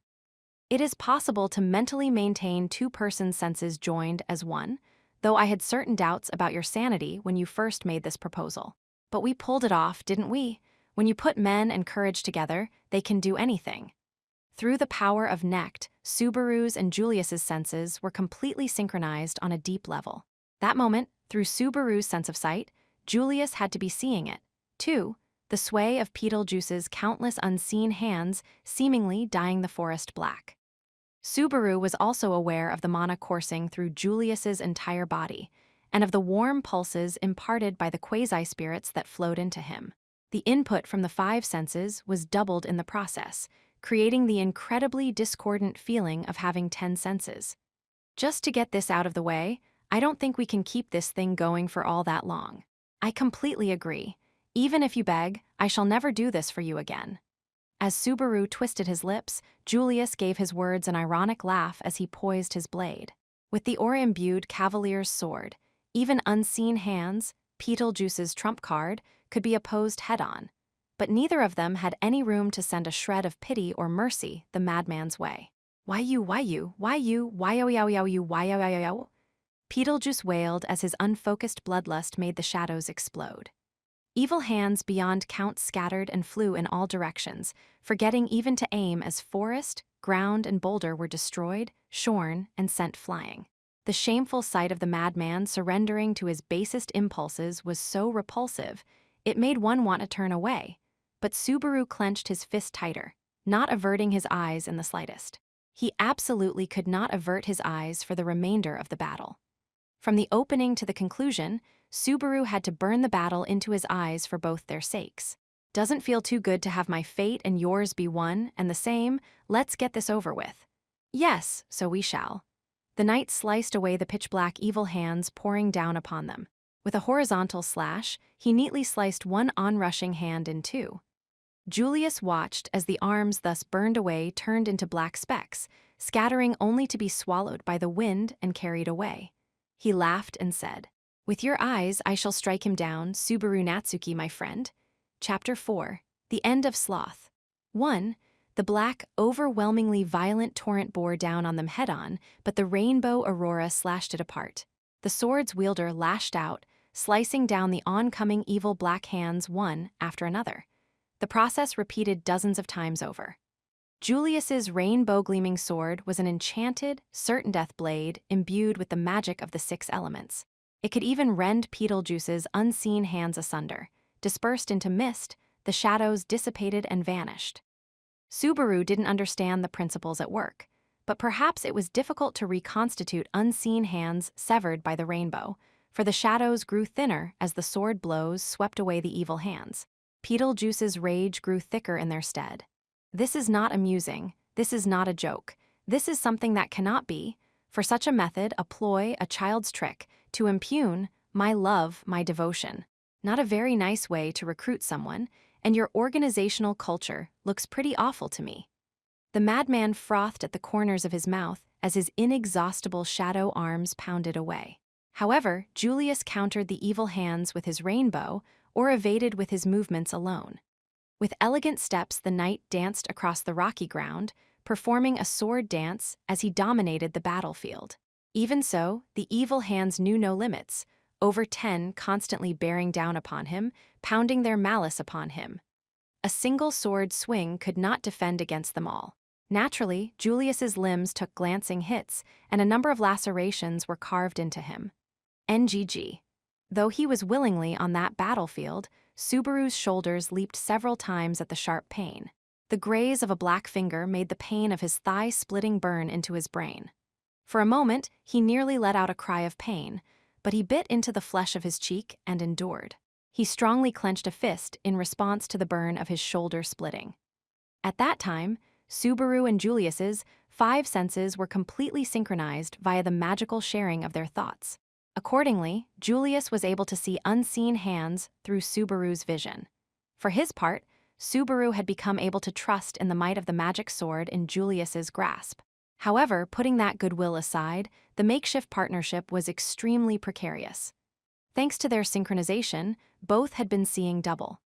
It is possible to mentally maintain 2 persons' senses joined as one, though I had certain doubts about your sanity when you first made this proposal. But we pulled it off, didn't we? When you put men and courage together, they can do anything. Through the power of Nect, Subaru's and Julius's senses were completely synchronized on a deep level. That moment, through Subaru's sense of sight, Julius had to be seeing it, too, the sway of Beetlejuice's countless unseen hands seemingly dyeing the forest black. Subaru was also aware of the mana coursing through Julius's entire body, and of the warm pulses imparted by the quasi-spirits that flowed into him. The input from the 5 senses was doubled in the process, creating the incredibly discordant feeling of having 10 senses. Just to get this out of the way, I don't think we can keep this thing going for all that long. I completely agree. Even if you beg, I shall never do this for you again. As Subaru twisted his lips, Julius gave his words an ironic laugh as he poised his blade. With the aura-imbued cavalier's sword, even unseen hands, Beetlejuice's trump card, could be opposed head-on. But neither of them had any room to send a shred of pity or mercy the madman's way. Why you, why you, why you, why yo yo yo you, why yo yo yo? Beetlejuice wailed as his unfocused bloodlust made the shadows explode. Evil hands beyond count scattered and flew in all directions, forgetting even to aim as forest, ground, and boulder were destroyed, shorn, and sent flying. The shameful sight of the madman surrendering to his basest impulses was so repulsive, it made one want to turn away. But Subaru clenched his fist tighter, not averting his eyes in the slightest. He absolutely could not avert his eyes for the remainder of the battle. From the opening to the conclusion, Subaru had to burn the battle into his eyes for both their sakes. Doesn't feel too good to have my fate and yours be one and the same, let's get this over with. Yes, so we shall. The knight sliced away the pitch-black evil hands pouring down upon them. With a horizontal slash, he neatly sliced one onrushing hand in two. Julius watched as the arms thus burned away turned into black specks, scattering only to be swallowed by the wind and carried away. He laughed and said, "With your eyes I shall strike him down, Subaru Natsuki, my friend." Chapter 4. The End of Sloth. 1. The black, overwhelmingly violent torrent bore down on them head-on, but the rainbow aurora slashed it apart. The sword's wielder lashed out, slicing down the oncoming evil black hands one after another. The process repeated dozens of times over. Julius's rainbow-gleaming sword was an enchanted, certain-death blade imbued with the magic of the 6 elements. It could even rend Beetlejuice's unseen hands asunder. Dispersed into mist, the shadows dissipated and vanished. Subaru didn't understand the principles at work, but perhaps it was difficult to reconstitute unseen hands severed by the rainbow, for the shadows grew thinner as the sword blows swept away the evil hands. Beetlejuice's rage grew thicker in their stead. This is not amusing, this is not a joke, this is something that cannot be, for such a method, a ploy, a child's trick, to impugn my love, my devotion. Not a very nice way to recruit someone, and your organizational culture looks pretty awful to me. The madman frothed at the corners of his mouth as his inexhaustible shadow arms pounded away. However, Julius countered the evil hands with his rainbow or evaded with his movements alone. With elegant steps, the knight danced across the rocky ground, performing a sword dance as he dominated the battlefield. Even so, the evil hands knew no limits, over 10 constantly bearing down upon him, pounding their malice upon him. A single sword swing could not defend against them all. Naturally, Julius's limbs took glancing hits, and a number of lacerations were carved into him. NGG. Though he was willingly on that battlefield, Subaru's shoulders leaped several times at the sharp pain. The graze of a black finger made the pain of his thigh-splitting burn into his brain. For a moment, he nearly let out a cry of pain, but he bit into the flesh of his cheek and endured. He strongly clenched a fist in response to the burn of his shoulder splitting. At that time, Subaru and Julius's 5 senses were completely synchronized via the magical sharing of their thoughts. Accordingly, Julius was able to see unseen hands through Subaru's vision. For his part, Subaru had become able to trust in the might of the magic sword in Julius's grasp. However, putting that goodwill aside, the makeshift partnership was extremely precarious. Thanks to their synchronization, both had been seeing double.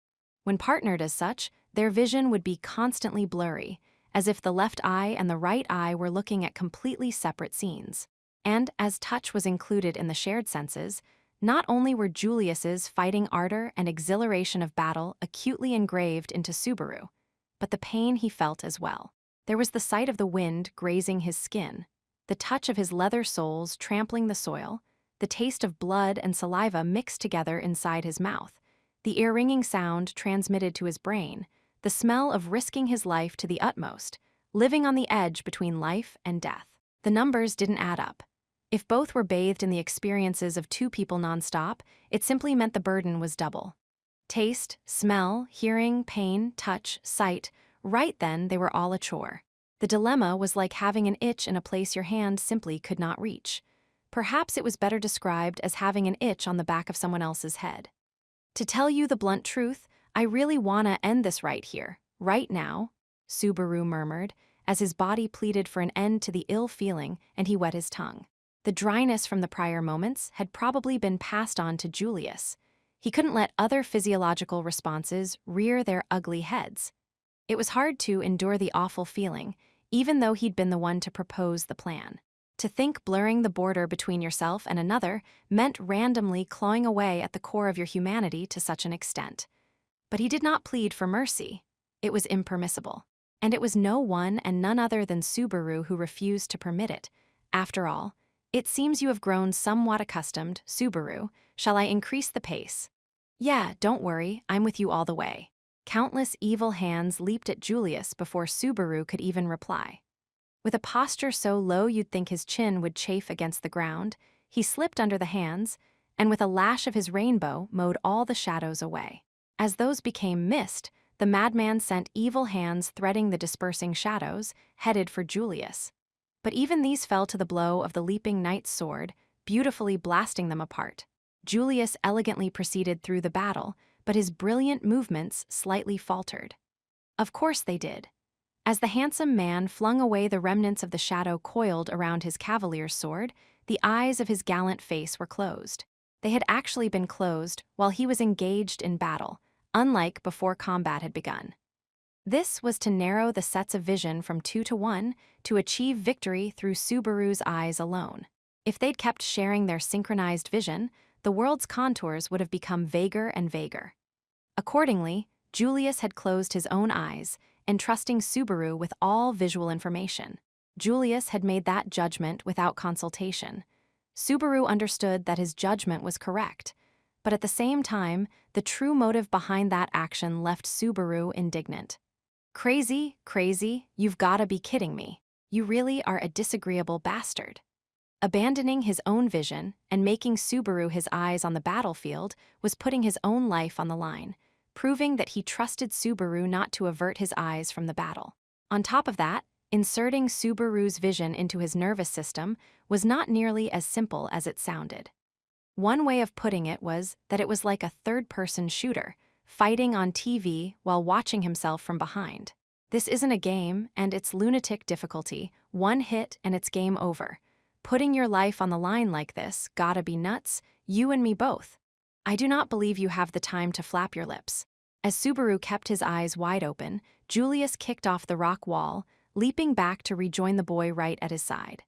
When partnered as such, their vision would be constantly blurry, as if the left eye and the right eye were looking at completely separate scenes. And as touch was included in the shared senses, not only were Julius's fighting ardor and exhilaration of battle acutely engraved into Subaru, but the pain he felt as well. There was the sight of the wind grazing his skin, the touch of his leather soles trampling the soil, the taste of blood and saliva mixed together inside his mouth, the ear-ringing sound transmitted to his brain, the smell of risking his life to the utmost, living on the edge between life and death. The numbers didn't add up. If both were bathed in the experiences of 2 people nonstop, it simply meant the burden was double. Taste, smell, hearing, pain, touch, sight, right then they were all a chore. The dilemma was like having an itch in a place your hand simply could not reach. Perhaps it was better described as having an itch on the back of someone else's head. To tell you the blunt truth, I really wanna end this right here, right now, Subaru murmured, as his body pleaded for an end to the ill feeling and he wet his tongue. The dryness from the prior moments had probably been passed on to Julius. He couldn't let other physiological responses rear their ugly heads. It was hard to endure the awful feeling, even though he'd been the one to propose the plan. To think blurring the border between yourself and another meant randomly clawing away at the core of your humanity to such an extent. But he did not plead for mercy. It was impermissible. And it was no one and none other than Subaru who refused to permit it. After all, it seems you have grown somewhat accustomed, Subaru. Shall I increase the pace? Yeah, don't worry, I'm with you all the way. Countless evil hands leaped at Julius before Subaru could even reply. With a posture so low you'd think his chin would chafe against the ground, he slipped under the hands, and with a lash of his rainbow mowed all the shadows away. As those became mist, the madman sent evil hands threading the dispersing shadows, headed for Julius. But even these fell to the blow of the leaping knight's sword, beautifully blasting them apart. Julius elegantly proceeded through the battle, but his brilliant movements slightly faltered. Of course they did. As the handsome man flung away the remnants of the shadow coiled around his cavalier's sword, the eyes of his gallant face were closed. They had actually been closed while he was engaged in battle, unlike before combat had begun. This was to narrow the sets of vision from 2 to 1 to achieve victory through Subaru's eyes alone. If they'd kept sharing their synchronized vision, the world's contours would have become vaguer and vaguer. Accordingly, Julius had closed his own eyes, entrusting Subaru with all visual information. Julius had made that judgment without consultation. Subaru understood that his judgment was correct, but at the same time, the true motive behind that action left Subaru indignant. Crazy, you've gotta be kidding me. You really are a disagreeable bastard. Abandoning his own vision and making Subaru his eyes on the battlefield was putting his own life on the line, proving that he trusted Subaru not to avert his eyes from the battle. On top of that, inserting Subaru's vision into his nervous system was not nearly as simple as it sounded. One way of putting it was that it was like a third-person shooter, fighting on TV while watching himself from behind. This isn't a game, and it's lunatic difficulty. One hit and it's game over. Putting your life on the line like this, gotta be nuts, you and me both. I do not believe you have the time to flap your lips. As Subaru kept his eyes wide open, Julius kicked off the rock wall, leaping back to rejoin the boy right at his side.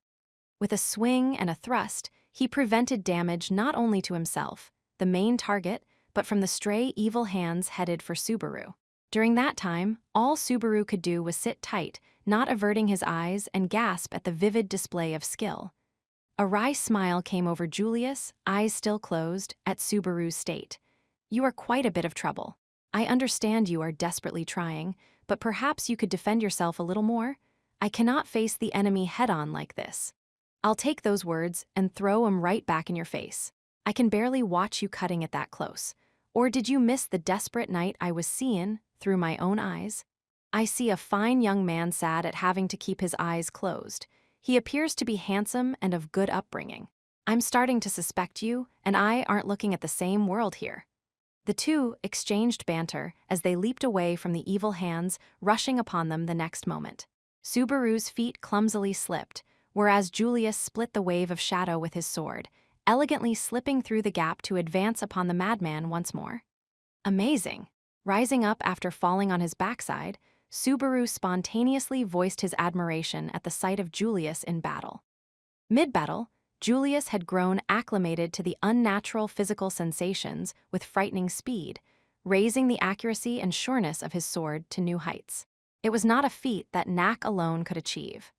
With a swing and a thrust, he prevented damage not only to himself, the main target, but from the stray evil hands headed for Subaru. During that time, all Subaru could do was sit tight, not averting his eyes, and gasp at the vivid display of skill. A wry smile came over Julius, eyes still closed, at Subaru's state. You are quite a bit of trouble. I understand you are desperately trying, but perhaps you could defend yourself a little more? I cannot face the enemy head-on like this. I'll take those words and throw 'em right back in your face. I can barely watch you cutting it that close. Or did you miss the desperate night I was seein' through my own eyes? I see a fine young man sad at having to keep his eyes closed. He appears to be handsome and of good upbringing. I'm starting to suspect you, and I aren't looking at the same world here. The two exchanged banter as they leaped away from the evil hands rushing upon them the next moment. Subaru's feet clumsily slipped, whereas Julius split the wave of shadow with his sword, elegantly slipping through the gap to advance upon the madman once more. Amazing! Rising up after falling on his backside, Subaru spontaneously voiced his admiration at the sight of Julius in battle. Mid-battle, Julius had grown acclimated to the unnatural physical sensations with frightening speed, raising the accuracy and sureness of his sword to new heights. It was not a feat that knack alone could achieve.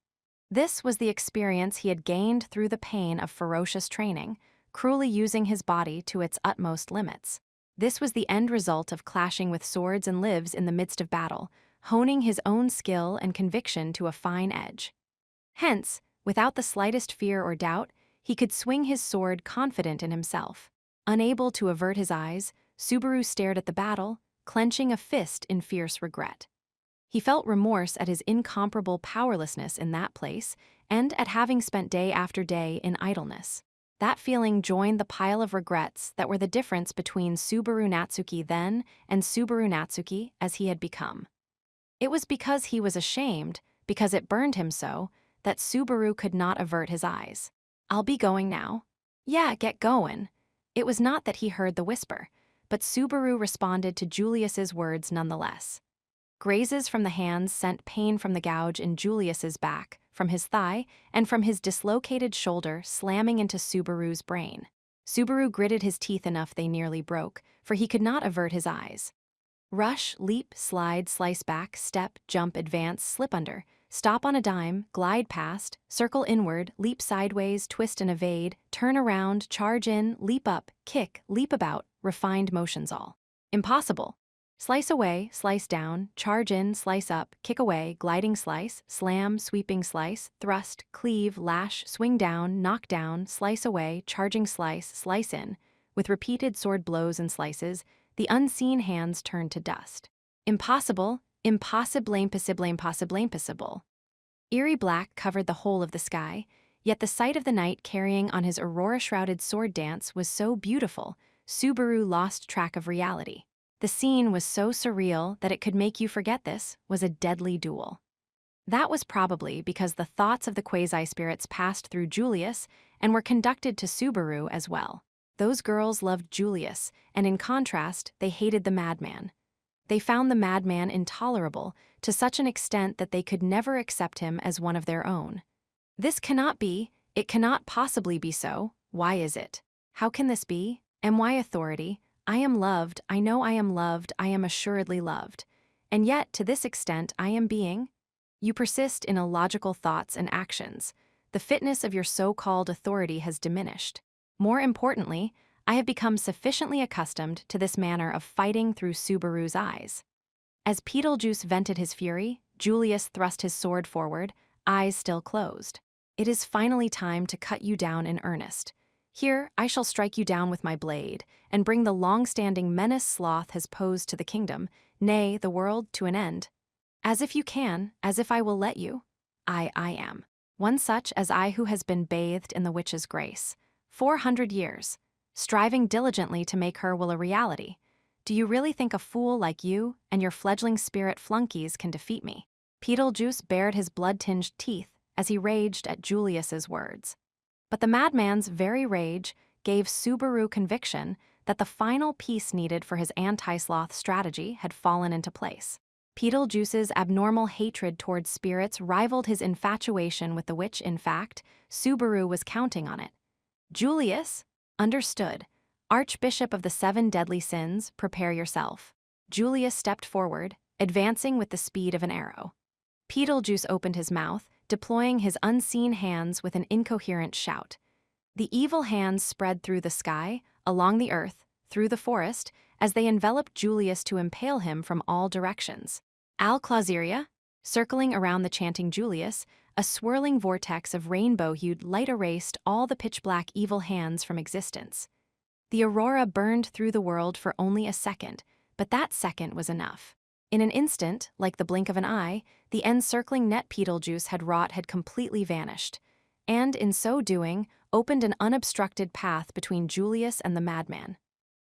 This was the experience he had gained through the pain of ferocious training, cruelly using his body to its utmost limits. This was the end result of clashing with swords and lives in the midst of battle, honing his own skill and conviction to a fine edge. Hence, without the slightest fear or doubt, he could swing his sword confident in himself. Unable to avert his eyes, Subaru stared at the battle, clenching a fist in fierce regret. He felt remorse at his incomparable powerlessness in that place and at having spent day after day in idleness. That feeling joined the pile of regrets that were the difference between Subaru Natsuki then and Subaru Natsuki as he had become. It was because he was ashamed, because it burned him so, that Subaru could not avert his eyes. I'll be going now. Yeah, get going. It was not that he heard the whisper, but Subaru responded to Julius's words nonetheless. Grazes from the hands sent pain from the gouge in Julius's back, from his thigh, and from his dislocated shoulder slamming into Subaru's brain. Subaru gritted his teeth enough they nearly broke, for he could not avert his eyes. Rush, leap, slide, slice back, step, jump, advance, slip under, stop on a dime, glide past, circle inward, leap sideways, twist and evade, turn around, charge in, leap up, kick, leap about, refined motions all. Impossible. Slice away, slice down, charge in, slice up, kick away, gliding slice, slam, sweeping slice, thrust, cleave, lash, swing down, knock down, slice away, charging slice, slice in. With repeated sword blows and slices, the unseen hands turned to dust. Impossible, impossible, impossible, impossible, impossible. Eerie black covered the whole of the sky, yet the sight of the knight carrying on his aurora-shrouded sword dance was so beautiful, Subaru lost track of reality. The scene was so surreal that it could make you forget this was a deadly duel. That was probably because the thoughts of the quasi-spirits passed through Julius and were conducted to Subaru as well. Those girls loved Julius, and in contrast, they hated the madman. They found the madman intolerable to such an extent that they could never accept him as one of their own. This cannot be, it cannot possibly be so. Why is it? How can this be? Am I authority? I am loved, I know I am loved, I am assuredly loved. And yet, to this extent, I am being? You persist in illogical thoughts and actions. The fitness of your so-called authority has diminished. More importantly, I have become sufficiently accustomed to this manner of fighting through Subaru's eyes. As Beetlejuice vented his fury, Julius thrust his sword forward, eyes still closed. It is finally time to cut you down in earnest. Here, I shall strike you down with my blade, and bring the long-standing menace sloth has posed to the kingdom, nay, the world, to an end. As if you can, as if I will let you. I am. One such as I who has been bathed in the witch's grace. 400 years, striving diligently to make her will a reality. Do you really think a fool like you and your fledgling spirit flunkies can defeat me? Beetlejuice bared his blood-tinged teeth as he raged at Julius's words. But the madman's very rage gave Subaru conviction that the final piece needed for his anti-sloth strategy had fallen into place. Beetlejuice's abnormal hatred towards spirits rivaled his infatuation with the witch. In fact, Subaru was counting on it. Julius, understood. Archbishop of the 7 deadly sins, prepare yourself. Julius stepped forward, advancing with the speed of an arrow. Beetlejuice opened his mouth, deploying his unseen hands with an incoherent shout. The evil hands spread through the sky, along the earth, through the forest, as they enveloped Julius to impale him from all directions. Al-Clauseria, circling around the chanting Julius, a swirling vortex of rainbow-hued light erased all the pitch-black evil hands from existence. The aurora burned through the world for only a second, but that second was enough. In an instant, like the blink of an eye, the encircling net Beetlejuice had wrought had completely vanished, and, in so doing, opened an unobstructed path between Julius and the madman.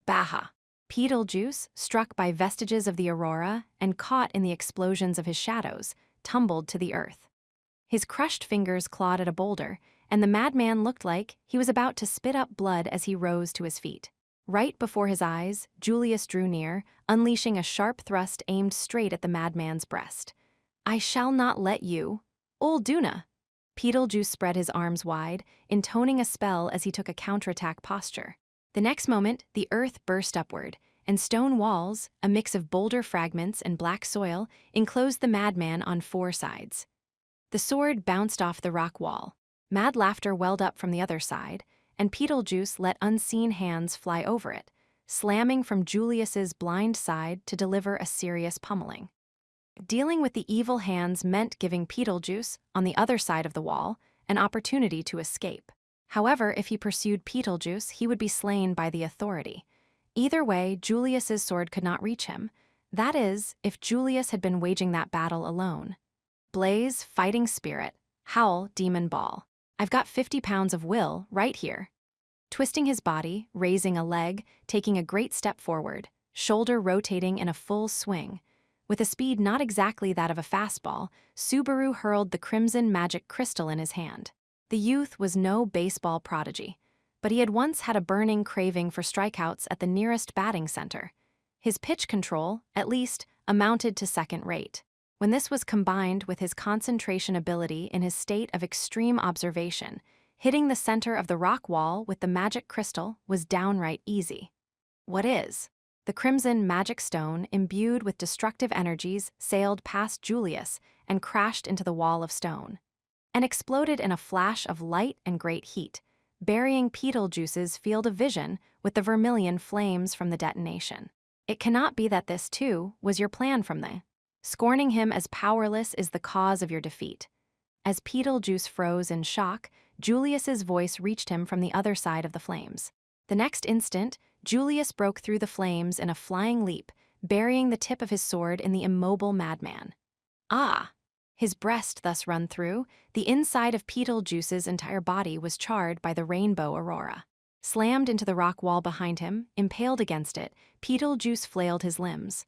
Baha! Beetlejuice, struck by vestiges of the aurora and caught in the explosions of his shadows, tumbled to the earth. His crushed fingers clawed at a boulder, and the madman looked like he was about to spit up blood as he rose to his feet. Right before his eyes, Julius drew near, unleashing a sharp thrust aimed straight at the madman's breast. I shall not let you. Old Duna! Beetlejuice spread his arms wide, intoning a spell as he took a counterattack posture. The next moment, the earth burst upward, and stone walls, a mix of boulder fragments and black soil, enclosed the madman on 4 sides. The sword bounced off the rock wall. Mad laughter welled up from the other side, and Beetlejuice let unseen hands fly over it, slamming from Julius's blind side to deliver a serious pummeling. Dealing with the evil hands meant giving Beetlejuice, on the other side of the wall, an opportunity to escape. However, if he pursued Beetlejuice, he would be slain by the authority. Either way, Julius's sword could not reach him. That is, if Julius had been waging that battle alone. Blaze, fighting spirit. Howl, demon ball. I've got 50 pounds of will right here. Twisting his body, raising a leg, taking a great step forward, shoulder rotating in a full swing. With a speed not exactly that of a fastball, Subaru hurled the crimson magic crystal in his hand. The youth was no baseball prodigy, but he had once had a burning craving for strikeouts at the nearest batting center. His pitch control, at least, amounted to second rate. When this was combined with his concentration ability in his state of extreme observation, hitting the center of the rock wall with the magic crystal was downright easy. What is? The crimson magic stone, imbued with destructive energies, sailed past Julius and crashed into the wall of stone, and exploded in a flash of light and great heat, burying Beetlejuice's field of vision with the vermilion flames from the detonation. It cannot be that this, too, was your plan from the. Scorning him as powerless is the cause of your defeat. As Beetlejuice froze in shock, Julius's voice reached him from the other side of the flames. The next instant, Julius broke through the flames in a flying leap, burying the tip of his sword in the immobile madman. Ah! His breast thus run through, the inside of Beetlejuice's entire body was charred by the rainbow aurora. Slammed into the rock wall behind him, impaled against it, Beetlejuice flailed his limbs.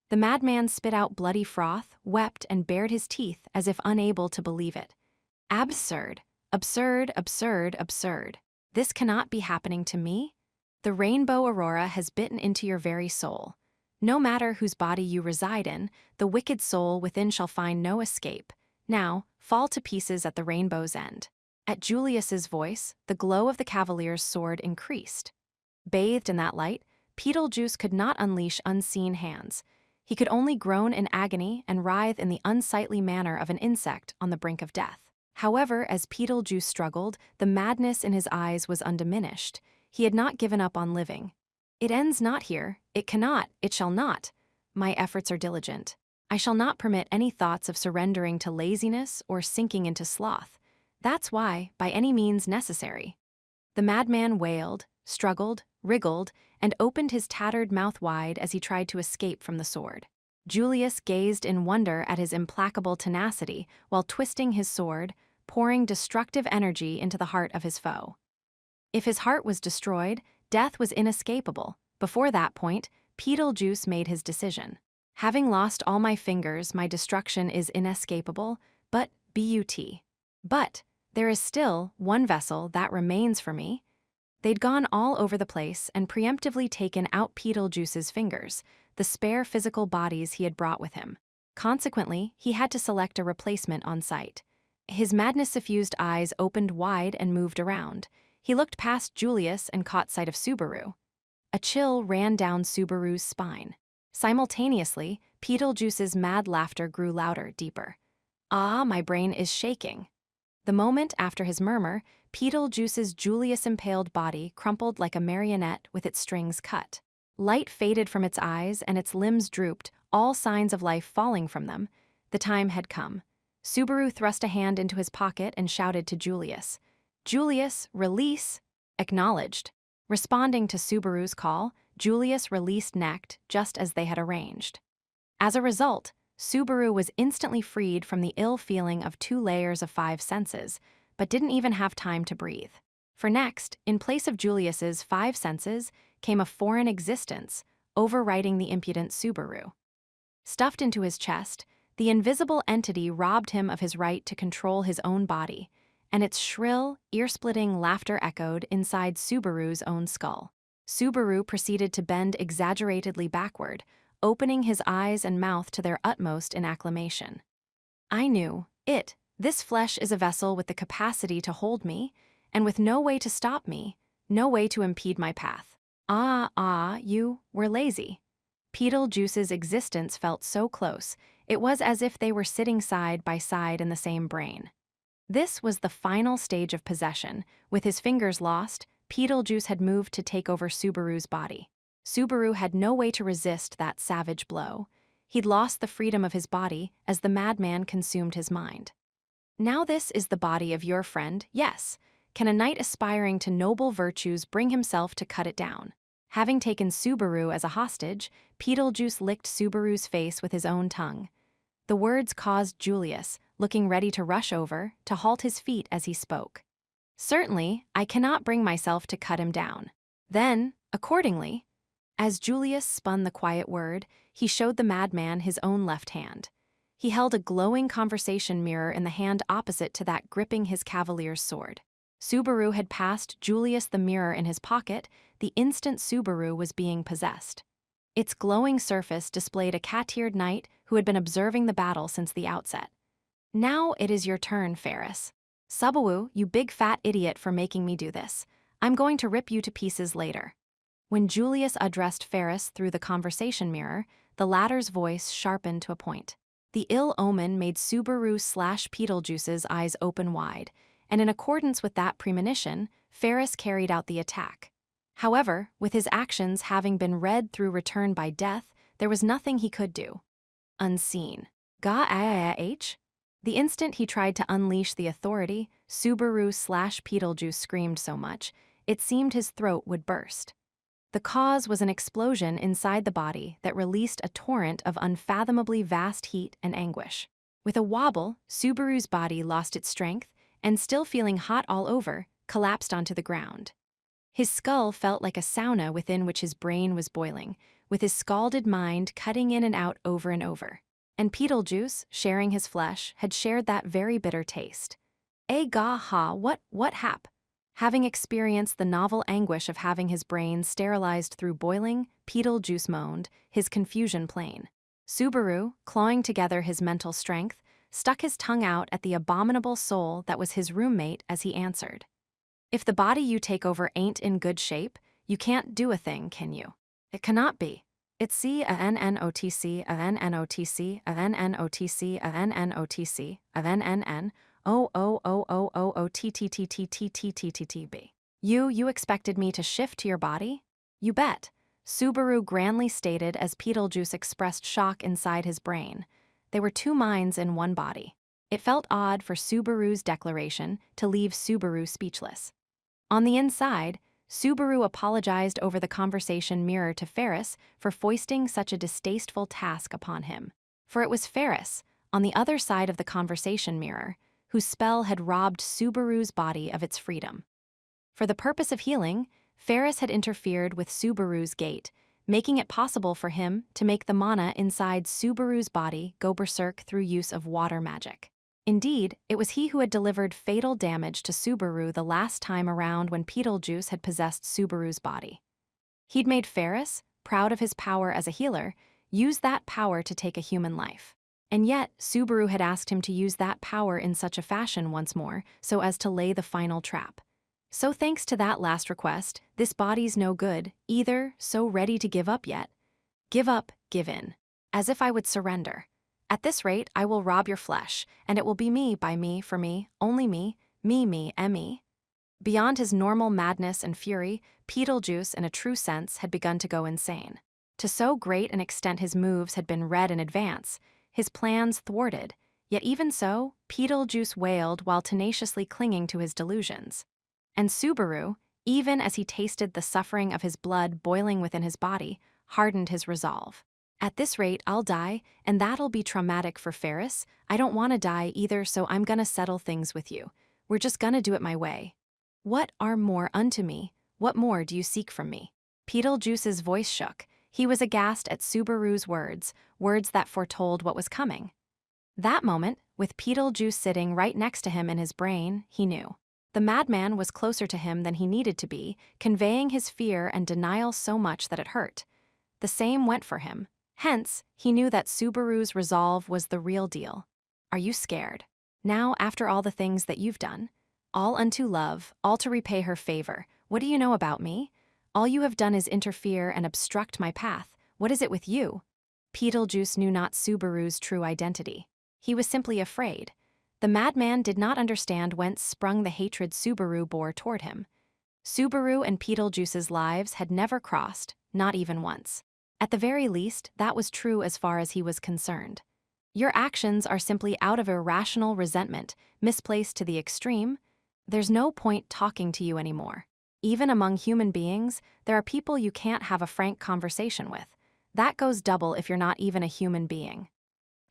The madman spit out bloody froth, wept, and bared his teeth as if unable to believe it. Absurd! Absurd, absurd, absurd. This cannot be happening to me? The rainbow aurora has bitten into your very soul. No matter whose body you reside in, the wicked soul within shall find no escape. Now, fall to pieces at the rainbow's end. At Julius's voice, the glow of the cavalier's sword increased. Bathed in that light, Beetlejuice could not unleash unseen hands. He could only groan in agony and writhe in the unsightly manner of an insect on the brink of death. However, as Beetlejuice struggled, the madness in his eyes was undiminished. He had not given up on living. It ends not here. It cannot. It shall not. My efforts are diligent. I shall not permit any thoughts of surrendering to laziness or sinking into sloth. That's why, by any means necessary. The madman wailed, struggled, wriggled, and opened his tattered mouth wide as he tried to escape from the sword. Julius gazed in wonder at his implacable tenacity while twisting his sword, pouring destructive energy into the heart of his foe. If his heart was destroyed, death was inescapable. Before that point, Beetlejuice made his decision. Having lost all my fingers, my destruction is inescapable, but But there is still one vessel that remains for me. They'd gone all over the place and preemptively taken out Beetlejuice's fingers, the spare physical bodies he had brought with him. Consequently, he had to select a replacement on sight. His madness-suffused eyes opened wide and moved around. He looked past Julius and caught sight of Subaru. A chill ran down Subaru's spine. Simultaneously, Beetlejuice's mad laughter grew louder, deeper. Ah, my brain is shaking. The moment after his murmur, Beetlejuice's Julius-impaled body crumpled like a marionette with its strings cut. Light faded from its eyes and its limbs drooped, all signs of life falling from them. The time had come. Subaru thrust a hand into his pocket and shouted to Julius. Julius, release! Acknowledged. Responding to Subaru's call, Julius released necked, just as they had arranged. As a result, Subaru was instantly freed from the ill feeling of 2 layers of 5 senses, but didn't even have time to breathe. For next, in place of Julius's 5 senses, came a foreign existence, overriding the impudent Subaru. Stuffed into his chest, the invisible entity robbed him of his right to control his own body, and its shrill, ear-splitting laughter echoed inside Subaru's own skull. Subaru proceeded to bend exaggeratedly backward, opening his eyes and mouth to their utmost in acclamation. I knew, this flesh is a vessel with the capacity to hold me, and with no way to stop me, no way to impede my path. You were lazy. Beetlejuice's existence felt so close, it was as if they were sitting side by side in the same brain. This was the final stage of possession. With his fingers lost, Beetlejuice had moved to take over Subaru's body. Subaru had no way to resist that savage blow. He'd lost the freedom of his body as the madman consumed his mind. Now this is the body of your friend, yes. Can a knight aspiring to noble virtues bring himself to cut it down? Having taken Subaru as a hostage, Beetlejuice licked Subaru's face with his own tongue. The words caused Julius, looking ready to rush over, to halt his feet as he spoke. Certainly, I cannot bring myself to cut him down. Then, accordingly, as Julius spun the quiet word, he showed the madman his own left hand. He held a glowing conversation mirror in the hand opposite to that gripping his cavalier's sword. Subaru had passed Julius the mirror in his pocket the instant Subaru was being possessed. Its glowing surface displayed a cat-eared knight who had been observing the battle since the outset. Now it is your turn, Ferris. Subaru, you big fat idiot for making me do this. I'm going to rip you to pieces later. When Julius addressed Ferris through the conversation mirror, the latter's voice sharpened to a point. The ill omen made Subaru/Beetlejuice's eyes open wide, and in accordance with that premonition, Ferris carried out the attack. However, with his actions having been read through return by death, there was nothing he could do. Unseen. Ga-ah-h? The instant he tried to unleash the authority, Subaru/Beetlejuice screamed so much, it seemed his throat would burst. The cause was an explosion inside the body that released a torrent of unfathomably vast heat and anguish. With a wobble, Subaru's body lost its strength and, still feeling hot all over, collapsed onto the ground. His skull felt like a sauna within which his brain was boiling, with his scalded mind cutting in and out over and over. And Beetlejuice, sharing his flesh, had shared that very bitter taste. Ga-ha, what hap? Having experienced the novel anguish of having his brain sterilized through boiling, Beetlejuice moaned, his confusion plain. Subaru, clawing together his mental strength, stuck his tongue out at the abominable soul that was his roommate as he answered. If the body you take over ain't in good shape, you can't do a thing, can you? It cannot be. It's C-A-N-N-O-T-C, A-N-N-O-T-C, A-N-N-O-T-C, A-N-N-O-T-C, A-N-N-N, O-O-O-O-O-T-T-T-T-T-T-T-T-B. You expected me to shift to your body? You bet, Subaru grandly stated as Beetlejuice expressed shock inside his brain. They were two minds in one body. It felt odd for Subaru's declaration to leave Subaru speechless. On the inside, Subaru apologized over the conversation mirror to Ferris for foisting such a distasteful task upon him. For it was Ferris, on the other side of the conversation mirror, whose spell had robbed Subaru's body of its freedom. For the purpose of healing, Ferris had interfered with Subaru's gate, making it possible for him to make the mana inside Subaru's body go berserk through use of water magic. Indeed, it was he who had delivered fatal damage to Subaru the last time around when Beetlejuice had possessed Subaru's body. He'd made Ferris, proud of his power as a healer, use that power to take a human life. And yet, Subaru had asked him to use that power in such a fashion once more, so as to lay the final trap. So thanks to that last request, this body's no good, either, so ready to give up yet. Give up, give in. As if I would surrender. At this rate, I will rob your flesh, and it will be me, by me, for me, only me, me. Beyond his normal madness and fury, Beetlejuice, in a true sense, had begun to go insane. To so great an extent his moves had been read in advance, his plans thwarted, yet even so, Beetlejuice wailed while tenaciously clinging to his delusions. And Subaru, even as he tasted the suffering of his blood boiling within his body, hardened his resolve. At this rate, I'll die, and that'll be traumatic for Ferris. I don't want to die either, so I'm gonna settle things with you. We're just gonna do it my way. What are more unto me? What more do you seek from me? Beetlejuice's voice shook. He was aghast at Subaru's words that foretold what was coming. That moment, with Beetlejuice sitting right next to him in his brain, he knew. The madman was closer to him than he needed to be, conveying his fear and denial so much that it hurt. The same went for him. Hence, he knew that Subaru's resolve was the real deal. Are you scared? Now, after all the things that you've done? All unto love, all to repay her favor. What do you know about me? All you have done is interfere and obstruct my path. What is it with you? Beetlejuice knew not Subaru's true identity. He was simply afraid. The madman did not understand whence sprung the hatred Subaru bore toward him. Subaru and Beetlejuice's lives had never crossed, not even once. At the very least, that was true as far as he was concerned. Your actions are simply out of irrational resentment, misplaced to the extreme. There's no point talking to you anymore. Even among human beings, there are people you can't have a frank conversation with. That goes double if you're not even a human being.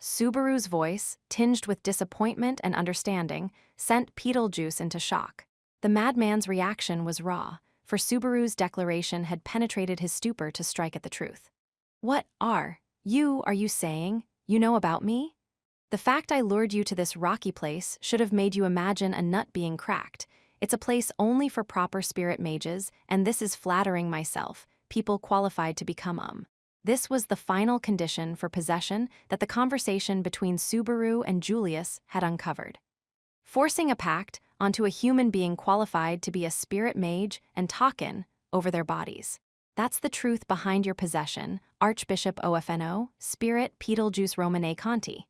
Subaru's voice, tinged with disappointment and understanding, sent Beetlejuice into shock. The madman's reaction was raw, for Subaru's declaration had penetrated his stupor to strike at the truth. What are you saying, you know about me? The fact I lured you to this rocky place should have made you imagine a nut being cracked. It's a place only for proper spirit mages, and this is flattering myself, people qualified to become This was the final condition for possession that the conversation between Subaru and Julius had uncovered. Forcing a pact onto a human being qualified to be a spirit mage and talkin over their bodies. That's the truth behind your possession, Archbishop OFNO, Spirit Betelgeuse Romane Conti.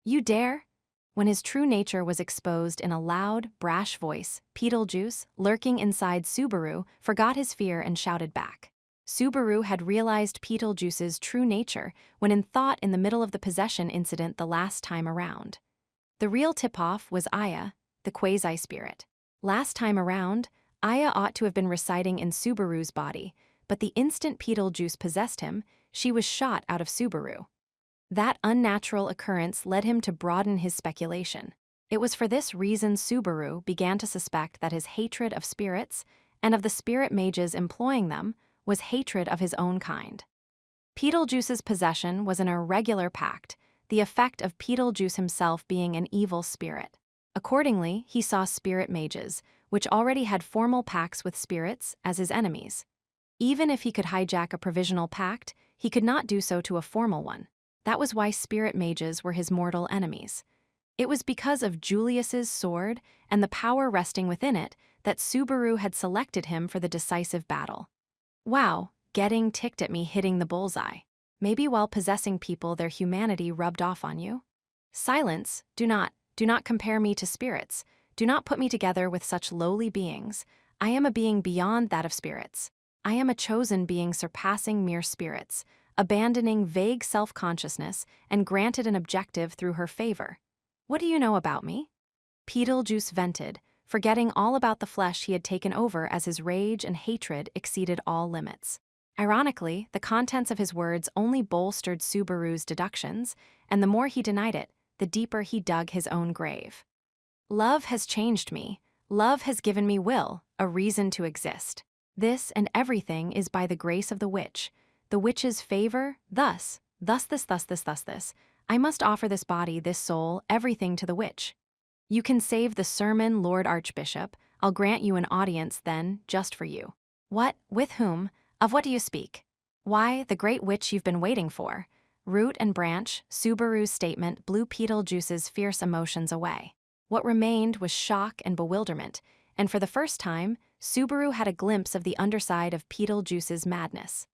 You dare? When his true nature was exposed in a loud, brash voice, Betelgeuse, lurking inside Subaru, forgot his fear and shouted back. Subaru had realized Betelgeuse's true nature when in thought in the middle of the possession incident the last time around. The real tip-off was Aya, the quasi-spirit. Last time around, Aya ought to have been residing in Subaru's body, but the instant Betelgeuse possessed him, she was shot out of Subaru. That unnatural occurrence led him to broaden his speculation. It was for this reason Subaru began to suspect that his hatred of spirits, and of the spirit mages employing them, was hatred of his own kind. Betelgeuse's possession was an irregular pact, the effect of Betelgeuse himself being an evil spirit. Accordingly, he saw spirit mages, which already had formal pacts with spirits, as his enemies. Even if he could hijack a provisional pact, he could not do so to a formal one. That was why spirit mages were his mortal enemies. It was because of Julius's sword and the power resting within it that Subaru had selected him for the decisive battle. Wow, getting ticked at me hitting the bullseye. Maybe while possessing people their humanity rubbed off on you? Silence, do not compare me to spirits. Do not put me together with such lowly beings. I am a being beyond that of spirits. I am a chosen being surpassing mere spirits, abandoning vague self-consciousness and granted an objective through her favor. What do you know about me? Betelgeuse vented, forgetting all about the flesh he had taken over as his rage and hatred exceeded all limits. Ironically, the contents of his words only bolstered Subaru's deductions, and the more he denied it, the deeper he dug his own grave. Love has changed me. Love has given me will, a reason to exist. This and everything is by the grace of the witch. The witch's favor, thus, I must offer this body, this soul, everything to the witch. You can save the sermon, Lord Archbishop. I'll grant you an audience then, just for you. What? With whom? Of what do you speak? Why, the great witch you've been waiting for. Root and branch, Subaru's statement blew Betelgeuse's fierce emotions away. What remained was shock and bewilderment, and for the first time, Subaru had a glimpse of the underside of Betelgeuse's madness.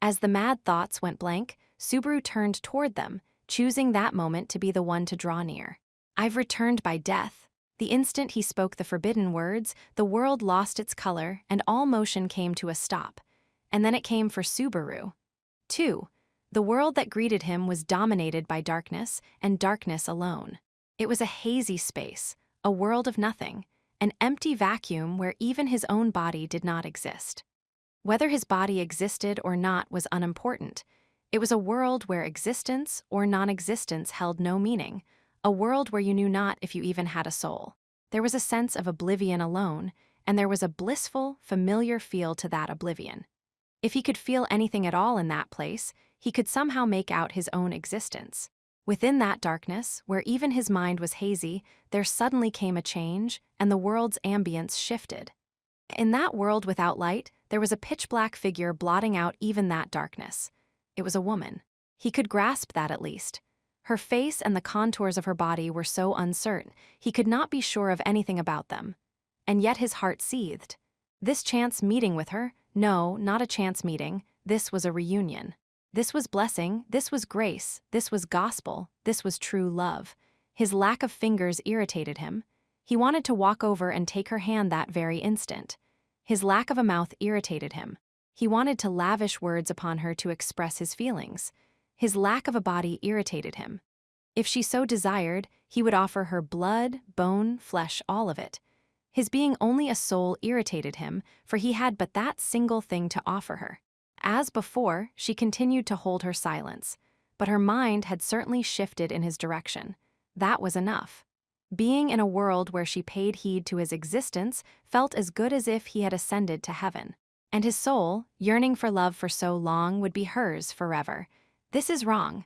As the mad thoughts went blank, Subaru turned toward them, choosing that moment to be the one to draw near. I've returned by death. The instant he spoke the forbidden words, the world lost its color and all motion came to a stop. And then it came for Subaru. 2. The world that greeted him was dominated by darkness, and darkness alone. It was a hazy space, a world of nothing, an empty vacuum where even his own body did not exist. Whether his body existed or not was unimportant. It was a world where existence or non-existence held no meaning, a world where you knew not if you even had a soul. There was a sense of oblivion alone, and there was a blissful, familiar feel to that oblivion. If he could feel anything at all in that place, he could somehow make out his own existence. Within that darkness, where even his mind was hazy, there suddenly came a change, and the world's ambience shifted. In that world without light, there was a pitch-black figure blotting out even that darkness. It was a woman. He could grasp that at least. Her face and the contours of her body were so uncertain, he could not be sure of anything about them. And yet his heart seethed. This chance meeting with her? No, not a chance meeting. This was a reunion. This was blessing, this was grace, this was gospel, this was true love. His lack of fingers irritated him. He wanted to walk over and take her hand that very instant. His lack of a mouth irritated him. He wanted to lavish words upon her to express his feelings. His lack of a body irritated him. If she so desired, he would offer her blood, bone, flesh, all of it. His being only a soul irritated him, for he had but that single thing to offer her. As before, she continued to hold her silence, but her mind had certainly shifted in his direction. That was enough. Being in a world where she paid heed to his existence felt as good as if he had ascended to heaven. And his soul, yearning for love for so long, would be hers forever. This is wrong.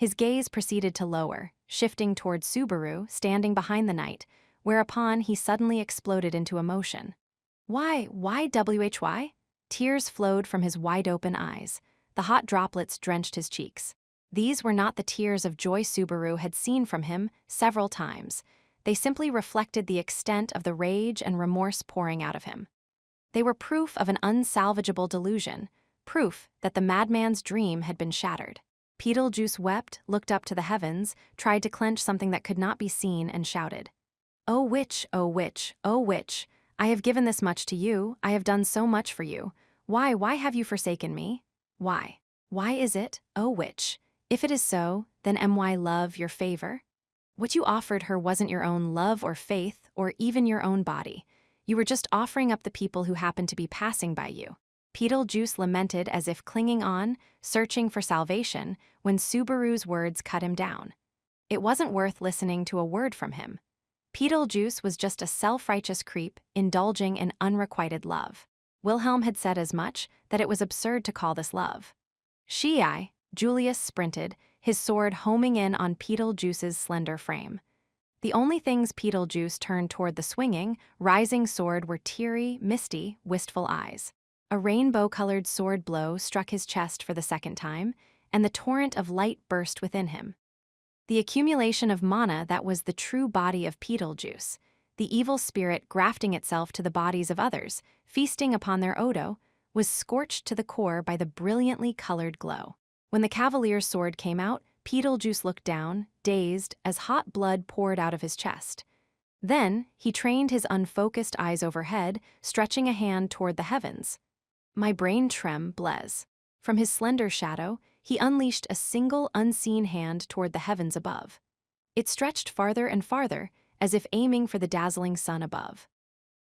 His gaze proceeded to lower, shifting toward Subaru standing behind the knight, whereupon he suddenly exploded into emotion. Why WHY? Tears flowed from his wide-open eyes. The hot droplets drenched his cheeks. These were not the tears of joy Subaru had seen from him several times. They simply reflected the extent of the rage and remorse pouring out of him. They were proof of an unsalvageable delusion, proof that the madman's dream had been shattered. Beetlejuice wept, looked up to the heavens, tried to clench something that could not be seen, and shouted, "O witch, O witch, O witch! I have given this much to you, I have done so much for you. Why have you forsaken me? Why? Why is it, O witch? If it is so, then am I love your favor? What you offered her wasn't your own love or faith or even your own body. You were just offering up the people who happened to be passing by you." Beetlejuice lamented as if clinging on, searching for salvation, when Subaru's words cut him down. It wasn't worth listening to a word from him. Beetlejuice was just a self-righteous creep indulging in unrequited love. Wilhelm had said as much, that it was absurd to call this love. Julius sprinted, his sword homing in on Beetlejuice's slender frame. The only things Beetlejuice turned toward the swinging, rising sword were teary, misty, wistful eyes. A rainbow-colored sword blow struck his chest for the second time, and the torrent of light burst within him. The accumulation of mana that was the true body of Beetlejuice, the evil spirit grafting itself to the bodies of others, feasting upon their Odo, was scorched to the core by the brilliantly colored glow. When the cavalier's sword came out, Beetlejuice looked down, dazed, as hot blood poured out of his chest. Then, he trained his unfocused eyes overhead, stretching a hand toward the heavens. My brain blez. From his slender shadow, he unleashed a single unseen hand toward the heavens above. It stretched farther and farther, as if aiming for the dazzling sun above.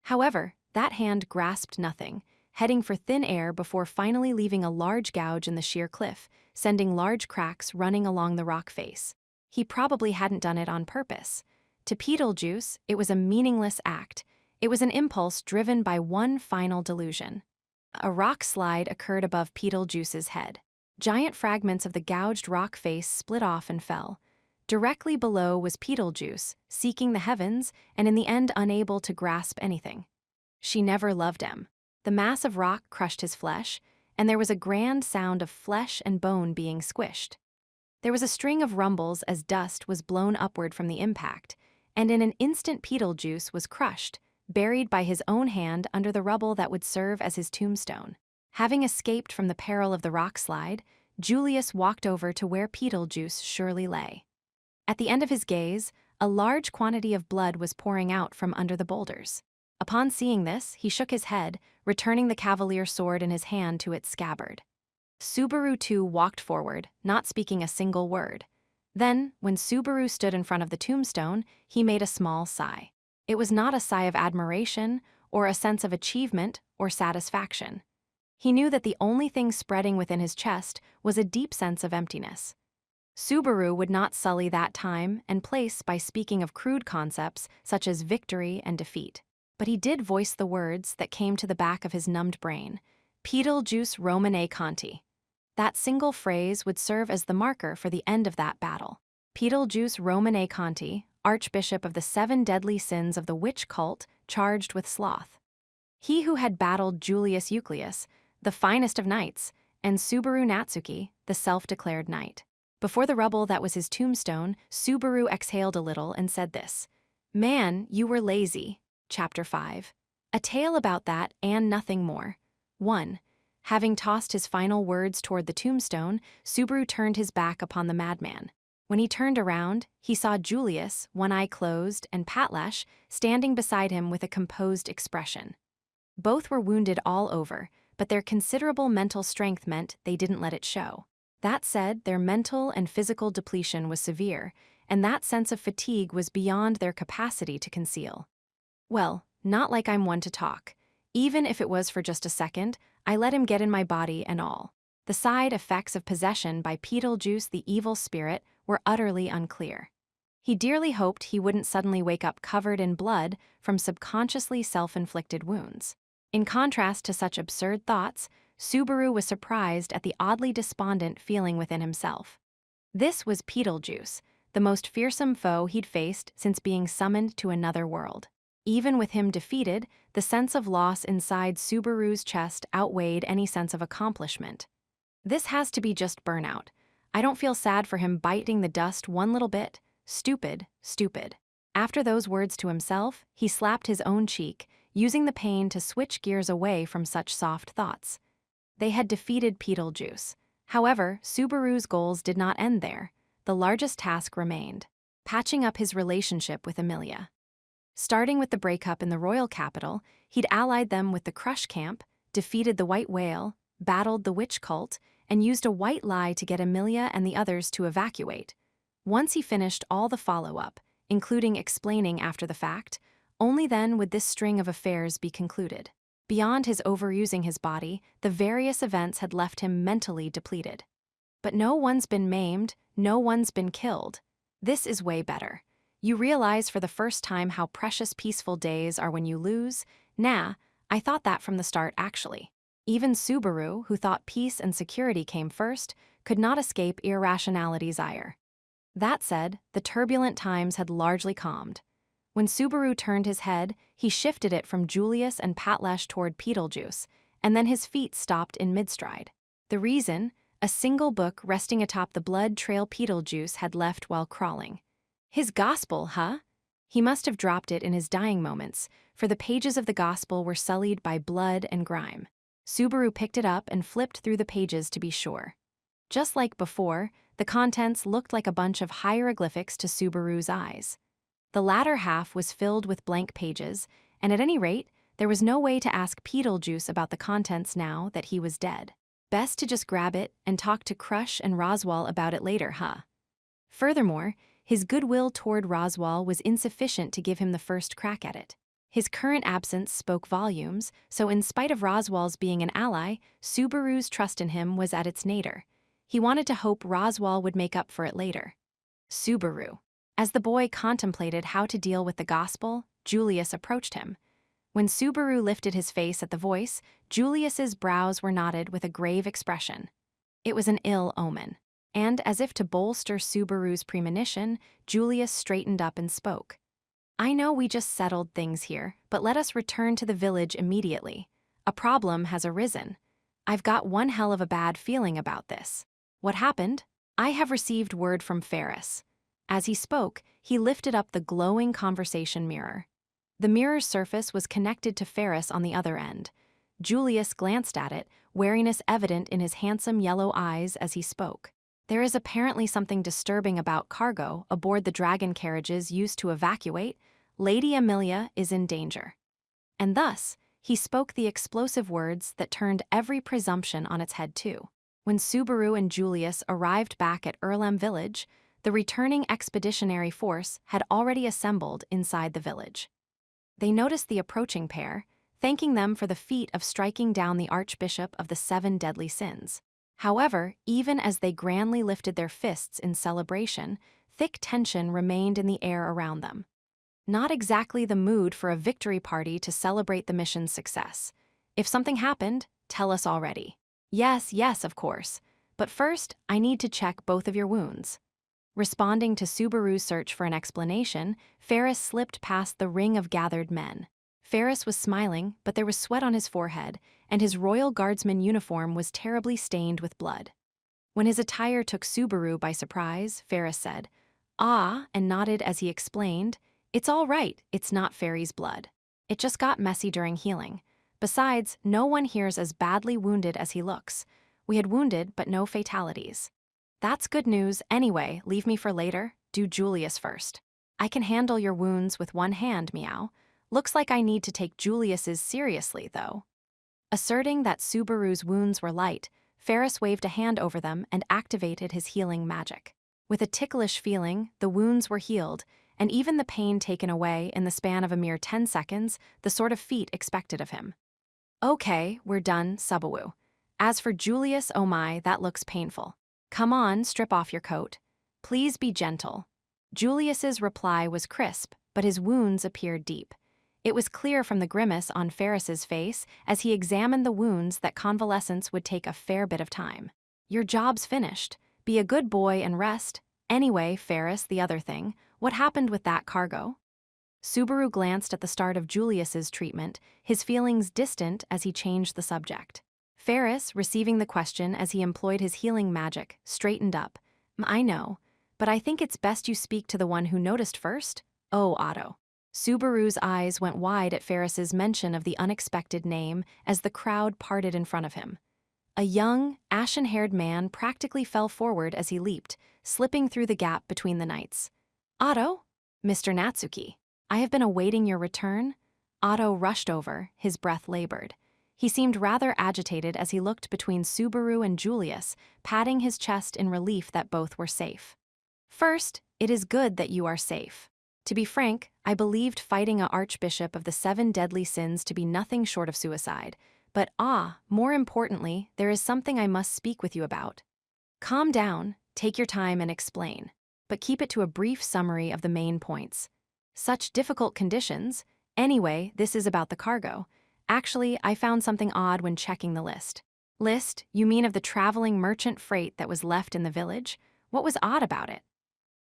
However, that hand grasped nothing, heading for thin air before finally leaving a large gouge in the sheer cliff, sending large cracks running along the rock face. He probably hadn't done it on purpose. To Beetlejuice, it was a meaningless act. It was an impulse driven by one final delusion. A rock slide occurred above Beetlejuice's head. Giant fragments of the gouged rock face split off and fell. Directly below was Beetlejuice, seeking the heavens and in the end unable to grasp anything. She never loved him. The mass of rock crushed his flesh, and there was a grand sound of flesh and bone being squished. There was a string of rumbles as dust was blown upward from the impact, and in an instant Beetlejuice was crushed, buried by his own hand under the rubble that would serve as his tombstone. Having escaped from the peril of the rock slide, Julius walked over to where Beetlejuice surely lay. At the end of his gaze, a large quantity of blood was pouring out from under the boulders. Upon seeing this, he shook his head, returning the cavalier sword in his hand to its scabbard. Subaru too walked forward, not speaking a single word. Then, when Subaru stood in front of the tombstone, he made a small sigh. It was not a sigh of admiration, or a sense of achievement or satisfaction. He knew that the only thing spreading within his chest was a deep sense of emptiness. Subaru would not sully that time and place by speaking of crude concepts such as victory and defeat. But he did voice the words that came to the back of his numbed brain: Beetlejuice Romane Conti. That single phrase would serve as the marker for the end of that battle. Beetlejuice Romane Conti, Archbishop of the 7 deadly sins of the witch cult, charged with sloth. He who had battled Julius Euclius, the finest of knights, and Subaru Natsuki, the self-declared knight. Before the rubble that was his tombstone, Subaru exhaled a little and said this: "Man, you were lazy." Chapter 5. A tale about that and nothing more. 1. Having tossed his final words toward the tombstone, Subaru turned his back upon the madman. When he turned around, he saw Julius, one eye closed, and Patlash standing beside him with a composed expression. Both were wounded all over, but their considerable mental strength meant they didn't let it show. That said, their mental and physical depletion was severe, and that sense of fatigue was beyond their capacity to conceal. Well, not like I'm one to talk. Even if it was for just a second, I let him get in my body and all. The side effects of possession by Beetlejuice the evil spirit were utterly unclear. He dearly hoped he wouldn't suddenly wake up covered in blood from subconsciously self-inflicted wounds. In contrast to such absurd thoughts, Subaru was surprised at the oddly despondent feeling within himself. This was Beetlejuice, the most fearsome foe he'd faced since being summoned to another world. Even with him defeated, the sense of loss inside Subaru's chest outweighed any sense of accomplishment. This has to be just burnout. I don't feel sad for him biting the dust one little bit. Stupid, stupid. After those words to himself, he slapped his own cheek, using the pain to switch gears away from such soft thoughts. They had defeated Beetlejuice. However, Subaru's goals did not end there. The largest task remained: patching up his relationship with Amelia. Starting with the breakup in the royal capital, he'd allied them with the Crush Camp, defeated the White Whale, battled the witch cult, and used a white lie to get Amelia and the others to evacuate. Once he finished all the follow-up, including explaining after the fact, only then would this string of affairs be concluded. Beyond his overusing his body, the various events had left him mentally depleted. But no one's been maimed, no one's been killed. This is way better. You realize for the first time how precious peaceful days are when you lose? Nah, I thought that from the start actually. Even Subaru, who thought peace and security came first, could not escape irrationality's ire. That said, the turbulent times had largely calmed. When Subaru turned his head, he shifted it from Julius and Patlesh toward Beetlejuice, and then his feet stopped in mid-stride. The reason? A single book resting atop the blood trail Beetlejuice had left while crawling. His gospel, huh? He must have dropped it in his dying moments, for the pages of the gospel were sullied by blood and grime. Subaru picked it up and flipped through the pages to be sure. Just like before, the contents looked like a bunch of hieroglyphics to Subaru's eyes. The latter half was filled with blank pages, and at any rate, there was no way to ask Beetlejuice about the contents now that he was dead. Best to just grab it and talk to Crush and Roswell about it later, huh? Furthermore, his goodwill toward Roswell was insufficient to give him the first crack at it. His current absence spoke volumes, so in spite of Roswell's being an ally, Subaru's trust in him was at its nadir. He wanted to hope Roswell would make up for it later. Subaru. As the boy contemplated how to deal with the gospel, Julius approached him. When Subaru lifted his face at the voice, Julius's brows were knotted with a grave expression. It was an ill omen. And as if to bolster Subaru's premonition, Julius straightened up and spoke. I know we just settled things here, but let us return to the village immediately. A problem has arisen. I've got one hell of a bad feeling about this. What happened? I have received word from Ferris. As he spoke, he lifted up the glowing conversation mirror. The mirror's surface was connected to Ferris on the other end. Julius glanced at it, wariness evident in his handsome yellow eyes as he spoke. There is apparently something disturbing about cargo aboard the dragon carriages used to evacuate. Lady Amelia is in danger. And thus, he spoke the explosive words that turned every presumption on its head too. When Subaru and Julius arrived back at Erlem village, the returning expeditionary force had already assembled inside the village. They noticed the approaching pair, thanking them for the feat of striking down the Archbishop of the 7 deadly sins. However, even as they grandly lifted their fists in celebration, thick tension remained in the air around them. Not exactly the mood for a victory party to celebrate the mission's success. If something happened, tell us already. Yes, of course. But first, I need to check both of your wounds. Responding to Subaru's search for an explanation, Ferris slipped past the ring of gathered men. Ferris was smiling, but there was sweat on his forehead, and his royal guardsman uniform was terribly stained with blood. When his attire took Subaru by surprise, Ferris said, "Ah," and nodded as he explained, "It's all right, it's not fairy's blood. It just got messy during healing. Besides, no one here's as badly wounded as he looks. We had wounded, but no fatalities." "That's good news. Anyway, leave me for later. Do Julius first. I can handle your wounds with one hand, meow. Looks like I need to take Julius's seriously, though." Asserting that Subaru's wounds were light, Ferris waved a hand over them and activated his healing magic. With a ticklish feeling, the wounds were healed, and even the pain taken away in the span of a mere 10 seconds, the sort of feat expected of him. "Okay, we're done, Subaru. As for Julius, oh my, that looks painful. Come on, strip off your coat. Please be gentle." Julius's reply was crisp, but his wounds appeared deep. It was clear from the grimace on Ferris's face as he examined the wounds that convalescence would take a fair bit of time. "Your job's finished. Be a good boy and rest. Anyway, Ferris, the other thing, what happened with that cargo? Subaru glanced at the start of Julius's treatment, his feelings distant as he changed the subject. Ferris, receiving the question as he employed his healing magic, straightened up. I know, but I think it's best you speak to the one who noticed first. Oh, Otto. Subaru's eyes went wide at Ferris's mention of the unexpected name as the crowd parted in front of him. A young, ashen-haired man practically fell forward as he leaped, slipping through the gap between the knights. Otto? Mr. Natsuki, I have been awaiting your return. Otto rushed over, his breath labored. He seemed rather agitated as he looked between Subaru and Julius, patting his chest in relief that both were safe. First, it is good that you are safe. To be frank, I believed fighting an archbishop of the 7 deadly sins to be nothing short of suicide. But more importantly, there is something I must speak with you about. Calm down, take your time and explain, but keep it to a brief summary of the main points. Such difficult conditions. Anyway, this is about the cargo. Actually, I found something odd when checking the list. List? You mean of the traveling merchant freight that was left in the village? What was odd about it?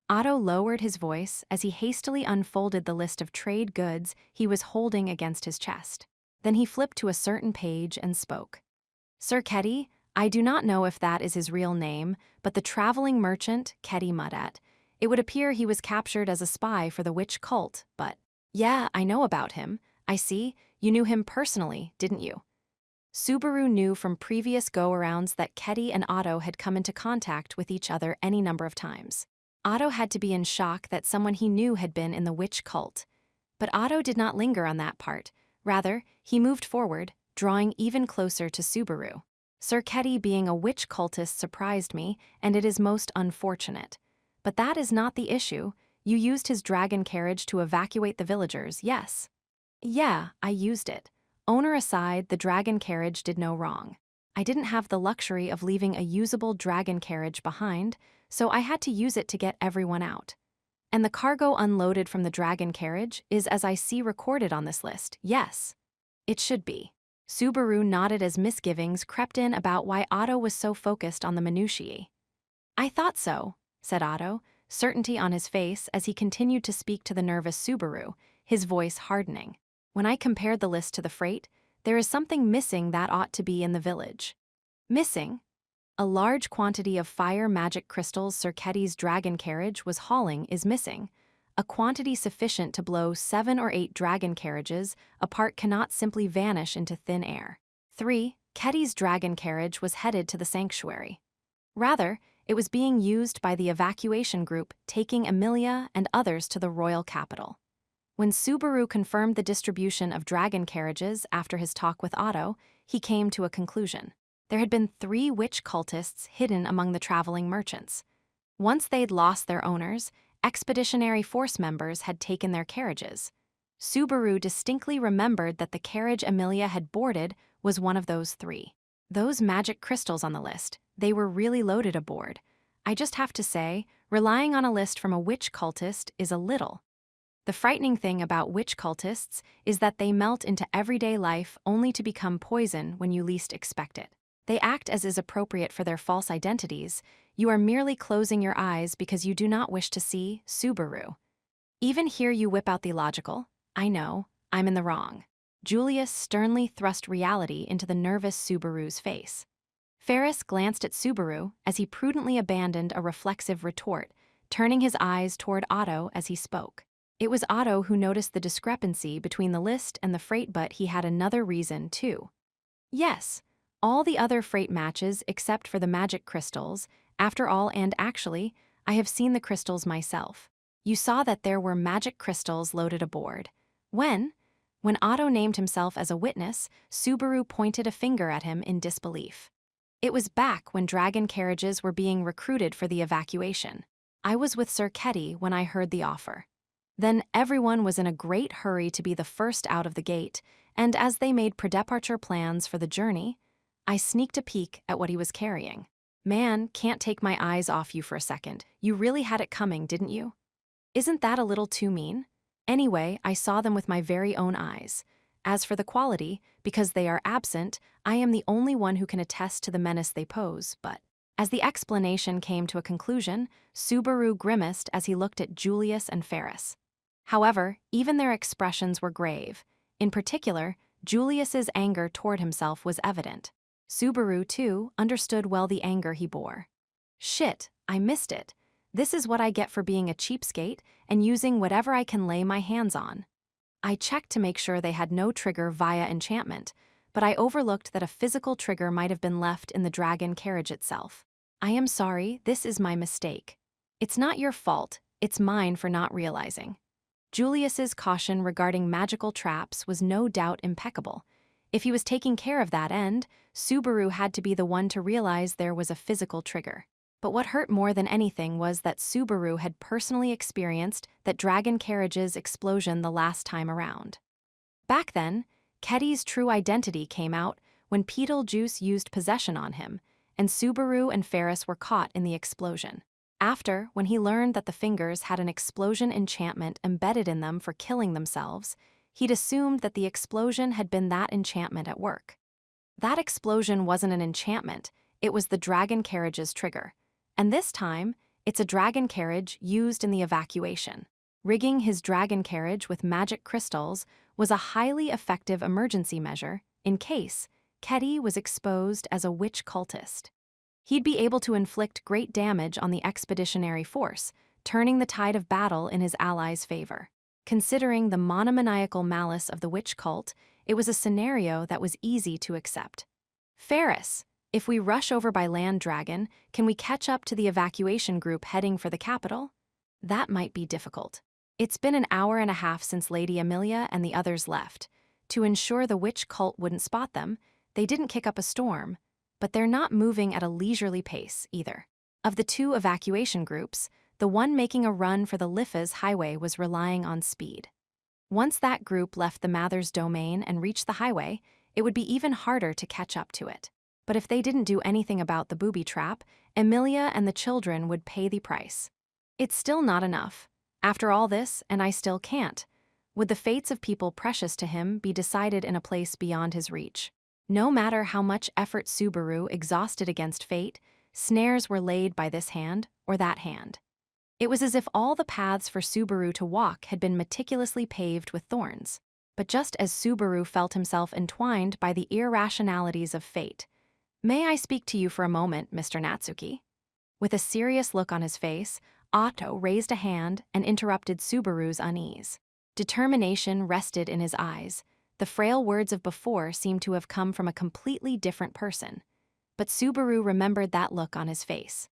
Otto lowered his voice as he hastily unfolded the list of trade goods he was holding against his chest. Then he flipped to a certain page and spoke. Sir Ketty, I do not know if that is his real name, but the traveling merchant, Ketty Mudat. It would appear he was captured as a spy for the witch cult, but... Yeah, I know about him. I see, you knew him personally, didn't you? Subaru knew from previous go-arounds that Ketty and Otto had come into contact with each other any number of times. Otto had to be in shock that someone he knew had been in the witch cult. But Otto did not linger on that part. Rather, he moved forward, drawing even closer to Subaru. Sir Ketty being a witch cultist surprised me, and it is most unfortunate. But that is not the issue. You used his dragon carriage to evacuate the villagers, yes? Yeah, I used it. Owner aside, the dragon carriage did no wrong. I didn't have the luxury of leaving a usable dragon carriage behind, so I had to use it to get everyone out. And the cargo unloaded from the dragon carriage is as I see recorded on this list, yes. It should be. Subaru nodded as misgivings crept in about why Otto was so focused on the minutiae. I thought so, said Otto, certainty on his face as he continued to speak to the nervous Subaru, his voice hardening. When I compared the list to the freight, there is something missing that ought to be in the village. Missing? A large quantity of fire magic crystals Sir Ketty's dragon carriage was hauling is missing. A quantity sufficient to blow 7 or 8 dragon carriages apart cannot simply vanish into thin air. 3. Ketty's dragon carriage was headed to the sanctuary. Rather, it was being used by the evacuation group taking Emilia and others to the royal capital. When Subaru confirmed the distribution of dragon carriages after his talk with Otto, he came to a conclusion. There had been 3 witch cultists hidden among the traveling merchants. Once they'd lost their owners, expeditionary force members had taken their carriages. Subaru distinctly remembered that the carriage Emilia had boarded was one of those 3. Those magic crystals on the list, they were really loaded aboard. I just have to say, relying on a list from a witch cultist is a little. The frightening thing about witch cultists is that they melt into everyday life only to become poison when you least expect it. They act as is appropriate for their false identities. You are merely closing your eyes because you do not wish to see Subaru. Even here you whip out the logical. I know, I'm in the wrong. Julius sternly thrust reality into the nervous Subaru's face. Ferris glanced at Subaru as he prudently abandoned a reflexive retort, turning his eyes toward Otto as he spoke. It was Otto who noticed the discrepancy between the list and the freight, but he had another reason too. Yes. All the other freight matches except for the magic crystals, after all, and actually, I have seen the crystals myself. You saw that there were magic crystals loaded aboard. When Otto named himself as a witness, Subaru pointed a finger at him in disbelief. It was back when dragon carriages were being recruited for the evacuation. I was with Sir Ketty when I heard the offer. Then everyone was in a great hurry to be the first out of the gate, and as they made pre-departure plans for the journey, I sneaked a peek at what he was carrying. Man, can't take my eyes off you for a second. You really had it coming, didn't you? Isn't that a little too mean? Anyway, I saw them with my very own eyes. As for the quality, because they are absent, I am the only one who can attest to the menace they pose, but As the explanation came to a conclusion, Subaru grimaced as he looked at Julius and Ferris. However, even their expressions were grave. In particular, Julius's anger toward himself was evident. Subaru, too, understood well the anger he bore. Shit, I missed it. This is what I get for being a cheapskate and using whatever I can lay my hands on. I checked to make sure they had no trigger via enchantment, but I overlooked that a physical trigger might have been left in the dragon carriage itself. I am sorry, this is my mistake. It's not your fault, it's mine for not realizing. Julius's caution regarding magical traps was no doubt impeccable. If he was taking care of that end, Subaru had to be the one to realize there was a physical trigger. But what hurt more than anything was that Subaru had personally experienced that dragon carriage's explosion the last time around. Back then, Keddy's true identity came out when Beetlejuice used possession on him, and Subaru and Ferris were caught in the explosion. After, when he learned that the fingers had an explosion enchantment embedded in them for killing themselves, he'd assumed that the explosion had been that enchantment at work. That explosion wasn't an enchantment, it was the dragon carriage's trigger. And this time, it's a dragon carriage used in the evacuation. Rigging his dragon carriage with magic crystals was a highly effective emergency measure in case Keddy was exposed as a witch cultist. He'd be able to inflict great damage on the expeditionary force, turning the tide of battle in his allies' favor. Considering the monomaniacal malice of the witch cult, it was a scenario that was easy to accept. Ferris, if we rush over by land dragon, can we catch up to the evacuation group heading for the capital? That might be difficult. It's been an hour and a half since Lady Amelia and the others left. To ensure the witch cult wouldn't spot them, they didn't kick up a storm, but they're not moving at a leisurely pace either. Of the two evacuation groups, the one making a run for the Liffas highway was relying on speed. Once that group left the Mathers domain and reached the highway, it would be even harder to catch up to it. But if they didn't do anything about the booby trap, Amelia and the children would pay the price. It's still not enough. After all this, and I still can't. Would the fates of people precious to him be decided in a place beyond his reach? No matter how much effort Subaru exhausted against fate, snares were laid by this hand or that hand. It was as if all the paths for Subaru to walk had been meticulously paved with thorns. But just as Subaru felt himself entwined by the irrationalities of fate, "May I speak to you for a moment, Mr. Natsuki?" With a serious look on his face, Otto raised a hand and interrupted Subaru's unease. Determination rested in his eyes. The frail words of before seemed to have come from a completely different person. But Subaru remembered that look on his face.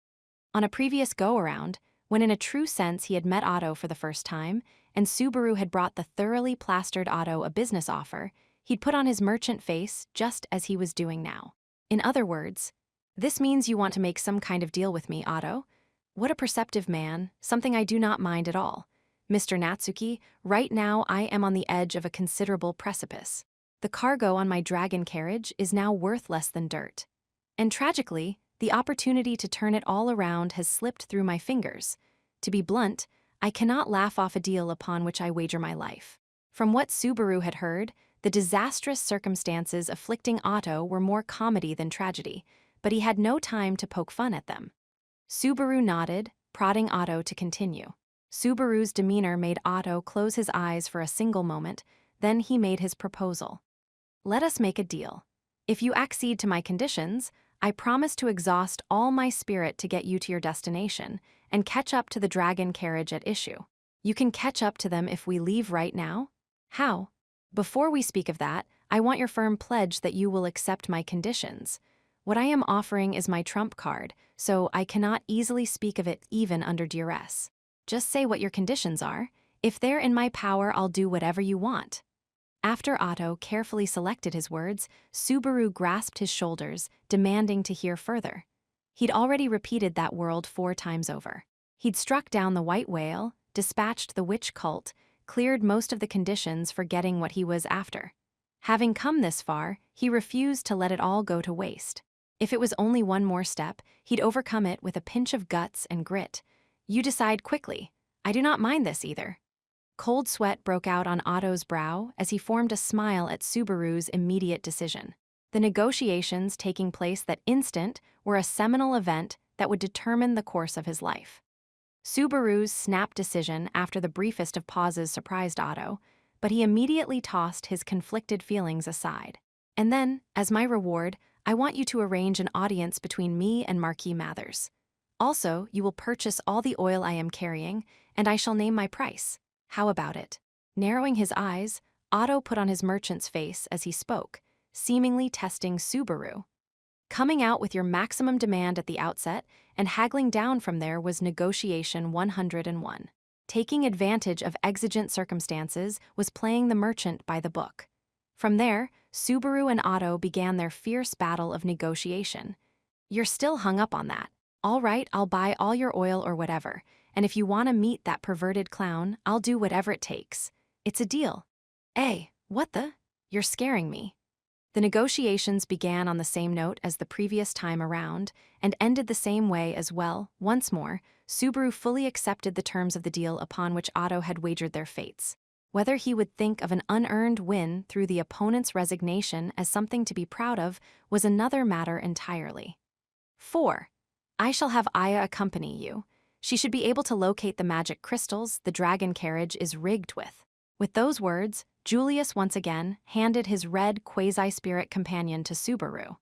On a previous go-around, when in a true sense he had met Otto for the first time, and Subaru had brought the thoroughly plastered Otto a business offer, he'd put on his merchant face just as he was doing now. In other words, "This means you want to make some kind of deal with me, Otto. What a perceptive man, something I do not mind at all. Mr. Natsuki, right now I am on the edge of a considerable precipice. The cargo on my dragon carriage is now worth less than dirt. And tragically, the opportunity to turn it all around has slipped through my fingers. To be blunt, I cannot laugh off a deal upon which I wager my life." From what Subaru had heard, the disastrous circumstances afflicting Otto were more comedy than tragedy, but he had no time to poke fun at them. Subaru nodded, prodding Otto to continue. Subaru's demeanor made Otto close his eyes for a single moment, then he made his proposal. "Let us make a deal. If you accede to my conditions, I promise to exhaust all my spirit to get you to your destination and catch up to the dragon carriage at issue. You can catch up to them if we leave right now." "How?" "Before we speak of that, I want your firm pledge that you will accept my conditions. What I am offering is my trump card, so I cannot easily speak of it even under duress. Just say what your conditions are. If they're in my power, I'll do whatever you want." After Otto carefully selected his words, Subaru grasped his shoulders, demanding to hear further. He'd already repeated that word 4 times over. He'd struck down the white whale, dispatched the witch cult, cleared most of the conditions for getting what he was after. Having come this far, he refused to let it all go to waste. If it was only one more step, he'd overcome it with a pinch of guts and grit. "You decide quickly. I do not mind this either." Cold sweat broke out on Otto's brow as he formed a smile at Subaru's immediate decision. The negotiations taking place that instant were a seminal event that would determine the course of his life. Subaru's snap decision after the briefest of pauses surprised Otto, but he immediately tossed his conflicted feelings aside. And then, as my reward, I want you to arrange an audience between me and Marquis Mathers. Also, you will purchase all the oil I am carrying, and I shall name my price. How about it? Narrowing his eyes, Otto put on his merchant's face as he spoke, seemingly testing Subaru. Coming out with your maximum demand at the outset and haggling down from there was negotiation 101. Taking advantage of exigent circumstances was playing the merchant by the book. From there, Subaru and Otto began their fierce battle of negotiation. You're still hung up on that. All right, I'll buy all your oil or whatever, and if you want to meet that perverted clown, I'll do whatever it takes. It's a deal. What the? You're scaring me. The negotiations began on the same note as the previous time around and ended the same way as well. Once more, Subaru fully accepted the terms of the deal upon which Otto had wagered their fates. Whether he would think of an unearned win through the opponent's resignation as something to be proud of was another matter entirely. 4. I shall have Aya accompany you. She should be able to locate the magic crystals the dragon carriage is rigged with. With those words, Julius once again handed his red quasi-spirit companion to Subaru.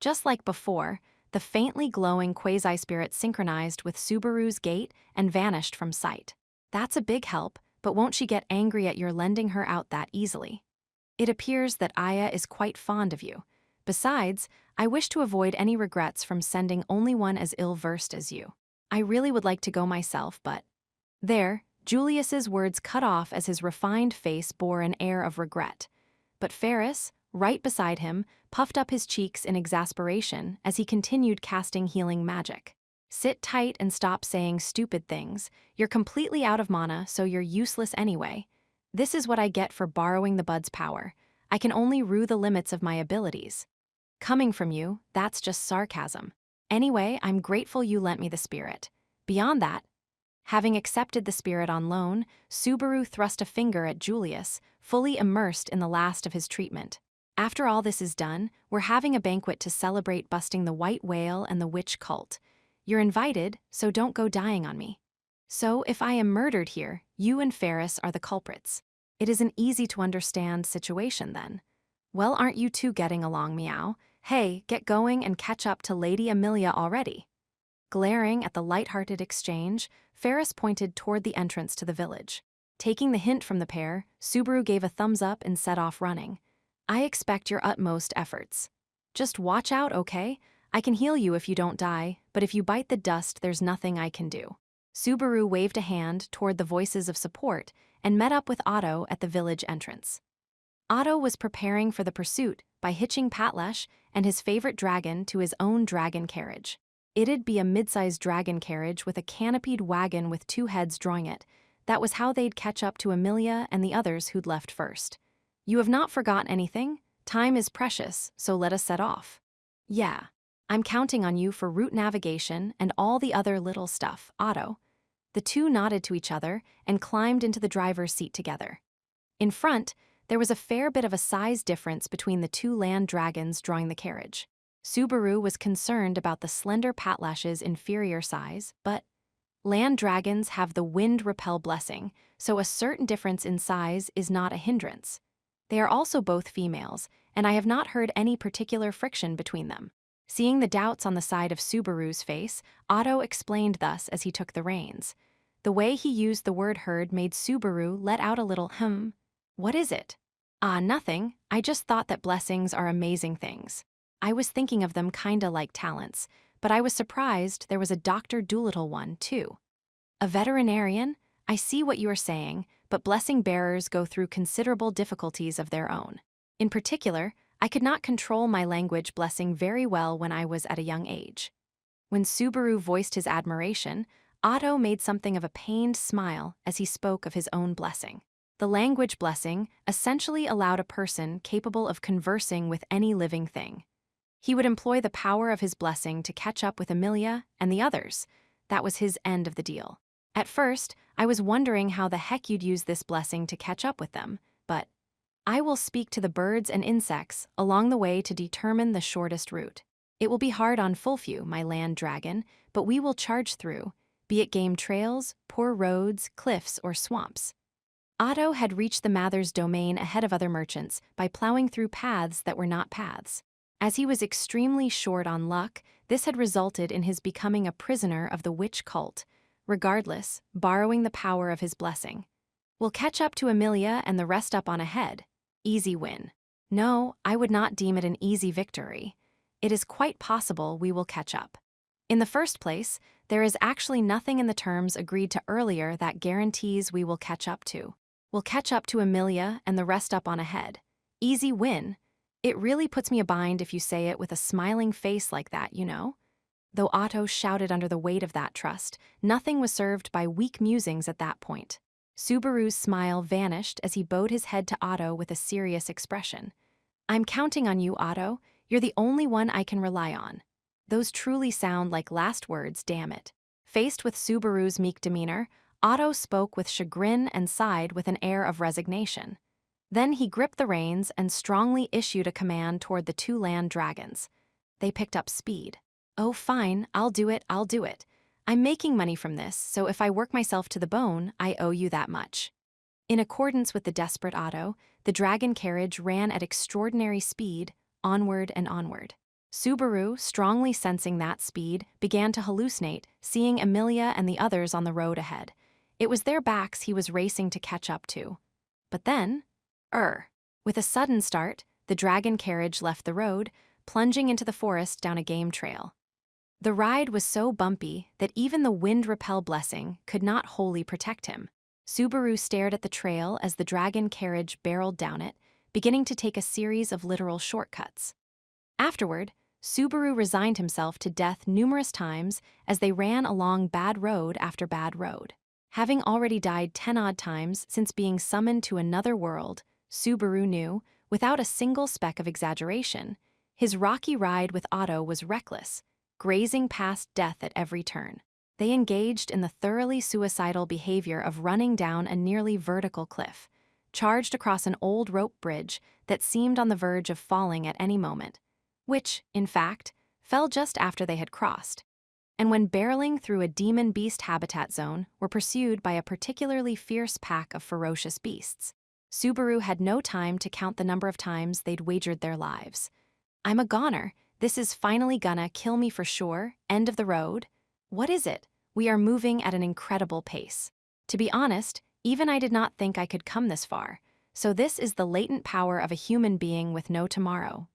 Just like before, the faintly glowing quasi-spirit synchronized with Subaru's gait and vanished from sight. That's a big help, but won't she get angry at your lending her out that easily? It appears that Aya is quite fond of you. Besides, I wish to avoid any regrets from sending only one as ill-versed as you. I really would like to go myself, but... There, Julius's words cut off as his refined face bore an air of regret. But Ferris, right beside him, puffed up his cheeks in exasperation as he continued casting healing magic. Sit tight and stop saying stupid things. You're completely out of mana, so you're useless anyway. This is what I get for borrowing the bud's power. I can only rue the limits of my abilities. Coming from you, that's just sarcasm. Anyway, I'm grateful you lent me the spirit. Beyond that, having accepted the spirit on loan, Subaru thrust a finger at Julius, fully immersed in the last of his treatment. After all this is done, we're having a banquet to celebrate busting the white whale and the witch cult. You're invited, so don't go dying on me. So, if I am murdered here, you and Ferris are the culprits. It is an easy-to-understand situation, then. Well, aren't you two getting along, meow? Hey, get going and catch up to Lady Amelia already. Glaring at the light-hearted exchange, Ferris pointed toward the entrance to the village. Taking the hint from the pair, Subaru gave a thumbs up and set off running. I expect your utmost efforts. Just watch out, okay? I can heal you if you don't die, but if you bite the dust, there's nothing I can do. Subaru waved a hand toward the voices of support and met up with Otto at the village entrance. Otto was preparing for the pursuit by hitching Patlash and his favorite dragon to his own dragon carriage. It'd be a mid-sized dragon carriage with a canopied wagon with two heads drawing it. That was how they'd catch up to Amelia and the others who'd left first. You have not forgotten anything? Time is precious, so let us set off. Yeah, I'm counting on you for route navigation and all the other little stuff, Otto. The two nodded to each other and climbed into the driver's seat together. In front, there was a fair bit of a size difference between the two land dragons drawing the carriage. Subaru was concerned about the slender Patlash's inferior size, but land dragons have the wind repel blessing, so a certain difference in size is not a hindrance. They are also both females, and I have not heard any particular friction between them. Seeing the doubts on the side of Subaru's face, Otto explained thus as he took the reins. The way he used the word heard made Subaru let out a little What is it? Ah, nothing. I just thought that blessings are amazing things. I was thinking of them kinda like talents, but I was surprised there was a Dr. Dolittle one, too. A veterinarian? I see what you are saying, but blessing bearers go through considerable difficulties of their own. In particular, I could not control my language blessing very well when I was at a young age. When Subaru voiced his admiration, Otto made something of a pained smile as he spoke of his own blessing. The language blessing essentially allowed a person capable of conversing with any living thing. He would employ the power of his blessing to catch up with Amelia and the others. That was his end of the deal. At first, I was wondering how the heck you'd use this blessing to catch up with them, but I will speak to the birds and insects along the way to determine the shortest route. It will be hard on Fulfew, my land dragon, but we will charge through, be it game trails, poor roads, cliffs, or swamps. Otto had reached the Mather's domain ahead of other merchants by plowing through paths that were not paths. As he was extremely short on luck, this had resulted in his becoming a prisoner of the witch cult, regardless, borrowing the power of his blessing. We'll catch up to Amelia and the rest up on ahead. Easy win. No, I would not deem it an easy victory. It is quite possible we will catch up. In the first place, there is actually nothing in the terms agreed to earlier that guarantees we will catch up to. We'll catch up to Amelia and the rest up on ahead. Easy win. It really puts me a bind if you say it with a smiling face like that, you know? Though Otto shouted under the weight of that trust, nothing was served by weak musings at that point. Subaru's smile vanished as he bowed his head to Otto with a serious expression. I'm counting on you, Otto. You're the only one I can rely on. Those truly sound like last words, damn it. Faced with Subaru's meek demeanor, Otto spoke with chagrin and sighed with an air of resignation. Then he gripped the reins and strongly issued a command toward the two land dragons. They picked up speed. Oh, fine, I'll do it. I'm making money from this, so if I work myself to the bone, I owe you that much. In accordance with the desperate Otto, the dragon carriage ran at extraordinary speed, onward and onward. Subaru, strongly sensing that speed, began to hallucinate, seeing Amelia and the others on the road ahead. It was their backs he was racing to catch up to. But then, with a sudden start, the dragon carriage left the road, plunging into the forest down a game trail. The ride was so bumpy that even the wind repel blessing could not wholly protect him. Subaru stared at the trail as the dragon carriage barreled down it, beginning to take a series of literal shortcuts. Afterward, Subaru resigned himself to death numerous times as they ran along bad road after bad road. Having already died 10-odd times since being summoned to another world, Subaru knew, without a single speck of exaggeration, his rocky ride with Otto was reckless, grazing past death at every turn. They engaged in the thoroughly suicidal behavior of running down a nearly vertical cliff, charged across an old rope bridge that seemed on the verge of falling at any moment, which, in fact, fell just after they had crossed. And when barreling through a demon beast habitat zone, were pursued by a particularly fierce pack of ferocious beasts. Subaru had no time to count the number of times they'd wagered their lives. I'm a goner. This is finally gonna kill me for sure. End of the road. What is it? We are moving at an incredible pace. To be honest, even I did not think I could come this far. So this is the latent power of a human being with no tomorrow.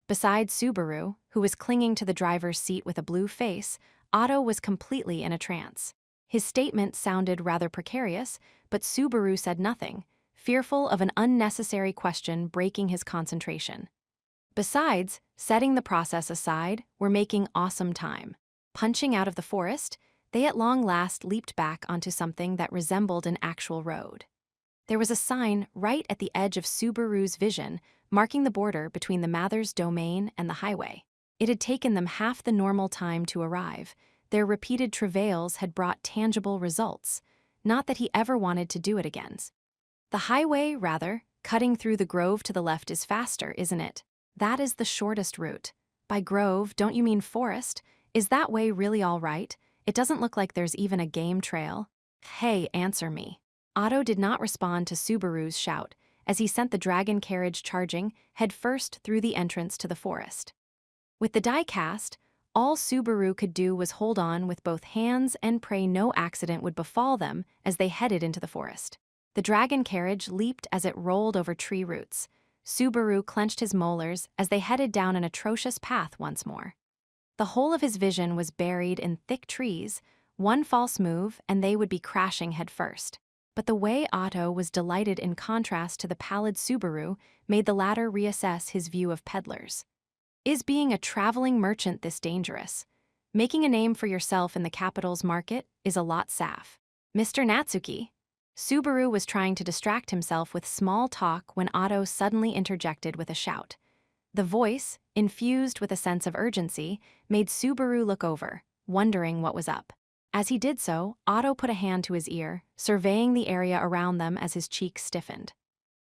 Besides Subaru, who was clinging to the driver's seat with a blue face, Otto was completely in a trance. His statement sounded rather precarious, but Subaru said nothing, fearful of an unnecessary question breaking his concentration. Besides, setting the process aside, we're making awesome time. Punching out of the forest, they at long last leaped back onto something that resembled an actual road. There was a sign right at the edge of Subaru's vision, marking the border between the Mather's domain and the highway. It had taken them half the normal time to arrive. Their repeated travails had brought tangible results. Not that he ever wanted to do it again. The highway, rather, cutting through the grove to the left is faster, isn't it? That is the shortest route. By grove, don't you mean forest? Is that way really all right? It doesn't look like there's even a game trail. Hey, answer me. Otto did not respond to Subaru's shout, as he sent the dragon carriage charging headfirst through the entrance to the forest. With the die cast, all Subaru could do was hold on with both hands and pray no accident would befall them as they headed into the forest. The dragon carriage leaped as it rolled over tree roots. Subaru clenched his molars as they headed down an atrocious path once more. The whole of his vision was buried in thick trees. One false move and they would be crashing headfirst. But the way Otto was delighted in contrast to the pallid Subaru made the latter reassess his view of peddlers. Is being a traveling merchant this dangerous? Making a name for yourself in the capital's market is a lot saff. Mr. Natsuki. Subaru was trying to distract himself with small talk when Otto suddenly interjected with a shout. The voice, infused with a sense of urgency, made Subaru look over, wondering what was up. As he did so, Otto put a hand to his ear, surveying the area around them as his cheeks stiffened.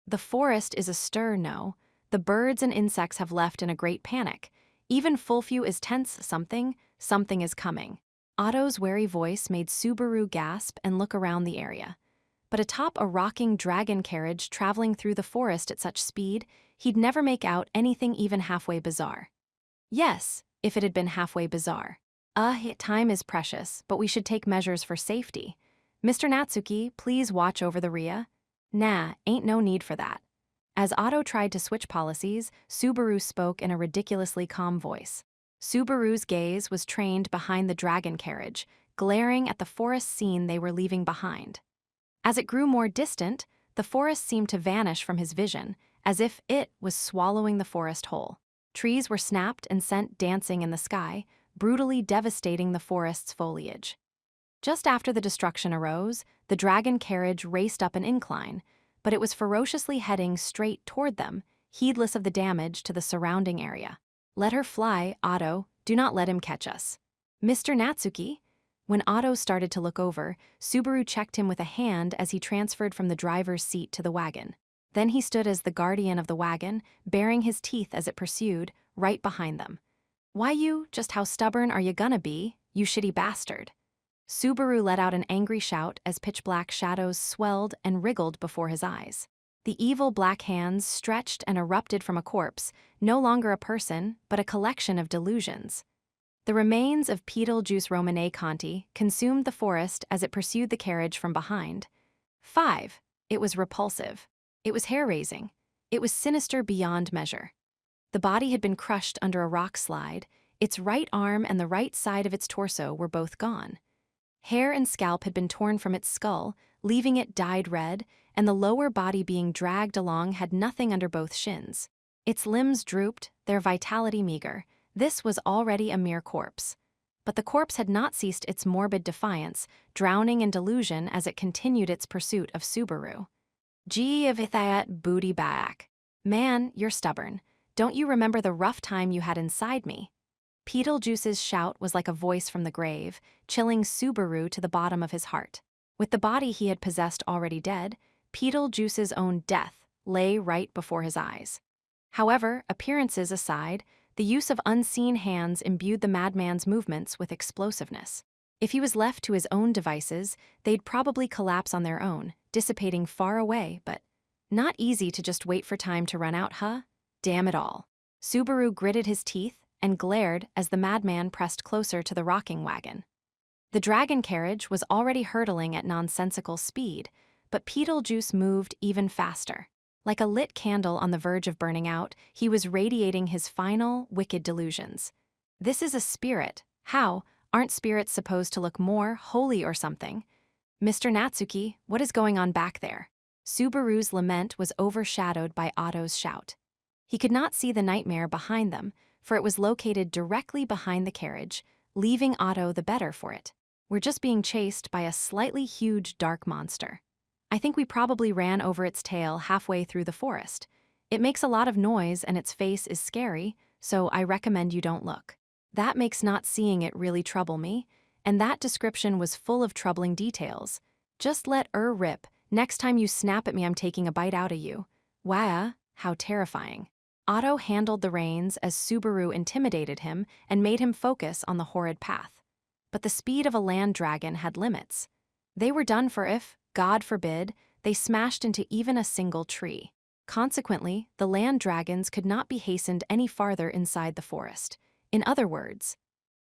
The forest is astir, no. The birds and insects have left in a great panic. Even Fulfu is tense. Something is coming. Otto's wary voice made Subaru gasp and look around the area. But atop a rocking dragon carriage traveling through the forest at such speed, he'd never make out anything even halfway bizarre. Yes, if it had been halfway bizarre. Time is precious, but we should take measures for safety. Mr. Natsuki, please watch over the Ria. Nah, ain't no need for that. As Otto tried to switch policies, Subaru spoke in a ridiculously calm voice. Subaru's gaze was trained behind the dragon carriage, glaring at the forest scene they were leaving behind. As it grew more distant, the forest seemed to vanish from his vision, as if it was swallowing the forest whole. Trees were snapped and sent dancing in the sky, brutally devastating the forest's foliage. Just after the destruction arose, the dragon carriage raced up an incline, but it was ferociously heading straight toward them, heedless of the damage to the surrounding area. Let her fly, Otto. Do not let him catch us. Mr. Natsuki? When Otto started to look over, Subaru checked him with a hand as he transferred from the driver's seat to the wagon. Then he stood as the guardian of the wagon, baring his teeth as it pursued, right behind them. Why you? Just how stubborn are you gonna be, you shitty bastard? Subaru let out an angry shout as pitch-black shadows swelled and wriggled before his eyes. The evil black hands stretched and erupted from a corpse, no longer a person, but a collection of delusions. The remains of Betelgeuse Romane Conti consumed the forest as it pursued the carriage from behind. 5. It was repulsive. It was hair-raising. It was sinister beyond measure. The body had been crushed under a rock slide. Its right arm and the right side of its torso were both gone. Hair and scalp had been torn from its skull, leaving it dyed red, and the lower body being dragged along had nothing under both shins. Its limbs drooped, their vitality meager. This was already a mere corpse. But the corpse had not ceased its morbid defiance, drowning in delusion as it continued its pursuit of Subaru. Gee of that booty back. Man, you're stubborn. Don't you remember the rough time you had inside me? Betelgeuse's shout was like a voice from the grave, chilling Subaru to the bottom of his heart. With the body he had possessed already dead, Betelgeuse's own death lay right before his eyes. However, appearances aside, the use of unseen hands imbued the madman's movements with explosiveness. If he was left to his own devices, they'd probably collapse on their own, dissipating far away, but not easy to just wait for time to run out, huh? Damn it all. Subaru gritted his teeth and glared as the madman pressed closer to the rocking wagon. The dragon carriage was already hurtling at nonsensical speed, but Betelgeuse moved even faster. Like a lit candle on the verge of burning out, he was radiating his final, wicked delusions. This is a spirit. How? Aren't spirits supposed to look more holy or something? Mr. Natsuki, what is going on back there? Subaru's lament was overshadowed by Otto's shout. He could not see the nightmare behind them, for it was located directly behind the carriage, leaving Otto the better for it. We're just being chased by a slightly huge dark monster. I think we probably ran over its tail halfway through the forest. It makes a lot of noise and its face is scary, so I recommend you don't look. That makes not seeing it really trouble me, and that description was full of troubling details. Just let rip. Next time you snap at me, I'm taking a bite out of you. Wah, how terrifying. Otto handled the reins as Subaru intimidated him and made him focus on the horrid path. But the speed of a land dragon had limits. They were done for if, God forbid, they smashed into even a single tree. Consequently, the land dragons could not be hastened any farther inside the forest. In other words,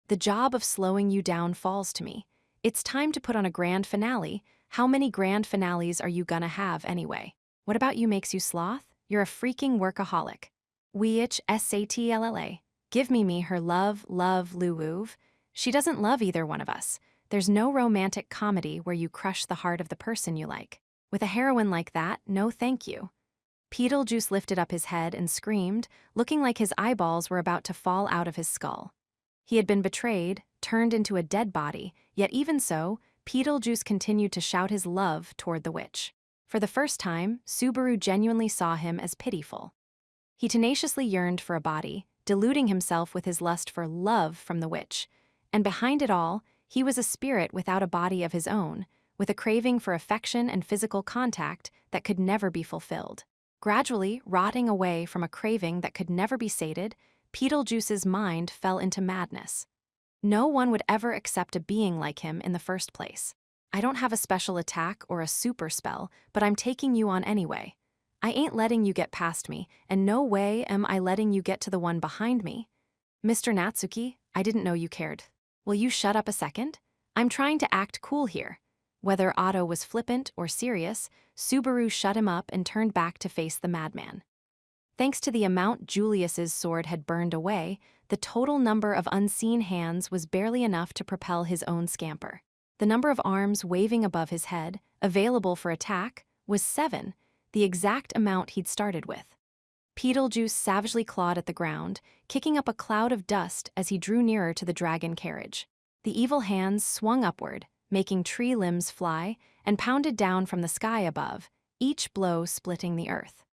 the job of slowing you down falls to me. It's time to put on a grand finale. How many grand finales are you gonna have anyway? What about you makes you sloth? You're a freaking workaholic. Weich SATLLA. Give me her love, Luwuv. She doesn't love either one of us. There's no romantic comedy where you crush the heart of the person you like. With a heroine like that, no thank you. Betelgeuse lifted up his head and screamed, looking like his eyeballs were about to fall out of his skull. He had been betrayed, turned into a dead body, yet even so, Betelgeuse continued to shout his love toward the witch. For the first time, Subaru genuinely saw him as pitiful. He tenaciously yearned for a body, deluding himself with his lust for love from the witch. And behind it all, he was a spirit without a body of his own, with a craving for affection and physical contact that could never be fulfilled. Gradually, rotting away from a craving that could never be sated, Beetlejuice's mind fell into madness. No one would ever accept a being like him in the first place. I don't have a special attack or a super spell, but I'm taking you on anyway. I ain't letting you get past me, and no way am I letting you get to the one behind me. Mr. Natsuki, I didn't know you cared. Will you shut up a second? I'm trying to act cool here. Whether Otto was flippant or serious, Subaru shut him up and turned back to face the madman. Thanks to the amount Julius's sword had burned away, the total number of unseen hands was barely enough to propel his own scamper. The number of arms waving above his head, available for attack, was 7, the exact amount he'd started with. Beetlejuice savagely clawed at the ground, kicking up a cloud of dust as he drew nearer to the dragon carriage. The evil hands swung upward, making tree limbs fly, and pounded down from the sky above, each blow splitting the earth.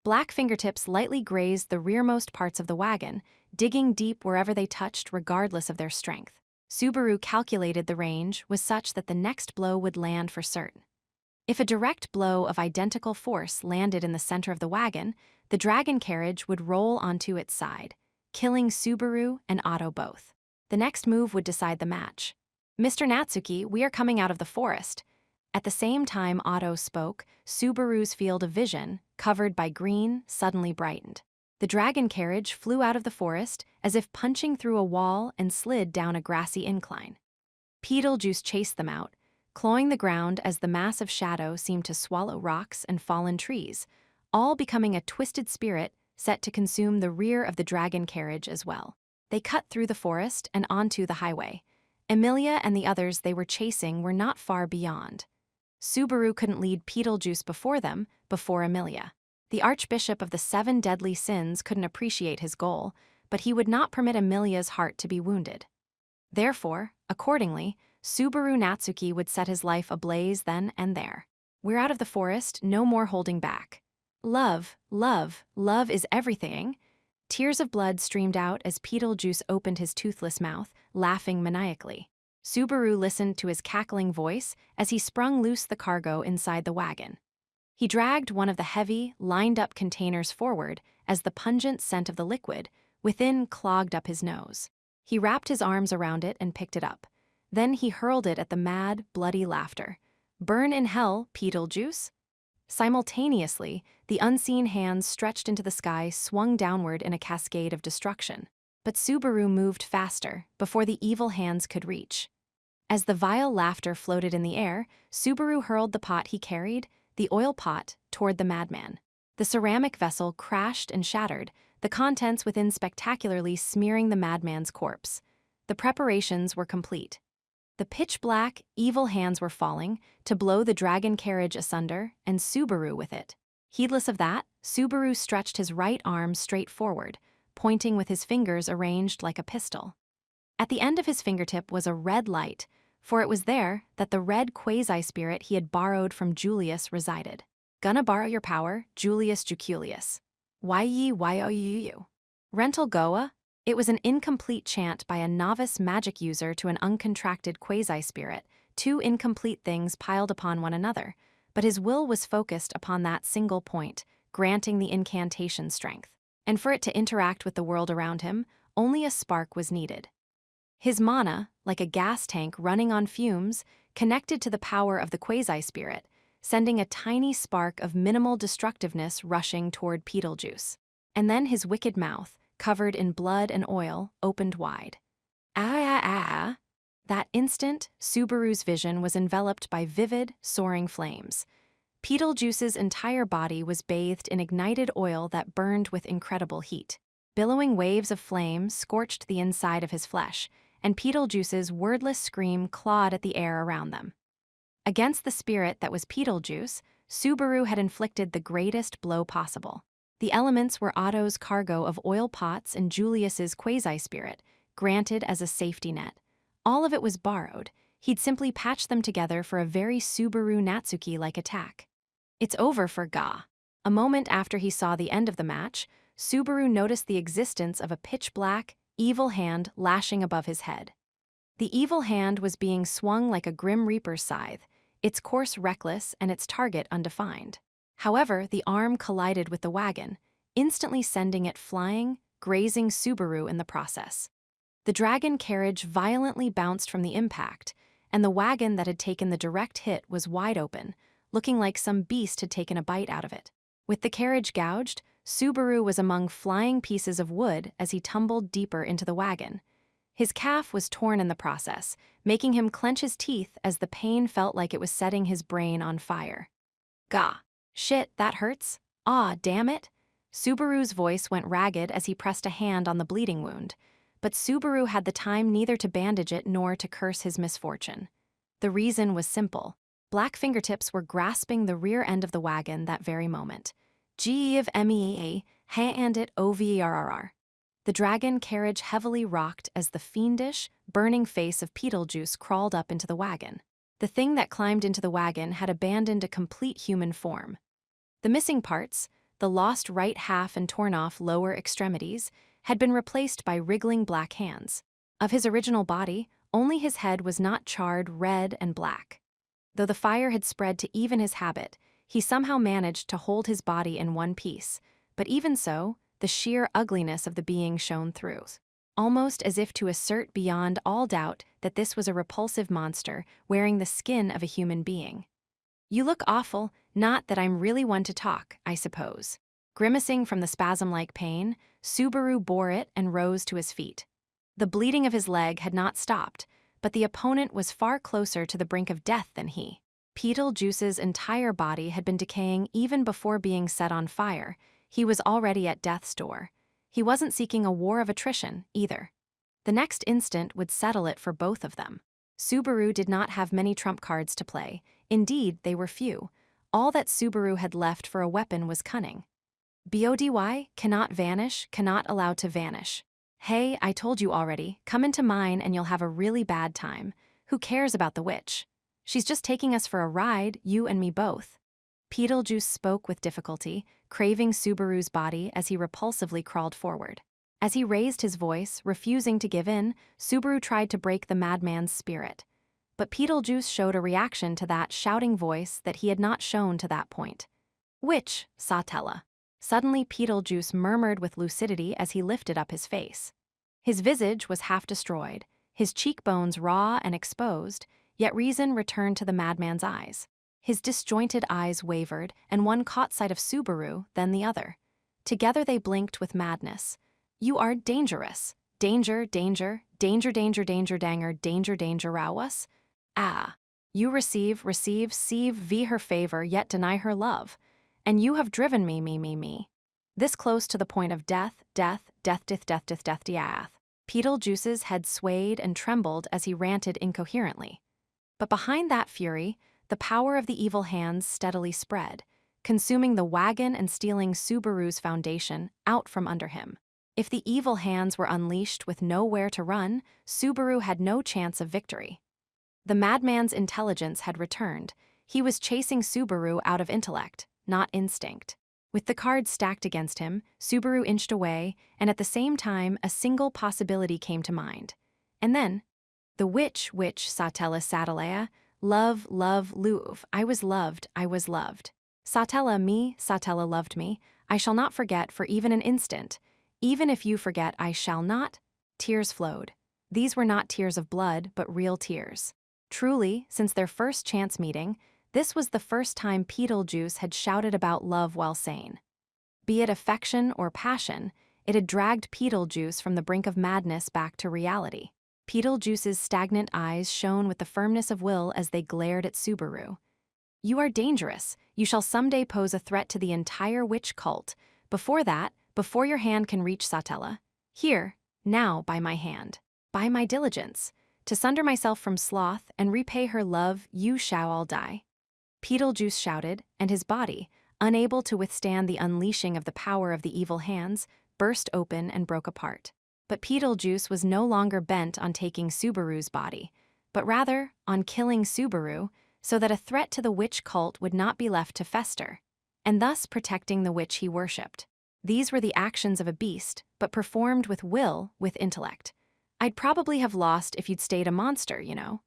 Black fingertips lightly grazed the rearmost parts of the wagon, digging deep wherever they touched regardless of their strength. Subaru calculated the range was such that the next blow would land for certain. If a direct blow of identical force landed in the center of the wagon, the dragon carriage would roll onto its side, killing Subaru and Otto both. The next move would decide the match. Mr. Natsuki, we are coming out of the forest. At the same time Otto spoke, Subaru's field of vision, covered by green, suddenly brightened. The dragon carriage flew out of the forest as if punching through a wall and slid down a grassy incline. Beetlejuice chased them out, clawing the ground as the mass of shadow seemed to swallow rocks and fallen trees, all becoming a twisted spirit set to consume the rear of the dragon carriage as well. They cut through the forest and onto the highway. Emilia and the others they were chasing were not far beyond. Subaru couldn't lead Beetlejuice before them, before Emilia. The Archbishop of the 7 Deadly Sins couldn't appreciate his goal, but he would not permit Emilia's heart to be wounded. Therefore, accordingly, Subaru Natsuki would set his life ablaze then and there. We're out of the forest, no more holding back. Love, love, love is everything. Tears of blood streamed out as Beetlejuice opened his toothless mouth, laughing maniacally. Subaru listened to his cackling voice as he sprung loose the cargo inside the wagon. He dragged one of the heavy, lined-up containers forward as the pungent scent of the liquid within clogged up his nose. He wrapped his arms around it and picked it up. Then he hurled it at the mad, bloody laughter. Burn in hell, Beetlejuice! Simultaneously, the unseen hands stretched into the sky swung downward in a cascade of destruction. But Subaru moved faster, before the evil hands could reach. As the vile laughter floated in the air, Subaru hurled the pot he carried, the oil pot, toward the madman. The ceramic vessel crashed and shattered, the contents within spectacularly smearing the madman's corpse. The preparations were complete. The pitch-black, evil hands were falling, to blow the dragon carriage asunder, and Subaru with it. Heedless of that, Subaru stretched his right arm straight forward, pointing with his fingers arranged like a pistol. At the end of his fingertip was a red light, for it was there that the red quasi-spirit he had borrowed from Julius resided. Gonna borrow your power, Julius Juculius. Why-ye-why-oh-you-you. Rental Goa? It was an incomplete chant by a novice magic user to an uncontracted quasi-spirit, 2 incomplete things piled upon one another, but his will was focused upon that single point, granting the incantation strength. And for it to interact with the world around him, only a spark was needed. His mana, like a gas tank running on fumes, connected to the power of the quasi-spirit, sending a tiny spark of minimal destructiveness rushing toward Beetlejuice. And then his wicked mouth, covered in blood and oil, opened wide. Ah! That instant, Subaru's vision was enveloped by vivid, soaring flames. Beetlejuice's entire body was bathed in ignited oil that burned with incredible heat. Billowing waves of flame scorched the inside of his flesh, and Beetlejuice's wordless scream clawed at the air around them. Against the spirit that was Beetlejuice, Subaru had inflicted the greatest blow possible. The elements were Otto's cargo of oil pots and Julius's quasi-spirit, granted as a safety net. All of it was borrowed. He'd simply patched them together for a very Subaru Natsuki-like attack. It's over for Ga. A moment after he saw the end of the match, Subaru noticed the existence of a pitch-black, evil hand lashing above his head. The evil hand was being swung like a Grim Reaper's scythe, its course reckless and its target undefined. However, the arm collided with the wagon, instantly sending it flying, grazing Subaru in the process. The dragon carriage violently bounced from the impact, and the wagon that had taken the direct hit was wide open, looking like some beast had taken a bite out of it. With the carriage gouged, Subaru was among flying pieces of wood as he tumbled deeper into the wagon. His calf was torn in the process, making him clench his teeth as the pain felt like it was setting his brain on fire. Gah! Shit, that hurts? Aw, damn it! Subaru's voice went ragged as he pressed a hand on the bleeding wound, but Subaru had the time neither to bandage it nor to curse his misfortune. The reason was simple. Black fingertips were grasping the rear end of the wagon that very moment. Give me hand it overrr. The dragon carriage heavily rocked as the fiendish, burning face of Beetlejuice crawled up into the wagon. The thing that climbed into the wagon had abandoned a complete human form. The missing parts, the lost right half and torn off lower extremities, had been replaced by wriggling black hands. Of his original body, only his head was not charred red and black. Though the fire had spread to even his habit, he somehow managed to hold his body in one piece, but even so, the sheer ugliness of the being shone through, almost as if to assert beyond all doubt that this was a repulsive monster wearing the skin of a human being. You look awful, not that I'm really one to talk, I suppose. Grimacing from the spasm-like pain, Subaru bore it and rose to his feet. The bleeding of his leg had not stopped, but the opponent was far closer to the brink of death than he. Beetlejuice's entire body had been decaying even before being set on fire. He was already at death's door. He wasn't seeking a war of attrition, either. The next instant would settle it for both of them. Subaru did not have many trump cards to play. Indeed, they were few. All that Subaru had left for a weapon was cunning. BODY, cannot vanish, cannot allow to vanish. Hey, I told you already, come into mine and you'll have a really bad time. Who cares about the witch? She's just taking us for a ride, you and me both. Beetlejuice spoke with difficulty, craving Subaru's body as he repulsively crawled forward. As he raised his voice, refusing to give in, Subaru tried to break the madman's spirit. But Beetlejuice showed a reaction to that shouting voice that he had not shown to that point. Witch, Satella. Suddenly Beetlejuice murmured with lucidity as he lifted up his face. His visage was half destroyed, his cheekbones raw and exposed, yet reason returned to the madman's eyes. His disjointed eyes wavered, and one caught sight of Subaru, then the other. Together they blinked with madness. You are dangerous. Danger, danger, danger, danger, danger, danger, danger, danger, row-us. Ah. You receive, see her favor, yet deny her love. And you have driven me. This close to the point of death. Beetlejuice's head swayed and trembled as he ranted incoherently. But behind that fury, the power of the evil hands steadily spread, consuming the wagon and stealing Subaru's foundation out from under him. If the evil hands were unleashed with nowhere to run, Subaru had no chance of victory. The madman's intelligence had returned. He was chasing Subaru out of intellect, not instinct. With the cards stacked against him, Subaru inched away, and at the same time, a single possibility came to mind. And then, the witch, Satella Satellea, love, Louvre, I was loved. Satella loved me, I shall not forget for even an instant. Even if you forget, I shall not. Tears flowed. These were not tears of blood, but real tears. Truly, since their first chance meeting, this was the first time Beetlejuice had shouted about love while sane. Be it affection or passion, it had dragged Beetlejuice from the brink of madness back to reality. Beetlejuice's stagnant eyes shone with the firmness of will as they glared at Subaru. You are dangerous. You shall someday pose a threat to the entire witch cult. Before that, before your hand can reach Satella, here, now, by my hand, by my diligence, to sunder myself from sloth and repay her love, you shall all die. Beetlejuice shouted, and his body, unable to withstand the unleashing of the power of the evil hands, burst open and broke apart. But Beetlejuice was no longer bent on taking Subaru's body, but rather on killing Subaru so that a threat to the witch cult would not be left to fester, and thus protecting the witch he worshipped. These were the actions of a beast, but performed with will, with intellect. I'd probably have lost if you'd stayed a monster, you know.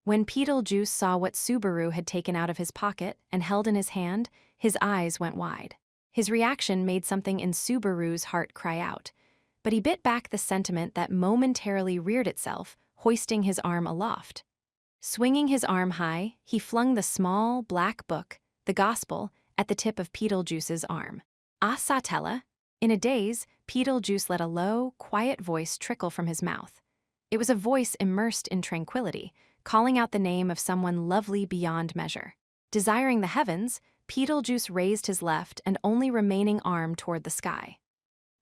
When Beetlejuice saw what Subaru had taken out of his pocket and held in his hand, His eyes went wide. His reaction made something in Subaru's heart cry out, but he bit back the sentiment that momentarily reared itself, hoisting his arm aloft. Swinging his arm high, he flung the small, black book, the Gospel, at the tip of Beetlejuice's arm. "Ah, Satella." In a daze, Beetlejuice let a low, quiet voice trickle from his mouth. It was a voice immersed in tranquility, calling out the name of someone lovely beyond measure. Desiring the heavens, Beetlejuice raised his left and only remaining arm toward the sky.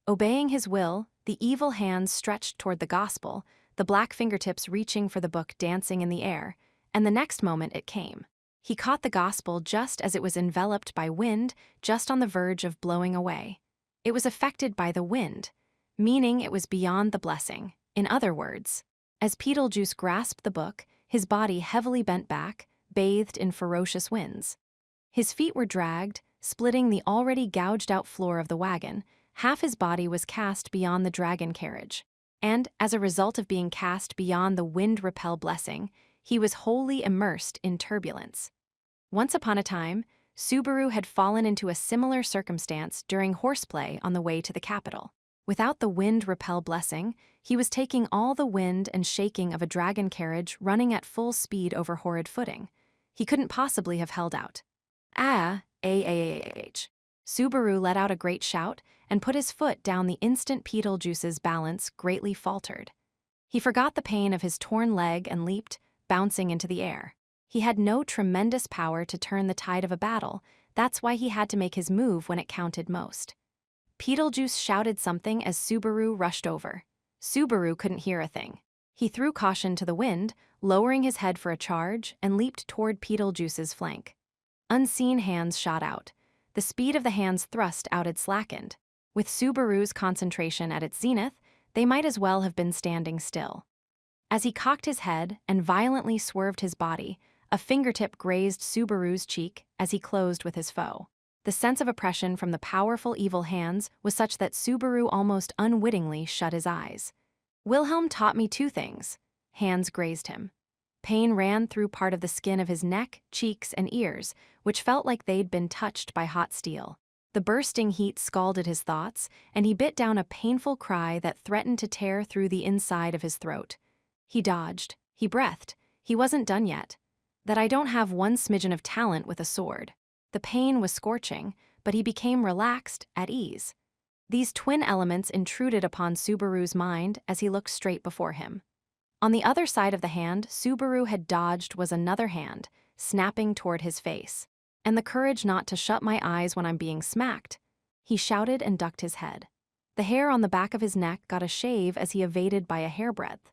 Obeying his will, the evil hands stretched toward the Gospel, the black fingertips reaching for the book dancing in the air, and the next moment it came. He caught the Gospel just as it was enveloped by wind, just on the verge of blowing away. It was affected by the wind, meaning it was beyond the blessing. In other words, as Beetlejuice grasped the book, his body heavily bent back, bathed in ferocious winds. His feet were dragged, splitting the already gouged-out floor of the wagon. Half his body was cast beyond the dragon carriage. And, as a result of being cast beyond the wind-repel blessing, he was wholly immersed in turbulence. Once upon a time, Subaru had fallen into a similar circumstance during horseplay on the way to the capital. Without the wind-repel blessing, he was taking all the wind and shaking of a dragon carriage running at full speed over horrid footing. He couldn't possibly have held out. Subaru let out a great shout and put his foot down the instant Beetlejuice's balance greatly faltered. He forgot the pain of his torn leg and leaped, bouncing into the air. He had no tremendous power to turn the tide of a battle, that's why he had to make his move when it counted most. Beetlejuice shouted something as Subaru rushed over. Subaru couldn't hear a thing. He threw caution to the wind, lowering his head for a charge, and leaped toward Beetlejuice's flank. Unseen hands shot out. The speed of the hands' thrust out had slackened. With Subaru's concentration at its zenith, they might as well have been standing still. As he cocked his head and violently swerved his body, a fingertip grazed Subaru's cheek as he closed with his foe. The sense of oppression from the powerful evil hands was such that Subaru almost unwittingly shut his eyes. "Wilhelm taught me two things." Hands grazed him. Pain ran through part of the skin of his neck, cheeks, and ears, which felt like they'd been touched by hot steel. The bursting heat scalded his thoughts, and he bit down a painful cry that threatened to tear through the inside of his throat. He dodged. He breathed. He wasn't done yet. "That I don't have one smidgen of talent with a sword." The pain was scorching, but he became relaxed, at ease. These twin elements intruded upon Subaru's mind as he looked straight before him. On the other side of the hand Subaru had dodged was another hand, snapping toward his face. "And the courage not to shut my eyes when I'm being smacked." He shouted and ducked his head. The hair on the back of his neck got a shave as he evaded by a hairbreadth.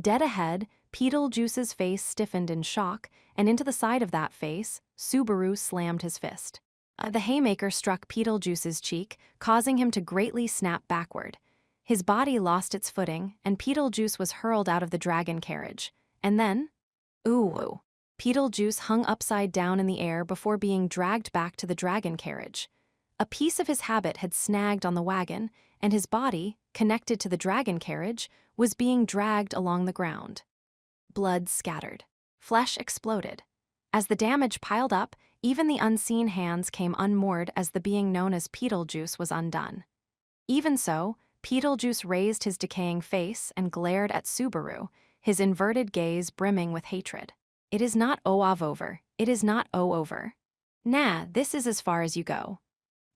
Dead ahead, Beetlejuice's face stiffened in shock, and into the side of that face, Subaru slammed his fist. The haymaker struck Beetlejuice's cheek, causing him to greatly snap backward. His body lost its footing, and Beetlejuice was hurled out of the dragon carriage. And then, ooh! Beetlejuice hung upside down in the air before being dragged back to the dragon carriage. A piece of his habit had snagged on the wagon, and his body, connected to the dragon carriage, was being dragged along the ground. Blood scattered. Flesh exploded. As the damage piled up, even the unseen hands came unmoored as the being known as Beetlejuice was undone. Even so, Beetlejuice raised his decaying face and glared at Subaru, his inverted gaze brimming with hatred. "It is not over. It is not over. Nah, this is as far as you go."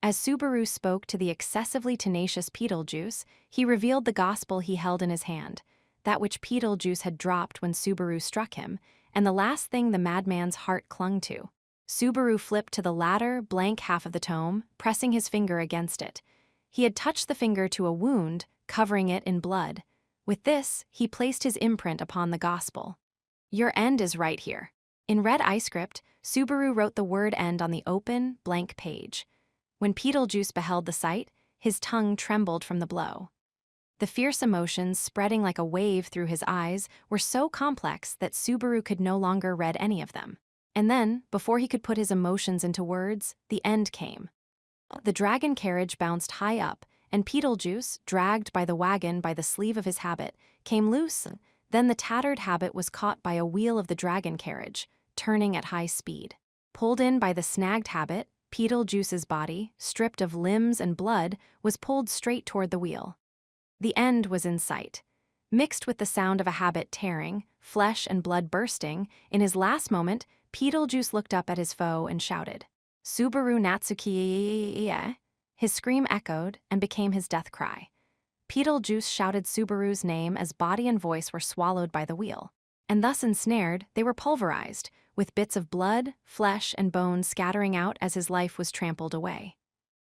As Subaru spoke to the excessively tenacious Beetlejuice, he revealed the gospel he held in his hand, that which Beetlejuice had dropped when Subaru struck him, and the last thing the madman's heart clung to. Subaru flipped to the latter, blank half of the tome, pressing his finger against it. He had touched the finger to a wound, covering it in blood. With this, he placed his imprint upon the gospel. "Your end is right here." In red eye script, Subaru wrote the word end on the open, blank page. When Beetlejuice beheld the sight, his tongue trembled from the blow. The fierce emotions spreading like a wave through his eyes were so complex that Subaru could no longer read any of them. And then, before he could put his emotions into words, the end came. The dragon carriage bounced high up, and Beetlejuice, dragged by the wagon by the sleeve of his habit, came loose. Then the tattered habit was caught by a wheel of the dragon carriage, turning at high speed. Pulled in by the snagged habit, Beetlejuice's body, stripped of limbs and blood, was pulled straight toward the wheel. The end was in sight. Mixed with the sound of a habit tearing, flesh and blood bursting, in his last moment, Beetlejuice looked up at his foe and shouted, "Subaru Natsuki!" His scream echoed and became his death cry. Beetlejuice shouted Subaru's name as body and voice were swallowed by the wheel. And thus ensnared, they were pulverized, with bits of blood, flesh, and bone scattering out as his life was trampled away.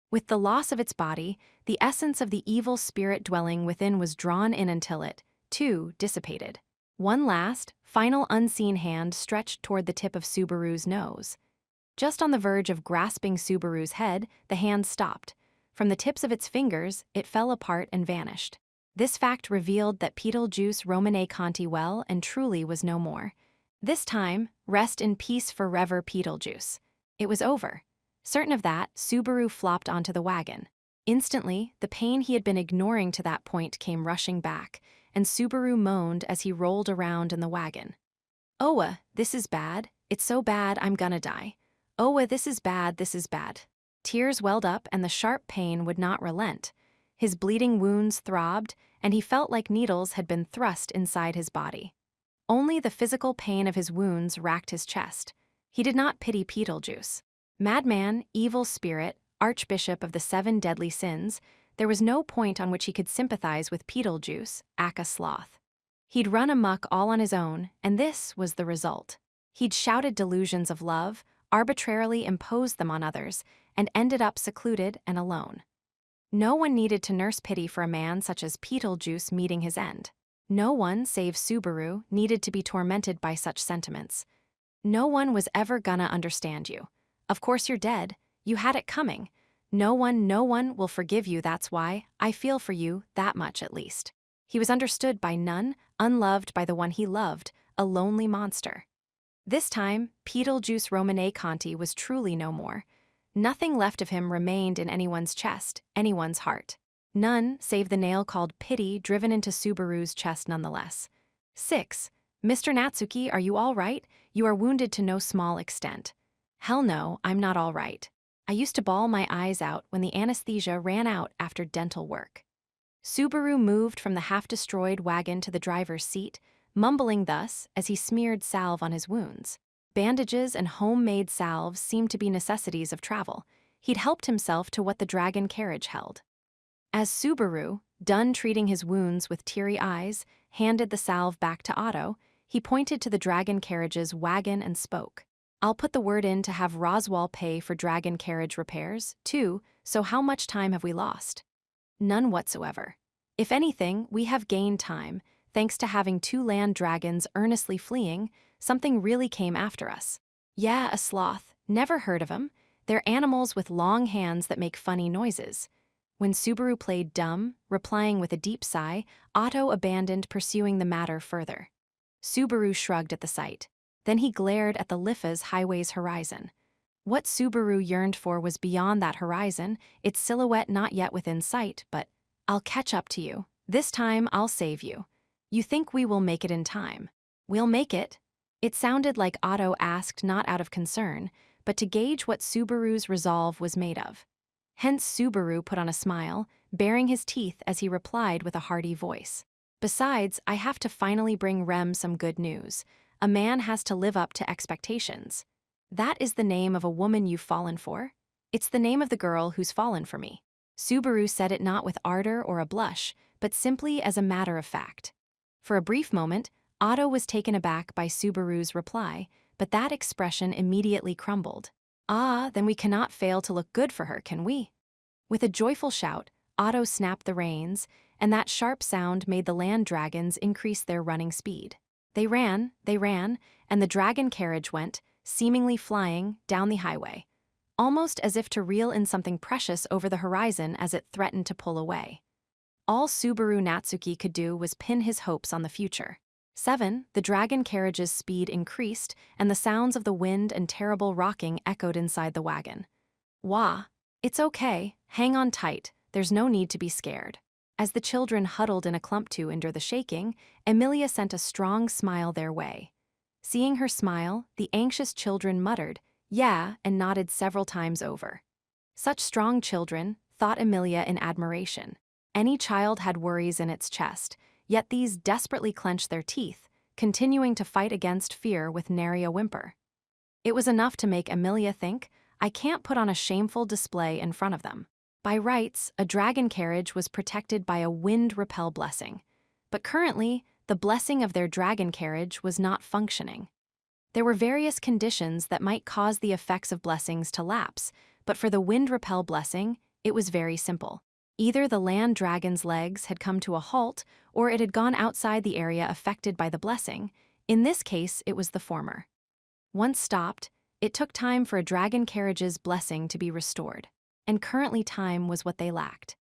With the loss of its body, the essence of the evil spirit dwelling within was drawn in until it, too, dissipated. One last, final unseen hand stretched toward the tip of Subaru's nose. Just on the verge of grasping Subaru's head, the hand stopped. From the tips of its fingers, it fell apart and vanished. This fact revealed that Beetlejuice Romane Conti well and truly was no more. This time, rest in peace forever, Beetlejuice. It was over. Certain of that, Subaru flopped onto the wagon. Instantly, the pain he had been ignoring to that point came rushing back, and Subaru moaned as he rolled around in the wagon. "Owa, this is bad. It's so bad I'm gonna die. Owa, this is bad, this is bad." Tears welled up and the sharp pain would not relent. His bleeding wounds throbbed, and he felt like needles had been thrust inside his body. Only the physical pain of his wounds racked his chest. He did not pity Beetlejuice. Madman, evil spirit, archbishop of the 7 deadly sins, there was no point on which he could sympathize with Beetlejuice, aka Sloth. He'd run amok all on his own, and this was the result. He'd shouted delusions of love, arbitrarily imposed them on others, and ended up secluded and alone. No one needed to nurse pity for a man such as Beetlejuice meeting his end. No one, save Subaru, needed to be tormented by such sentiments. No one was ever gonna understand you. Of course you're dead. You had it coming. No one will forgive you, that's why. I feel for you, that much at least. He was understood by none, unloved by the one he loved, a lonely monster. This time, Beetlejuice Romane Conti was truly no more. Nothing left of him remained in anyone's chest, anyone's heart. None, save the nail called pity driven into Subaru's chest nonetheless. 6. Mr. Natsuki, are you all right? You are wounded to no small extent. Hell no, I'm not all right. I used to bawl my eyes out when the anesthesia ran out after dental work. Subaru moved from the half-destroyed wagon to the driver's seat, mumbling thus as he smeared salve on his wounds. Bandages and homemade salves seemed to be necessities of travel. He'd helped himself to what the dragon carriage held. As Subaru, done treating his wounds with teary eyes, handed the salve back to Otto, he pointed to the dragon carriage's wagon and spoke. "I'll put the word in to have Roswell pay for dragon carriage repairs, too, so how much time have we lost?" "None whatsoever. If anything, we have gained time. Thanks to having 2 land dragons earnestly fleeing, something really came after us." "Yeah, a sloth. Never heard of 'em. They're animals with long hands that make funny noises." When Subaru played dumb, replying with a deep sigh, Otto abandoned pursuing the matter further. Subaru shrugged at the sight. Then he glared at the Lifa's highway's horizon. What Subaru yearned for was beyond that horizon, its silhouette not yet within sight, but, "I'll catch up to you. This time I'll save you. You think we will make it in time?" "We'll make it." It sounded like Otto asked not out of concern, but to gauge what Subaru's resolve was made of. Hence Subaru put on a smile, baring his teeth as he replied with a hearty voice. "Besides, I have to finally bring Rem some good news. A man has to live up to expectations. That is the name of a woman you've fallen for? It's the name of the girl who's fallen for me." Subaru said it not with ardor or a blush, but simply as a matter of fact. For a brief moment, Otto was taken aback by Subaru's reply, but that expression immediately crumbled. "Ah, then we cannot fail to look good for her, can we?" With a joyful shout, Otto snapped the reins, and that sharp sound made the land dragons increase their running speed. They ran, and the dragon carriage went, seemingly flying, down the highway, almost as if to reel in something precious over the horizon as it threatened to pull away. All Subaru Natsuki could do was pin his hopes on the future. 7. The dragon carriage's speed increased, and the sounds of the wind and terrible rocking echoed inside the wagon. "Wah, it's okay, hang on tight, there's no need to be scared." As the children huddled in a clump to endure the shaking, Emilia sent a strong smile their way. Seeing her smile, the anxious children muttered, Yeah, and nodded several times over. Such strong children, thought Amelia in admiration. Any child had worries in its chest, yet these desperately clenched their teeth, continuing to fight against fear with nary a whimper. It was enough to make Amelia think, I can't put on a shameful display in front of them. By rights, a dragon carriage was protected by a wind-repel blessing. But currently, the blessing of their dragon carriage was not functioning. There were various conditions that might cause the effects of blessings to lapse, but for the wind-repel blessing, it was very simple. Either the land dragon's legs had come to a halt, or it had gone outside the area affected by the blessing. In this case, it was the former. Once stopped, it took time for a dragon carriage's blessing to be restored, and currently time was what they lacked.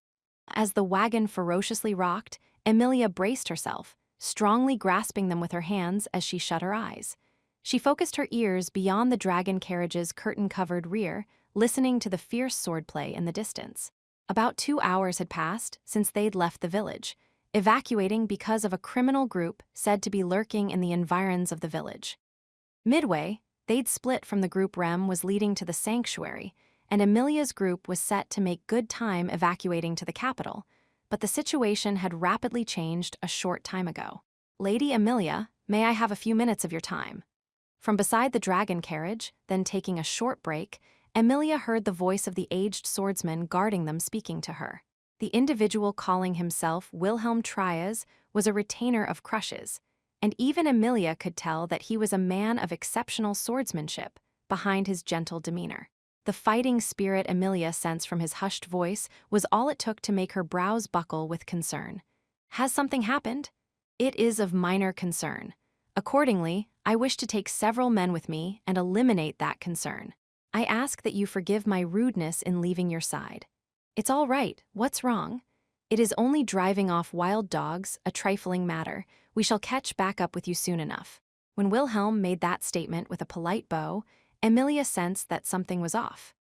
As the wagon ferociously rocked, Amelia braced herself, strongly grasping them with her hands as she shut her eyes. She focused her ears beyond the dragon carriage's curtain-covered rear, listening to the fierce swordplay in the distance. About 2 hours had passed since they'd left the village, evacuating because of a criminal group said to be lurking in the environs of the village. Midway, they'd split from the group Rem was leading to the sanctuary, and Amelia's group was set to make good time evacuating to the capital, but the situation had rapidly changed a short time ago. Lady Amelia, may I have a few minutes of your time? From beside the dragon carriage, then taking a short break, Amelia heard the voice of the aged swordsman guarding them speaking to her. The individual calling himself Wilhelm Trias was a retainer of Crush's, and even Amelia could tell that he was a man of exceptional swordsmanship behind his gentle demeanor. The fighting spirit Amelia sensed from his hushed voice was all it took to make her brows buckle with concern. Has something happened? It is of minor concern. Accordingly, I wish to take several men with me and eliminate that concern. I ask that you forgive my rudeness in leaving your side. It's all right, what's wrong? It is only driving off wild dogs, a trifling matter. We shall catch back up with you soon enough. When Wilhelm made that statement with a polite bow, Amelia sensed that something was off.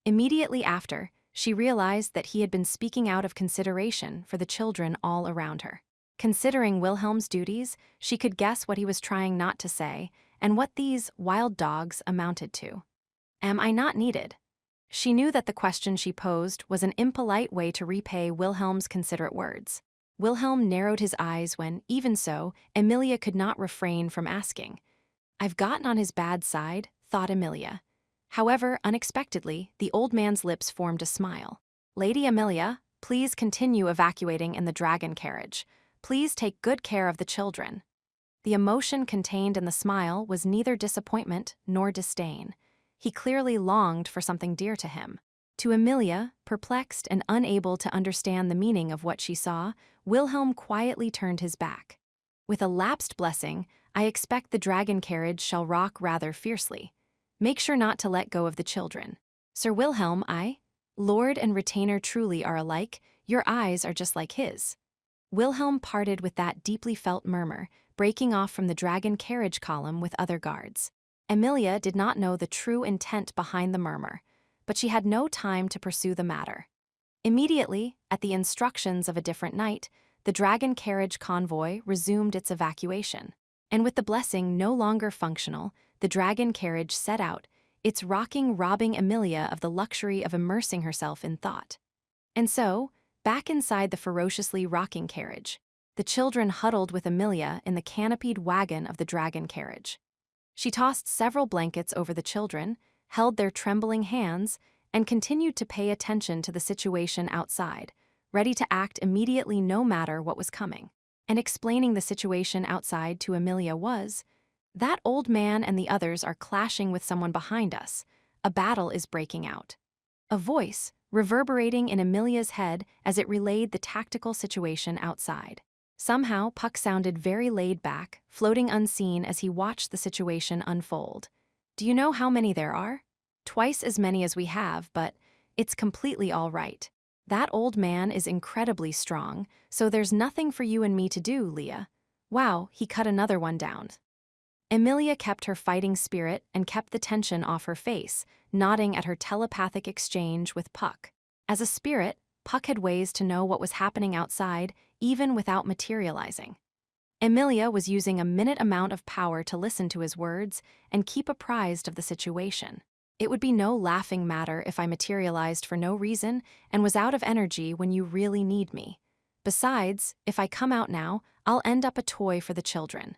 Immediately after, she realized that he had been speaking out of consideration for the children all around her. Considering Wilhelm's duties, she could guess what he was trying not to say and what these wild dogs amounted to. Am I not needed? She knew that the question she posed was an impolite way to repay Wilhelm's considerate words. Wilhelm narrowed his eyes when, even so, Amelia could not refrain from asking. I've gotten on his bad side, thought Amelia. However, unexpectedly, the old man's lips formed a smile. Lady Amelia, please continue evacuating in the dragon carriage. Please take good care of the children. The emotion contained in the smile was neither disappointment nor disdain. He clearly longed for something dear to him. To Amelia, perplexed and unable to understand the meaning of what she saw, Wilhelm quietly turned his back. With a lapsed blessing, I expect the dragon carriage shall rock rather fiercely. Make sure not to let go of the children. Sir Wilhelm, Lord and retainer truly are alike, your eyes are just like his. Wilhelm parted with that deeply felt murmur, breaking off from the dragon carriage column with other guards. Amelia did not know the true intent behind the murmur, but she had no time to pursue the matter. Immediately, at the instructions of a different knight, the dragon carriage convoy resumed its evacuation. And with the blessing no longer functional, the dragon carriage set out, its rocking robbing Amelia of the luxury of immersing herself in thought. And so, back inside the ferociously rocking carriage, the children huddled with Amelia in the canopied wagon of the dragon carriage. She tossed several blankets over the children, held their trembling hands, and continued to pay attention to the situation outside, ready to act immediately no matter what was coming. And explaining the situation outside to Amelia was, that old man and the others are clashing with someone behind us. A battle is breaking out. A voice, reverberating in Amelia's head as it relayed the tactical situation outside. Somehow, Puck sounded very laid back, floating unseen as he watched the situation unfold. Do you know how many there are? Twice as many as we have, but it's completely all right. That old man is incredibly strong, so there's nothing for you and me to do, Leah. Wow, he cut another one down. Amelia kept her fighting spirit and kept the tension off her face, nodding at her telepathic exchange with Puck. As a spirit, Puck had ways to know what was happening outside, even without materializing. Amelia was using a minute amount of power to listen to his words and keep apprised of the situation. It would be no laughing matter if I materialized for no reason and was out of energy when you really need me. Besides, if I come out now, I'll end up a toy for the children.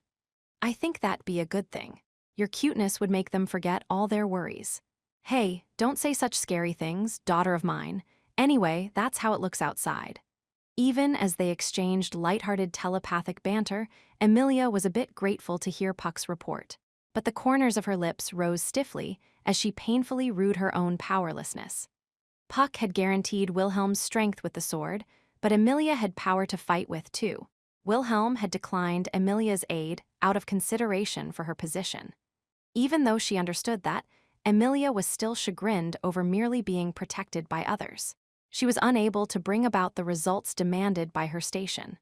I think that'd be a good thing. Your cuteness would make them forget all their worries. Hey, don't say such scary things, daughter of mine. Anyway, that's how it looks outside. Even as they exchanged lighthearted telepathic banter, Emilia was a bit grateful to hear Puck's report. But the corners of her lips rose stiffly as she painfully rued her own powerlessness. Puck had guaranteed Wilhelm's strength with the sword, but Emilia had power to fight with too. Wilhelm had declined Emilia's aid out of consideration for her position. Even though she understood that, Emilia was still chagrined over merely being protected by others. She was unable to bring about the results demanded by her station.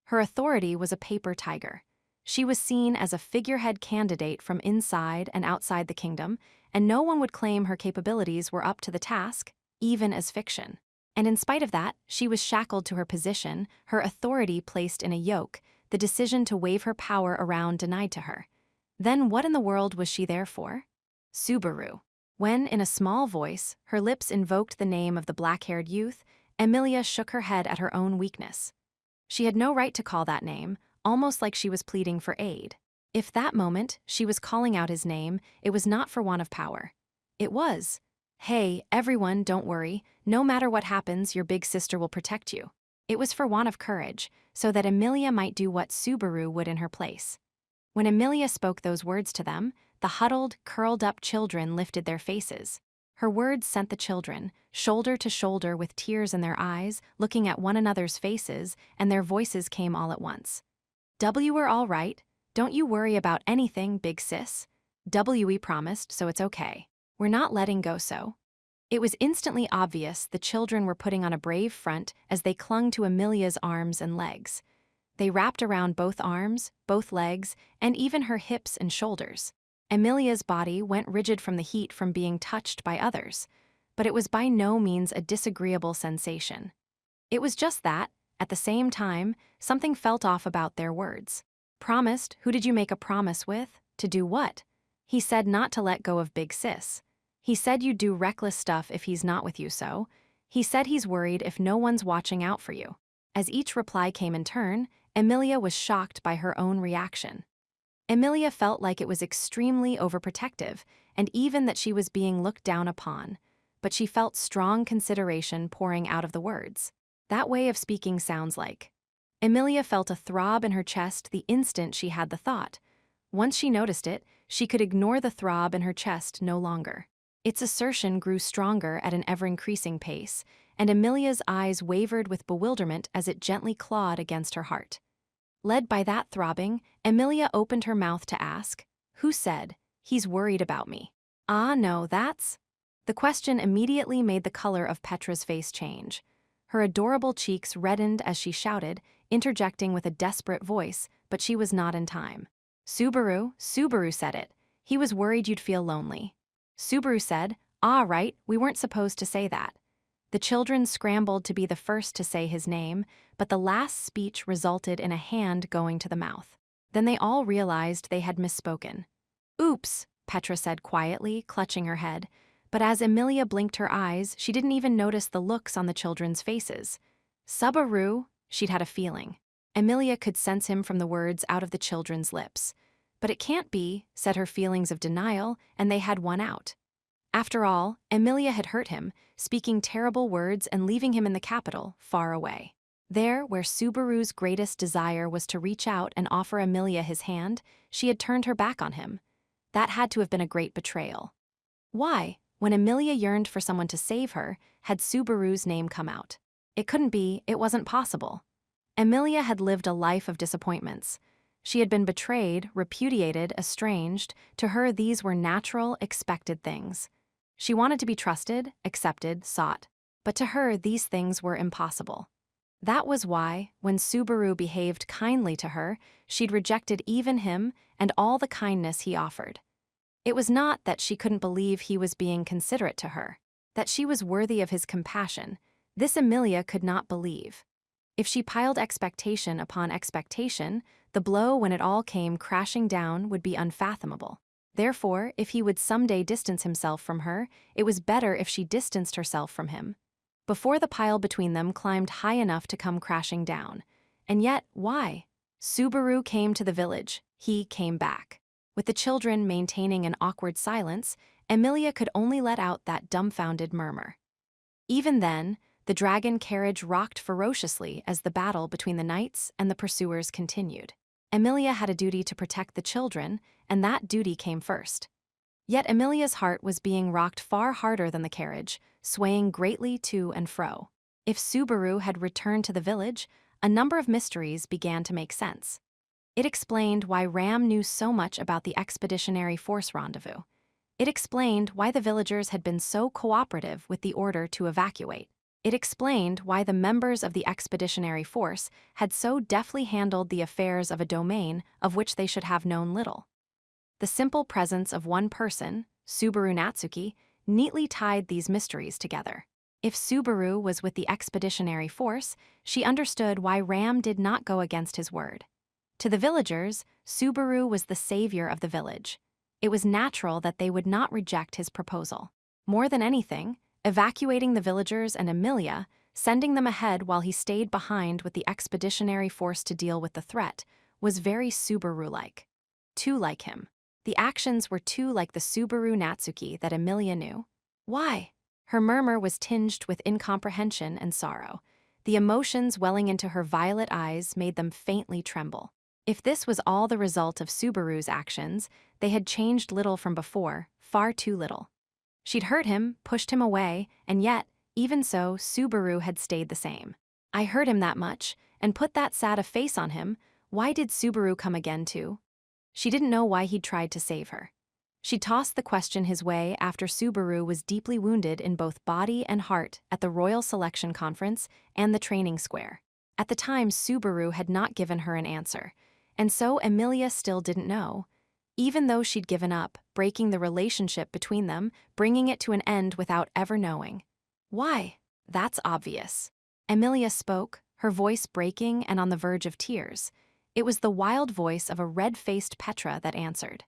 Her authority was a paper tiger. She was seen as a figurehead candidate from inside and outside the kingdom, and no one would claim her capabilities were up to the task, even as fiction. And in spite of that, she was shackled to her position, her authority placed in a yoke, the decision to wave her power around denied to her. Then what in the world was she there for? Subaru. When, in a small voice, her lips invoked the name of the black-haired youth, Emilia shook her head at her own weakness. She had no right to call that name, almost like she was pleading for aid. If that moment she was calling out his name, it was not for want of power. It was, "Hey, everyone, don't worry. No matter what happens, your big sister will protect you." It was for want of courage, so that Emilia might do what Subaru would in her place. When Emilia spoke those words to them, the huddled, curled-up children lifted their faces. Her words sent the children, shoulder to shoulder with tears in their eyes, looking at one another's faces, and their voices came all at once. "We're all right. Don't you worry about anything, big sis. We promised, so it's okay. We're not letting go so." It was instantly obvious the children were putting on a brave front as they clung to Emilia's arms and legs. They wrapped around both arms, both legs, and even her hips and shoulders. Emilia's body went rigid from the heat from being touched by others, but it was by no means a disagreeable sensation. It was just that, at the same time, something felt off about their words. Promised? Who did you make a promise with? To do what? He said not to let go of Big Sis. He said you'd do reckless stuff if he's not with you so. He said he's worried if no one's watching out for you. As each reply came in turn, Emilia was shocked by her own reaction. Emilia felt like it was extremely overprotective, and even that she was being looked down upon, but she felt strong consideration pouring out of the words. That way of speaking sounds like. Emilia felt a throb in her chest the instant she had the thought. Once she noticed it, she could ignore the throb in her chest no longer. Its assertion grew stronger at an ever-increasing pace, and Emilia's eyes wavered with bewilderment as it gently clawed against her heart. Led by that throbbing, Emilia opened her mouth to ask, "Who said, he's worried about me?" "Ah, no, that's..." The question immediately made the color of Petra's face change. Her adorable cheeks reddened as she shouted, interjecting with a desperate voice, but she was not in time. Subaru said it. He was worried you'd feel lonely." Subaru said, "Ah, right, we weren't supposed to say that." The children scrambled to be the first to say his name, but the last speech resulted in a hand going to the mouth. Then they all realized they had misspoken. "Oops," Petra said quietly, clutching her head, but as Emilia blinked her eyes, she didn't even notice the looks on the children's faces. "Subaru," she'd had a feeling. Emilia could sense him from the words out of the children's lips. But it can't be, said her feelings of denial, and they had won out. After all, Emilia had hurt him, speaking terrible words and leaving him in the capital, far away. There, where Subaru's greatest desire was to reach out and offer Emilia his hand, she had turned her back on him. That had to have been a great betrayal. Why, when Emilia yearned for someone to save her, had Subaru's name come out? It couldn't be, it wasn't possible. Emilia had lived a life of disappointments. She had been betrayed, repudiated, estranged. To her, these were natural, expected things. She wanted to be trusted, accepted, sought. But to her, these things were impossible. That was why, when Subaru behaved kindly to her, she'd rejected even him and all the kindness he offered. It was not that she couldn't believe he was being considerate to her, that she was worthy of his compassion. This Emilia could not believe. If she piled expectation upon expectation, the blow when it all came crashing down would be unfathomable. Therefore, if he would someday distance himself from her, it was better if she distanced herself from him. Before the pile between them climbed high enough to come crashing down. And yet, why? Subaru came to the village. He came back. With the children maintaining an awkward silence, Emilia could only let out that dumbfounded murmur. Even then, the dragon carriage rocked ferociously as the battle between the knights and the pursuers continued. Emilia had a duty to protect the children, and that duty came first. Yet Emilia's heart was being rocked far harder than the carriage, swaying greatly to and fro. If Subaru had returned to the village, a number of mysteries began to make sense. It explained why Ram knew so much about the Expeditionary Force rendezvous. It explained why the villagers had been so cooperative with the order to evacuate. It explained why the members of the Expeditionary Force had so deftly handled the affairs of a domain of which they should have known little. The simple presence of one person, Subaru Natsuki, neatly tied these mysteries together. If Subaru was with the Expeditionary Force, she understood why Ram did not go against his word. To the villagers, Subaru was the savior of the village. It was natural that they would not reject his proposal. More than anything, evacuating the villagers and Emilia, sending them ahead while he stayed behind with the Expeditionary Force to deal with the threat, was very Subaru-like. Too like him. The actions were too like the Subaru Natsuki that Emilia knew. Why? Her murmur was tinged with incomprehension and sorrow. The emotions welling into her violet eyes made them faintly tremble. If this was all the result of Subaru's actions, they had changed little from before, far too little. She'd hurt him, pushed him away, and yet, even so, Subaru had stayed the same. I hurt him that much, and put that sad a face on him. Why did Subaru come again too? She didn't know why he'd tried to save her. She tossed the question his way after Subaru was deeply wounded in both body and heart at the Royal Selection Conference and the training square. At the time, Subaru had not given her an answer, and so Emilia still didn't know. Even though she'd given up, breaking the relationship between them, bringing it to an end without ever knowing. Why? That's obvious. Emilia spoke, her voice breaking and on the verge of tears. It was the wild voice of a red-faced Petra that answered.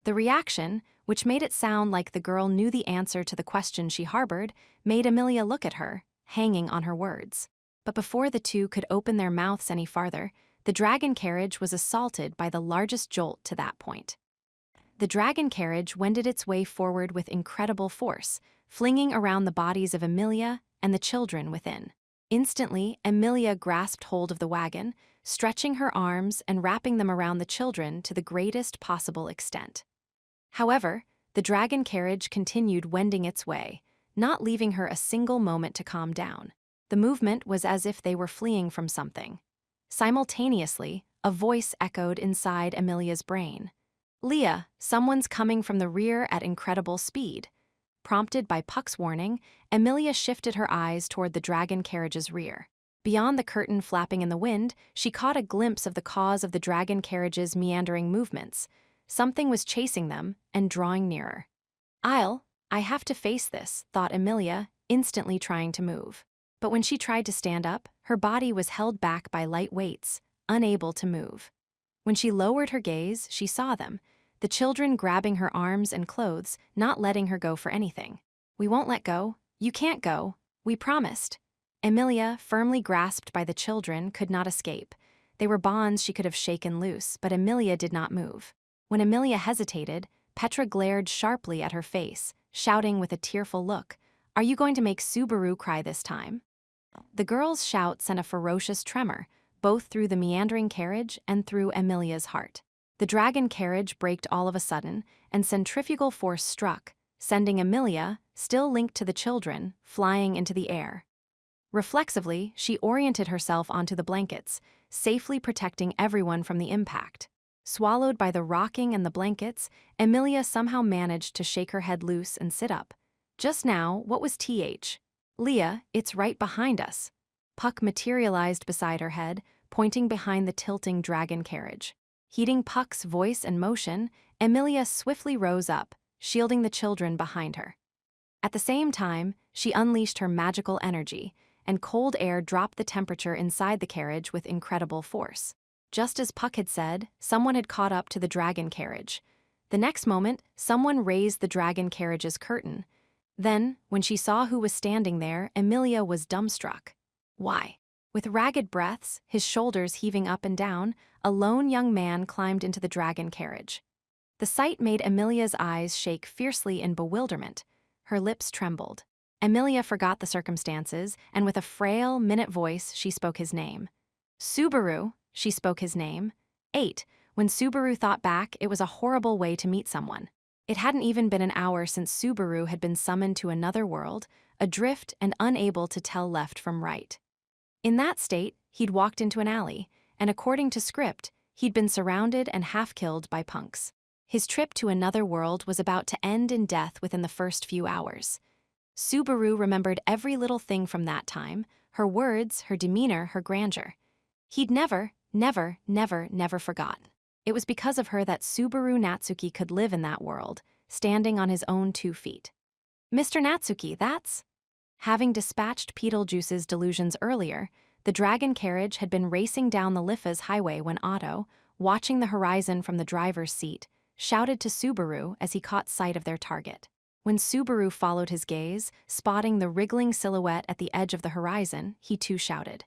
The reaction, which made it sound like the girl knew the answer to the question she harbored, made Emilia look at her, hanging on her words. But before the two could open their mouths any farther, the dragon carriage was assaulted by the largest jolt to that point. The dragon carriage wended its way forward with incredible force, flinging around the bodies of Emilia and the children within. Instantly, Emilia grasped hold of the wagon, stretching her arms and wrapping them around the children to the greatest possible extent. However, the dragon carriage continued wending its way, not leaving her a single moment to calm down. The movement was as if they were fleeing from something. Simultaneously, a voice echoed inside Emilia's brain. "Leah, someone's coming from the rear at incredible speed." Prompted by Puck's warning, Emilia shifted her eyes toward the dragon carriage's rear. Beyond the curtain flapping in the wind, she caught a glimpse of the cause of the dragon carriage's meandering movements. Something was chasing them and drawing nearer. I have to face this, thought Emilia, instantly trying to move. But when she tried to stand up, her body was held back by light weights, unable to move. When she lowered her gaze, she saw them, the children grabbing her arms and clothes, not letting her go for anything. "We won't let go. You can't go. We promised." Emilia, firmly grasped by the children, could not escape. They were bonds she could have shaken loose, but Emilia did not move. When Emilia hesitated, Petra glared sharply at her face, shouting with a tearful look, "Are you going to make Subaru cry this time?" The girl's shout sent a ferocious tremor, both through the meandering carriage and through Emilia's heart. The dragon carriage braked all of a sudden, and centrifugal force struck, sending Emilia, still linked to the children, flying into the air. Reflexively, she oriented herself onto the blankets, safely protecting everyone from the impact. Swallowed by the rocking and the blankets, Emilia somehow managed to shake her head loose and sit up. Just now, what was TH? "Leah, it's right behind us." Puck materialized beside her head, pointing behind the tilting dragon carriage. Heeding Puck's voice and motion, Emilia swiftly rose up, shielding the children behind her. At the same time, she unleashed her magical energy, and cold air dropped the temperature inside the carriage with incredible force. Just as Puck had said, someone had caught up to the dragon carriage. The next moment, someone raised the dragon carriage's curtain. Then, when she saw who was standing there, Emilia was dumbstruck. Why? With ragged breaths, his shoulders heaving up and down, a lone young man climbed into the dragon carriage. The sight made Emilia's eyes shake fiercely in bewilderment. Her lips trembled. Emilia forgot the circumstances, and with a frail, minute voice, she spoke his name. Subaru, she spoke his name. 8. When Subaru thought back, it was a horrible way to meet someone. It hadn't even been an hour since Subaru had been summoned to another world, adrift and unable to tell left from right. In that state, he'd walked into an alley, and according to script, he'd been surrounded and half-killed by punks. His trip to another world was about to end in death within the first few hours. Subaru remembered every little thing from that time, her words, her demeanor, her grandeur. He'd never forgotten. It was because of her that Subaru Natsuki could live in that world, standing on his own 2 feet. Mr. Natsuki, that's... Having dispatched Beetlejuice's delusions earlier, the dragon carriage had been racing down the Lifa's highway when Otto, watching the horizon from the driver's seat, shouted to Subaru as he caught sight of their target. When Subaru followed his gaze, spotting the wriggling silhouette at the edge of the horizon, he too shouted,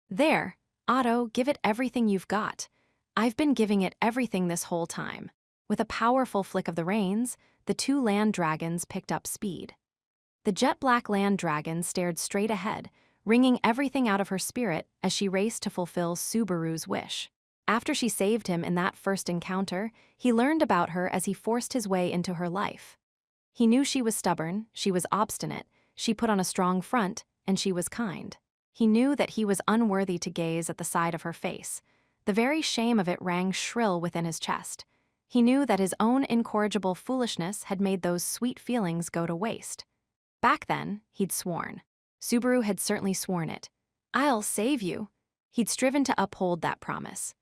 "There, Otto, give it everything you've got. I've been giving it everything this whole time." With a powerful flick of the reins, the 2 land dragons picked up speed. The jet-black land dragon stared straight ahead, wringing everything out of her spirit as she raced to fulfill Subaru's wish. After she saved him in that first encounter, he learned about her as he forced his way into her life. He knew she was stubborn, she was obstinate, she put on a strong front, and she was kind. He knew that he was unworthy to gaze at the side of her face. The very shame of it rang shrill within his chest. He knew that his own incorrigible foolishness had made those sweet feelings go to waste. Back then, he'd sworn. Subaru had certainly sworn it. "I'll save you." He'd striven to uphold that promise.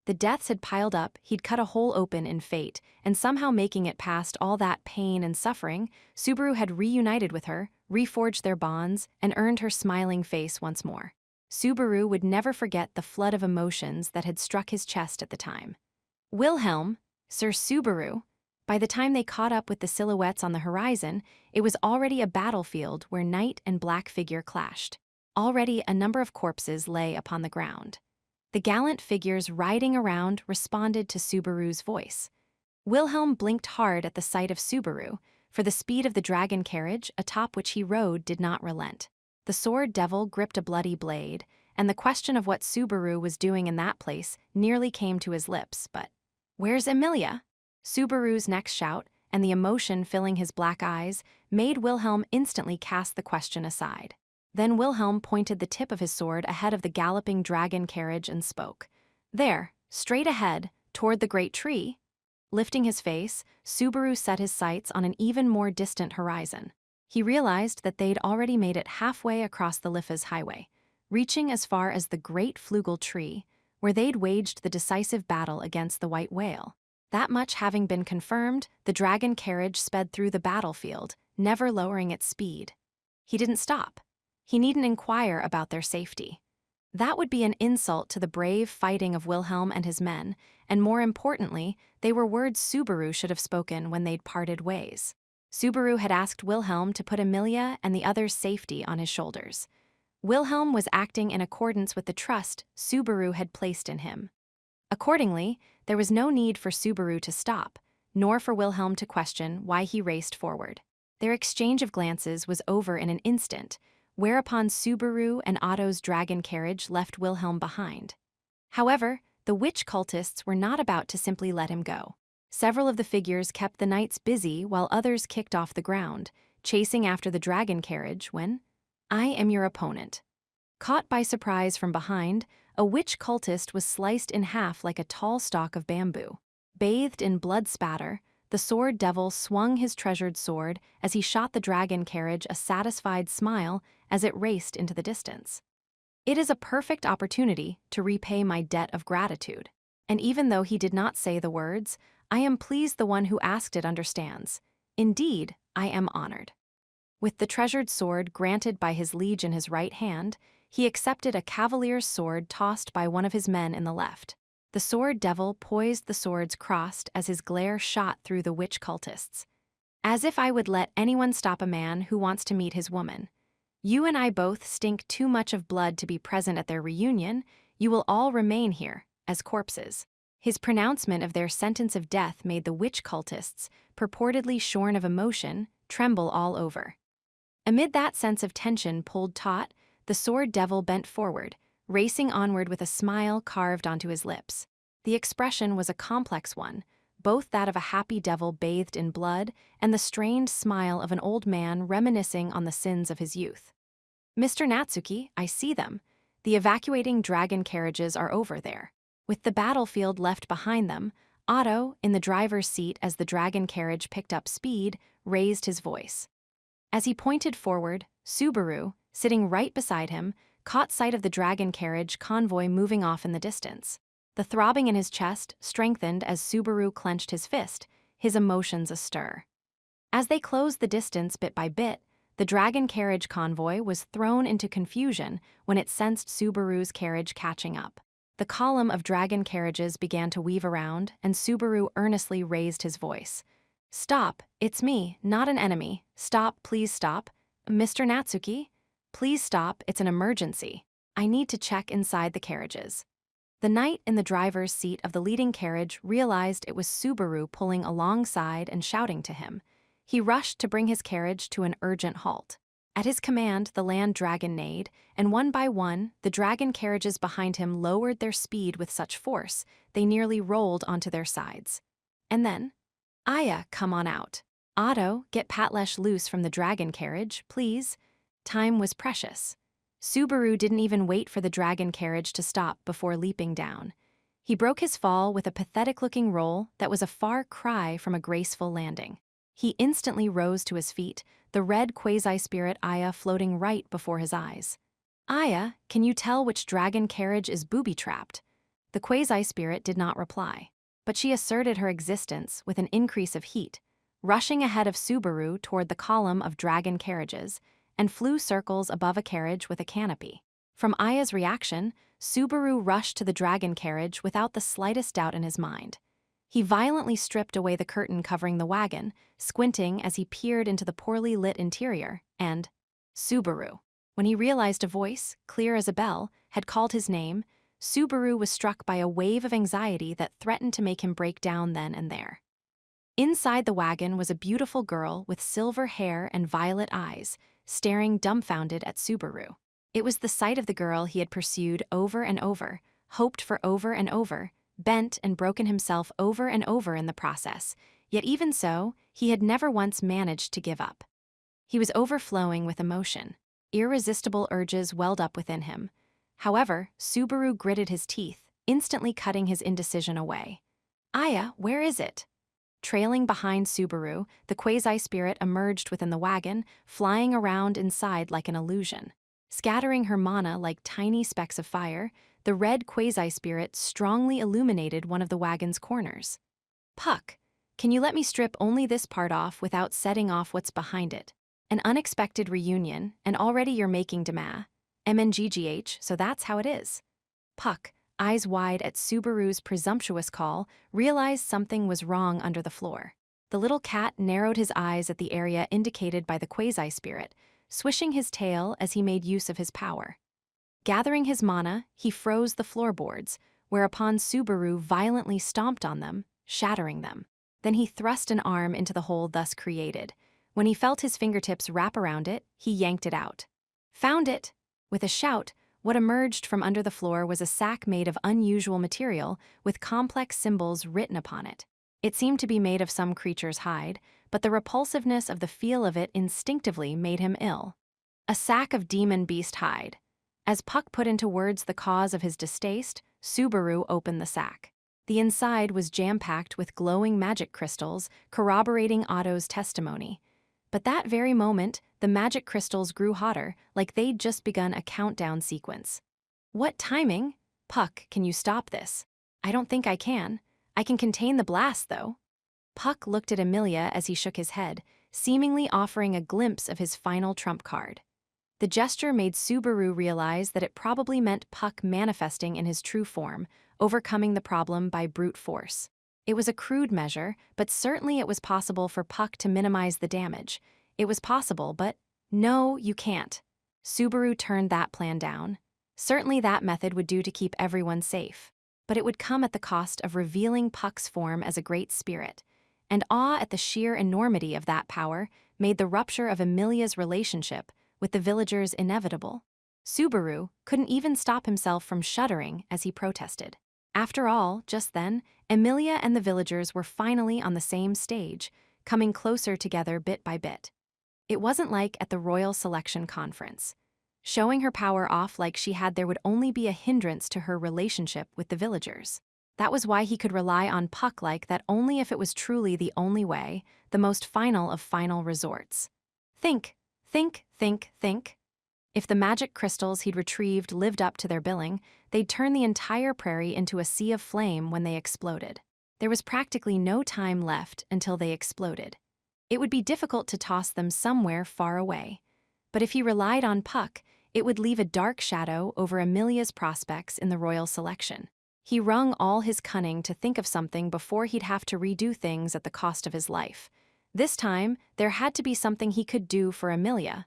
The deaths had piled up, he'd cut a hole open in fate, and somehow making it past all that pain and suffering, Subaru had reunited with her, reforged their bonds, and earned her smiling face once more. Subaru would never forget the flood of emotions that had struck his chest at the time. Wilhelm, Sir Subaru. By the time they caught up with the silhouettes on the horizon, it was already a battlefield where knight and black figure clashed. Already a number of corpses lay upon the ground. The gallant figures riding around responded to Subaru's voice. Wilhelm blinked hard at the sight of Subaru, for the speed of the dragon carriage atop which he rode did not relent. The sword devil gripped a bloody blade, and the question of what Subaru was doing in that place nearly came to his lips, but, "Where's Emilia?" Subaru's next shout, and the emotion filling his black eyes, made Wilhelm instantly cast the question aside. Then Wilhelm pointed the tip of his sword ahead of the galloping dragon carriage and spoke. "There, straight ahead, toward the great tree." Lifting his face, Subaru set his sights on an even more distant horizon. He realized that they'd already made it halfway across the Lifa's highway, reaching as far as the great flugel tree, where they'd waged the decisive battle against the white whale. That much having been confirmed, the dragon carriage sped through the battlefield, never lowering its speed. He didn't stop. He needn't inquire about their safety. That would be an insult to the brave fighting of Wilhelm and his men, and more importantly, they were words Subaru should have spoken when they'd parted ways. Subaru had asked Wilhelm to put Emilia and the others' safety on his shoulders. Wilhelm was acting in accordance with the trust Subaru had placed in him. Accordingly, there was no need for Subaru to stop, nor for Wilhelm to question why he raced forward. Their exchange of glances was over in an instant, whereupon Subaru and Otto's dragon carriage left Wilhelm behind. However, the witch cultists were not about to simply let him go. Several of the figures kept the knights busy while others kicked off the ground, chasing after the dragon carriage when, "I am your opponent." Caught by surprise from behind, a witch cultist was sliced in half like a tall stalk of bamboo. Bathed in blood spatter, the sword devil swung his treasured sword as he shot the dragon carriage a satisfied smile as it raced into the distance. "It is a perfect opportunity to repay my debt of gratitude." And even though he did not say the words, "I am pleased the one who asked it understands. Indeed, I am honored." With the treasured sword granted by his liege in his right hand, he accepted a cavalier's sword tossed by one of his men in the left. The sword devil poised the swords crossed as his glare shot through the witch cultists. As if I would let anyone stop a man who wants to meet his woman. You and I both stink too much of blood to be present at their reunion. You will all remain here, as corpses. His pronouncement of their sentence of death made the witch cultists, purportedly shorn of emotion, tremble all over. Amid that sense of tension pulled taut, the sword devil bent forward, racing onward with a smile carved onto his lips. The expression was a complex one, both that of a happy devil bathed in blood and the strained smile of an old man reminiscing on the sins of his youth. Mr. Natsuki, I see them. The evacuating dragon carriages are over there. With the battlefield left behind them, Otto, in the driver's seat as the dragon carriage picked up speed, raised his voice. As he pointed forward, Subaru, sitting right beside him, caught sight of the dragon carriage convoy moving off in the distance. The throbbing in his chest strengthened as Subaru clenched his fist, his emotions astir. As they closed the distance bit by bit, the dragon carriage convoy was thrown into confusion when it sensed Subaru's carriage catching up. The column of dragon carriages began to weave around, and Subaru earnestly raised his voice. Stop, it's me, not an enemy. Stop, please stop. Mr. Natsuki? Please stop, it's an emergency. I need to check inside the carriages. The knight in the driver's seat of the leading carriage realized it was Subaru pulling alongside and shouting to him. He rushed to bring his carriage to an urgent halt. At his command, the land dragon neighed, and one by one, the dragon carriages behind him lowered their speed with such force, they nearly rolled onto their sides. And then, Aya, come on out. Otto, get Patlesh loose from the dragon carriage, please. Time was precious. Subaru didn't even wait for the dragon carriage to stop before leaping down. He broke his fall with a pathetic-looking roll that was a far cry from a graceful landing. He instantly rose to his feet, the red quasi-spirit Aya floating right before his eyes. Aya, can you tell which dragon carriage is booby-trapped? The quasi-spirit did not reply, but she asserted her existence with an increase of heat, rushing ahead of Subaru toward the column of dragon carriages, and flew circles above a carriage with a canopy. From Aya's reaction, Subaru rushed to the dragon carriage without the slightest doubt in his mind. He violently stripped away the curtain covering the wagon, squinting as he peered into the poorly lit interior, and Subaru. When he realized a voice, clear as a bell, had called his name, Subaru was struck by a wave of anxiety that threatened to make him break down then and there. Inside the wagon was a beautiful girl with silver hair and violet eyes, staring dumbfounded at Subaru. It was the sight of the girl he had pursued over and over, hoped for over and over, bent and broken himself over and over in the process, yet even so, he had never once managed to give up. He was overflowing with emotion. Irresistible urges welled up within him. However, Subaru gritted his teeth, instantly cutting his indecision away. Aya, where is it? Trailing behind Subaru, the quasi-spirit emerged within the wagon, flying around inside like an illusion. Scattering her mana like tiny specks of fire, the red quasi-spirit strongly illuminated one of the wagon's corners. Puck, can you let me strip only this part off without setting off what's behind it? An unexpected reunion, and already you're making dema. MNGGH, so that's how it is. Puck, eyes wide at Subaru's presumptuous call, realized something was wrong under the floor. The little cat narrowed his eyes at the area indicated by the quasi-spirit, swishing his tail as he made use of his power. Gathering his mana, he froze the floorboards, whereupon Subaru violently stomped on them, shattering them. Then he thrust an arm into the hole thus created. When he felt his fingertips wrap around it, he yanked it out. Found it! With a shout, what emerged from under the floor was a sack made of unusual material with complex symbols written upon it. It seemed to be made of some creature's hide, but the repulsiveness of the feel of it instinctively made him ill. A sack of demon beast hide. As Puck put into words the cause of his distaste, Subaru opened the sack. The inside was jam-packed with glowing magic crystals, corroborating Otto's testimony. But that very moment, the magic crystals grew hotter, like they'd just begun a countdown sequence. What timing? Puck, can you stop this? I don't think I can. I can contain the blast, though. Puck looked at Emilia as he shook his head, seemingly offering a glimpse of his final trump card. The gesture made Subaru realize that it probably meant Puck manifesting in his true form, overcoming the problem by brute force. It was a crude measure, but certainly it was possible for Puck to minimize the damage. It was possible, but no, you can't. Subaru turned that plan down. Certainly that method would do to keep everyone safe, but it would come at the cost of revealing Puck's form as a great spirit, and awe at the sheer enormity of that power made the rupture of Emilia's relationship with the villagers inevitable. Subaru couldn't even stop himself from shuddering as he protested. After all, just then, Emilia and the villagers were finally on the same stage, coming closer together bit by bit. It wasn't like at the Royal Selection Conference. Showing her power off like she had there would only be a hindrance to her relationship with the villagers. That was why he could rely on Puck like that only if it was truly the only way, the most final of final resorts. Think, think, think, think. If the magic crystals he'd retrieved lived up to their billing, they'd turn the entire prairie into a sea of flame when they exploded. There was practically no time left until they exploded. It would be difficult to toss them somewhere far away. But if he relied on Puck, it would leave a dark shadow over Emilia's prospects in the royal selection. He wrung all his cunning to think of something before he'd have to redo things at the cost of his life. This time, there had to be something he could do for Emilia.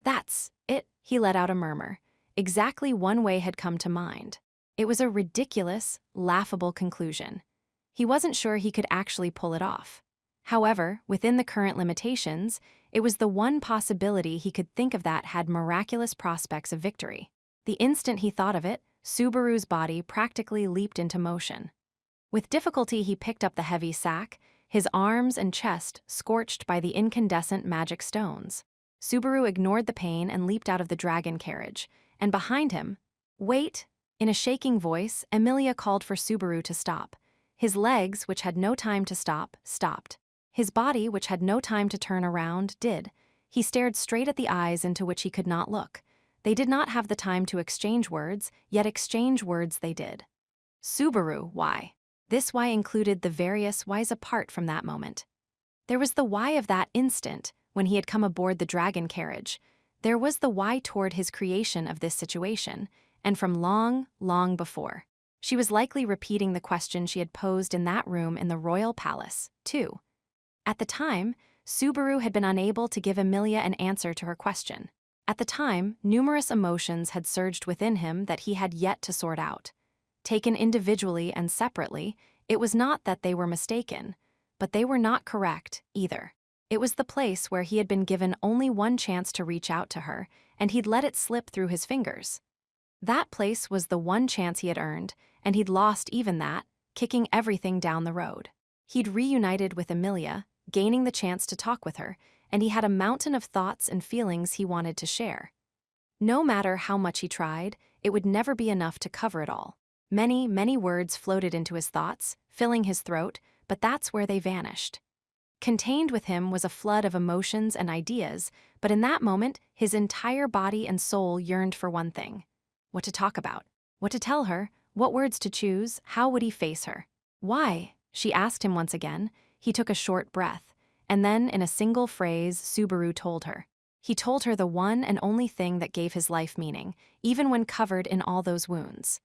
That's it, he let out a murmur. Exactly one way had come to mind. It was a ridiculous, laughable conclusion. He wasn't sure he could actually pull it off. However, within the current limitations, it was the one possibility he could think of that had miraculous prospects of victory. The instant he thought of it, Subaru's body practically leaped into motion. With difficulty he picked up the heavy sack, his arms and chest scorched by the incandescent magic stones. Subaru ignored the pain and leaped out of the dragon carriage, and behind him, "Wait!" In a shaking voice, Emilia called for Subaru to stop. His legs, which had no time to stop, stopped. His body, which had no time to turn around, did. He stared straight at the eyes into which he could not look. They did not have the time to exchange words, yet exchange words they did. Subaru, why? This why included the various whys apart from that moment. There was the why of that instant, when he had come aboard the dragon carriage. There was the why toward his creation of this situation, and from long, long before. She was likely repeating the question she had posed in that room in the royal palace, too. At the time, Subaru had been unable to give Emilia an answer to her question. At the time, numerous emotions had surged within him that he had yet to sort out. Taken individually and separately, it was not that they were mistaken, but they were not correct either. It was the place where he had been given only one chance to reach out to her, and he'd let it slip through his fingers. That place was the one chance he had earned, and he'd lost even that, kicking everything down the road. He'd reunited with Emilia, gaining the chance to talk with her, and he had a mountain of thoughts and feelings he wanted to share. No matter how much he tried, it would never be enough to cover it all. Many, many words floated into his thoughts, filling his throat, but that's where they vanished. Contained with him was a flood of emotions and ideas, but in that moment, his entire body and soul yearned for one thing. What to talk about, what to tell her, what words to choose, how would he face her? Why? She asked him once again. He took a short breath, and then in a single phrase, Subaru told her. He told her the one and only thing that gave his life meaning, even when covered in all those wounds.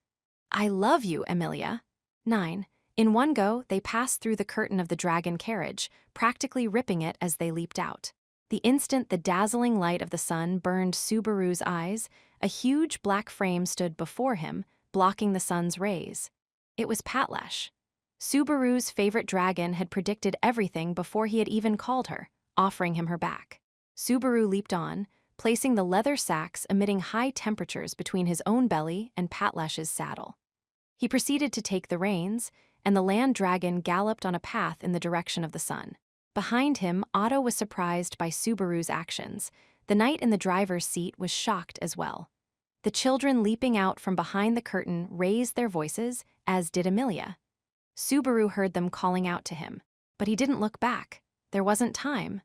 "I love you, Emilia." 9. In one go, they passed through the curtain of the dragon carriage, practically ripping it as they leaped out. The instant the dazzling light of the sun burned Subaru's eyes, a huge black frame stood before him, blocking the sun's rays. It was Patlash. Subaru's favorite dragon had predicted everything before he had even called her, offering him her back. Subaru leaped on, placing the leather sacks emitting high temperatures between his own belly and Patlash's saddle. He proceeded to take the reins, and the land dragon galloped on a path in the direction of the sun. Behind him, Otto was surprised by Subaru's actions. The knight in the driver's seat was shocked as well. The children leaping out from behind the curtain raised their voices, as did Emilia. Subaru heard them calling out to him, but he didn't look back. There wasn't time.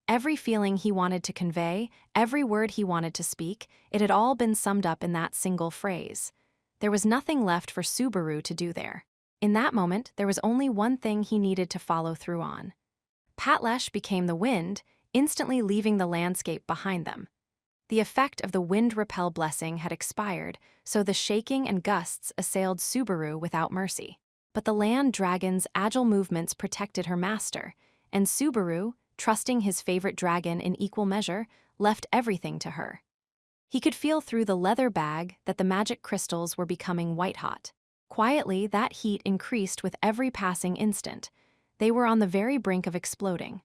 Every feeling he wanted to convey, every word he wanted to speak, it had all been summed up in that single phrase. There was nothing left for Subaru to do there. In that moment, there was only one thing he needed to follow through on. Patlash became the wind, instantly leaving the landscape behind them. The effect of the wind repel blessing had expired, so the shaking and gusts assailed Subaru without mercy. But the land dragon's agile movements protected her master, and Subaru, trusting his favorite dragon in equal measure, left everything to her. He could feel through the leather bag that the magic crystals were becoming white-hot. Quietly, that heat increased with every passing instant. They were on the very brink of exploding.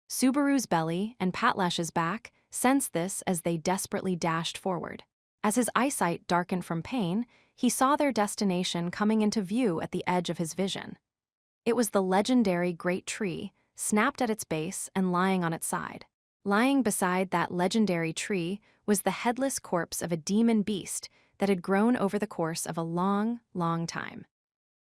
Subaru's belly and Patlash's back sensed this as they desperately dashed forward. As his eyesight darkened from pain, he saw their destination coming into view at the edge of his vision. It was the legendary great tree, snapped at its base and lying on its side. Lying beside that legendary tree was the headless corpse of a demon beast that had grown over the course of a long, long time.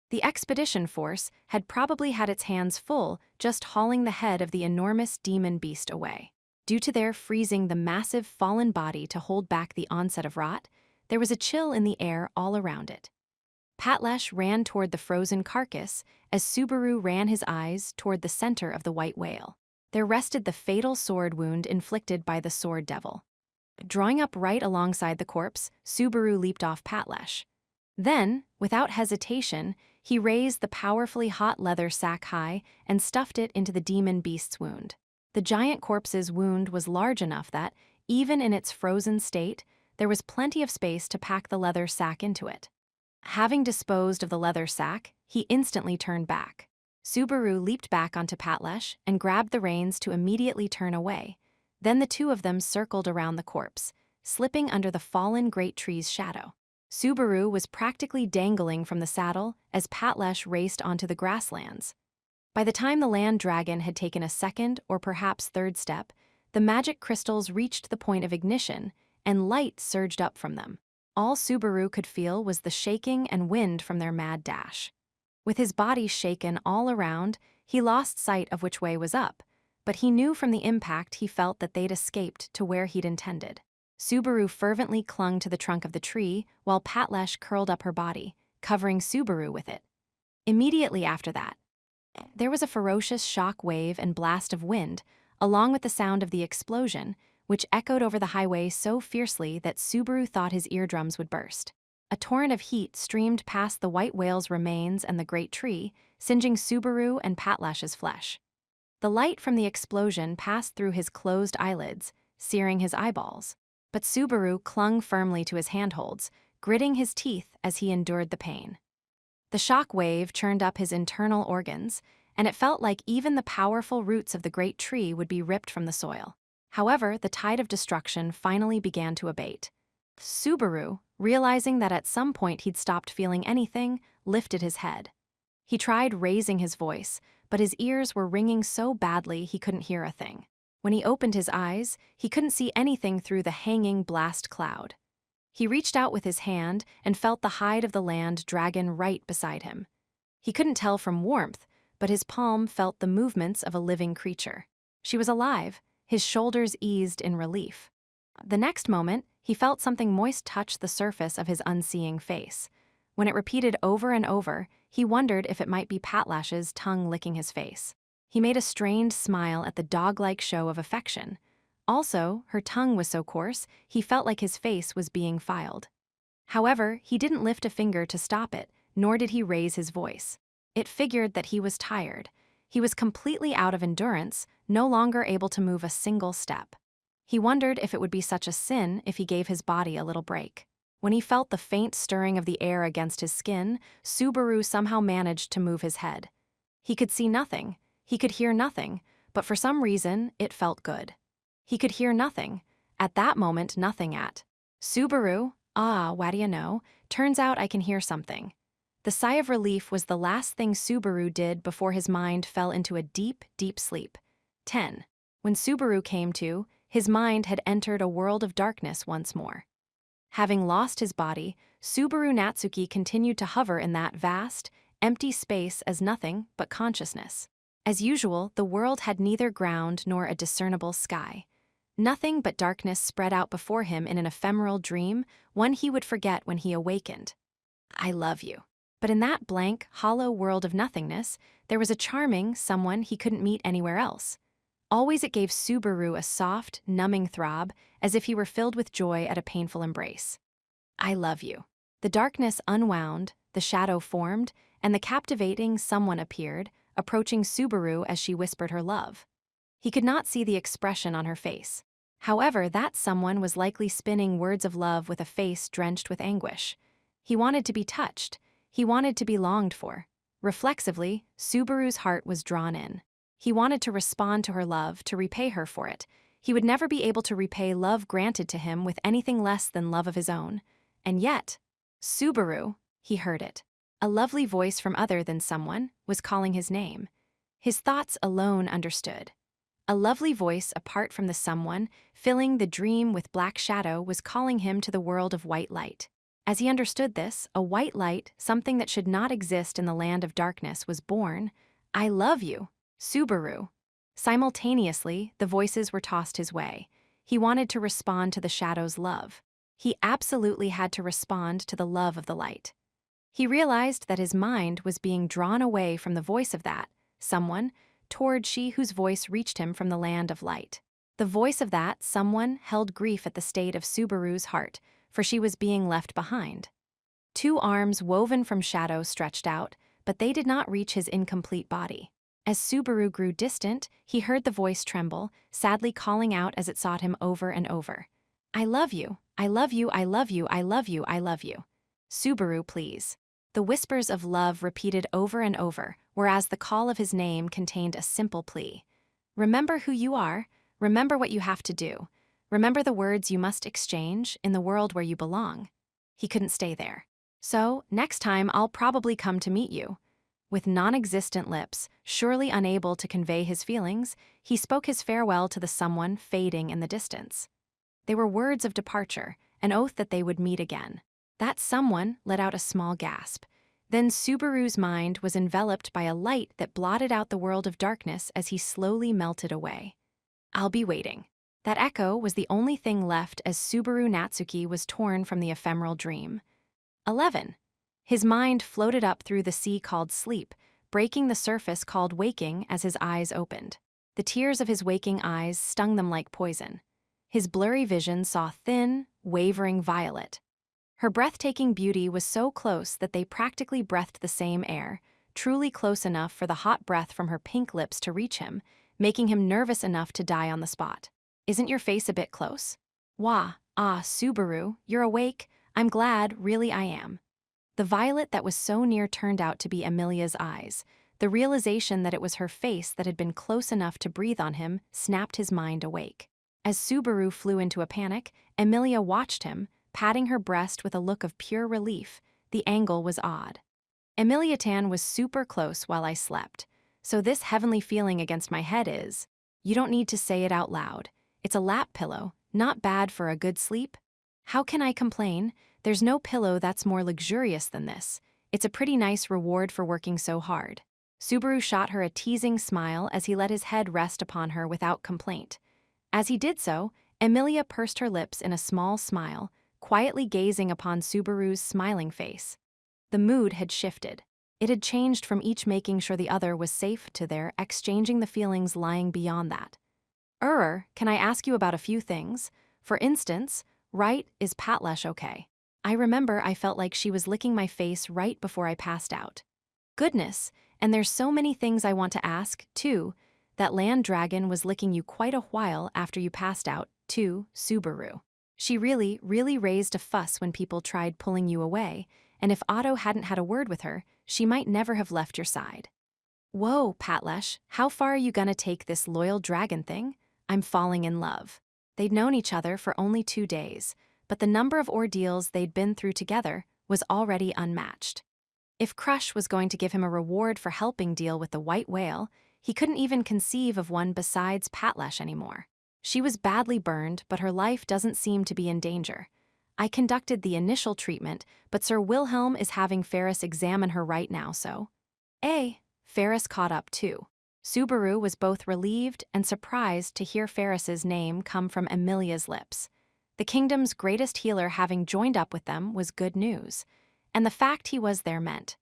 The expedition force had probably had its hands full just hauling the head of the enormous demon beast away. Due to their freezing the massive fallen body to hold back the onset of rot, there was a chill in the air all around it. Patlash ran toward the frozen carcass as Subaru ran his eyes toward the center of the white whale. There rested the fatal sword wound inflicted by the sword devil. Drawing up right alongside the corpse, Subaru leaped off Patlash. Then, without hesitation, he raised the powerfully hot leather sack high and stuffed it into the demon beast's wound. The giant corpse's wound was large enough that, even in its frozen state, there was plenty of space to pack the leather sack into it. Having disposed of the leather sack, he instantly turned back. Subaru leaped back onto Patlash and grabbed the reins to immediately turn away. Then the two of them circled around the corpse, slipping under the fallen great tree's shadow. Subaru was practically dangling from the saddle as Patlash raced onto the grasslands. By the time the land dragon had taken a second or perhaps third step, the magic crystals reached the point of ignition, and light surged up from them. All Subaru could feel was the shaking and wind from their mad dash. With his body shaken all around, he lost sight of which way was up, but he knew from the impact he felt that they'd escaped to where he'd intended. Subaru fervently clung to the trunk of the tree while Patlash curled up her body, covering Subaru with it. Immediately after that, there was a ferocious shock wave and blast of wind, along with the sound of the explosion, which echoed over the highway so fiercely that Subaru thought his eardrums would burst. A torrent of heat streamed past the white whale's remains and the great tree, singeing Subaru and Patlash's flesh. The light from the explosion passed through his closed eyelids, searing his eyeballs. But Subaru clung firmly to his handholds, gritting his teeth as he endured the pain. The shock wave churned up his internal organs, and it felt like even the powerful roots of the great tree would be ripped from the soil. However, the tide of destruction finally began to abate. Subaru, realizing that at some point he'd stopped feeling anything, lifted his head. He tried raising his voice, but his ears were ringing so badly he couldn't hear a thing. When he opened his eyes, he couldn't see anything through the hanging blast cloud. He reached out with his hand and felt the hide of the land dragon right beside him. He couldn't tell from warmth, but his palm felt the movements of a living creature. She was alive, his shoulders eased in relief. The next moment, he felt something moist touch the surface of his unseeing face. When it repeated over and over, he wondered if it might be Patlash's tongue licking his face. He made a strained smile at the dog-like show of affection. Also, her tongue was so coarse, he felt like his face was being filed. However, he didn't lift a finger to stop it, nor did he raise his voice. It figured that he was tired. He was completely out of endurance, no longer able to move a single step. He wondered if it would be such a sin if he gave his body a little break. When he felt the faint stirring of the air against his skin, Subaru somehow managed to move his head. He could see nothing. He could hear nothing, but for some reason, it felt good. He could hear nothing. At that moment, nothing at. Subaru, what do you know? Turns out I can hear something. The sigh of relief was the last thing Subaru did before his mind fell into a deep, deep sleep. 10. When Subaru came to, his mind had entered a world of darkness once more. Having lost his body, Subaru Natsuki continued to hover in that vast, empty space as nothing but consciousness. As usual, the world had neither ground nor a discernible sky. Nothing but darkness spread out before him in an ephemeral dream, one he would forget when he awakened. I love you. But in that blank, hollow world of nothingness, there was a charming someone he couldn't meet anywhere else. Always it gave Subaru a soft, numbing throb, as if he were filled with joy at a painful embrace. I love you. The darkness unwound, the shadow formed, and the captivating someone appeared, approaching Subaru as she whispered her love. He could not see the expression on her face. However, that someone was likely spinning words of love with a face drenched with anguish. He wanted to be touched. He wanted to be longed for. Reflexively, Subaru's heart was drawn in. He wanted to respond to her love, to repay her for it. He would never be able to repay love granted to him with anything less than love of his own. And yet, Subaru, he heard it. A lovely voice from other than someone was calling his name. His thoughts alone understood. A lovely voice apart from the someone, filling the dream with black shadow, was calling him to the world of white light. As he understood this, a white light, something that should not exist in the land of darkness, was born. I love you, Subaru. Simultaneously, the voices were tossed his way. He wanted to respond to the shadow's love. He absolutely had to respond to the love of the light. He realized that his mind was being drawn away from the voice of that someone toward she whose voice reached him from the land of light. The voice of that someone held grief at the state of Subaru's heart, for she was being left behind. Two arms woven from shadow stretched out, but they did not reach his incomplete body. As Subaru grew distant, he heard the voice tremble, sadly calling out as it sought him over and over. I love you, I love you, I love you, I love you, I love you. Subaru, please. The whispers of love repeated over and over, whereas the call of his name contained a simple plea. Remember who you are, remember what you have to do, remember the words you must exchange in the world where you belong. He couldn't stay there. So, next time I'll probably come to meet you. With non-existent lips, surely unable to convey his feelings, he spoke his farewell to the someone fading in the distance. They were words of departure, an oath that they would meet again. That someone let out a small gasp. Then Subaru's mind was enveloped by a light that blotted out the world of darkness as he slowly melted away. I'll be waiting. That echo was the only thing left as Subaru Natsuki was torn from the ephemeral dream. 11. His mind floated up through the sea called sleep, breaking the surface called waking as his eyes opened. The tears of his waking eyes stung them like poison. His blurry vision saw thin, wavering violet. Her breathtaking beauty was so close that they practically breathed the same air, truly close enough for the hot breath from her pink lips to reach him, making him nervous enough to die on the spot. Isn't your face a bit close? Wah, Subaru, you're awake. I'm glad, really I am. The violet that was so near turned out to be Emilia's eyes. The realization that it was her face that had been close enough to breathe on him snapped his mind awake. As Subaru flew into a panic, Emilia watched him, patting her breast with a look of pure relief. The angle was odd. Emilia-tan was super close while I slept. So this heavenly feeling against my head is, you don't need to say it out loud. It's a lap pillow, not bad for a good sleep. How can I complain? There's no pillow that's more luxurious than this. It's a pretty nice reward for working so hard. Subaru shot her a teasing smile as he let his head rest upon her without complaint. As he did so, Emilia pursed her lips in a small smile, quietly gazing upon Subaru's smiling face. The mood had shifted. It had changed from each making sure the other was safe to their exchanging the feelings lying beyond that. Can I ask you about a few things? For instance, right, is Patlesh okay? I remember I felt like she was licking my face right before I passed out. Goodness, and there's so many things I want to ask, too. That land dragon was licking you quite a while after you passed out, too, Subaru. She really raised a fuss when people tried pulling you away, and if Otto hadn't had a word with her, she might never have left your side. Whoa, Patlesh, how far are you gonna take this loyal dragon thing? I'm falling in love. They'd known each other for only 2 days, but the number of ordeals they'd been through together was already unmatched. If Crush was going to give him a reward for helping deal with the white whale, he couldn't even conceive of one besides Patlesh anymore. She was badly burned, but her life doesn't seem to be in danger. I conducted the initial treatment, but Sir Wilhelm is having Ferris examine her right now, so... Ferris caught up too. Subaru was both relieved and surprised to hear Ferris's name come from Emilia's lips. The kingdom's greatest healer having joined up with them was good news, and the fact he was there meant.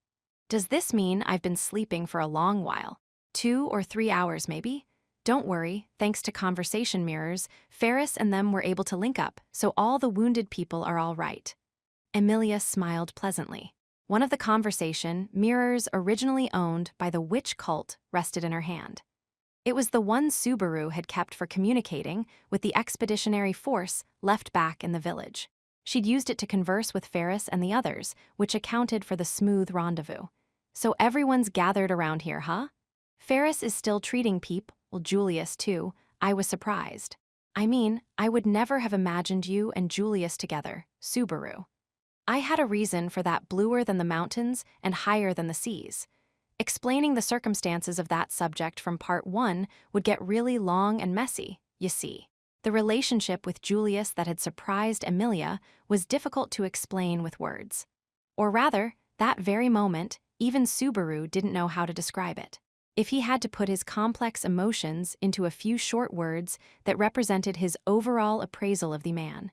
Does this mean I've been sleeping for a long while? 2 or 3 hours maybe? Don't worry, thanks to conversation mirrors, Ferris and them were able to link up, so all the wounded people are all right. Emilia smiled pleasantly. One of the conversation mirrors originally owned by the witch cult rested in her hand. It was the one Subaru had kept for communicating with the expeditionary force left back in the village. She'd used it to converse with Ferris and the others, which accounted for the smooth rendezvous. So everyone's gathered around here, huh? Ferris is still treating people, Julius too. I was surprised. I mean, I would never have imagined you and Julius together, Subaru. I had a reason for that bluer than the mountains and higher than the seas. Explaining the circumstances of that subject from part 1 would get really long and messy, you see. The relationship with Julius that had surprised Emilia was difficult to explain with words. Or rather, that very moment, even Subaru didn't know how to describe it. If he had to put his complex emotions into a few short words that represented his overall appraisal of the man.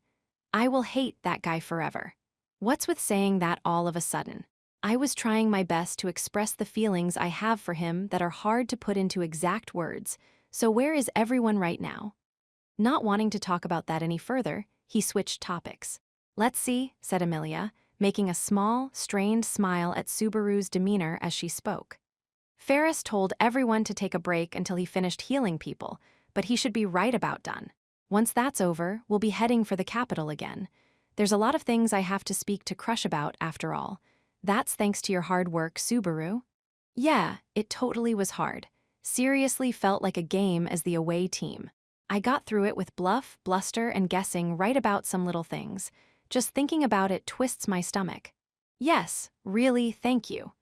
I will hate that guy forever. What's with saying that all of a sudden? I was trying my best to express the feelings I have for him that are hard to put into exact words, so where is everyone right now? Not wanting to talk about that any further, he switched topics. Let's see, said Emilia, making a small, strained smile at Subaru's demeanor as she spoke. Ferris told everyone to take a break until he finished healing people, but he should be right about done. Once that's over, we'll be heading for the capital again. There's a lot of things I have to speak to Crush about, after all. That's thanks to your hard work, Subaru. Yeah, it totally was hard. Seriously felt like a game as the away team. I got through it with bluff, bluster, and guessing right about some little things. Just thinking about it twists my stomach. Yes, really, thank you.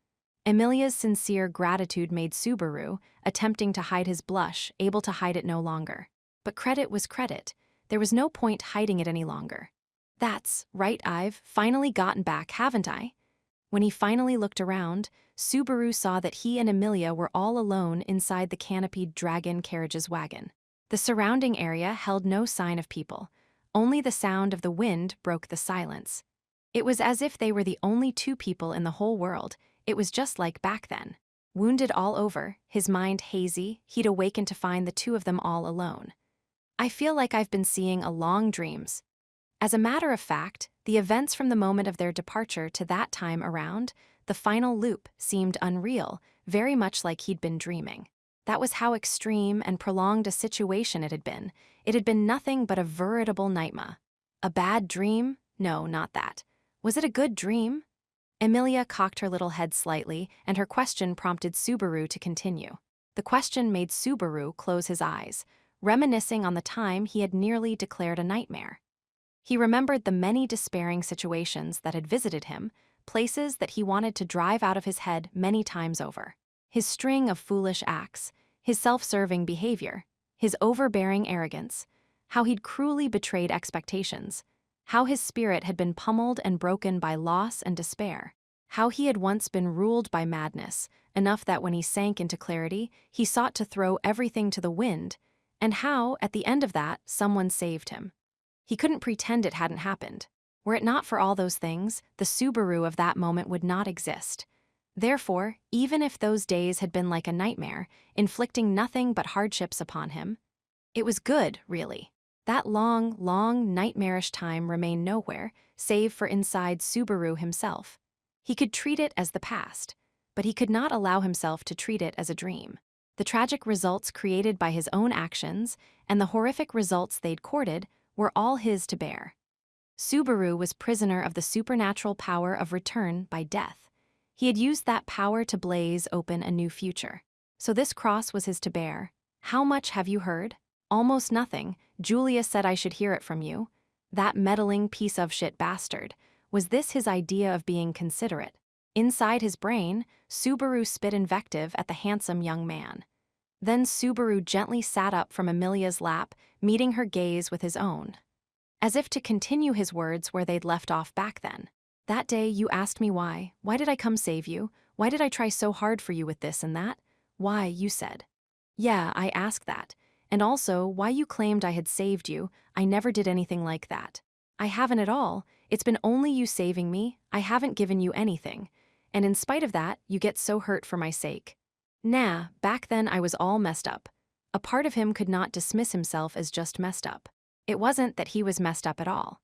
Emilia's sincere gratitude made Subaru, attempting to hide his blush, able to hide it no longer. But credit was credit. There was no point hiding it any longer. That's right, I've finally gotten back, haven't I? When he finally looked around, Subaru saw that he and Emilia were all alone inside the canopied dragon carriage's wagon. The surrounding area held no sign of people. Only the sound of the wind broke the silence. It was as if they were the only two people in the whole world. It was just like back then. Wounded all over, his mind hazy, he'd awakened to find the two of them all alone. I feel like I've been seeing a long dreams. As a matter of fact, the events from the moment of their departure to that time around, the final loop seemed unreal, very much like he'd been dreaming. That was how extreme and prolonged a situation it had been. It had been nothing but a veritable nightmare. A bad dream? No, not that. Was it a good dream? Emilia cocked her little head slightly, and her question prompted Subaru to continue. The question made Subaru close his eyes, reminiscing on the time he had nearly declared a nightmare. He remembered the many despairing situations that had visited him, places that he wanted to drive out of his head many times over. His string of foolish acts, his self-serving behavior, his overbearing arrogance, how he'd cruelly betrayed expectations, how his spirit had been pummeled and broken by loss and despair, how he had once been ruled by madness, enough that when he sank into clarity, he sought to throw everything to the wind, and how, at the end of that, someone saved him. He couldn't pretend it hadn't happened. Were it not for all those things, the Subaru of that moment would not exist. Therefore, even if those days had been like a nightmare, inflicting nothing but hardships upon him, it was good, really. That long, long, nightmarish time remained nowhere, save for inside Subaru himself. He could treat it as the past, but he could not allow himself to treat it as a dream. The tragic results created by his own actions and the horrific results they'd courted were all his to bear. Subaru was prisoner of the supernatural power of return by death. He had used that power to blaze open a new future. So this cross was his to bear. How much have you heard? Almost nothing. Julia said I should hear it from you. That meddling piece of shit bastard. Was this his idea of being considerate? Inside his brain, Subaru spit invective at the handsome young man. Then Subaru gently sat up from Emilia's lap, meeting her gaze with his own, as if to continue his words where they'd left off back then. That day you asked me why. Why did I come save you? Why did I try so hard for you with this and that? Why, you said. Yeah, I asked that. And also, why you claimed I had saved you. I never did anything like that. I haven't at all. It's been only you saving me. I haven't given you anything. And in spite of that, you get so hurt for my sake. Nah, back then I was all messed up. A part of him could not dismiss himself as just messed up. It wasn't that he was messed up at all.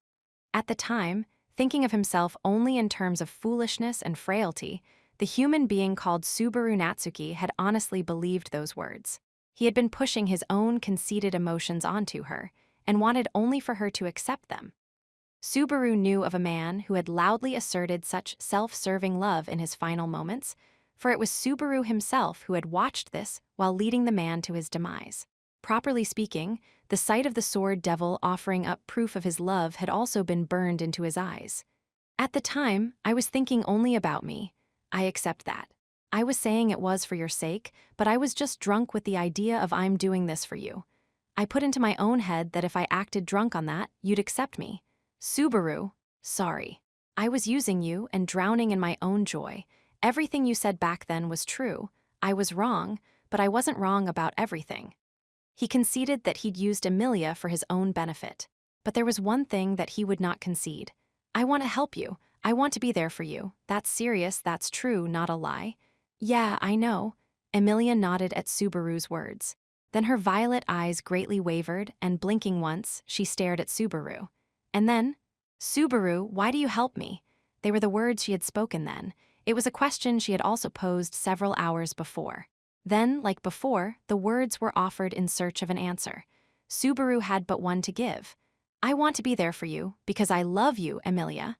At the time, thinking of himself only in terms of foolishness and frailty, the human being called Subaru Natsuki had honestly believed those words. He had been pushing his own conceited emotions onto her, and wanted only for her to accept them. Subaru knew of a man who had loudly asserted such self-serving love in his final moments, for it was Subaru himself who had watched this while leading the man to his demise. Properly speaking, the sight of the sword devil offering up proof of his love had also been burned into his eyes. At the time, I was thinking only about me. I accept that. I was saying it was for your sake, but I was just drunk with the idea of I'm doing this for you. I put into my own head that if I acted drunk on that, you'd accept me. Subaru, sorry. I was using you and drowning in my own joy. Everything you said back then was true. I was wrong, but I wasn't wrong about everything. He conceded that he'd used Emilia for his own benefit. But there was one thing that he would not concede. I want to help you. I want to be there for you. That's serious, that's true, not a lie. Yeah, I know. Emilia nodded at Subaru's words. Then her violet eyes greatly wavered, and blinking once, she stared at Subaru. And then, Subaru, why do you help me? They were the words she had spoken then. It was a question she had also posed several hours before. Then, like before, the words were offered in search of an answer. Subaru had but one to give. I want to be there for you, because I love you, Emilia.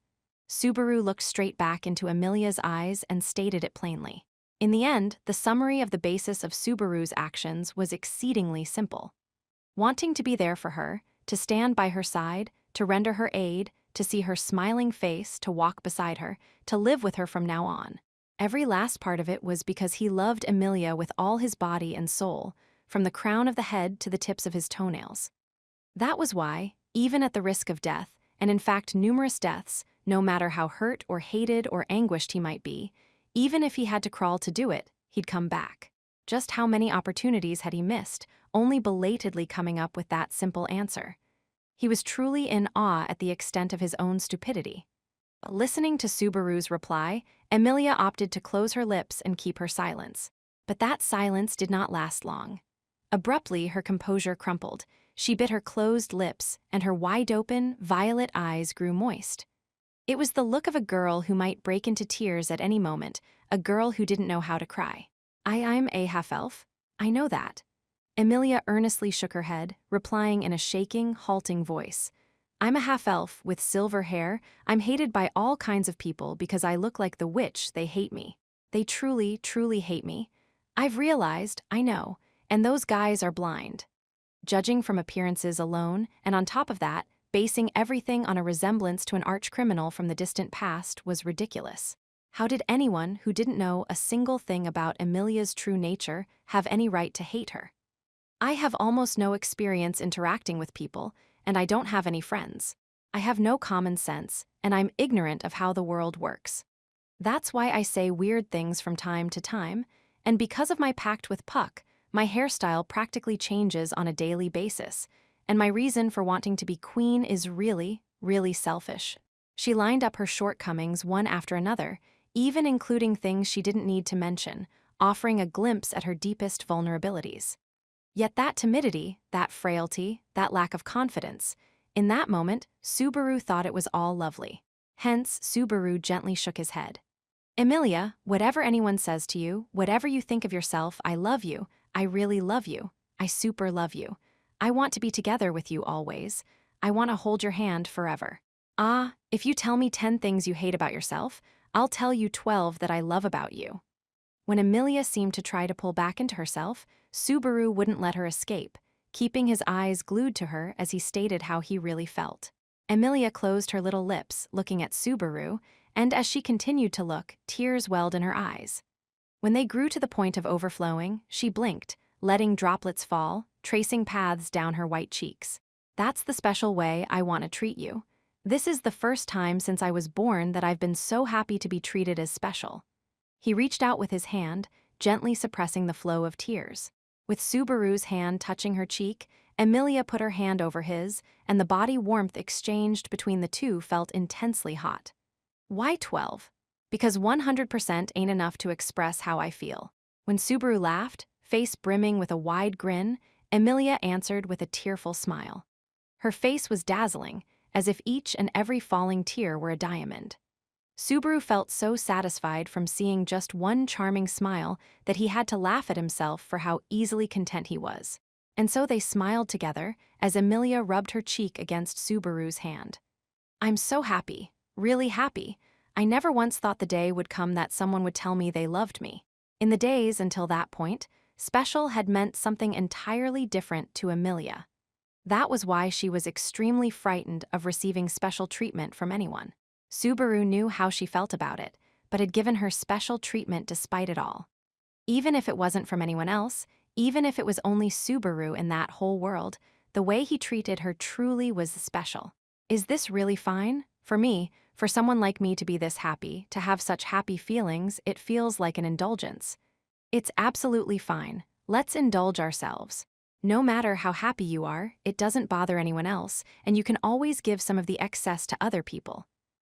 Subaru looked straight back into Emilia's eyes and stated it plainly. In the end, the summary of the basis of Subaru's actions was exceedingly simple. Wanting to be there for her, to stand by her side, to render her aid, to see her smiling face, to walk beside her, to live with her from now on. Every last part of it was because he loved Emilia with all his body and soul, from the crown of the head to the tips of his toenails. That was why, even at the risk of death, and in fact numerous deaths, no matter how hurt or hated or anguished he might be, even if he had to crawl to do it, he'd come back. Just how many opportunities had he missed, only belatedly coming up with that simple answer? He was truly in awe at the extent of his own stupidity. Listening to Subaru's reply, Emilia opted to close her lips and keep her silence. But that silence did not last long. Abruptly, her composure crumpled. She bit her closed lips, and her wide-open, violet eyes grew moist. It was the look of a girl who might break into tears at any moment, a girl who didn't know how to cry. I'm a half-elf. I know that. Emilia earnestly shook her head, replying in a shaking, halting voice. I'm a half-elf with silver hair. I'm hated by all kinds of people because I look like the witch. They hate me. They truly, truly hate me. I've realized, I know, and those guys are blind. Judging from appearances alone, and on top of that, basing everything on a resemblance to an arch-criminal from the distant past was ridiculous. How did anyone who didn't know a single thing about Emilia's true nature have any right to hate her? I have almost no experience interacting with people, and I don't have any friends. I have no common sense, and I'm ignorant of how the world works. That's why I say weird things from time to time, and because of my pact with Puck, my hairstyle practically changes on a daily basis, and my reason for wanting to be queen is really, really selfish. She lined up her shortcomings one after another, even including things she didn't need to mention, offering a glimpse at her deepest vulnerabilities. Yet that timidity, that frailty, that lack of confidence, in that moment, Subaru thought it was all lovely. Hence, Subaru gently shook his head. Emilia, whatever anyone says to you, whatever you think of yourself, I love you. I really love you. I super love you. I want to be together with you always. I want to hold your hand forever. Ah, if you tell me 10 things you hate about yourself, I'll tell you 12 that I love about you. When Emilia seemed to try to pull back into herself, Subaru wouldn't let her escape, keeping his eyes glued to her as he stated how he really felt. Emilia closed her little lips, looking at Subaru, and as she continued to look, tears welled in her eyes. When they grew to the point of overflowing, she blinked, letting droplets fall, tracing paths down her white cheeks. That's the special way I want to treat you. This is the first time since I was born that I've been so happy to be treated as special. He reached out with his hand, gently suppressing the flow of tears. With Subaru's hand touching her cheek, Emilia put her hand over his, and the body warmth exchanged between the two felt intensely hot. Why 12? Because 100% ain't enough to express how I feel. When Subaru laughed, face brimming with a wide grin, Emilia answered with a tearful smile. Her face was dazzling, as if each and every falling tear were a diamond. Subaru felt so satisfied from seeing just one charming smile that he had to laugh at himself for how easily content he was. And so they smiled together as Emilia rubbed her cheek against Subaru's hand. "I'm so happy, really happy. I never once thought the day would come that someone would tell me they loved me." In the days until that point, special had meant something entirely different to Emilia. That was why she was extremely frightened of receiving special treatment from anyone. Subaru knew how she felt about it, but had given her special treatment despite it all. Even if it wasn't from anyone else, even if it was only Subaru in that whole world, the way he treated her truly was special. Is this really fine? For me, for someone like me to be this happy, to have such happy feelings, it feels like an indulgence. It's absolutely fine. Let's indulge ourselves. No matter how happy you are, it doesn't bother anyone else, and you can always give some of the excess to other people.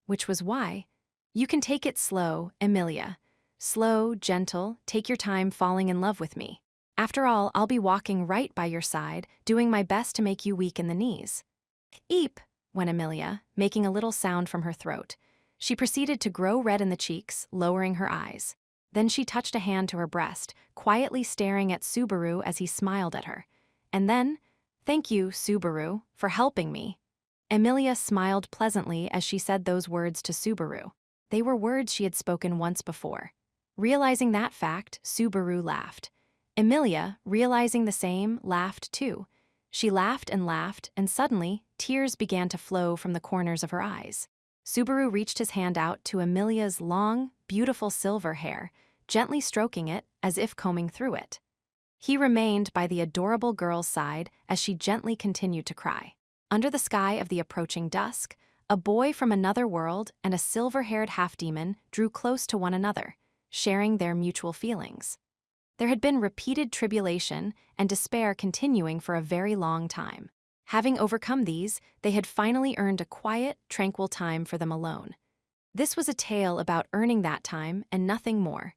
Which was why. You can take it slow, Emilia. Slow, gentle, take your time falling in love with me. After all, I'll be walking right by your side, doing my best to make you weak in the knees. Eep, went Emilia, making a little sound from her throat. She proceeded to grow red in the cheeks, lowering her eyes. Then she touched a hand to her breast, quietly staring at Subaru as he smiled at her. And then, "Thank you, Subaru, for helping me." Emilia smiled pleasantly as she said those words to Subaru. They were words she had spoken once before. Realizing that fact, Subaru laughed. Emilia, realizing the same, laughed too. She laughed, and suddenly, tears began to flow from the corners of her eyes. Subaru reached his hand out to Emilia's long, beautiful silver hair, gently stroking it as if combing through it. He remained by the adorable girl's side as she gently continued to cry. Under the sky of the approaching dusk, a boy from another world and a silver-haired half-demon drew close to one another, sharing their mutual feelings. There had been repeated tribulation and despair continuing for a very long time. Having overcome these, they had finally earned a quiet, tranquil time for them alone. This was a tale about earning that time and nothing more.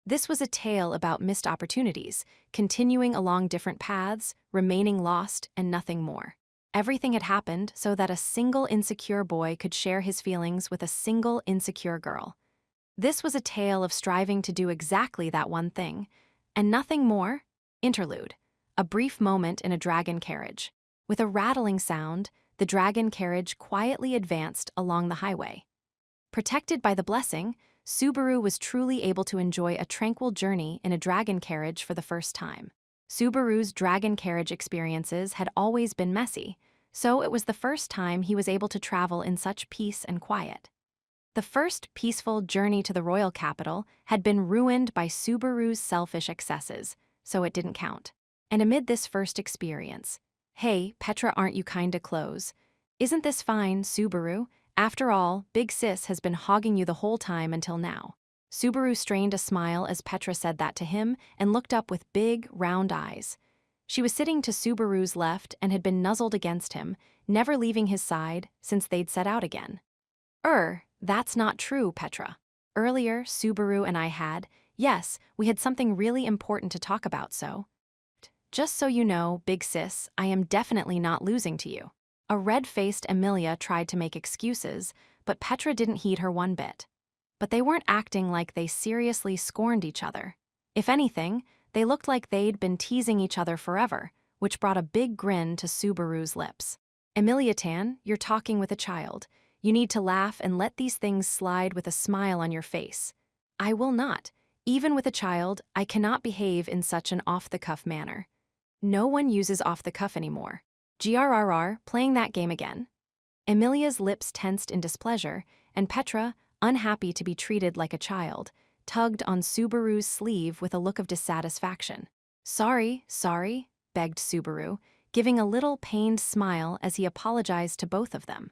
This was a tale about missed opportunities, continuing along different paths, remaining lost, and nothing more. Everything had happened so that a single insecure boy could share his feelings with a single insecure girl. This was a tale of striving to do exactly that one thing, and nothing more. Interlude. A brief moment in a dragon carriage. With a rattling sound, the dragon carriage quietly advanced along the highway. Protected by the blessing, Subaru was truly able to enjoy a tranquil journey in a dragon carriage for the first time. Subaru's dragon carriage experiences had always been messy, so it was the first time he was able to travel in such peace and quiet. The first peaceful journey to the royal capital had been ruined by Subaru's selfish excesses, so it didn't count. And amid this first experience, "Hey, Petra, aren't you kinda close? Isn't this fine, Subaru? After all, Big Sis has been hogging you the whole time until now." Subaru strained a smile as Petra said that to him and looked up with big, round eyes. She was sitting to Subaru's left and had been nuzzled against him, never leaving his side since they'd set out again. That's not true, Petra. Earlier, Subaru and I had, yes, we had something really important to talk about, so. Just so you know, Big Sis, I am definitely not losing to you." A red-faced Emilia tried to make excuses, but Petra didn't heed her one bit. But they weren't acting like they seriously scorned each other. If anything, they looked like they'd been teasing each other forever, which brought a big grin to Subaru's lips. "Emilia Tan, you're talking with a child. You need to laugh and let these things slide with a smile on your face." "I will not. Even with a child, I cannot behave in such an off-the-cuff manner. No one uses off-the-cuff anymore. GRRR, playing that game again." Emilia's lips tensed in displeasure, and Petra, unhappy to be treated like a child, tugged on Subaru's sleeve with a look of dissatisfaction. Sorry, begged Subaru, giving a little pained smile as he apologized to both of them.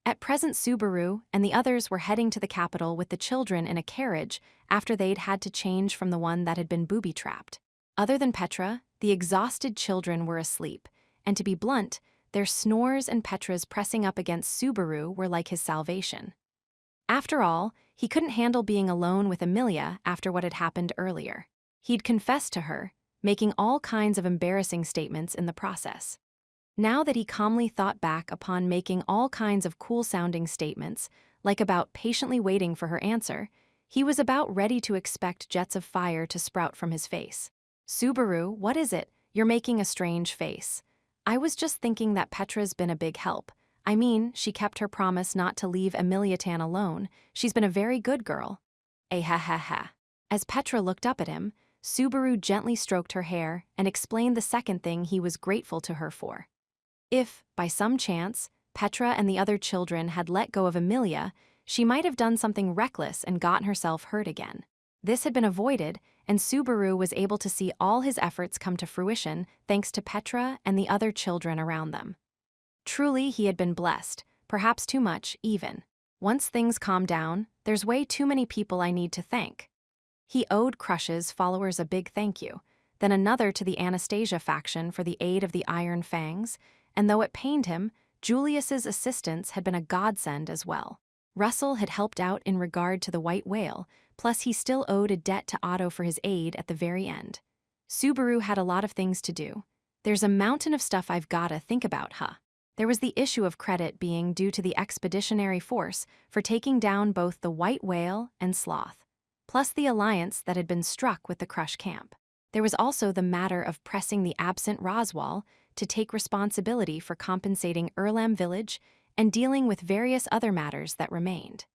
At present, Subaru and the others were heading to the capital with the children in a carriage after they'd had to change from the one that had been booby-trapped. Other than Petra, the exhausted children were asleep, and to be blunt, their snores and Petra's pressing up against Subaru were like his salvation. After all, he couldn't handle being alone with Emilia after what had happened earlier. He'd confessed to her, making all kinds of embarrassing statements in the process. Now that he calmly thought back upon making all kinds of cool-sounding statements, like about patiently waiting for her answer, he was about ready to expect jets of fire to sprout from his face. "Subaru, what is it? You're making a strange face." "I was just thinking that Petra's been a big help. I mean, she kept her promise not to leave Emilia Tan alone. She's been a very good girl." "Eh ha ha ha." As Petra looked up at him, Subaru gently stroked her hair and explained the second thing he was grateful to her for. If, by some chance, Petra and the other children had let go of Emilia, she might have done something reckless and gotten herself hurt again. This had been avoided, and Subaru was able to see all his efforts come to fruition thanks to Petra and the other children around them. Truly, he had been blessed, perhaps too much, even. Once things calm down, there's way too many people I need to thank. He owed Crush's followers a big thank you, then another to the Anastasia faction for the aid of the Iron Fangs, and though it pained him, Julius's assistance had been a godsend as well. Russell had helped out in regard to the white whale, plus he still owed a debt to Otto for his aid at the very end. Subaru had a lot of things to do. There's a mountain of stuff I've gotta think about, huh? There was the issue of credit being due to the expeditionary force for taking down both the white whale and Sloth, plus the alliance that had been struck with the Crush camp. There was also the matter of pressing the absent Roswal to take responsibility for compensating Erlam village and dealing with various other matters that remained.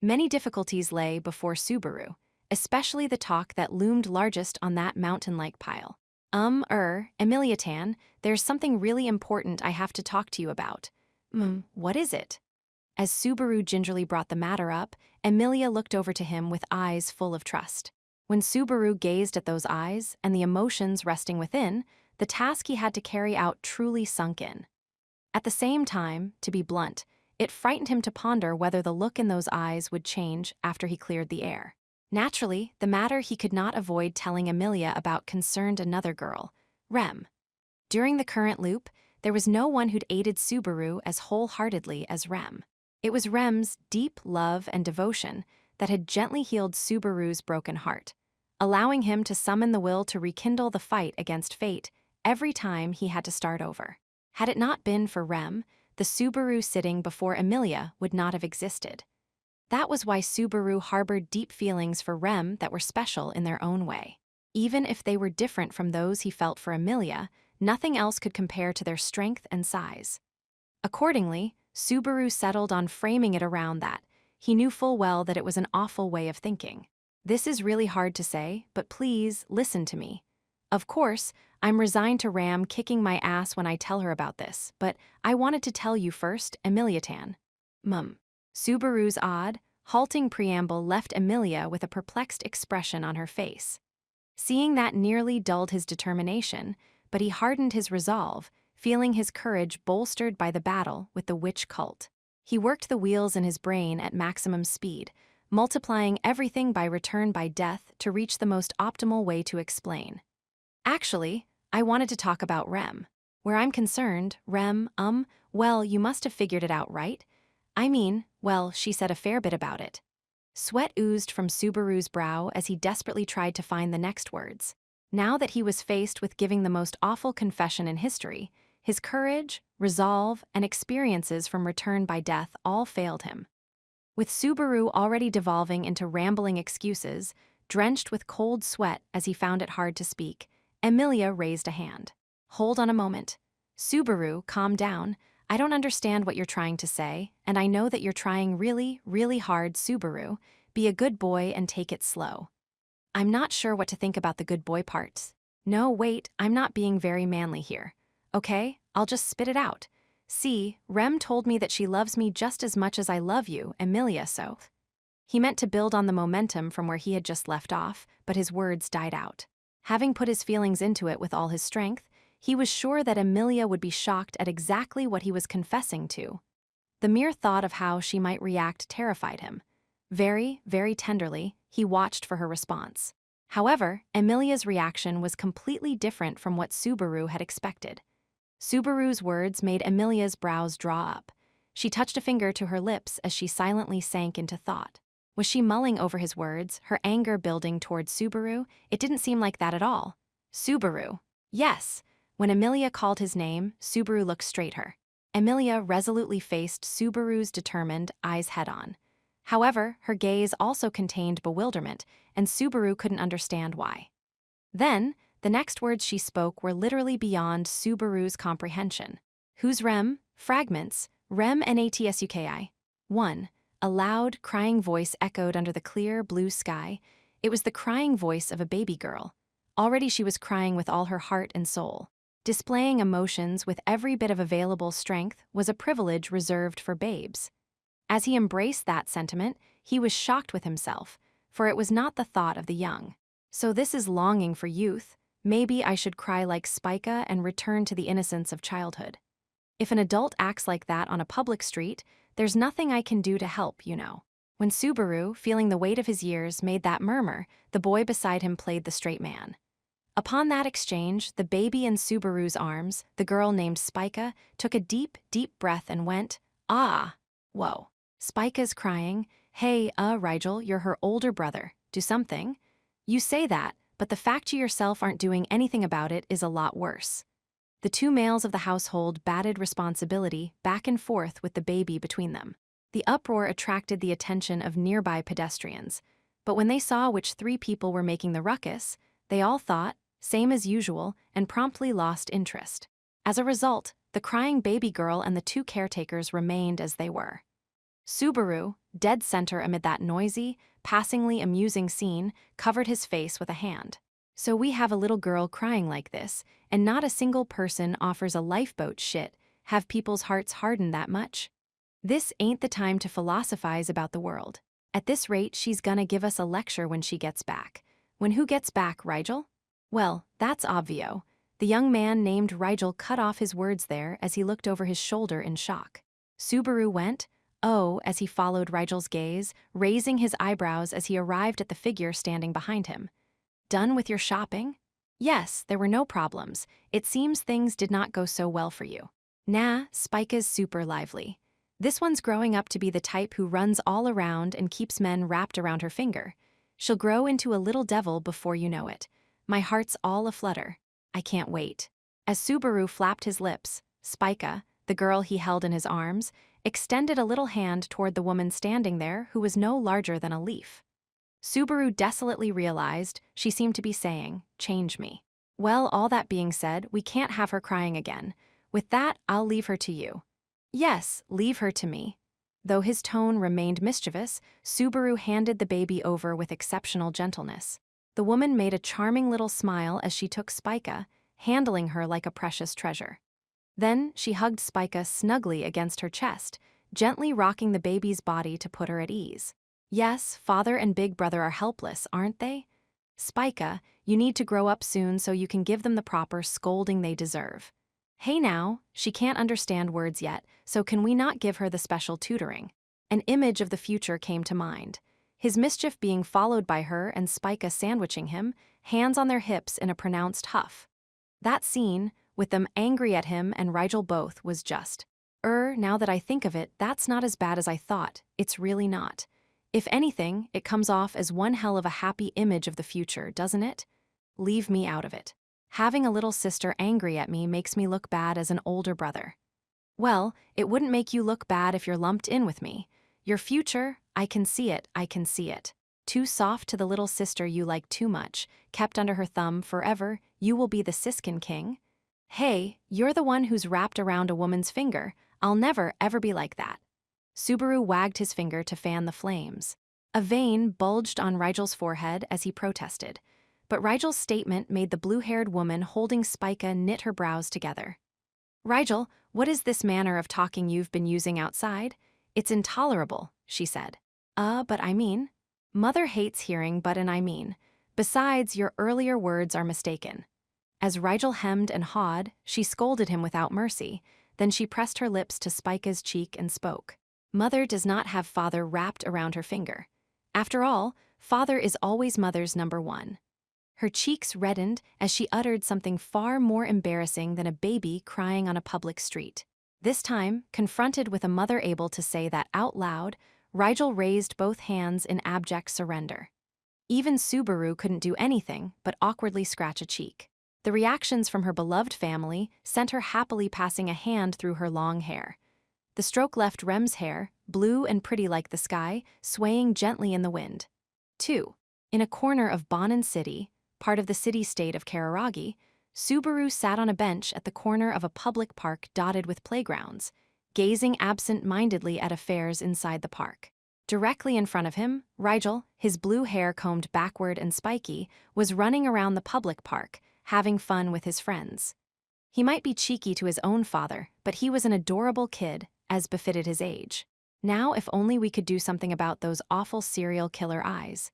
Many difficulties lay before Subaru, especially the talk that loomed largest on that mountain-like pile. Emilia Tan, there's something really important I have to talk to you about." What is it?" As Subaru gingerly brought the matter up, Emilia looked over to him with eyes full of trust. When Subaru gazed at those eyes and the emotions resting within, the task he had to carry out truly sunk in. At the same time, to be blunt, it frightened him to ponder whether the look in those eyes would change after he cleared the air. Naturally, the matter he could not avoid telling Emilia about concerned another girl, Rem. During the current loop, there was no one who'd aided Subaru as wholeheartedly as Rem. It was Rem's deep love and devotion that had gently healed Subaru's broken heart, allowing him to summon the will to rekindle the fight against fate every time he had to start over. Had it not been for Rem, the Subaru sitting before Emilia would not have existed. That was why Subaru harbored deep feelings for Rem that were special in their own way. Even if they were different from those he felt for Emilia, nothing else could compare to their strength and size. Accordingly, Subaru settled on framing it around that. He knew full well that it was an awful way of thinking. "This is really hard to say, but please listen to me. Of course, I'm resigned to Ram kicking my ass when I tell her about this, but I wanted to tell you first, Emilia Tan." Subaru's odd, halting preamble left Emilia with a perplexed expression on her face. Seeing that nearly dulled his determination, but he hardened his resolve, feeling his courage bolstered by the battle with the witch cult. He worked the wheels in his brain at maximum speed, multiplying everything by return by death to reach the most optimal way to explain. "Actually, I wanted to talk about Rem. Where I'm concerned, Rem, well, you must have figured it out, right? I mean, well, she said a fair bit about it." Sweat oozed from Subaru's brow as he desperately tried to find the next words. Now that he was faced with giving the most awful confession in history, his courage, resolve, and experiences from return by death all failed him. With Subaru already devolving into rambling excuses, drenched with cold sweat as he found it hard to speak, Emilia raised a hand. "Hold on a moment. Subaru, calm down. I don't understand what you're trying to say, and I know that you're trying really, really hard, Subaru. Be a good boy and take it slow." "I'm not sure what to think about the good boy parts." "No, wait, I'm not being very manly here. Okay, I'll just spit it out. See, Rem told me that she loves me just as much as I love you, Emilia, so." He meant to build on the momentum from where he had just left off, but his words died out. Having put his feelings into it with all his strength, he was sure that Emilia would be shocked at exactly what he was confessing to. The mere thought of how she might react terrified him. Very, very tenderly, he watched for her response. However, Emilia's reaction was completely different from what Subaru had expected. Subaru's words made Emilia's brows draw up. She touched a finger to her lips as she silently sank into thought. Was she mulling over his words, her anger building towards Subaru? It didn't seem like that at all. Subaru. Yes. When Emilia called his name, Subaru looked straight her. Emilia resolutely faced Subaru's determined eyes head-on. However, her gaze also contained bewilderment, and Subaru couldn't understand why. Then, the next words she spoke were literally beyond Subaru's comprehension. Who's Rem? Fragments. Rem Natsuki. 1. A loud, crying voice echoed under the clear, blue sky. It was the crying voice of a baby girl. Already she was crying with all her heart and soul. Displaying emotions with every bit of available strength was a privilege reserved for babes. As he embraced that sentiment, he was shocked with himself, for it was not the thought of the young. So this is longing for youth. Maybe I should cry like Spica and return to the innocence of childhood. If an adult acts like that on a public street, there's nothing I can do to help, you know. When Subaru, feeling the weight of his years, made that murmur, the boy beside him played the straight man. Upon that exchange, the baby in Subaru's arms, the girl named Spica, took a deep, deep breath and went, "Ah, whoa." Spica's crying, "Hey, Rigel, you're her older brother. Do something." You say that, but the fact you yourself aren't doing anything about it is a lot worse. The two males of the household batted responsibility back and forth with the baby between them. The uproar attracted the attention of nearby pedestrians, but when they saw which three people were making the ruckus, they all thought, same as usual, and promptly lost interest. As a result, the crying baby girl and the two caretakers remained as they were. Subaru, dead center amid that noisy, passingly amusing scene, covered his face with a hand. So we have a little girl crying like this, and not a single person offers a lifeboat shit. Have people's hearts hardened that much? This ain't the time to philosophize about the world. At this rate, she's gonna give us a lecture when she gets back. When who gets back, Rigel? Well, that's obvio. The young man named Rigel cut off his words there as he looked over his shoulder in shock. Subaru went, "Oh," as he followed Rigel's gaze, raising his eyebrows as he arrived at the figure standing behind him. "Done with your shopping?" "Yes, there were no problems. It seems things did not go so well for you." "Nah, Spica's super lively. This one's growing up to be the type who runs all around and keeps men wrapped around her finger. She'll grow into a little devil before you know it. My heart's all aflutter. I can't wait." As Subaru flapped his lips, Spica, the girl he held in his arms, extended a little hand toward the woman standing there who was no larger than a leaf. Subaru desolately realized she seemed to be saying, "Change me." Well, all that being said, we can't have her crying again. With that, I'll leave her to you. Yes, leave her to me. Though his tone remained mischievous, Subaru handed the baby over with exceptional gentleness. The woman made a charming little smile as she took Spica, handling her like a precious treasure. Then she hugged Spica snugly against her chest, gently rocking the baby's body to put her at ease. Yes, father and big brother are helpless, aren't they? Spica, you need to grow up soon so you can give them the proper scolding they deserve. Hey now, she can't understand words yet, so can we not give her the special tutoring? An image of the future came to mind. His mischief being followed by her and Spica sandwiching him, hands on their hips in a pronounced huff. That scene, with them angry at him and Rigel both, was just. Now that I think of it, that's not as bad as I thought. It's really not. If anything, it comes off as one hell of a happy image of the future, doesn't it? Leave me out of it. Having a little sister angry at me makes me look bad as an older brother. Well, it wouldn't make you look bad if you're lumped in with me. Your future, I can see it, I can see it. Too soft to the little sister you like too much, kept under her thumb forever, you will be the Siskin king. Hey, you're the one who's wrapped around a woman's finger. I'll never, ever be like that. Subaru wagged his finger to fan the flames. A vein bulged on Rigel's forehead as he protested, but Rigel's statement made the blue-haired woman holding Spica knit her brows together. "Rigel, what is this manner of talking you've been using outside? It's intolerable," she said. But I mean." Mother hates hearing but and I mean. Besides, your earlier words are mistaken." As Rigel hemmed and hawed, she scolded him without mercy, then she pressed her lips to Spica's cheek and spoke. "Mother does not have father wrapped around her finger. After all, father is always mother's number one." Her cheeks reddened as she uttered something far more embarrassing than a baby crying on a public street. This time, confronted with a mother able to say that out loud, Rigel raised both hands in abject surrender. Even Subaru couldn't do anything but awkwardly scratch a cheek. The reactions from her beloved family sent her happily passing a hand through her long hair. The stroke left Rem's hair, blue and pretty like the sky, swaying gently in the wind. 2. In a corner of Bonan City, part of the city-state of Kararagi, Subaru sat on a bench at the corner of a public park dotted with playgrounds, gazing absent-mindedly at affairs inside the park. Directly in front of him, Rigel, his blue hair combed backward and spiky, was running around the public park, having fun with his friends. He might be cheeky to his own father, but he was an adorable kid, as befitted his age. Now if only we could do something about those awful serial killer eyes.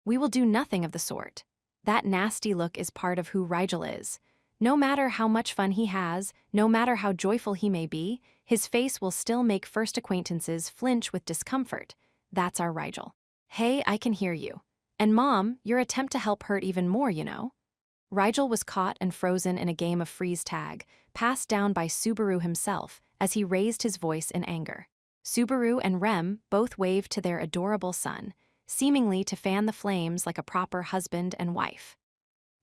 We will do nothing of the sort. That nasty look is part of who Rigel is. No matter how much fun he has, no matter how joyful he may be, his face will still make first acquaintances flinch with discomfort. That's our Rigel. Hey, I can hear you. And Mom, your attempt to help hurt even more, you know. Rigel was caught and frozen in a game of freeze tag, passed down by Subaru himself as he raised his voice in anger. Subaru and Rem both waved to their adorable son, seemingly to fan the flames like a proper husband and wife.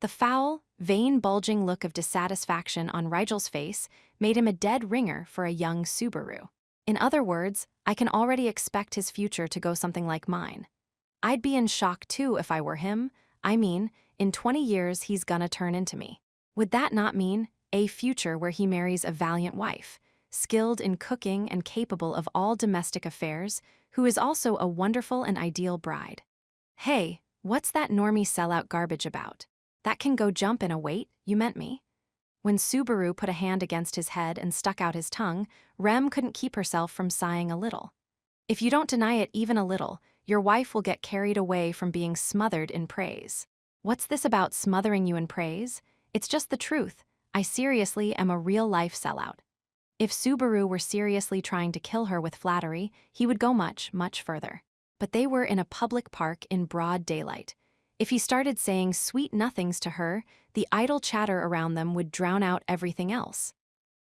The foul, vein-bulging look of dissatisfaction on Rigel's face made him a dead ringer for a young Subaru. In other words, I can already expect his future to go something like mine. I'd be in shock too if I were him. I mean, in 20 years he's gonna turn into me. Would that not mean a future where he marries a valiant wife, skilled in cooking and capable of all domestic affairs, who is also a wonderful and ideal bride? Hey, what's that normie sellout garbage about? That can go jump in a weight, you meant me? When Subaru put a hand against his head and stuck out his tongue, Rem couldn't keep herself from sighing a little. If you don't deny it even a little, your wife will get carried away from being smothered in praise. What's this about smothering you in praise? It's just the truth. I seriously am a real-life sellout. If Subaru were seriously trying to kill her with flattery, he would go much, much further. But they were in a public park in broad daylight. If he started saying sweet nothings to her, the idle chatter around them would drown out everything else.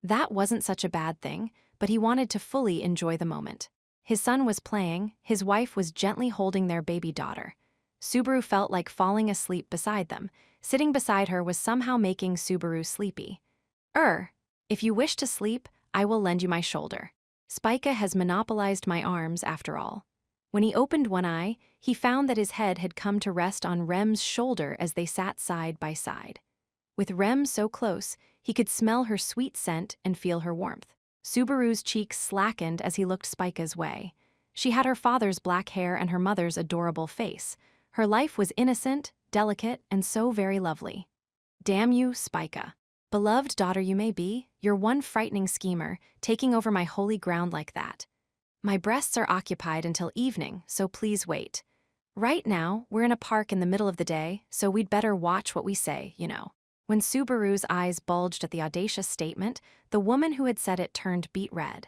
That wasn't such a bad thing, but he wanted to fully enjoy the moment. His son was playing, his wife was gently holding their baby daughter. Subaru felt like falling asleep beside them. Sitting beside her was somehow making Subaru sleepy. If you wish to sleep, I will lend you my shoulder. Spica has monopolized my arms after all. When he opened one eye, he found that his head had come to rest on Rem's shoulder as they sat side by side. With Rem so close, he could smell her sweet scent and feel her warmth. Subaru's cheeks slackened as he looked Spica's way. She had her father's black hair and her mother's adorable face. Her life was innocent, delicate, and so very lovely. Damn you, Spica. Beloved daughter you may be, you're one frightening schemer, taking over my holy ground like that. My breasts are occupied until evening, so please wait. Right now, we're in a park in the middle of the day, so we'd better watch what we say, you know. When Subaru's eyes bulged at the audacious statement, the woman who had said it turned beet red.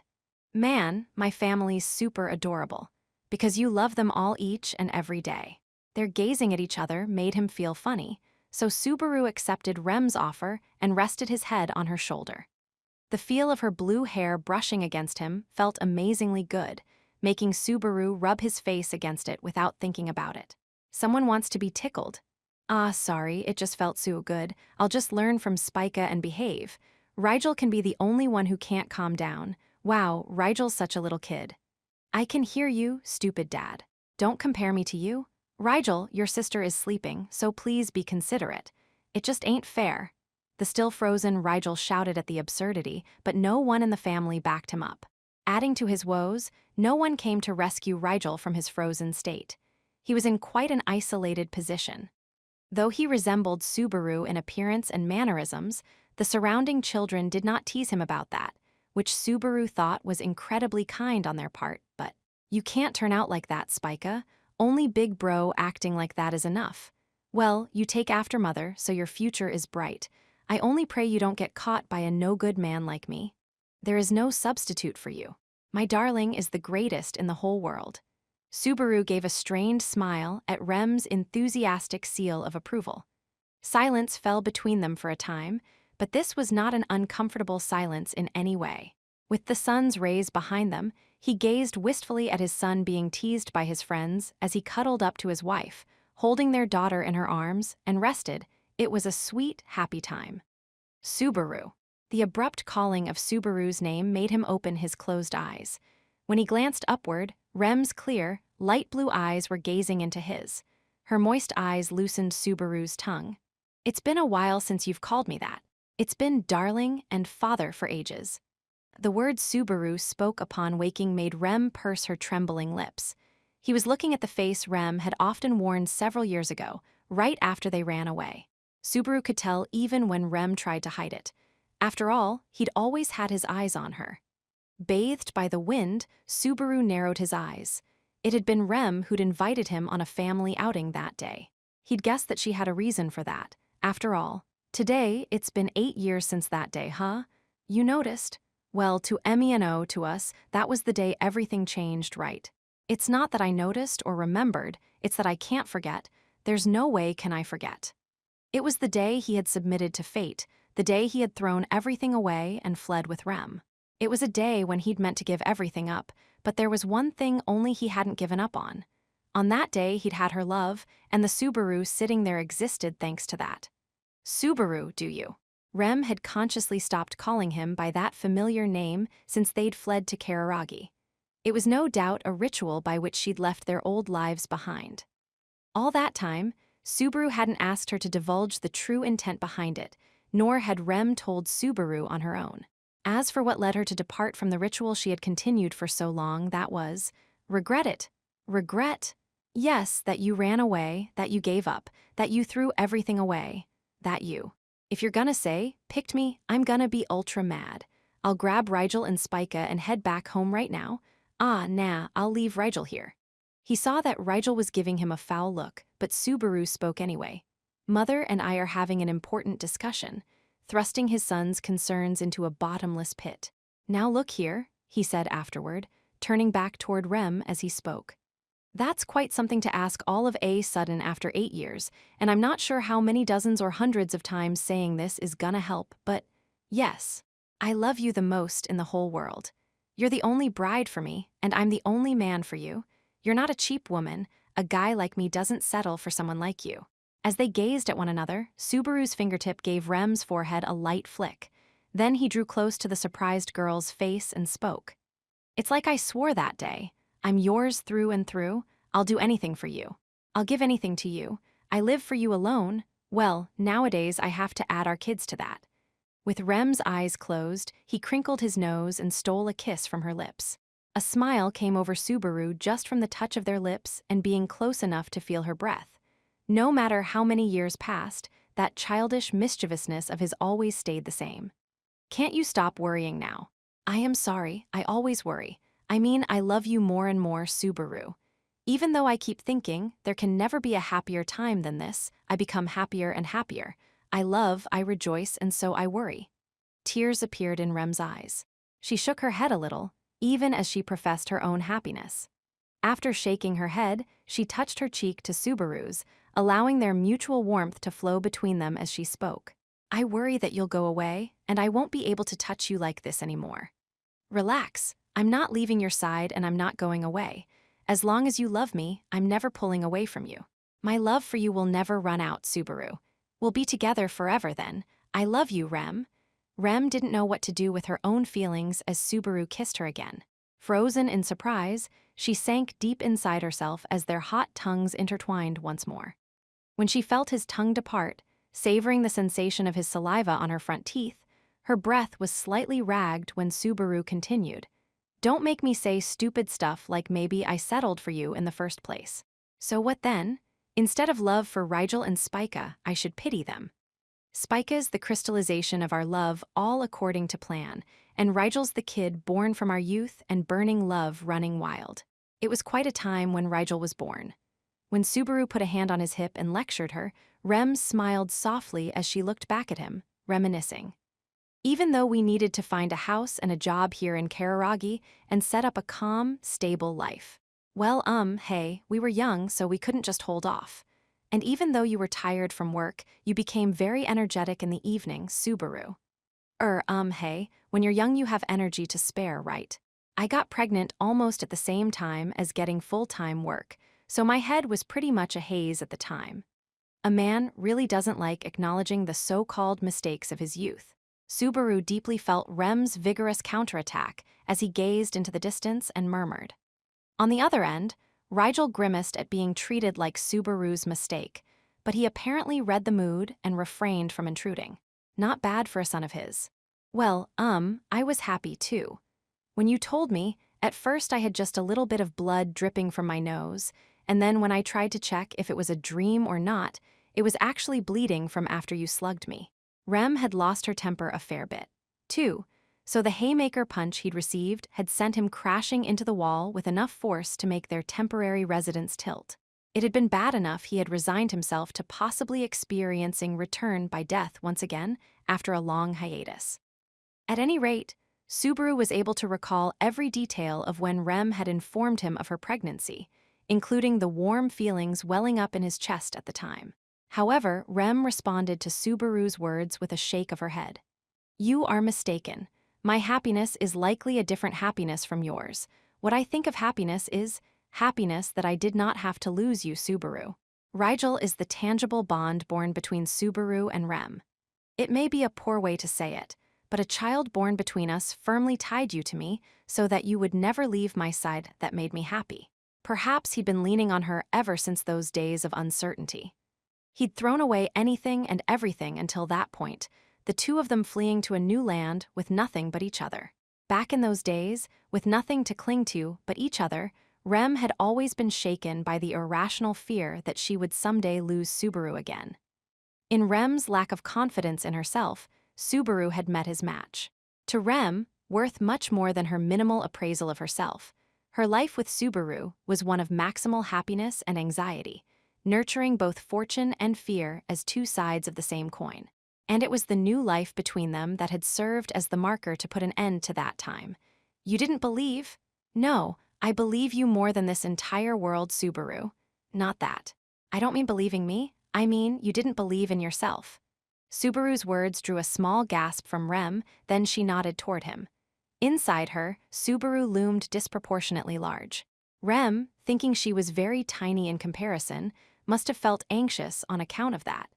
Man, my family's super adorable. Because you love them all each and every day. Their gazing at each other made him feel funny, so Subaru accepted Rem's offer and rested his head on her shoulder. The feel of her blue hair brushing against him felt amazingly good, making Subaru rub his face against it without thinking about it. Someone wants to be tickled. Ah, sorry, it just felt so good. I'll just learn from Spica and behave. Rigel can be the only one who can't calm down. Wow, Rigel's such a little kid. I can hear you, stupid dad. Don't compare me to you. Rigel, your sister is sleeping, so please be considerate. It just ain't fair. The still frozen Rigel shouted at the absurdity, but no one in the family backed him up. Adding to his woes, no one came to rescue Rigel from his frozen state. He was in quite an isolated position. Though he resembled Subaru in appearance and mannerisms, the surrounding children did not tease him about that, which Subaru thought was incredibly kind on their part, but you can't turn out like that, Spica. Only big bro acting like that is enough. Well, you take after mother, so your future is bright. I only pray you don't get caught by a no-good man like me. There is no substitute for you. My darling is the greatest in the whole world. Subaru gave a strained smile at Rem's enthusiastic seal of approval. Silence fell between them for a time, but this was not an uncomfortable silence in any way. With the sun's rays behind them, he gazed wistfully at his son being teased by his friends as he cuddled up to his wife, holding their daughter in her arms, and rested, It was a sweet, happy time. Subaru. The abrupt calling of Subaru's name made him open his closed eyes. When he glanced upward, Rem's clear, light blue eyes were gazing into his. Her moist eyes loosened Subaru's tongue. It's been a while since you've called me that. It's been darling and father for ages. The word Subaru spoke upon waking made Rem purse her trembling lips. He was looking at the face Rem had often worn several years ago, right after they ran away. Subaru could tell even when Rem tried to hide it. After all, he'd always had his eyes on her. Bathed by the wind, Subaru narrowed his eyes. It had been Rem who'd invited him on a family outing that day. He'd guessed that she had a reason for that. After all, today it's been 8 years since that day, huh? You noticed? Well, to Emmy and O, to us, that was the day everything changed, right? It's not that I noticed or remembered, it's that I can't forget. There's no way can I forget. It was the day he had submitted to fate, the day he had thrown everything away and fled with Rem. It was a day when he'd meant to give everything up, but there was one thing only he hadn't given up on. On that day, he'd had her love, and the Subaru sitting there existed thanks to that. Subaru, do you? Rem had consciously stopped calling him by that familiar name since they'd fled to Kararagi. It was no doubt a ritual by which she'd left their old lives behind. All that time, Subaru hadn't asked her to divulge the true intent behind it, nor had Rem told Subaru on her own. As for what led her to depart from the ritual she had continued for so long, that was, regret it. Regret? Yes, that you ran away, that you gave up, that you threw everything away. That you. If you're gonna say, picked me, I'm gonna be ultra mad. I'll grab Rigel and Spica and head back home right now. Nah, I'll leave Rigel here. He saw that Rigel was giving him a foul look, but Subaru spoke anyway. Mother and I are having an important discussion, thrusting his son's concerns into a bottomless pit. Now look here, he said afterward, turning back toward Rem as he spoke. That's quite something to ask all of a sudden after 8 years, and I'm not sure how many dozens or hundreds of times saying this is gonna help, but yes, I love you the most in the whole world. You're the only bride for me, and I'm the only man for you. You're not a cheap woman. A guy like me doesn't settle for someone like you. As they gazed at one another, Subaru's fingertip gave Rem's forehead a light flick. Then he drew close to the surprised girl's face and spoke. It's like I swore that day. I'm yours through and through. I'll do anything for you. I'll give anything to you. I live for you alone. Well, nowadays I have to add our kids to that. With Rem's eyes closed, he crinkled his nose and stole a kiss from her lips. A smile came over Subaru just from the touch of their lips and being close enough to feel her breath. No matter how many years passed, that childish mischievousness of his always stayed the same. Can't you stop worrying now? I am sorry, I always worry. I mean, I love you more and more, Subaru. Even though I keep thinking there can never be a happier time than this, I become happier and happier. I love, I rejoice, and so I worry. Tears appeared in Rem's eyes. She shook her head a little, even as she professed her own happiness. After shaking her head, she touched her cheek to Subaru's, allowing their mutual warmth to flow between them as she spoke. I worry that you'll go away, and I won't be able to touch you like this anymore. Relax, I'm not leaving your side and I'm not going away. As long as you love me, I'm never pulling away from you. My love for you will never run out, Subaru. We'll be together forever then. I love you, Rem. Rem didn't know what to do with her own feelings as Subaru kissed her again. Frozen in surprise, she sank deep inside herself as their hot tongues intertwined once more. When she felt his tongue depart, savoring the sensation of his saliva on her front teeth, her breath was slightly ragged when Subaru continued. Don't make me say stupid stuff like maybe I settled for you in the first place. So what then? Instead of love for Rigel and Spica, I should pity them. Spica's the crystallization of our love all according to plan, and Rigel's the kid born from our youth and burning love running wild. It was quite a time when Rigel was born. When Subaru put a hand on his hip and lectured her, Rem smiled softly as she looked back at him, reminiscing. Even though we needed to find a house and a job here in Kararagi and set up a calm, stable life. Well, hey, we were young, so we couldn't just hold off. And even though you were tired from work, you became very energetic in the evening, Subaru. Hey, when you're young you have energy to spare, right? I got pregnant almost at the same time as getting full-time work, so my head was pretty much a haze at the time. A man really doesn't like acknowledging the so-called mistakes of his youth. Subaru deeply felt Rem's vigorous counterattack as he gazed into the distance and murmured. On the other end, Rigel grimaced at being treated like Subaru's mistake, but he apparently read the mood and refrained from intruding. Not bad for a son of his. Well, I was happy too. When you told me, at first I had just a little bit of blood dripping from my nose, and then when I tried to check if it was a dream or not, it was actually bleeding from after you slugged me. Rem had lost her temper a fair bit, too, so the haymaker punch he'd received had sent him crashing into the wall with enough force to make their temporary residence tilt. It had been bad enough he had resigned himself to possibly experiencing return by death once again after a long hiatus. At any rate, Subaru was able to recall every detail of when Rem had informed him of her pregnancy, including the warm feelings welling up in his chest at the time. However, Rem responded to Subaru's words with a shake of her head. "You are mistaken. My happiness is likely a different happiness from yours. What I think of happiness is happiness that I did not have to lose you, Subaru." Rigel is the tangible bond born between Subaru and Rem. It may be a poor way to say it, but a child born between us firmly tied you to me so that you would never leave my side. That made me happy. Perhaps he'd been leaning on her ever since those days of uncertainty. He'd thrown away anything and everything until that point, the two of them fleeing to a new land with nothing but each other. Back in those days, with nothing to cling to but each other, Rem had always been shaken by the irrational fear that she would someday lose Subaru again. In Rem's lack of confidence in herself, Subaru had met his match. To Rem, worth much more than her minimal appraisal of herself, her life with Subaru was one of maximal happiness and anxiety, nurturing both fortune and fear as two sides of the same coin. And it was the new life between them that had served as the marker to put an end to that time. "You didn't believe?" "No, I believe you more than this entire world, Subaru." "Not that. I don't mean believing me, I mean you didn't believe in yourself." Subaru's words drew a small gasp from Rem, then she nodded toward him. Inside her, Subaru loomed disproportionately large. Rem, thinking she was very tiny in comparison, must have felt anxious on account of that.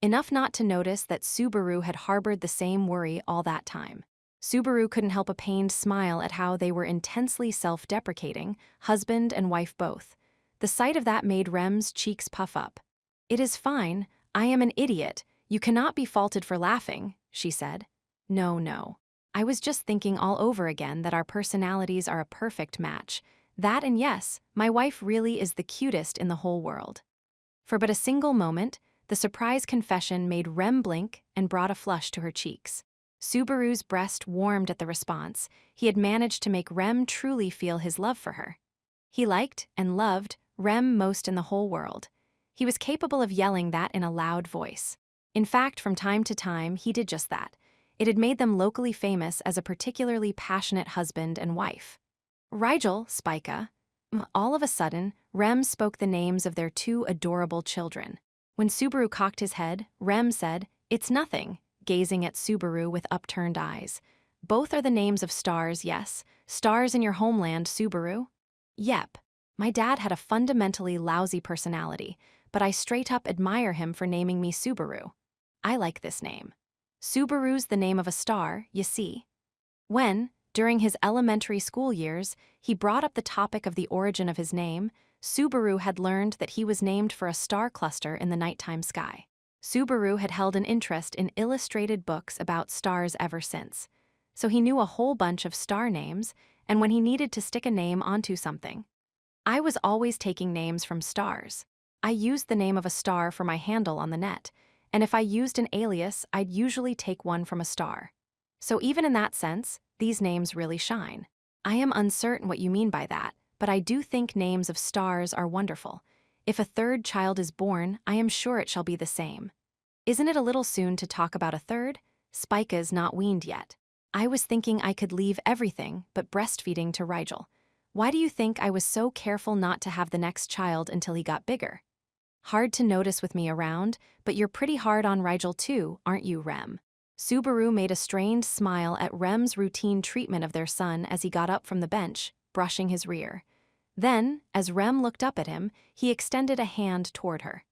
Enough not to notice that Subaru had harbored the same worry all that time. Subaru couldn't help a pained smile at how they were intensely self-deprecating, husband and wife both. The sight of that made Rem's cheeks puff up. "It is fine. I am an idiot. You cannot be faulted for laughing," she said. No. I was just thinking all over again that our personalities are a perfect match. That and yes, my wife really is the cutest in the whole world." For but a single moment, the surprise confession made Rem blink and brought a flush to her cheeks. Subaru's breast warmed at the response. He had managed to make Rem truly feel his love for her. He liked and loved Rem most in the whole world. He was capable of yelling that in a loud voice. In fact, from time to time, he did just that. It had made them locally famous as a particularly passionate husband and wife. "Rigel, Spica." All of a sudden, Rem spoke the names of their two adorable children. When Subaru cocked his head, Rem said, "It's nothing," gazing at Subaru with upturned eyes. "Both are the names of stars, yes. Stars in your homeland, Subaru." "Yep. My dad had a fundamentally lousy personality, but I straight up admire him for naming me Subaru. I like this name. Subaru's the name of a star, you see." When, during his elementary school years, he brought up the topic of the origin of his name, Subaru had learned that he was named for a star cluster in the nighttime sky. Subaru had held an interest in illustrated books about stars ever since, so he knew a whole bunch of star names, and when he needed to stick a name onto something. I was always taking names from stars. I used the name of a star for my handle on the net, and if I used an alias, I'd usually take one from a star. So even in that sense, these names really shine. I am uncertain what you mean by that, but I do think names of stars are wonderful. If a third child is born, I am sure it shall be the same. Isn't it a little soon to talk about a third? Spica's not weaned yet. I was thinking I could leave everything but breastfeeding to Rigel. Why do you think I was so careful not to have the next child until he got bigger? Hard to notice with me around, but you're pretty hard on Rigel too, aren't you, Rem? Subaru made a strained smile at Rem's routine treatment of their son as he got up from the bench, brushing his rear. Then, as Rem looked up at him, he extended a hand toward her.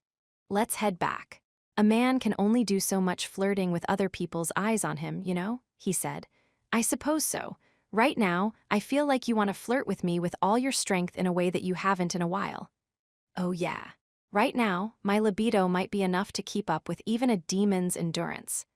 Let's head back. A man can only do so much flirting with other people's eyes on him, you know, he said. I suppose so. Right now, I feel like you want to flirt with me with all your strength in a way that you haven't in a while. Oh yeah. Right now, my libido might be enough to keep up with even a demon's endurance.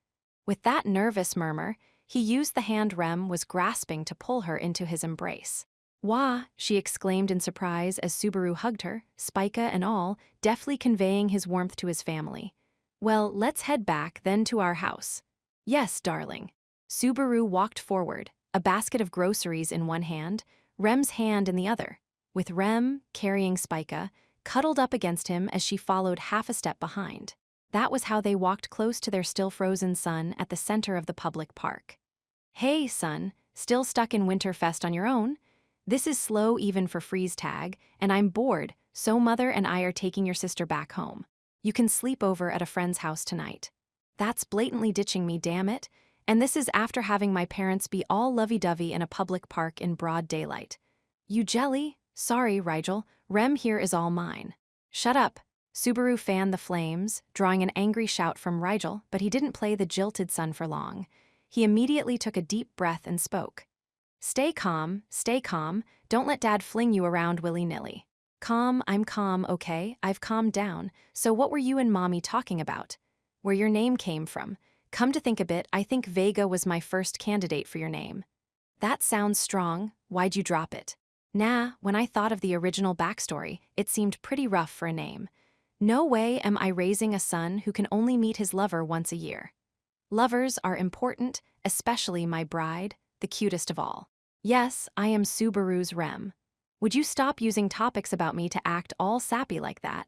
With that nervous murmur, he used the hand Rem was grasping to pull her into his embrace. Wah, she exclaimed in surprise as Subaru hugged her, spica and all, deftly conveying his warmth to his family. Well, let's head back, then to our house. Yes, darling. Subaru walked forward, a basket of groceries in one hand, Rem's hand in the other, with Rem, carrying Spica, cuddled up against him as she followed half a step behind. That was how they walked close to their still-frozen son at the center of the public park. Hey, son, still stuck in Winterfest on your own? This is slow even for freeze tag, and I'm bored, so Mother and I are taking your sister back home. You can sleep over at a friend's house tonight. That's blatantly ditching me, damn it. And this is after having my parents be all lovey-dovey in a public park in broad daylight. You jelly? Sorry, Rigel, Rem here is all mine. Shut up. Subaru fanned the flames, drawing an angry shout from Rigel, but he didn't play the jilted son for long. He immediately took a deep breath and spoke. Stay calm, don't let Dad fling you around willy-nilly. Calm, I'm calm, okay, I've calmed down, so what were you and Mommy talking about? Where your name came from. Come to think a bit, I think Vega was my first candidate for your name. That sounds strong, why'd you drop it? Nah, when I thought of the original backstory, it seemed pretty rough for a name. No way am I raising a son who can only meet his lover once a year. Lovers are important, especially my bride, the cutest of all. Yes, I am Subaru's Rem. Would you stop using topics about me to act all sappy like that?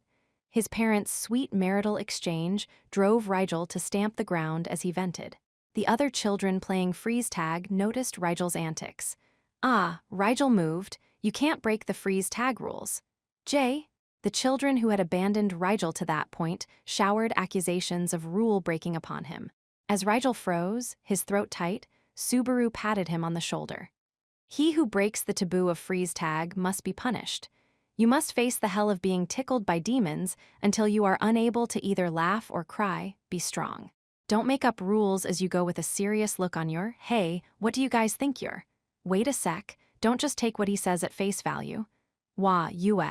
His parents' sweet marital exchange drove Rigel to stamp the ground as he vented. The other children playing freeze tag noticed Rigel's antics. Ah, Rigel moved. You can't break the freeze tag rules. Jay, the children who had abandoned Rigel to that point showered accusations of rule breaking upon him. As Rigel froze, his throat tight, Subaru patted him on the shoulder. He who breaks the taboo of freeze tag must be punished. You must face the hell of being tickled by demons until you are unable to either laugh or cry, be strong. Don't make up rules as you go with a serious look on your, hey, what do you guys think you're? Wait a sec, don't just take what he says at face value. Wah, you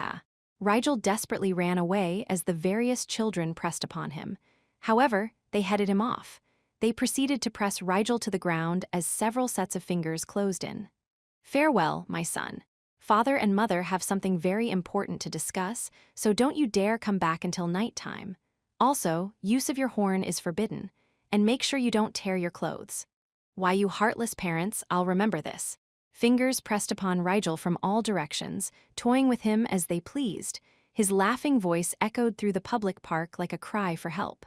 Rigel desperately ran away as the various children pressed upon him. However, they headed him off. They proceeded to press Rigel to the ground as several sets of fingers closed in. Farewell, my son. Father and Mother have something very important to discuss, so don't you dare come back until nighttime. Also, use of your horn is forbidden, and make sure you don't tear your clothes. Why, you heartless parents, I'll remember this. Fingers pressed upon Rigel from all directions, toying with him as they pleased. His laughing voice echoed through the public park like a cry for help.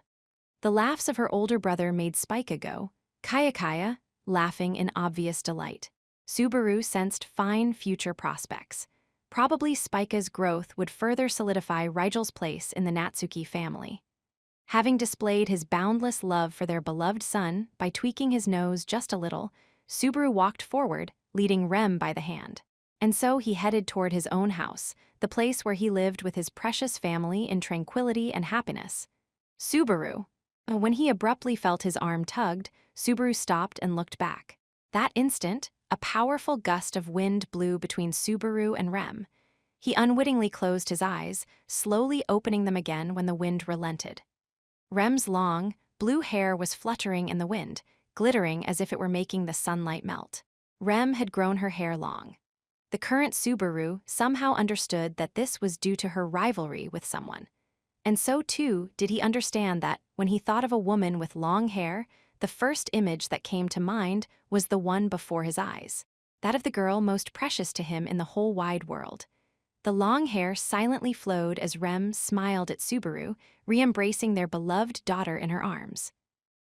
The laughs of her older brother made Spica go, Kaya Kaya, laughing in obvious delight. Subaru sensed fine future prospects. Probably Spica's growth would further solidify Rigel's place in the Natsuki family. Having displayed his boundless love for their beloved son by tweaking his nose just a little, Subaru walked forward, leading Rem by the hand. And so he headed toward his own house, the place where he lived with his precious family in tranquility and happiness. Subaru. When he abruptly felt his arm tugged, Subaru stopped and looked back. That instant, a powerful gust of wind blew between Subaru and Rem. He unwittingly closed his eyes, slowly opening them again when the wind relented. Rem's long, blue hair was fluttering in the wind, glittering as if it were making the sunlight melt. Rem had grown her hair long. The current Subaru somehow understood that this was due to her rivalry with someone. And so too did he understand that, when he thought of a woman with long hair, the first image that came to mind was the one before his eyes, that of the girl most precious to him in the whole wide world. The long hair silently flowed as Rem smiled at Subaru, re-embracing their beloved daughter in her arms.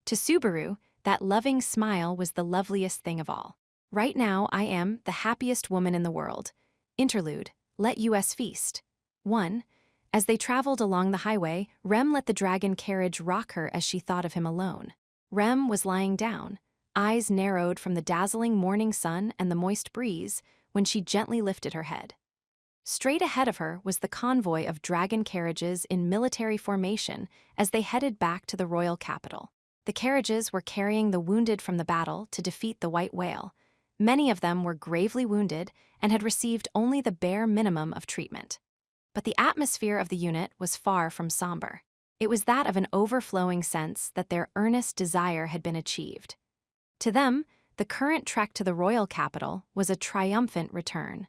To Subaru, that loving smile was the loveliest thing of all. Right now I am the happiest woman in the world. Interlude, let us feast. 1. As they traveled along the highway, Rem let the dragon carriage rock her as she thought of him alone. Rem was lying down, eyes narrowed from the dazzling morning sun and the moist breeze, when she gently lifted her head. Straight ahead of her was the convoy of dragon carriages in military formation as they headed back to the royal capital. The carriages were carrying the wounded from the battle to defeat the white whale. Many of them were gravely wounded and had received only the bare minimum of treatment. But the atmosphere of the unit was far from somber. It was that of an overflowing sense that their earnest desire had been achieved. To them, the current trek to the royal capital was a triumphant return.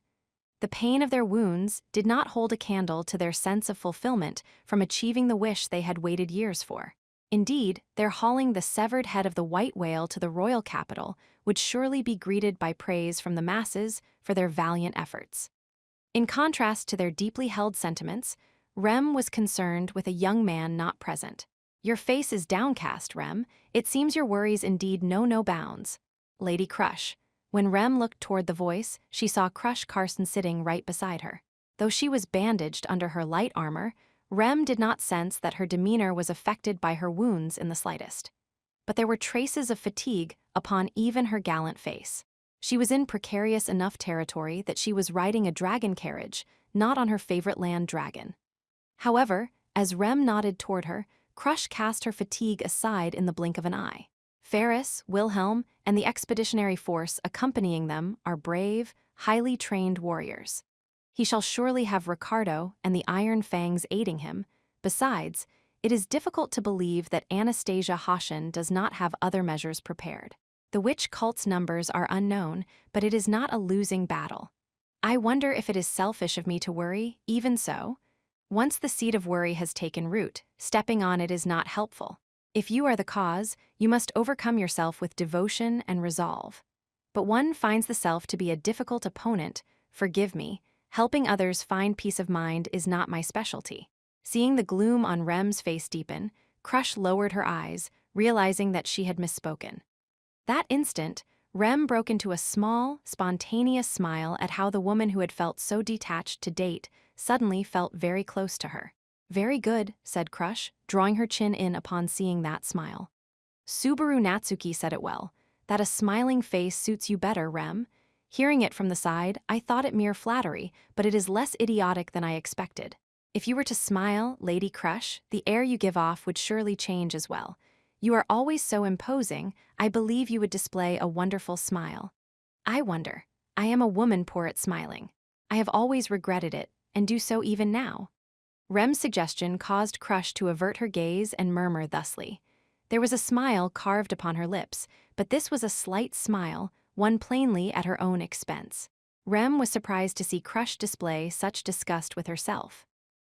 The pain of their wounds did not hold a candle to their sense of fulfillment from achieving the wish they had waited years for. Indeed, their hauling the severed head of the white whale to the royal capital would surely be greeted by praise from the masses for their valiant efforts. In contrast to their deeply held sentiments, Rem was concerned with a young man not present. "Your face is downcast, Rem. It seems your worries indeed know no bounds." Lady Crush. When Rem looked toward the voice, she saw Crush Carson sitting right beside her. Though she was bandaged under her light armor, Rem did not sense that her demeanor was affected by her wounds in the slightest. But there were traces of fatigue upon even her gallant face. She was in precarious enough territory that she was riding a dragon carriage, not on her favorite land dragon. However, as Rem nodded toward her, Crush cast her fatigue aside in the blink of an eye. Ferris, Wilhelm, and the expeditionary force accompanying them are brave, highly trained warriors. He shall surely have Ricardo and the Iron Fangs aiding him. Besides, it is difficult to believe that Anastasia Hoshin does not have other measures prepared. The witch cult's numbers are unknown, but it is not a losing battle. I wonder if it is selfish of me to worry. Even so, once the seed of worry has taken root, stepping on it is not helpful. If you are the cause, you must overcome yourself with devotion and resolve. But one finds the self to be a difficult opponent. Forgive me, helping others find peace of mind is not my specialty. Seeing the gloom on Rem's face deepen, Crush lowered her eyes, realizing that she had misspoken. That instant, Rem broke into a small, spontaneous smile at how the woman who had felt so detached to date suddenly felt very close to her. "Very good," said Crush, drawing her chin in upon seeing that smile. "Subaru Natsuki said it well, that a smiling face suits you better, Rem. Hearing it from the side, I thought it mere flattery, but it is less idiotic than I expected. If you were to smile, Lady Crush, the air you give off would surely change as well. You are always so imposing, I believe you would display a wonderful smile. I wonder. I am a woman poor at smiling. I have always regretted it, and do so even now." Rem's suggestion caused Crush to avert her gaze and murmur thusly. There was a smile carved upon her lips, but this was a slight smile, one plainly at her own expense. Rem was surprised to see Crush display such disgust with herself.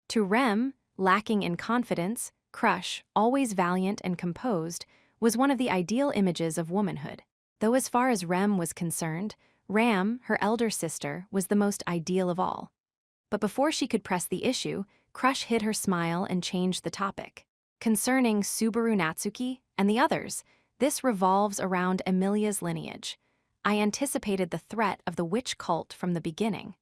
To Rem, lacking in confidence, Crush, always valiant and composed, was one of the ideal images of womanhood. Though as far as Rem was concerned, Ram, her elder sister, was the most ideal of all. But before she could press the issue, Crush hid her smile and changed the topic. "Concerning Subaru Natsuki and the others, this revolves around Emilia's lineage. I anticipated the threat of the witch cult from the beginning.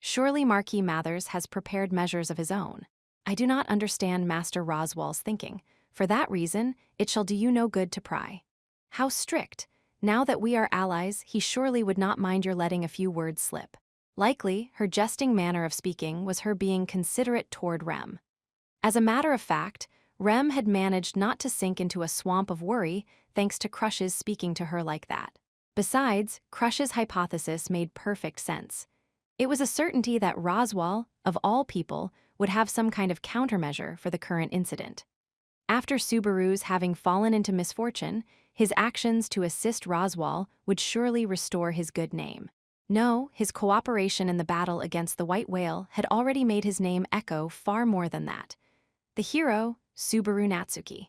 Surely Marquis Mathers has prepared measures of his own. I do not understand Master Roswell's thinking. For that reason, it shall do you no good to pry. How strict! Now that we are allies, he surely would not mind your letting a few words slip." Likely, her jesting manner of speaking was her being considerate toward Rem. As a matter of fact, Rem had managed not to sink into a swamp of worry thanks to Crush's speaking to her like that. Besides, Crush's hypothesis made perfect sense. It was a certainty that Roswell, of all people, would have some kind of countermeasure for the current incident. After Subaru's having fallen into misfortune, his actions to assist Roswell would surely restore his good name. No, his cooperation in the battle against the white whale had already made his name echo far more than that. The hero, Subaru Natsuki.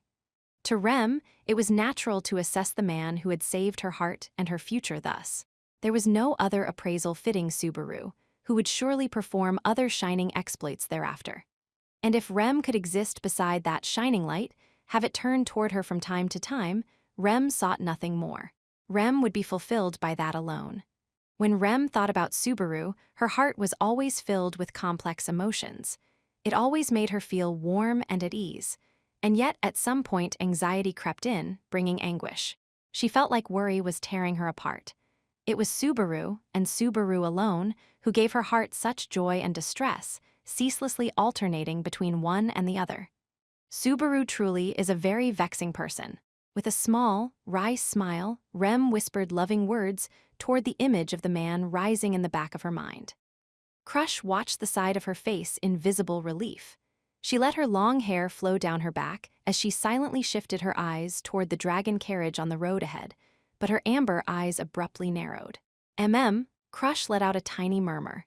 To Rem, it was natural to assess the man who had saved her heart and her future thus. There was no other appraisal fitting Subaru, who would surely perform other shining exploits thereafter. And if Rem could exist beside that shining light, have it turned toward her from time to time, Rem sought nothing more. Rem would be fulfilled by that alone. When Rem thought about Subaru, her heart was always filled with complex emotions. It always made her feel warm and at ease. And yet, at some point, anxiety crept in, bringing anguish. She felt like worry was tearing her apart. It was Subaru, and Subaru alone, who gave her heart such joy and distress, ceaselessly alternating between one and the other. Subaru truly is a very vexing person. With a small, wry smile, Rem whispered loving words toward the image of the man rising in the back of her mind. Crush watched the side of her face in visible relief. She let her long hair flow down her back as she silently shifted her eyes toward the dragon carriage on the road ahead, but her amber eyes abruptly narrowed. Crush let out a tiny murmur.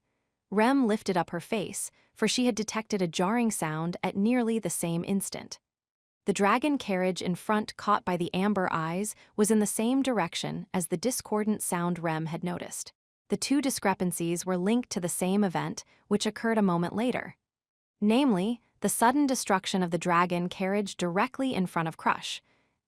Rem lifted up her face, for she had detected a jarring sound at nearly the same instant. The dragon carriage in front, caught by the amber eyes, was in the same direction as the discordant sound Rem had noticed. The two discrepancies were linked to the same event, which occurred a moment later. Namely, the sudden destruction of the dragon carriage directly in front of Crush.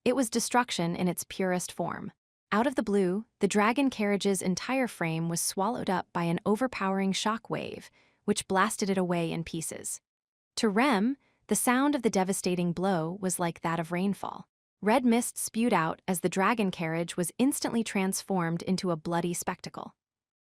It was destruction in its purest form. Out of the blue, the dragon carriage's entire frame was swallowed up by an overpowering shock wave, which blasted it away in pieces. To Rem, the sound of the devastating blow was like that of rainfall. Red mist spewed out as the dragon carriage was instantly transformed into a bloody spectacle.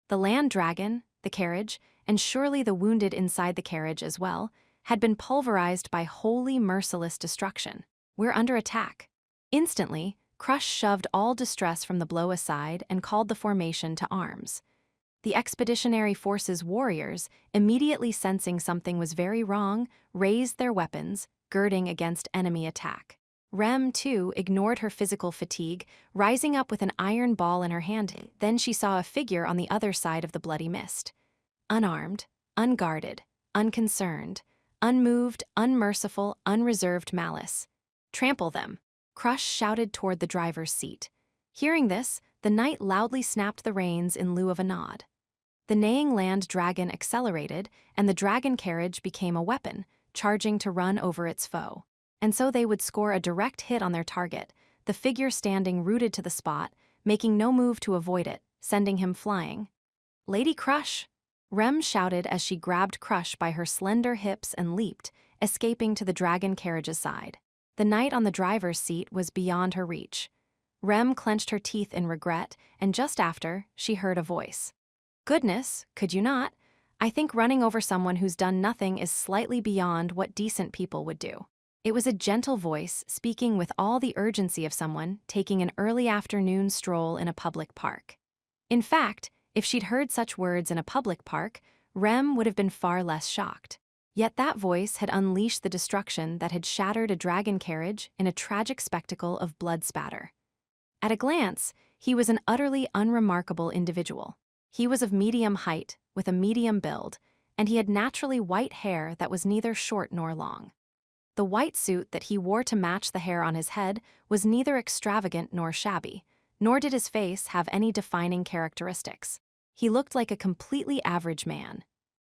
The land dragon, the carriage, and surely the wounded inside the carriage as well, had been pulverized by wholly merciless destruction. We're under attack. Instantly, Crush shoved all distress from the blow aside and called the formation to arms. The Expeditionary Force's warriors, immediately sensing something was very wrong, raised their weapons, girding against enemy attack. Rem, too, ignored her physical fatigue, rising up with an iron ball in her hand. Then she saw a figure on the other side of the bloody mist. Unarmed, unguarded, unconcerned, unmoved, unmerciful, unreserved malice. Trample them, Crush shouted toward the driver's seat. Hearing this, the knight loudly snapped the reins in lieu of a nod. The neighing land dragon accelerated, and the dragon carriage became a weapon, charging to run over its foe. And so they would score a direct hit on their target, the figure standing rooted to the spot, making no move to avoid it, sending him flying. "Lady Crush!" Rem shouted as she grabbed Crush by her slender hips and leaped, escaping to the dragon carriage's side. The knight on the driver's seat was beyond her reach. Rem clenched her teeth in regret, and just after, she heard a voice. "Goodness, could you not? I think running over someone who's done nothing is slightly beyond what decent people would do." It was a gentle voice speaking with all the urgency of someone taking an early afternoon stroll in a public park. In fact, if she'd heard such words in a public park, Rem would have been far less shocked. Yet that voice had unleashed the destruction that had shattered a dragon carriage in a tragic spectacle of blood spatter. At a glance, he was an utterly unremarkable individual. He was of medium height, with a medium build, and he had naturally white hair that was neither short nor long. The white suit that he wore to match the hair on his head was neither extravagant nor shabby, nor did his face have any defining characteristics. He looked like a completely average man.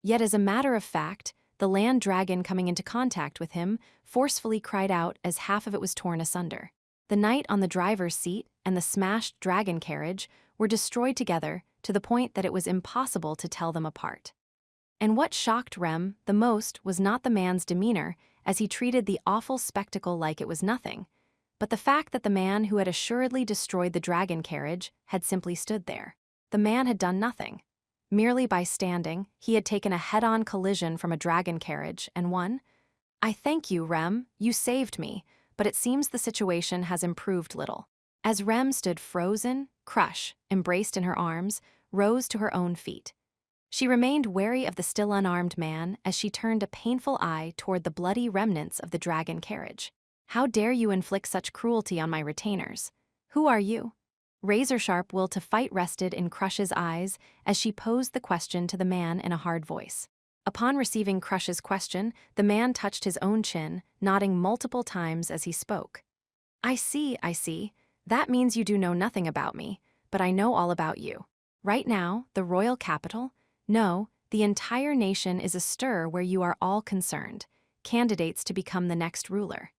Yet as a matter of fact, the land dragon coming into contact with him forcefully cried out as half of it was torn asunder. The knight on the driver's seat and the smashed dragon carriage were destroyed together to the point that it was impossible to tell them apart. And what shocked Rem the most was not the man's demeanor, as he treated the awful spectacle like it was nothing, but the fact that the man who had assuredly destroyed the dragon carriage had simply stood there. The man had done nothing. Merely by standing, he had taken a head-on collision from a dragon carriage and won. "I thank you, Rem, you saved me, but it seems the situation has improved little." As Rem stood frozen, Crush, embraced in her arms, rose to her own feet. She remained wary of the still unarmed man as she turned a painful eye toward the bloody remnants of the dragon carriage. "How dare you inflict such cruelty on my retainers? Who are you?" Razor-sharp will to fight rested in Crush's eyes as she posed the question to the man in a hard voice. Upon receiving Crush's question, the man touched his own chin, nodding multiple times as he spoke. I see. That means you do know nothing about me, but I know all about you. Right now, the royal capital? No, the entire nation is astir where you are all concerned, candidates to become the next ruler.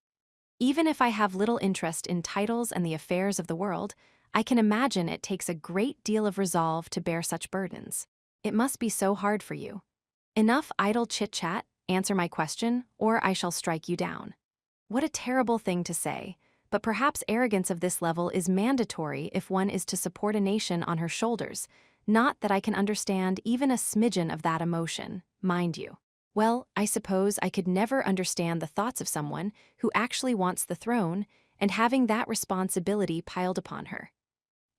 Even if I have little interest in titles and the affairs of the world, I can imagine it takes a great deal of resolve to bear such burdens. It must be so hard for you. Enough idle chit-chat, answer my question, or I shall strike you down. What a terrible thing to say, but perhaps arrogance of this level is mandatory if one is to support a nation on her shoulders. Not that I can understand even a smidgen of that emotion, mind you. Well, I suppose I could never understand the thoughts of someone who actually wants the throne and having that responsibility piled upon her.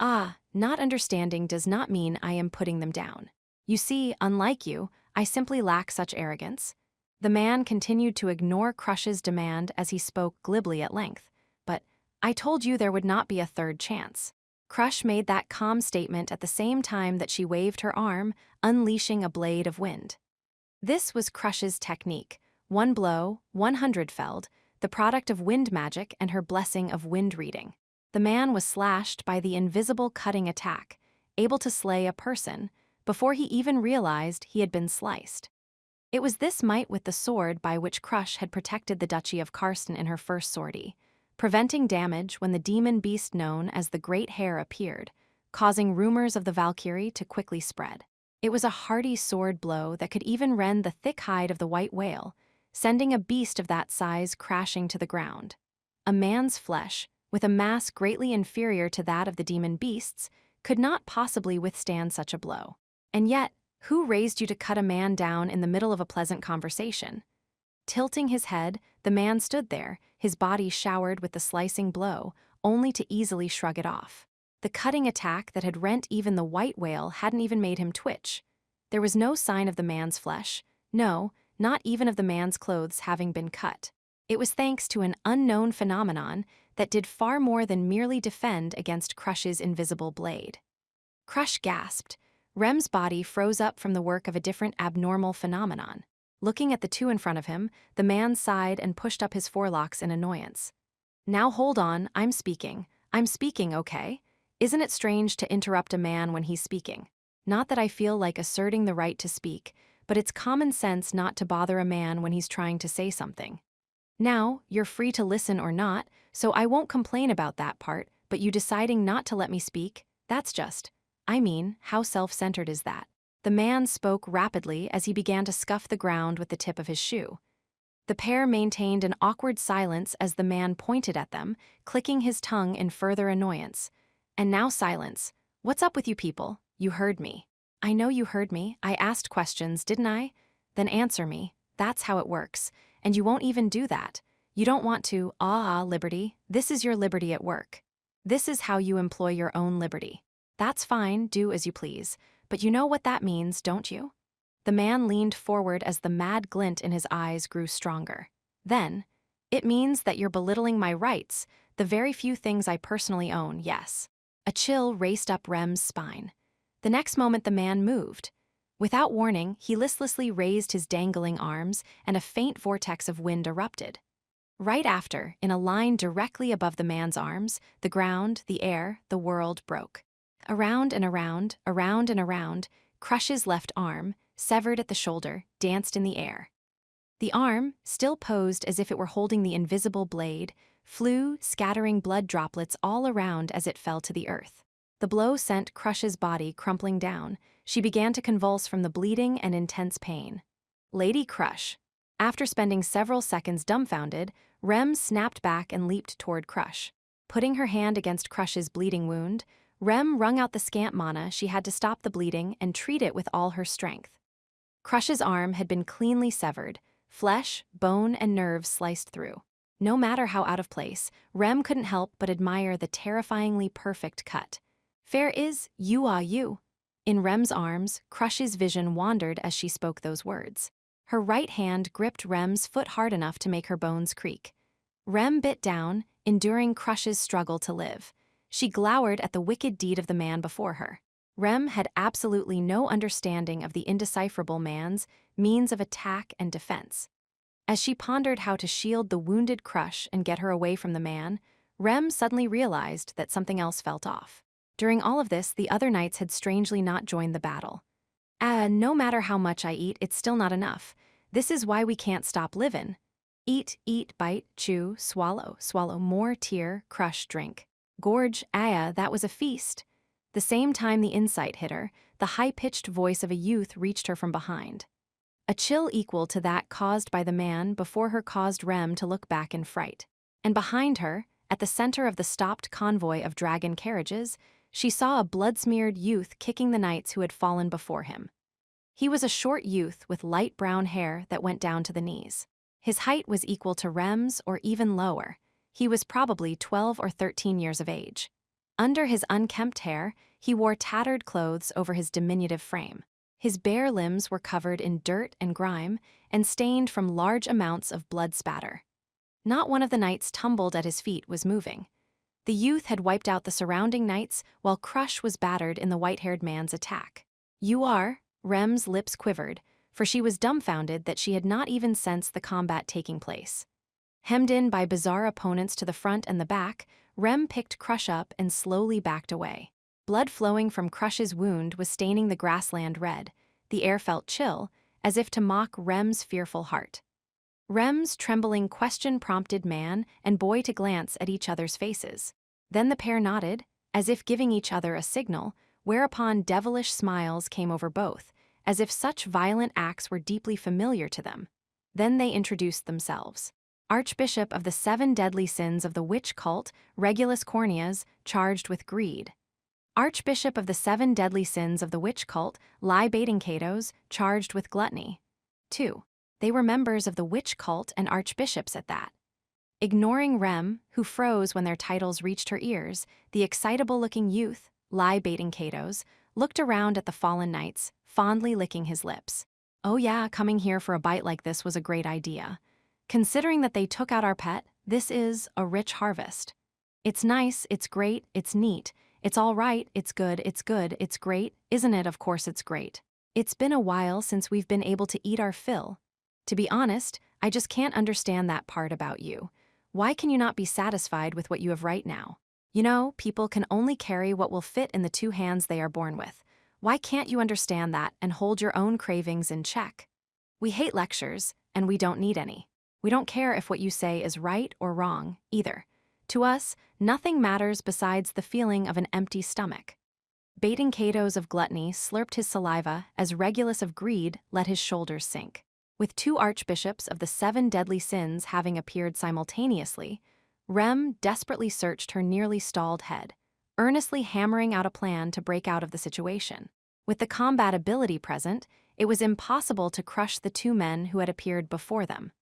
Ah, not understanding does not mean I am putting them down. You see, unlike you, I simply lack such arrogance. The man continued to ignore Crush's demand as he spoke glibly at length. But I told you there would not be a third chance. Crush made that calm statement at the same time that she waved her arm, unleashing a blade of wind. This was Crush's technique. One blow, 100 felled, the product of wind magic and her blessing of wind reading. The man was slashed by the invisible cutting attack, able to slay a person, before he even realized he had been sliced. It was this might with the sword by which Crush had protected the Duchy of Karsten in her first sortie, preventing damage when the demon beast known as the Great Hare appeared, causing rumors of the Valkyrie to quickly spread. It was a hearty sword blow that could even rend the thick hide of the white whale, sending a beast of that size crashing to the ground. A man's flesh, with a mass greatly inferior to that of the demon beasts, could not possibly withstand such a blow. And yet, who raised you to cut a man down in the middle of a pleasant conversation? Tilting his head, the man stood there, his body showered with the slicing blow, only to easily shrug it off. The cutting attack that had rent even the white whale hadn't even made him twitch. There was no sign of the man's flesh, no, not even of the man's clothes having been cut. It was thanks to an unknown phenomenon that did far more than merely defend against Crush's invisible blade. Crush gasped. Rem's body froze up from the work of a different abnormal phenomenon. Looking at the two in front of him, the man sighed and pushed up his forelocks in annoyance. Now hold on, I'm speaking, okay? Isn't it strange to interrupt a man when he's speaking? Not that I feel like asserting the right to speak, but it's common sense not to bother a man when he's trying to say something. Now, you're free to listen or not, so I won't complain about that part, but you deciding not to let me speak, that's just, how self-centered is that? The man spoke rapidly as he began to scuff the ground with the tip of his shoe. The pair maintained an awkward silence as the man pointed at them, clicking his tongue in further annoyance. And now silence. What's up with you people? You heard me. I know you heard me. I asked questions, didn't I? Then answer me. That's how it works. And you won't even do that. You don't want to, liberty. This is your liberty at work. This is how you employ your own liberty. That's fine, do as you please. But you know what that means, don't you? The man leaned forward as the mad glint in his eyes grew stronger. Then, it means that you're belittling my rights, the very few things I personally own, yes. A chill raced up Rem's spine. The next moment the man moved. Without warning, he listlessly raised his dangling arms, and a faint vortex of wind erupted. Right after, in a line directly above the man's arms, the ground, the air, the world broke. Around and around, around and around, Crush's left arm, severed at the shoulder, danced in the air. The arm, still posed as if it were holding the invisible blade, flew, scattering blood droplets all around as it fell to the earth. The blow sent Crush's body crumpling down. She began to convulse from the bleeding and intense pain. Lady Crush. After spending several seconds dumbfounded, Rem snapped back and leaped toward Crush. Putting her hand against Crush's bleeding wound, Rem wrung out the scant mana she had to stop the bleeding and treat it with all her strength. Crush's arm had been cleanly severed, flesh, bone, and nerves sliced through. No matter how out of place, Rem couldn't help but admire the terrifyingly perfect cut. Fair is, you are you. In Rem's arms, Crush's vision wandered as she spoke those words. Her right hand gripped Rem's foot hard enough to make her bones creak. Rem bit down, enduring Crush's struggle to live. She glowered at the wicked deed of the man before her. Rem had absolutely no understanding of the indecipherable man's means of attack and defense. As she pondered how to shield the wounded Crush and get her away from the man, Rem suddenly realized that something else felt off. During all of this, the other knights had strangely not joined the battle. No matter how much I eat, it's still not enough. This is why we can't stop livin'. Eat, bite, chew, swallow, more, tear, crush, drink. Gorge, that was a feast. The same time the insight hit her, the high-pitched voice of a youth reached her from behind. A chill equal to that caused by the man before her caused Rem to look back in fright. And behind her, at the center of the stopped convoy of dragon carriages, she saw a blood-smeared youth kicking the knights who had fallen before him. He was a short youth with light brown hair that went down to the knees. His height was equal to Rem's or even lower. He was probably 12 or 13 years of age. Under his unkempt hair, he wore tattered clothes over his diminutive frame. His bare limbs were covered in dirt and grime and stained from large amounts of blood spatter. Not one of the knights tumbled at his feet was moving. The youth had wiped out the surrounding knights while Crush was battered in the white-haired man's attack. "You are?" Rem's lips quivered, for she was dumbfounded that she had not even sensed the combat taking place. Hemmed in by bizarre opponents to the front and the back, Rem picked Crush up and slowly backed away. Blood flowing from Crush's wound was staining the grassland red. The air felt chill, as if to mock Rem's fearful heart. Rem's trembling question prompted man and boy to glance at each other's faces. Then the pair nodded, as if giving each other a signal, whereupon devilish smiles came over both, as if such violent acts were deeply familiar to them. Then they introduced themselves. Archbishop of the 7 deadly sins of the witch cult, Regulus Corneas, charged with greed. Archbishop of the 7 deadly sins of the witch cult, Lie Baiting Catos, charged with gluttony. 2. They were members of the witch cult and archbishops at that. Ignoring Rem, who froze when their titles reached her ears, the excitable-looking youth, Lie Baiting Catos, looked around at the fallen knights, fondly licking his lips. "Oh yeah, coming here for a bite like this was a great idea. Considering that they took out our pet, this is a rich harvest. It's nice, it's great, it's neat, it's all right, it's good, it's great, isn't it? Of course it's great. It's been a while since we've been able to eat our fill. To be honest, I just can't understand that part about you. Why can you not be satisfied with what you have right now? You know, people can only carry what will fit in the 2 hands they are born with. Why can't you understand that and hold your own cravings in check? We hate lectures, and we don't need any. We don't care if what you say is right or wrong, either. To us, nothing matters besides the feeling of an empty stomach." Baiting Catos of gluttony slurped his saliva as Regulus of greed let his shoulders sink. With 2 archbishops of the 7 deadly sins having appeared simultaneously, Rem desperately searched her nearly stalled head, earnestly hammering out a plan to break out of the situation. With the combat ability present, it was impossible to crush the 2 men who had appeared before them.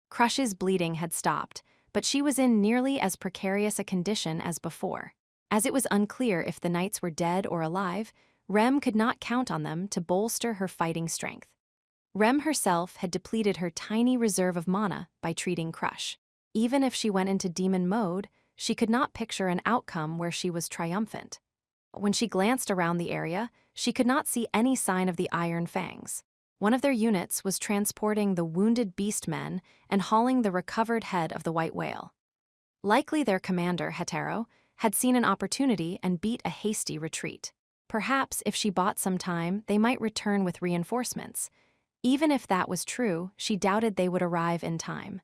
Crush's bleeding had stopped, but she was in nearly as precarious a condition as before. As it was unclear if the knights were dead or alive, Rem could not count on them to bolster her fighting strength. Rem herself had depleted her tiny reserve of mana by treating Crush. Even if she went into demon mode, she could not picture an outcome where she was triumphant. When she glanced around the area, she could not see any sign of the Iron Fangs. One of their units was transporting the wounded beast men and hauling the recovered head of the white whale. Likely their commander, Hetero, had seen an opportunity and beat a hasty retreat. Perhaps if she bought some time, they might return with reinforcements. Even if that was true, she doubted they would arrive in time.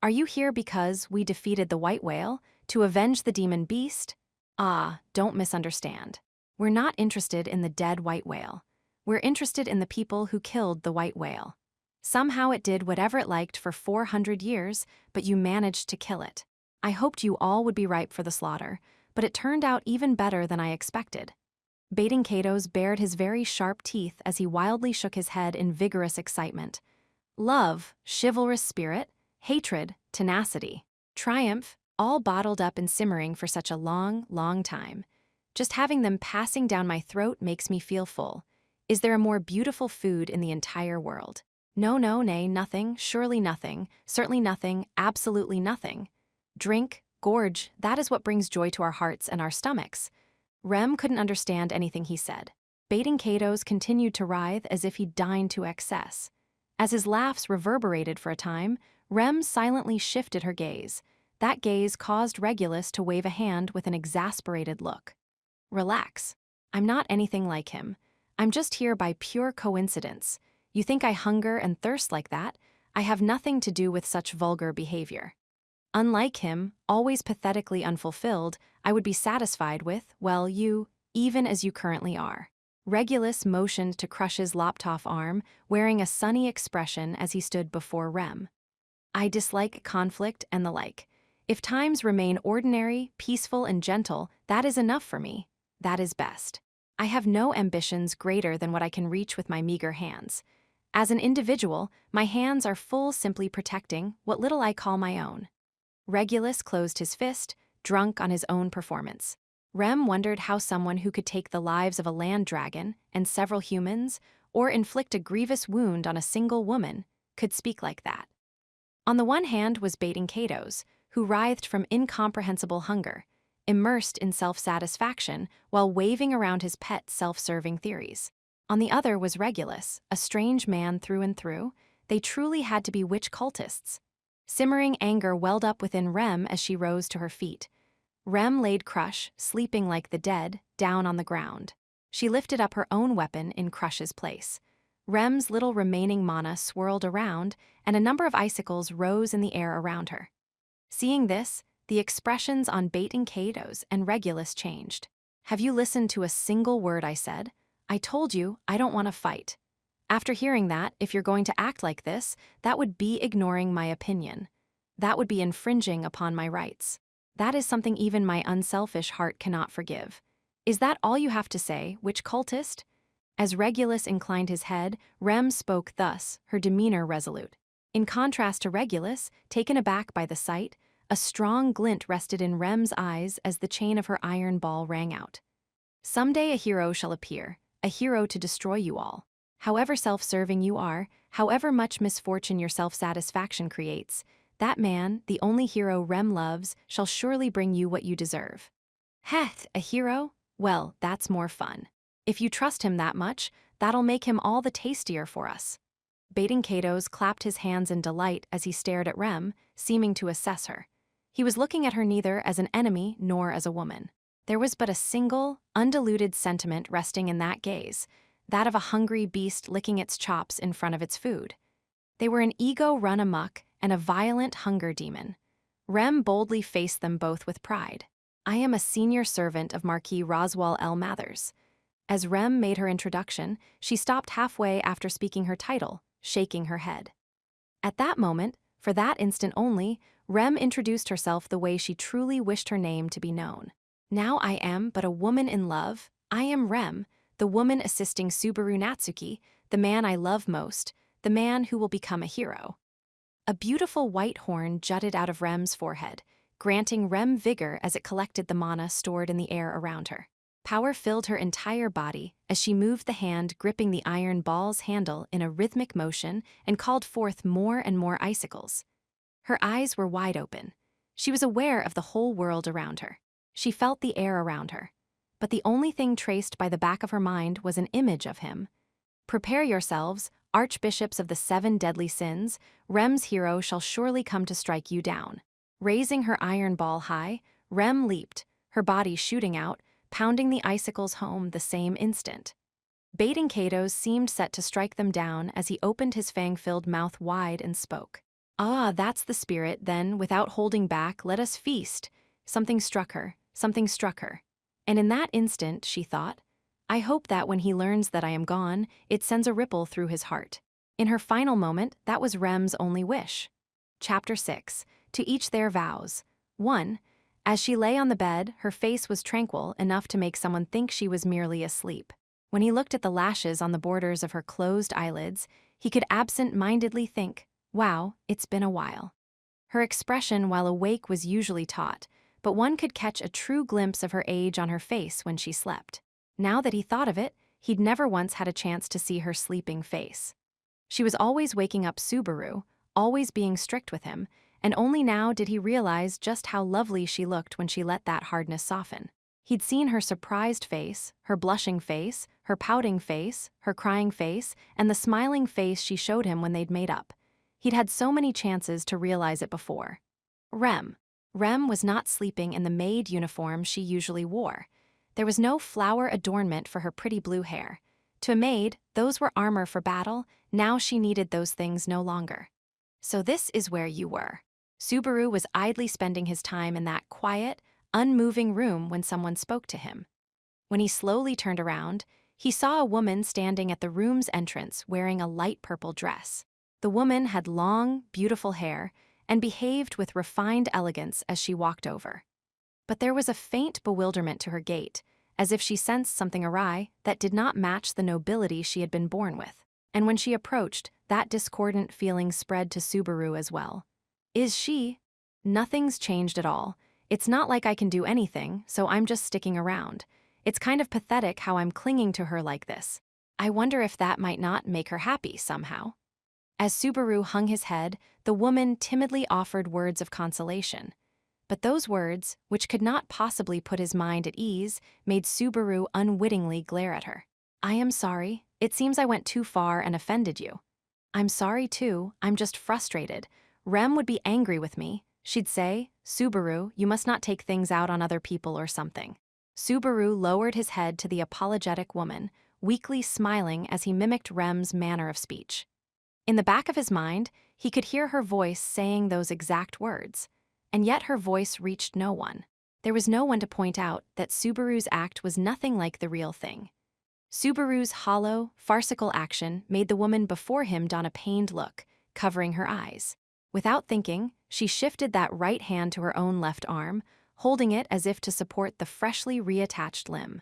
"Are you here because we defeated the white whale, to avenge the demon beast?" Ah, don't misunderstand. We're not interested in the dead white whale. We're interested in the people who killed the white whale. Somehow it did whatever it liked for 400 years, but you managed to kill it. I hoped you all would be ripe for the slaughter, but it turned out even better than I expected. Baiting Catos bared his very sharp teeth as he wildly shook his head in vigorous excitement. Love, chivalrous spirit, hatred, tenacity, triumph, all bottled up and simmering for such a long, long time. Just having them passing down my throat makes me feel full. Is there a more beautiful food in the entire world? No, nay, nothing, surely nothing, certainly nothing, absolutely nothing. Drink, gorge, that is what brings joy to our hearts and our stomachs. Rem couldn't understand anything he said. Baiting Catos continued to writhe as if he'd dined to excess. As his laughs reverberated for a time, Rem silently shifted her gaze. That gaze caused Regulus to wave a hand with an exasperated look. "Relax. I'm not anything like him. I'm just here by pure coincidence. You think I hunger and thirst like that? I have nothing to do with such vulgar behavior. Unlike him, always pathetically unfulfilled, I would be satisfied with, well, you, even as you currently are." Regulus motioned to Crush's lopped-off arm, wearing a sunny expression as he stood before Rem. "I dislike conflict and the like. If times remain ordinary, peaceful, and gentle, that is enough for me. That is best. I have no ambitions greater than what I can reach with my meager hands. As an individual, my hands are full simply protecting what little I call my own. Regulus closed his fist, drunk on his own performance. Rem wondered how someone who could take the lives of a land dragon and several humans, or inflict a grievous wound on a single woman, could speak like that. On the one hand was Bating Catos, who writhed from incomprehensible hunger, immersed in self-satisfaction while waving around his pet self-serving theories. On the other was Regulus, a strange man through and through. They truly had to be witch cultists. Simmering anger welled up within Rem as she rose to her feet. Rem laid Crush, sleeping like the dead, down on the ground. She lifted up her own weapon in Crush's place. Rem's little remaining mana swirled around, and a number of icicles rose in the air around her. Seeing this, the expressions on Bating Catos and Regulus changed. "Have you listened to a single word I said? I told you I don't want to fight. After hearing that, if you're going to act like this, that would be ignoring my opinion. That would be infringing upon my rights. That is something even my unselfish heart cannot forgive. Is that all you have to say, witch cultist?" As Regulus inclined his head, Rem spoke thus, her demeanor resolute. In contrast to Regulus, taken aback by the sight, a strong glint rested in Rem's eyes as the chain of her iron ball rang out. "Someday a hero shall appear, a hero to destroy you all. However self-serving you are, however much misfortune your self-satisfaction creates, that man, the only hero Rem loves, shall surely bring you what you deserve." "Heth, a hero? Well, that's more fun. If you trust him that much, that'll make him all the tastier for us." Bating Catos clapped his hands in delight as he stared at Rem, seeming to assess her. He was looking at her neither as an enemy nor as a woman. There was but a single, undiluted sentiment resting in that gaze, that of a hungry beast licking its chops in front of its food. They were an ego run amok and a violent hunger demon. Rem boldly faced them both with pride. "I am a senior servant of Marquis Roswell L. Mathers." As Rem made her introduction, she stopped halfway after speaking her title, shaking her head. At that moment, for that instant only, Rem introduced herself the way she truly wished her name to be known. "Now I am but a woman in love. I am Rem, the woman assisting Subaru Natsuki, the man I love most, the man who will become a hero." A beautiful white horn jutted out of Rem's forehead, granting Rem vigor as it collected the mana stored in the air around her. Power filled her entire body as she moved the hand gripping the iron ball's handle in a rhythmic motion and called forth more and more icicles. Her eyes were wide open. She was aware of the whole world around her. She felt the air around her. But the only thing traced by the back of her mind was an image of him. "Prepare yourselves, archbishops of the 7 deadly sins. Rem's hero shall surely come to strike you down." Raising her iron ball high, Rem leaped, her body shooting out, pounding the icicles home the same instant. Bating Catos seemed set to strike them down as he opened his fang-filled mouth wide and spoke. "Ah, that's the spirit, then, without holding back, let us feast." Something struck her, something struck her. And in that instant, she thought, "I hope that when he learns that I am gone, it sends a ripple through his heart." In her final moment, that was Rem's only wish. Chapter 6. To each their vows. 1. As she lay on the bed, her face was tranquil enough to make someone think she was merely asleep. When he looked at the lashes on the borders of her closed eyelids, he could absent-mindedly think, "Wow, it's been a while." Her expression while awake was usually taut, but one could catch a true glimpse of her age on her face when she slept. Now that he thought of it, he'd never once had a chance to see her sleeping face. She was always waking up Subaru, always being strict with him, and only now did he realize just how lovely she looked when she let that hardness soften. He'd seen her surprised face, her blushing face, her pouting face, her crying face, and the smiling face she showed him when they'd made up. He'd had so many chances to realize it before. Rem was not sleeping in the maid uniform she usually wore. There was no flower adornment for her pretty blue hair. To a maid, those were armor for battle. Now she needed those things no longer. "So this is where you were." Subaru was idly spending his time in that quiet, unmoving room when someone spoke to him. When he slowly turned around, he saw a woman standing at the room's entrance wearing a light purple dress. The woman had long, beautiful hair, and behaved with refined elegance as she walked over. But there was a faint bewilderment to her gait, as if she sensed something awry that did not match the nobility she had been born with. And when she approached, that discordant feeling spread to Subaru as well. Is she? Nothing's changed at all. It's not like I can do anything, so I'm just sticking around. It's kind of pathetic how I'm clinging to her like this. I wonder if that might not make her happy somehow. As Subaru hung his head, the woman timidly offered words of consolation. But those words, which could not possibly put his mind at ease, made Subaru unwittingly glare at her. I am sorry. It seems I went too far and offended you. I'm sorry too, I'm just frustrated. Rem would be angry with me. She'd say, Subaru, you must not take things out on other people or something. Subaru lowered his head to the apologetic woman, weakly smiling as he mimicked Rem's manner of speech. In the back of his mind, he could hear her voice saying those exact words, and yet her voice reached no one. There was no one to point out that Subaru's act was nothing like the real thing. Subaru's hollow, farcical action made the woman before him don a pained look, covering her eyes. Without thinking, she shifted that right hand to her own left arm, holding it as if to support the freshly reattached limb.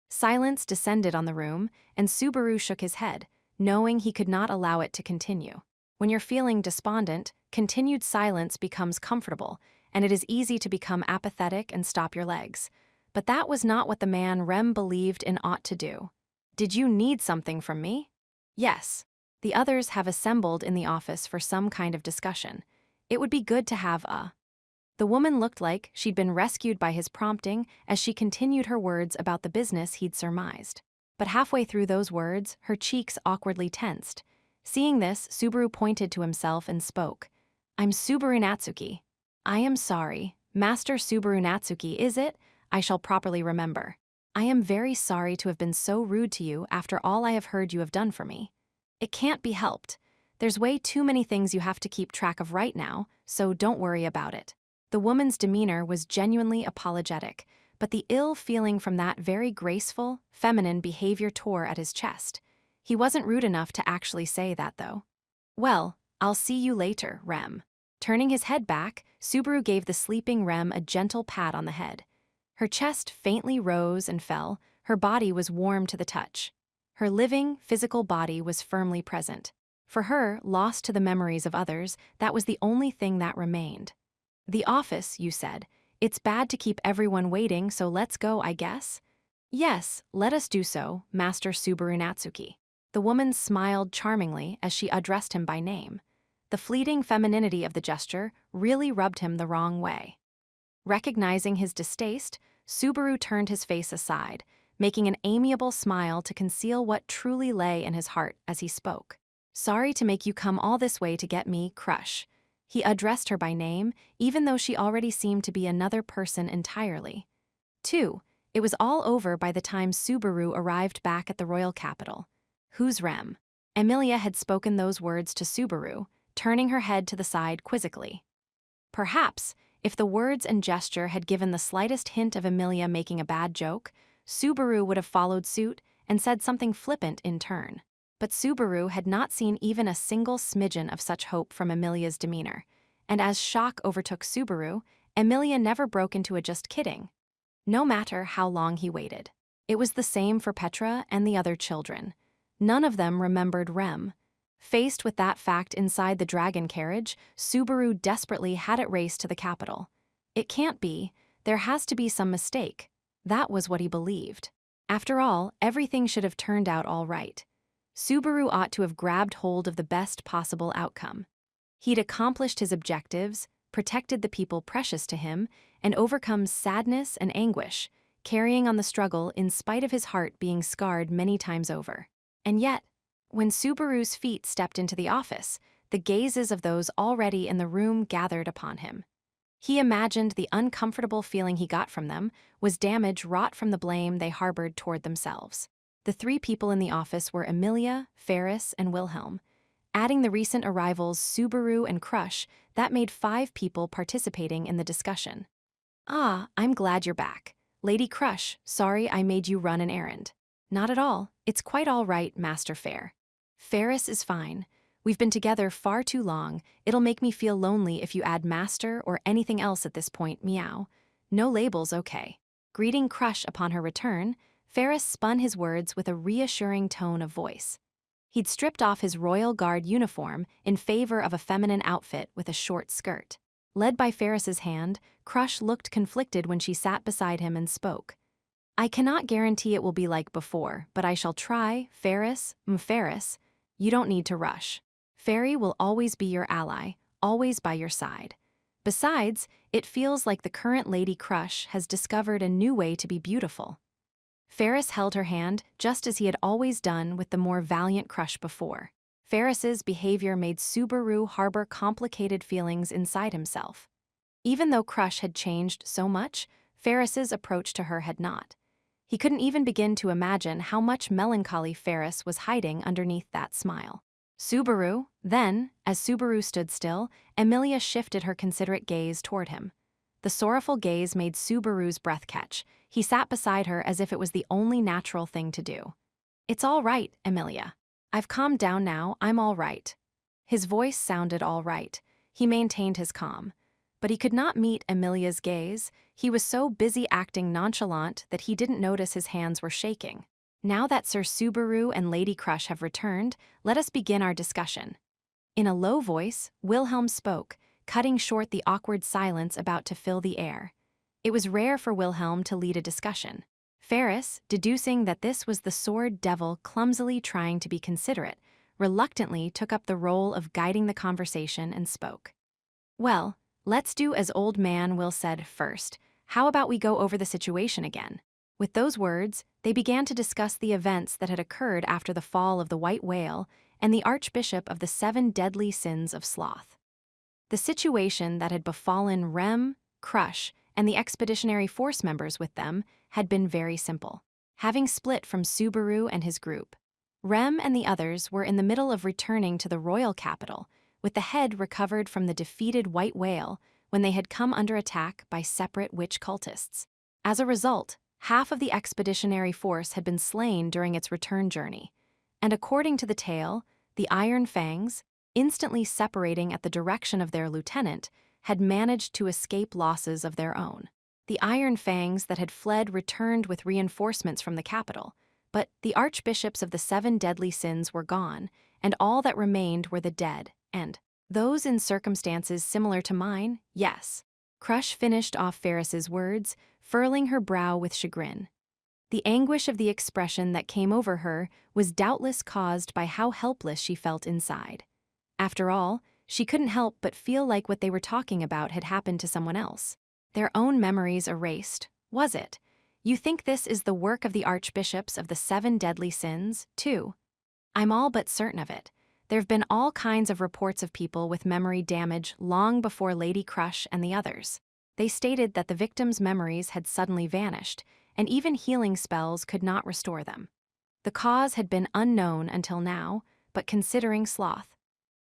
Silence descended on the room, and Subaru shook his head, knowing he could not allow it to continue. When you're feeling despondent, continued silence becomes comfortable, and it is easy to become apathetic and stop your legs. But that was not what the man Rem believed in ought to do. Did you need something from me? Yes. The others have assembled in the office for some kind of discussion. It would be good to have a... The woman looked like she'd been rescued by his prompting as she continued her words about the business he'd surmised. But halfway through those words, her cheeks awkwardly tensed. Seeing this, Subaru pointed to himself and spoke. I'm Subaru Natsuki. I am sorry. Master Subaru Natsuki, is it? I shall properly remember. I am very sorry to have been so rude to you after all I have heard you have done for me. It can't be helped. There's way too many things you have to keep track of right now, so don't worry about it. The woman's demeanor was genuinely apologetic, but the ill feeling from that very graceful, feminine behavior tore at his chest. He wasn't rude enough to actually say that, though. Well, I'll see you later, Rem. Turning his head back, Subaru gave the sleeping Rem a gentle pat on the head. Her chest faintly rose and fell, her body was warm to the touch. Her living, physical body was firmly present. For her, lost to the memories of others, that was the only thing that remained. The office, you said. It's bad to keep everyone waiting, so let's go, I guess? Yes, let us do so, Master Subaru Natsuki. The woman smiled charmingly as she addressed him by name. The fleeting femininity of the gesture really rubbed him the wrong way. Recognizing his distaste, Subaru turned his face aside, making an amiable smile to conceal what truly lay in his heart as he spoke. Sorry to make you come all this way to get me, Crush. He addressed her by name, even though she already seemed to be another person entirely. 2. It was all over by the time Subaru arrived back at the royal capital. Who's Rem? Emilia had spoken those words to Subaru, turning her head to the side quizzically. Perhaps, if the words and gesture had given the slightest hint of Emilia making a bad joke, Subaru would have followed suit and said something flippant in turn. But Subaru had not seen even a single smidgen of such hope from Emilia's demeanor, and as shock overtook Subaru, Emilia never broke into a just kidding. No matter how long he waited. It was the same for Petra and the other children. None of them remembered Rem. Faced with that fact inside the dragon carriage, Subaru desperately had it race to the capital. It can't be. There has to be some mistake. That was what he believed. After all, everything should have turned out all right. Subaru ought to have grabbed hold of the best possible outcome. He'd accomplished his objectives, protected the people precious to him, and overcome sadness and anguish, carrying on the struggle in spite of his heart being scarred many times over. And yet, when Subaru's feet stepped into the office, the gazes of those already in the room gathered upon him. He imagined the uncomfortable feeling he got from them was damage wrought from the blame they harbored toward themselves. The 3 people in the office were Emilia, Ferris, and Wilhelm. Adding the recent arrivals Subaru and Crush, that made 5 people participating in the discussion. Ah, I'm glad you're back. Lady Crush, sorry I made you run an errand. Not at all. It's quite all right, Master Fair. Ferris is fine. We've been together far too long. It'll make me feel lonely if you add master or anything else at this point, meow. No labels, okay. Greeting Crush upon her return, Ferris spun his words with a reassuring tone of voice. He'd stripped off his Royal Guard uniform in favor of a feminine outfit with a short skirt. Led by Ferris's hand, Crush looked conflicted when she sat beside him and spoke. I cannot guarantee it will be like before, but I shall try, Ferris, Ferris. You don't need to rush. Fairy will always be your ally, always by your side. Besides, it feels like the current Lady Crush has discovered a new way to be beautiful. Ferris held her hand just as he had always done with the more valiant Crush before. Ferris's behavior made Subaru harbor complicated feelings inside himself. Even though Crush had changed so much, Ferris's approach to her had not. He couldn't even begin to imagine how much melancholy Ferris was hiding underneath that smile. Subaru, then, as Subaru stood still, Emilia shifted her considerate gaze toward him. The sorrowful gaze made Subaru's breath catch. He sat beside her as if it was the only natural thing to do. It's all right, Emilia. I've calmed down now, I'm all right. His voice sounded all right. He maintained his calm. But he could not meet Emilia's gaze. He was so busy acting nonchalant that he didn't notice his hands were shaking. Now that Sir Subaru and Lady Crush have returned, let us begin our discussion. In a low voice, Wilhelm spoke, cutting short the awkward silence about to fill the air. It was rare for Wilhelm to lead a discussion. Ferris, deducing that this was the sword devil clumsily trying to be considerate, reluctantly took up the role of guiding the conversation and spoke. Well, let's do as old man Will said first. How about we go over the situation again? With those words, they began to discuss the events that had occurred after the fall of the White Whale and the Archbishop of the 7 deadly sins of sloth. The situation that had befallen Rem, Crush, and the expeditionary force members with them had been very simple. Having split from Subaru and his group, Rem and the others were in the middle of returning to the royal capital, with the head recovered from the defeated White Whale when they had come under attack by separate witch cultists. As a result, half of the expeditionary force had been slain during its return journey, and according to the tale, the Iron Fangs, instantly separating at the direction of their lieutenant, had managed to escape losses of their own. The Iron Fangs that had fled returned with reinforcements from the capital, but the archbishops of the 7 deadly sins were gone, and all that remained were the dead, and those in circumstances similar to mine, yes. Crush finished off Ferris's words, furling her brow with chagrin. The anguish of the expression that came over her was doubtless caused by how helpless she felt inside. After all, she couldn't help but feel like what they were talking about had happened to someone else. Their own memories erased, was it? You think this is the work of the archbishops of the 7 deadly sins, too? I'm all but certain of it. There've been all kinds of reports of people with memory damage long before Lady Crush and the others. They stated that the victims' memories had suddenly vanished, and even healing spells could not restore them. The cause had been unknown until now, but considering sloth,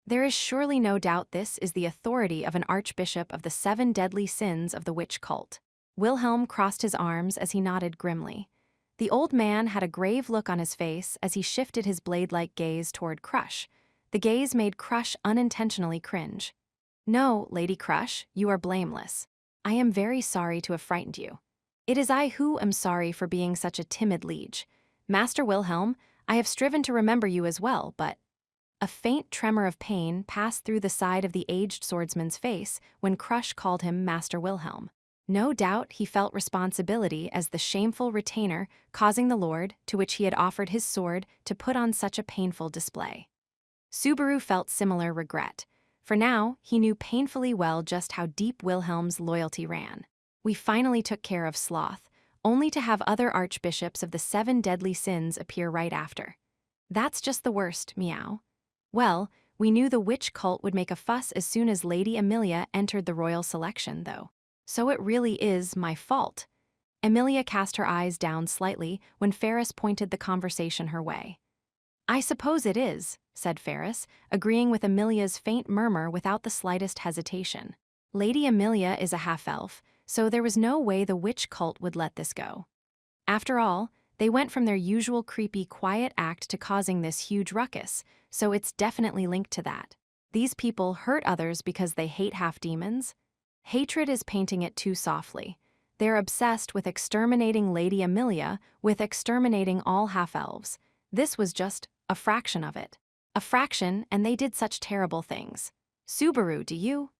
there is surely no doubt this is the authority of an archbishop of the 7 deadly sins of the witch cult. Wilhelm crossed his arms as he nodded grimly. The old man had a grave look on his face as he shifted his blade-like gaze toward Crush. The gaze made Crush unintentionally cringe. No, Lady Crush, you are blameless. I am very sorry to have frightened you. It is I who am sorry for being such a timid liege. Master Wilhelm, I have striven to remember you as well, but... A faint tremor of pain passed through the side of the aged swordsman's face when Crush called him Master Wilhelm. No doubt he felt responsibility as the shameful retainer causing the lord, to which he had offered his sword, to put on such a painful display. Subaru felt similar regret, for now he knew painfully well just how deep Wilhelm's loyalty ran. We finally took care of sloth, only to have other archbishops of the 7 deadly sins appear right after. That's just the worst, meow. Well, we knew the witch cult would make a fuss as soon as Lady Emilia entered the royal selection, though. So it really is my fault. Emilia cast her eyes down slightly when Ferris pointed the conversation her way. I suppose it is, said Ferris, agreeing with Emilia's faint murmur without the slightest hesitation. Lady Emilia is a half-elf, so there was no way the witch cult would let this go. After all, They went from their usual creepy, quiet act to causing this huge ruckus, so it's definitely linked to that. These people hurt others because they hate half-demons? Hatred is painting it too softly. They're obsessed with exterminating Lady Amelia, with exterminating all half-elves. This was just a fraction of it. A fraction, and they did such terrible things. Subaru, do you?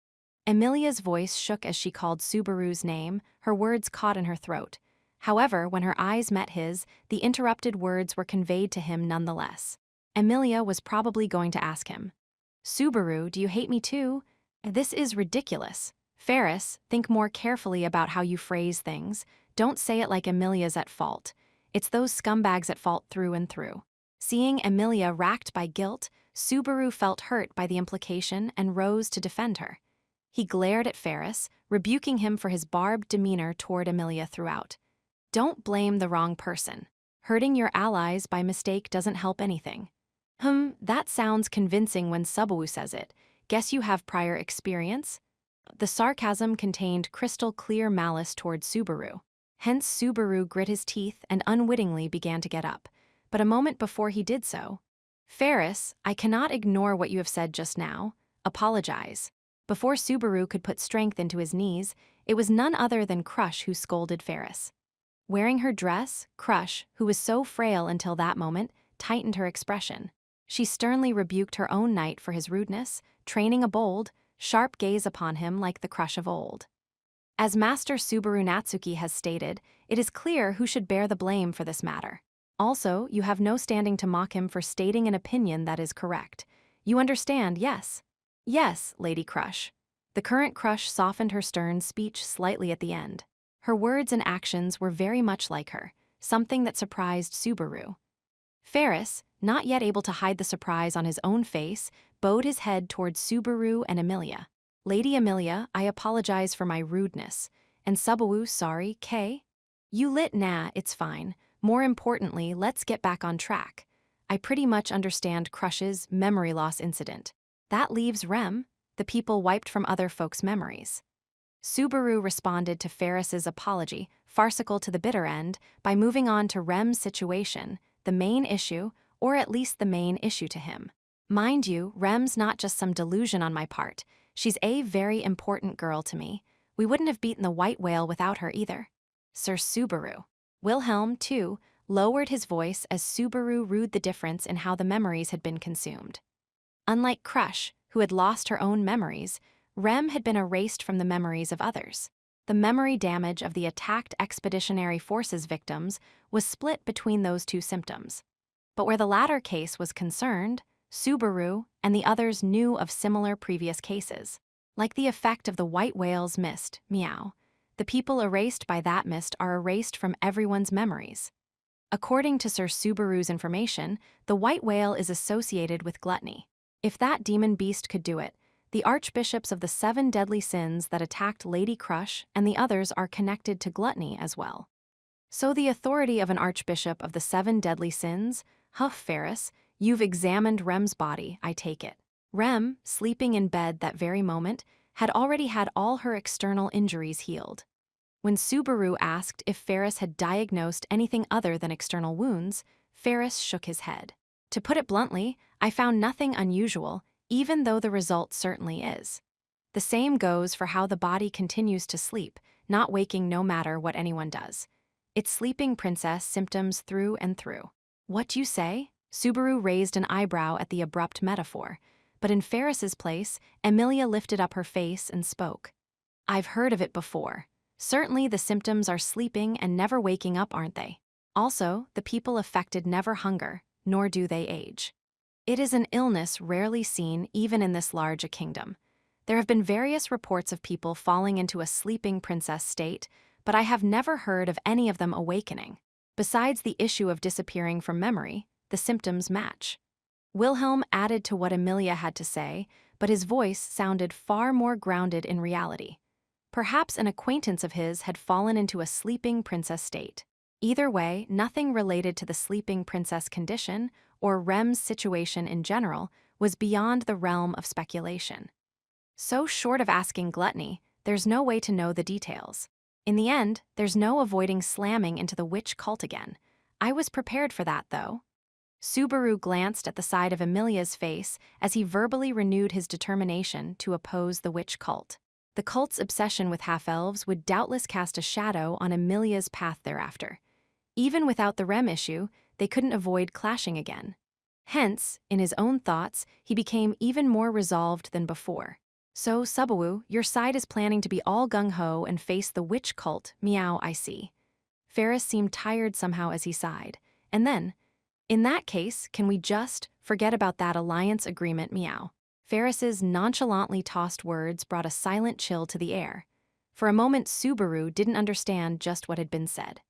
Amelia's voice shook as she called Subaru's name, her words caught in her throat. However, when her eyes met his, the interrupted words were conveyed to him nonetheless. Amelia was probably going to ask him, Subaru, do you hate me too? This is ridiculous. Ferris, think more carefully about how you phrase things. Don't say it like Amelia's at fault. It's those scumbags at fault through and through. Seeing Amelia racked by guilt, Subaru felt hurt by the implication and rose to defend her. He glared at Ferris, rebuking him for his barbed demeanor toward Amelia throughout. Don't blame the wrong person. Hurting your allies by mistake doesn't help anything. That sounds convincing when Subaru says it. Guess you have prior experience? The sarcasm contained crystal-clear malice toward Subaru. Hence Subaru grit his teeth and unwittingly began to get up. But a moment before he did so, Ferris, I cannot ignore what you have said just now. Apologize. Before Subaru could put strength into his knees, it was none other than Crush who scolded Ferris. Wearing her dress, Crush, who was so frail until that moment, tightened her expression. She sternly rebuked her own knight for his rudeness, training a bold, sharp gaze upon him like the Crush of old. As Master Subaru Natsuki has stated, it is clear who should bear the blame for this matter. Also, you have no standing to mock him for stating an opinion that is correct. You understand, yes? Yes, Lady Crush. The current Crush softened her stern speech slightly at the end. Her words and actions were very much like her, something that surprised Subaru. Ferris, not yet able to hide the surprise on his own face, bowed his head towards Subaru and Amelia. Lady Amelia, I apologize for my rudeness. And Subaru, sorry, Kay? You lit, nah, it's fine. More importantly, let's get back on track. I pretty much understand Crush's memory loss incident. That leaves Rem, the people wiped from other folks' memories. Subaru responded to Ferris's apology, farcical to the bitter end, by moving on to Rem's situation, the main issue, or at least the main issue to him. Mind you, Rem's not just some delusion on my part. She's a very important girl to me. We wouldn't have beaten the white whale without her either. Sir Subaru. Wilhelm, too, lowered his voice as Subaru rued the difference in how the memories had been consumed. Unlike Crush, who had lost her own memories, Rem had been erased from the memories of others. The memory damage of the attacked Expeditionary Forces victims was split between those two symptoms. But where the latter case was concerned, Subaru and the others knew of similar previous cases. Like the effect of the white whale's mist, meow, the people erased by that mist are erased from everyone's memories. According to Sir Subaru's information, the white whale is associated with gluttony. If that demon beast could do it, the archbishops of the 7 deadly sins that attacked Lady Crush and the others are connected to gluttony as well. So the authority of an archbishop of the 7 deadly sins, huff Ferris, you've examined Rem's body, I take it. Rem, sleeping in bed that very moment, had already had all her external injuries healed. When Subaru asked if Ferris had diagnosed anything other than external wounds, Ferris shook his head. To put it bluntly, I found nothing unusual, even though the result certainly is. The same goes for how the body continues to sleep, not waking no matter what anyone does. It's sleeping princess symptoms through and through. What you say? Subaru raised an eyebrow at the abrupt metaphor, but in Ferris's place, Amelia lifted up her face and spoke. I've heard of it before. Certainly the symptoms are sleeping and never waking up, aren't they? Also, the people affected never hunger, nor do they age. It is an illness rarely seen even in this large a kingdom. There have been various reports of people falling into a sleeping princess state, but I have never heard of any of them awakening. Besides the issue of disappearing from memory, the symptoms match. Wilhelm added to what Amelia had to say, but his voice sounded far more grounded in reality. Perhaps an acquaintance of his had fallen into a sleeping princess state. Either way, nothing related to the sleeping princess condition or Rem's situation in general was beyond the realm of speculation. So short of asking gluttony, there's no way to know the details. In the end, there's no avoiding slamming into the witch cult again. I was prepared for that, though. Subaru glanced at the side of Emilia's face as he verbally renewed his determination to oppose the witch cult. The cult's obsession with half-elves would doubtless cast a shadow on Emilia's path thereafter. Even without the REM issue, they couldn't avoid clashing again. Hence, in his own thoughts, he became even more resolved than before. So, Subaru, your side is planning to be all gung-ho and face the witch cult, meow, I see. Ferris seemed tired somehow as he sighed. And then, in that case, can we just forget about that alliance agreement, meow? Ferris's nonchalantly tossed words brought a silent chill to the air. For a moment, Subaru didn't understand just what had been said.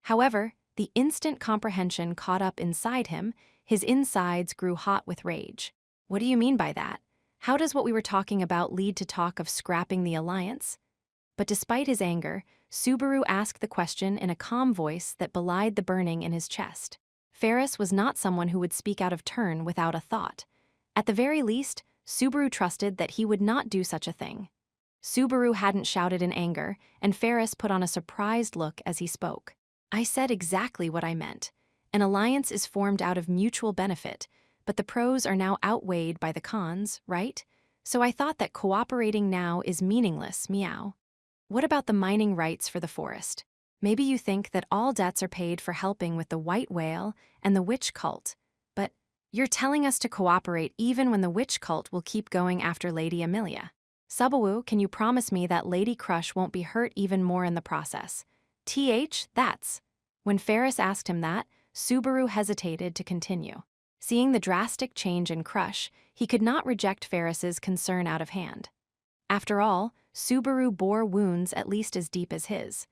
However, the instant comprehension caught up inside him, his insides grew hot with rage. What do you mean by that? How does what we were talking about lead to talk of scrapping the alliance? But despite his anger, Subaru asked the question in a calm voice that belied the burning in his chest. Ferris was not someone who would speak out of turn without a thought. At the very least, Subaru trusted that he would not do such a thing. Subaru hadn't shouted in anger, and Ferris put on a surprised look as he spoke. I said exactly what I meant. An alliance is formed out of mutual benefit, but the pros are now outweighed by the cons, right? So I thought that cooperating now is meaningless, meow. What about the mining rights for the forest? Maybe you think that all debts are paid for helping with the white whale and the witch cult, but you're telling us to cooperate even when the witch cult will keep going after Lady Emilia. Subaru, can you promise me that Lady Crush won't be hurt even more in the process? That's. When Ferris asked him that, Subaru hesitated to continue. Seeing the drastic change in Crush, he could not reject Ferris's concern out of hand. After all, Subaru bore wounds at least as deep as his.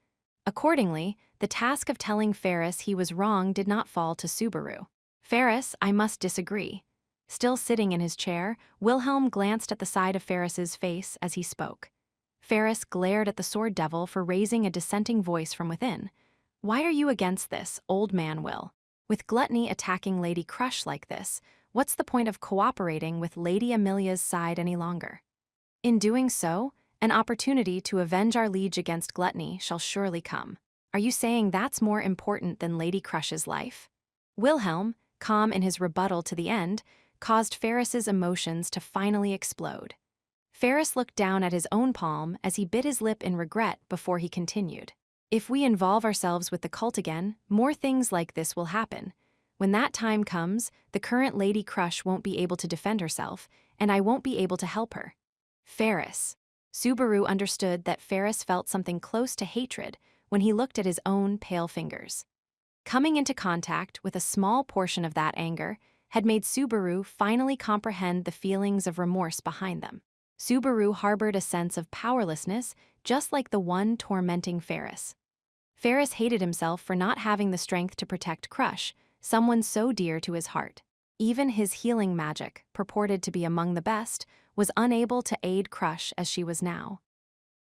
Accordingly, the task of telling Ferris he was wrong did not fall to Subaru. Ferris, I must disagree. Still sitting in his chair, Wilhelm glanced at the side of Ferris's face as he spoke. Ferris glared at the sword devil for raising a dissenting voice from within. Why are you against this, old man Will? With Gluttony attacking Lady Crush like this, what's the point of cooperating with Lady Emilia's side any longer? In doing so, an opportunity to avenge our liege against Gluttony shall surely come. Are you saying that's more important than Lady Crush's life? Wilhelm, calm in his rebuttal to the end, caused Ferris's emotions to finally explode. Ferris looked down at his own palm as he bit his lip in regret before he continued. If we involve ourselves with the cult again, more things like this will happen. When that time comes, the current Lady Crush won't be able to defend herself, and I won't be able to help her. Ferris. Subaru understood that Ferris felt something close to hatred when he looked at his own pale fingers. Coming into contact with a small portion of that anger had made Subaru finally comprehend the feelings of remorse behind them. Subaru harbored a sense of powerlessness just like the one tormenting Ferris. Ferris hated himself for not having the strength to protect Crush, someone so dear to his heart. Even his healing magic, purported to be among the best, was unable to aid Crush as she was now.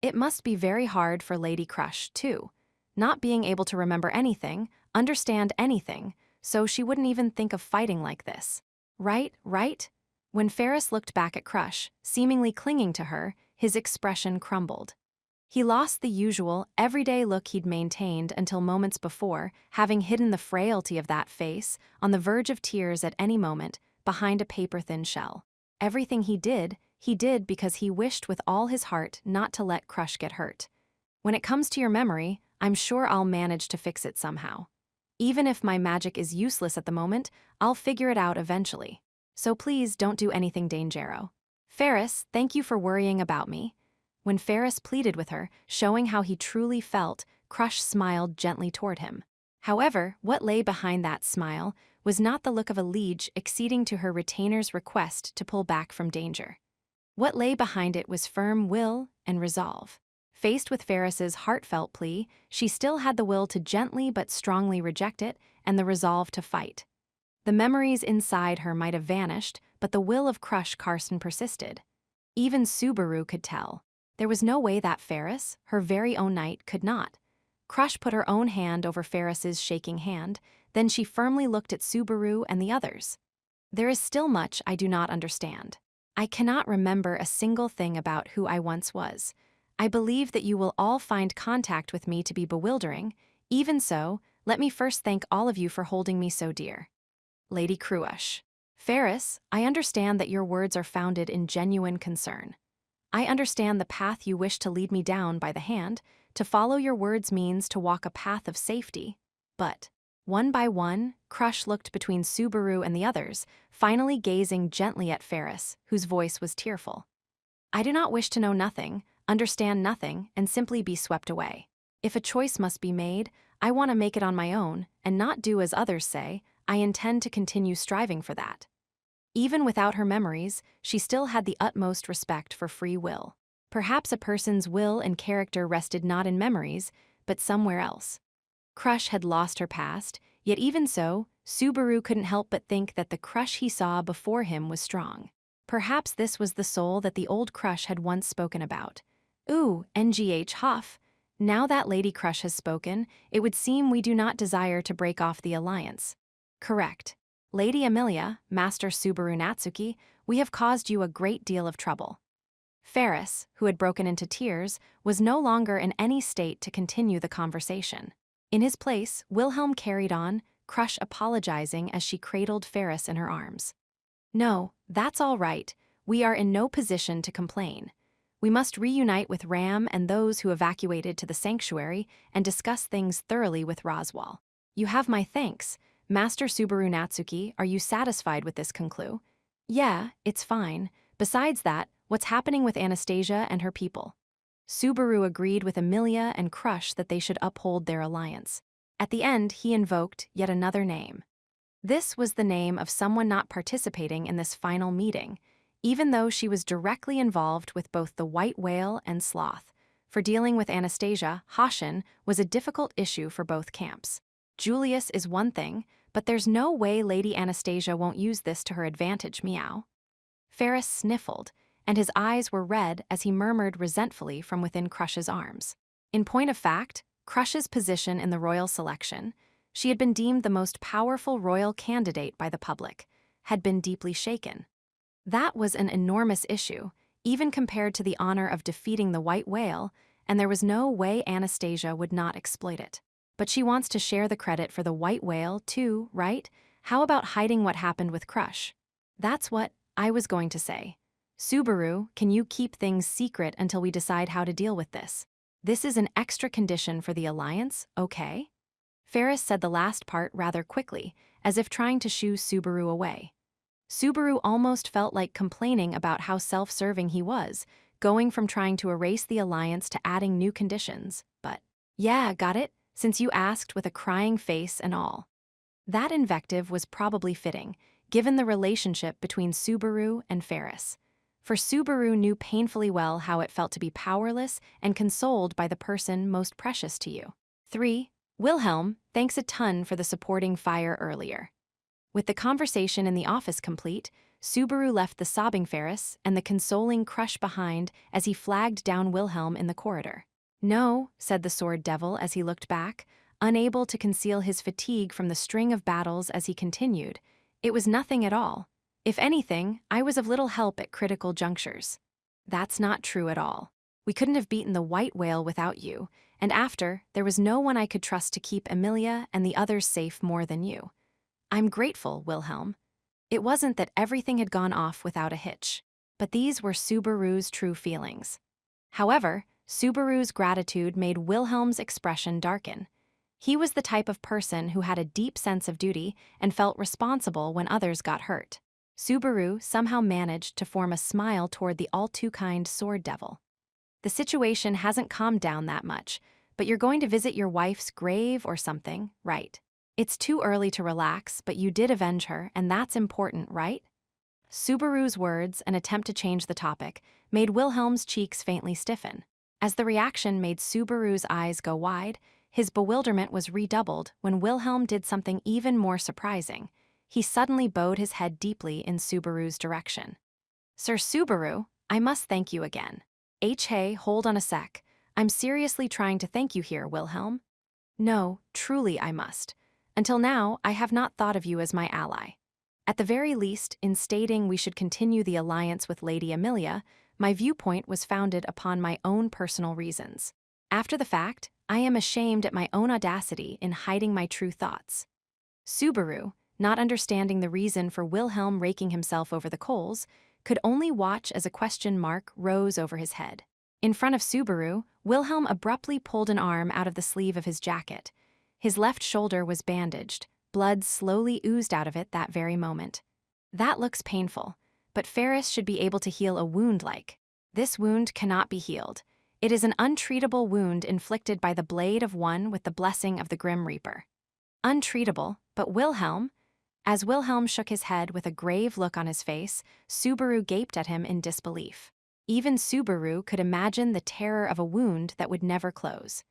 It must be very hard for Lady Crush, too, not being able to remember anything, understand anything, so she wouldn't even think of fighting like this. Right? When Ferris looked back at Crush, seemingly clinging to her, his expression crumbled. He lost the usual, everyday look he'd maintained until moments before, having hidden the frailty of that face, on the verge of tears at any moment, behind a paper-thin shell. Everything he did because he wished with all his heart not to let Crush get hurt. When it comes to your memory, I'm sure I'll manage to fix it somehow. Even if my magic is useless at the moment, I'll figure it out eventually. So please don't do anything dangerous. Ferris, thank you for worrying about me. When Ferris pleaded with her, showing how he truly felt, Crush smiled gently toward him. However, what lay behind that smile was not the look of a liege acceding to her retainer's request to pull back from danger. What lay behind it was firm will and resolve. Faced with Ferris's heartfelt plea, she still had the will to gently but strongly reject it and the resolve to fight. The memories inside her might have vanished, but the will of Crush Carson persisted. Even Subaru could tell. There was no way that Ferris, her very own knight, could not. Crush put her own hand over Ferris's shaking hand, then she firmly looked at Subaru and the others. There is still much I do not understand. I cannot remember a single thing about who I once was. I believe that you will all find contact with me to be bewildering. Even so, let me first thank all of you for holding me so dear. Lady Cruish. Ferris, I understand that your words are founded in genuine concern. I understand the path you wish to lead me down by the hand. To follow your words means to walk a path of safety. But, one by one, Crush looked between Subaru and the others, finally gazing gently at Ferris, whose voice was tearful. I do not wish to know nothing, understand nothing, and simply be swept away. If a choice must be made, I want to make it on my own, and not do as others say. I intend to continue striving for that. Even without her memories, she still had the utmost respect for free will. Perhaps a person's will and character rested not in memories, but somewhere else. Crush had lost her past, yet even so, Subaru couldn't help but think that the Crush he saw before him was strong. Perhaps this was the soul that the old Crush had once spoken about. Ooh, NGH Huff. Now that Lady Crush has spoken, it would seem we do not desire to break off the alliance. Correct. Lady Amelia, Master Subaru Natsuki, we have caused you a great deal of trouble. Ferris, who had broken into tears, was no longer in any state to continue the conversation. In his place, Wilhelm carried on, Crush apologizing as she cradled Ferris in her arms. No, that's all right. We are in no position to complain. We must reunite with Ram and those who evacuated to the sanctuary and discuss things thoroughly with Roswell. You have my thanks. Master Subaru Natsuki, are you satisfied with this conclusion? Yeah, it's fine. Besides that, what's happening with Anastasia and her people? Subaru agreed with Amelia and Crush that they should uphold their alliance. At the end, he invoked yet another name. This was the name of someone not participating in this final meeting, even though she was directly involved with both the white whale and sloth. For dealing with Anastasia, Hashin was a difficult issue for both camps. Julius is one thing, but there's no way Lady Anastasia won't use this to her advantage, meow. Ferris sniffled, and his eyes were red as he murmured resentfully from within Crush's arms. In point of fact, Crush's position in the royal selection, she had been deemed the most powerful royal candidate by the public, had been deeply shaken. That was an enormous issue, even compared to the honor of defeating the white whale, and there was no way Anastasia would not exploit it. But she wants to share the credit for the white whale, too, right? How about hiding what happened with Crush? That's what I was going to say. Subaru, can you keep things secret until we decide how to deal with this? This is an extra condition for the alliance, okay? Ferris said the last part rather quickly, as if trying to shoo Subaru away. Subaru almost felt like complaining about how self-serving he was, going from trying to erase the alliance to adding new conditions, but, yeah, got it? Since you asked with a crying face and all. That invective was probably fitting, given the relationship between Subaru and Ferris. For Subaru knew painfully well how it felt to be powerless and consoled by the person most precious to you. 3. Wilhelm, thanks a ton for the supporting fire earlier. With the conversation in the office complete, Subaru left the sobbing Ferris and the consoling Crush behind as he flagged down Wilhelm in the corridor. No, said the Sword Devil as he looked back, unable to conceal his fatigue from the string of battles as he continued. It was nothing at all. If anything, I was of little help at critical junctures. That's not true at all. We couldn't have beaten the white whale without you, and after, there was no one I could trust to keep Amelia and the others safe more than you. I'm grateful, Wilhelm. It wasn't that everything had gone off without a hitch, but these were Subaru's true feelings. However, Subaru's gratitude made Wilhelm's expression darken. He was the type of person who had a deep sense of duty and felt responsible when others got hurt. Subaru somehow managed to form a smile toward the all-too-kind Sword Devil. The situation hasn't calmed down that much, but you're going to visit your wife's grave or something, right? It's too early to relax, but you did avenge her, and that's important, right? Subaru's words, an attempt to change the topic, made Wilhelm's cheeks faintly stiffen. As the reaction made Subaru's eyes go wide, his bewilderment was redoubled when Wilhelm did something even more surprising. He suddenly bowed his head deeply in Subaru's direction. Sir Subaru, I must thank you again. Hey, hold on a sec. I'm seriously trying to thank you here, Wilhelm. No, truly I must. Until now, I have not thought of you as my ally. At the very least, in stating we should continue the alliance with Lady Amelia, my viewpoint was founded upon my own personal reasons. After the fact, I am ashamed at my own audacity in hiding my true thoughts. Subaru, not understanding the reason for Wilhelm raking himself over the coals, could only watch as a question mark rose over his head. In front of Subaru, Wilhelm abruptly pulled an arm out of the sleeve of his jacket. His left shoulder was bandaged. Blood slowly oozed out of it that very moment. That looks painful, but Ferris should be able to heal a wound like. This wound cannot be healed. It is an untreatable wound inflicted by the blade of one with the blessing of the Grim Reaper. Untreatable, but Wilhelm? As Wilhelm shook his head with a grave look on his face, Subaru gaped at him in disbelief. Even Subaru could imagine the terror of a wound that would never close.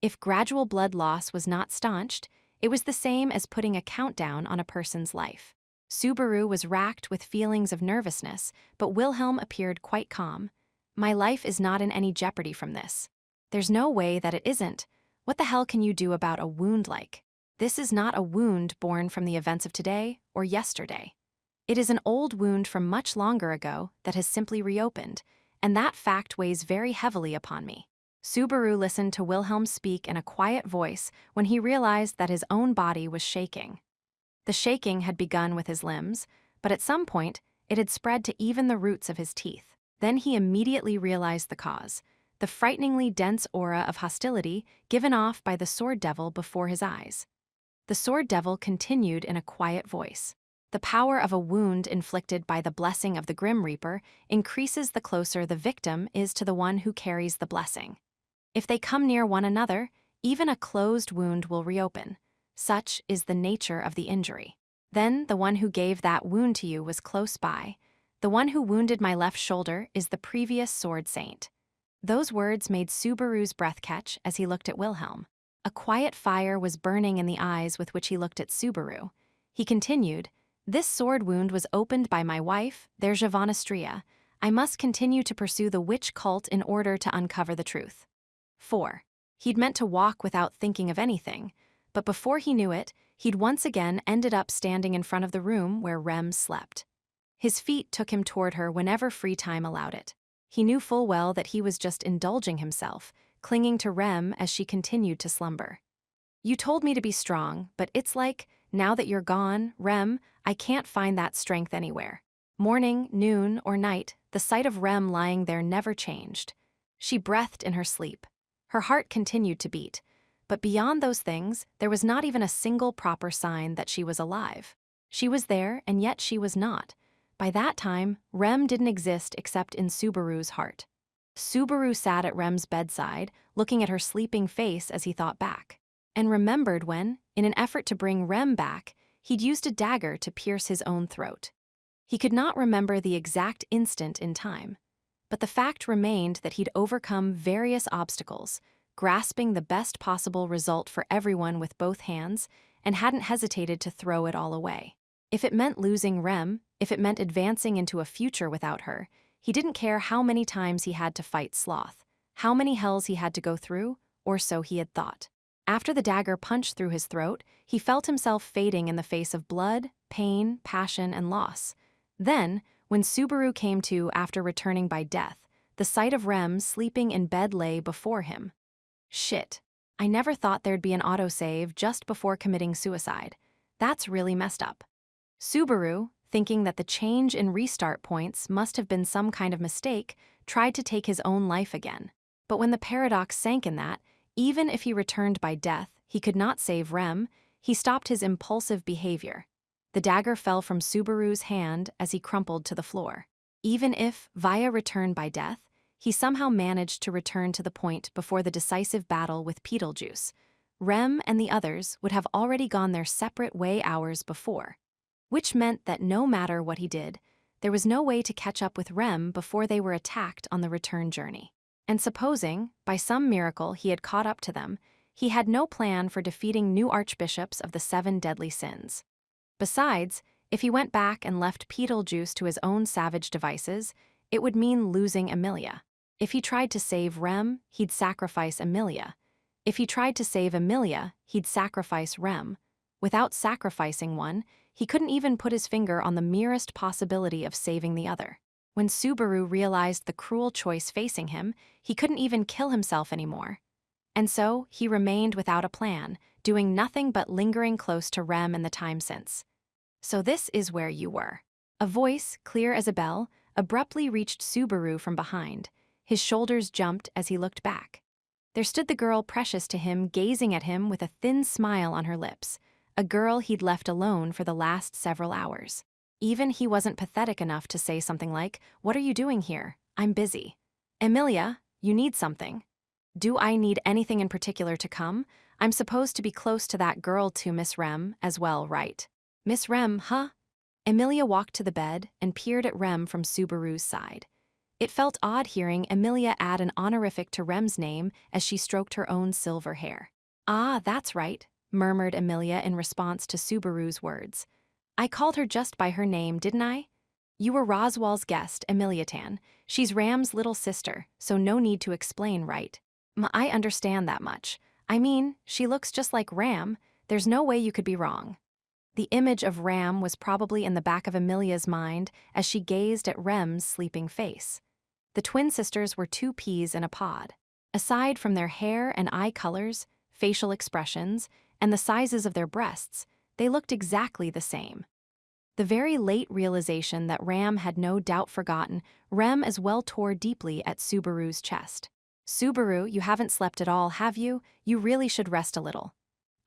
If gradual blood loss was not staunched, it was the same as putting a countdown on a person's life. Subaru was racked with feelings of nervousness, but Wilhelm appeared quite calm. My life is not in any jeopardy from this. There's no way that it isn't. What the hell can you do about a wound like? This is not a wound born from the events of today or yesterday. It is an old wound from much longer ago that has simply reopened, and that fact weighs very heavily upon me. Subaru listened to Wilhelm speak in a quiet voice when he realized that his own body was shaking. The shaking had begun with his limbs, but at some point, it had spread to even the roots of his teeth. Then he immediately realized the cause, the frighteningly dense aura of hostility given off by the Sword Devil before his eyes. The Sword Devil continued in a quiet voice. The power of a wound inflicted by the blessing of the Grim Reaper increases the closer the victim is to the one who carries the blessing. If they come near one another, even a closed wound will reopen. Such is the nature of the injury. Then the one who gave that wound to you was close by. The one who wounded my left shoulder is the previous Sword Saint. Those words made Subaru's breath catch as he looked at Wilhelm. A quiet fire was burning in the eyes with which he looked at Subaru. He continued, "This sword wound was opened by my wife, their Javanastria. I must continue to pursue the witch cult in order to uncover the truth." 4. He'd meant to walk without thinking of anything, but before he knew it, he'd once again ended up standing in front of the room where Rem slept. His feet took him toward her whenever free time allowed it. He knew full well that he was just indulging himself, clinging to Rem as she continued to slumber. "You told me to be strong, but it's like, now that you're gone, Rem, I can't find that strength anywhere." Morning, noon, or night, the sight of Rem lying there never changed. She breathed in her sleep. Her heart continued to beat, but beyond those things, there was not even a single proper sign that she was alive. She was there, and yet she was not. By that time, Rem didn't exist except in Subaru's heart. Subaru sat at Rem's bedside, looking at her sleeping face as he thought back, and remembered when, in an effort to bring Rem back, he'd used a dagger to pierce his own throat. He could not remember the exact instant in time, but the fact remained that he'd overcome various obstacles, grasping the best possible result for everyone with both hands, and hadn't hesitated to throw it all away. If it meant losing Rem, if it meant advancing into a future without her, he didn't care how many times he had to fight Sloth, how many hells he had to go through, or so he had thought. After the dagger punched through his throat, he felt himself fading in the face of blood, pain, passion, and loss. Then, when Subaru came to after returning by death, the sight of Rem sleeping in bed lay before him. Shit. I never thought there'd be an autosave just before committing suicide. That's really messed up. Subaru, thinking that the change in restart points must have been some kind of mistake, tried to take his own life again. But when the paradox sank in that, even if he returned by death, he could not save Rem, he stopped his impulsive behavior. The dagger fell from Subaru's hand as he crumpled to the floor. Even if, via return by death, he somehow managed to return to the point before the decisive battle with Beetlejuice, Rem and the others would have already gone their separate way hours before. Which meant that no matter what he did, there was no way to catch up with Rem before they were attacked on the return journey. And supposing, by some miracle, he had caught up to them, he had no plan for defeating new archbishops of the 7 deadly sins. Besides, if he went back and left Beetlejuice to his own savage devices, it would mean losing Emilia. If he tried to save Rem, he'd sacrifice Emilia. If he tried to save Emilia, he'd sacrifice Rem. Without sacrificing one, he couldn't even put his finger on the merest possibility of saving the other. When Subaru realized the cruel choice facing him, he couldn't even kill himself anymore. And so, he remained without a plan, doing nothing but lingering close to Rem in the time since. So this is where you were. A voice, clear as a bell, abruptly reached Subaru from behind. His shoulders jumped as he looked back. There stood the girl precious to him, gazing at him with a thin smile on her lips, a girl he'd left alone for the last several hours. Even he wasn't pathetic enough to say something like, "What are you doing here? I'm busy." "Emilia, you need something." "Do I need anything in particular to come? I'm supposed to be close to that girl to Miss Rem as well, right?" "Miss Rem, huh?" Emilia walked to the bed and peered at Rem from Subaru's side. It felt odd hearing Emilia add an honorific to Rem's name as she stroked her own silver hair. "Ah, that's right," murmured Emilia in response to Subaru's words. "I called her just by her name, didn't I? You were Roswell's guest, Emilia Tan. She's Ram's little sister, so no need to explain, right?" I understand that much. I mean, she looks just like Ram. There's no way you could be wrong." The image of Ram was probably in the back of Emilia's mind as she gazed at Rem's sleeping face. The twin sisters were two peas in a pod. Aside from their hair and eye colors, facial expressions, and the sizes of their breasts, they looked exactly the same. The very late realization that Ram had no doubt forgotten, Rem as well tore deeply at Subaru's chest. "Subaru, you haven't slept at all, have you? You really should rest a little."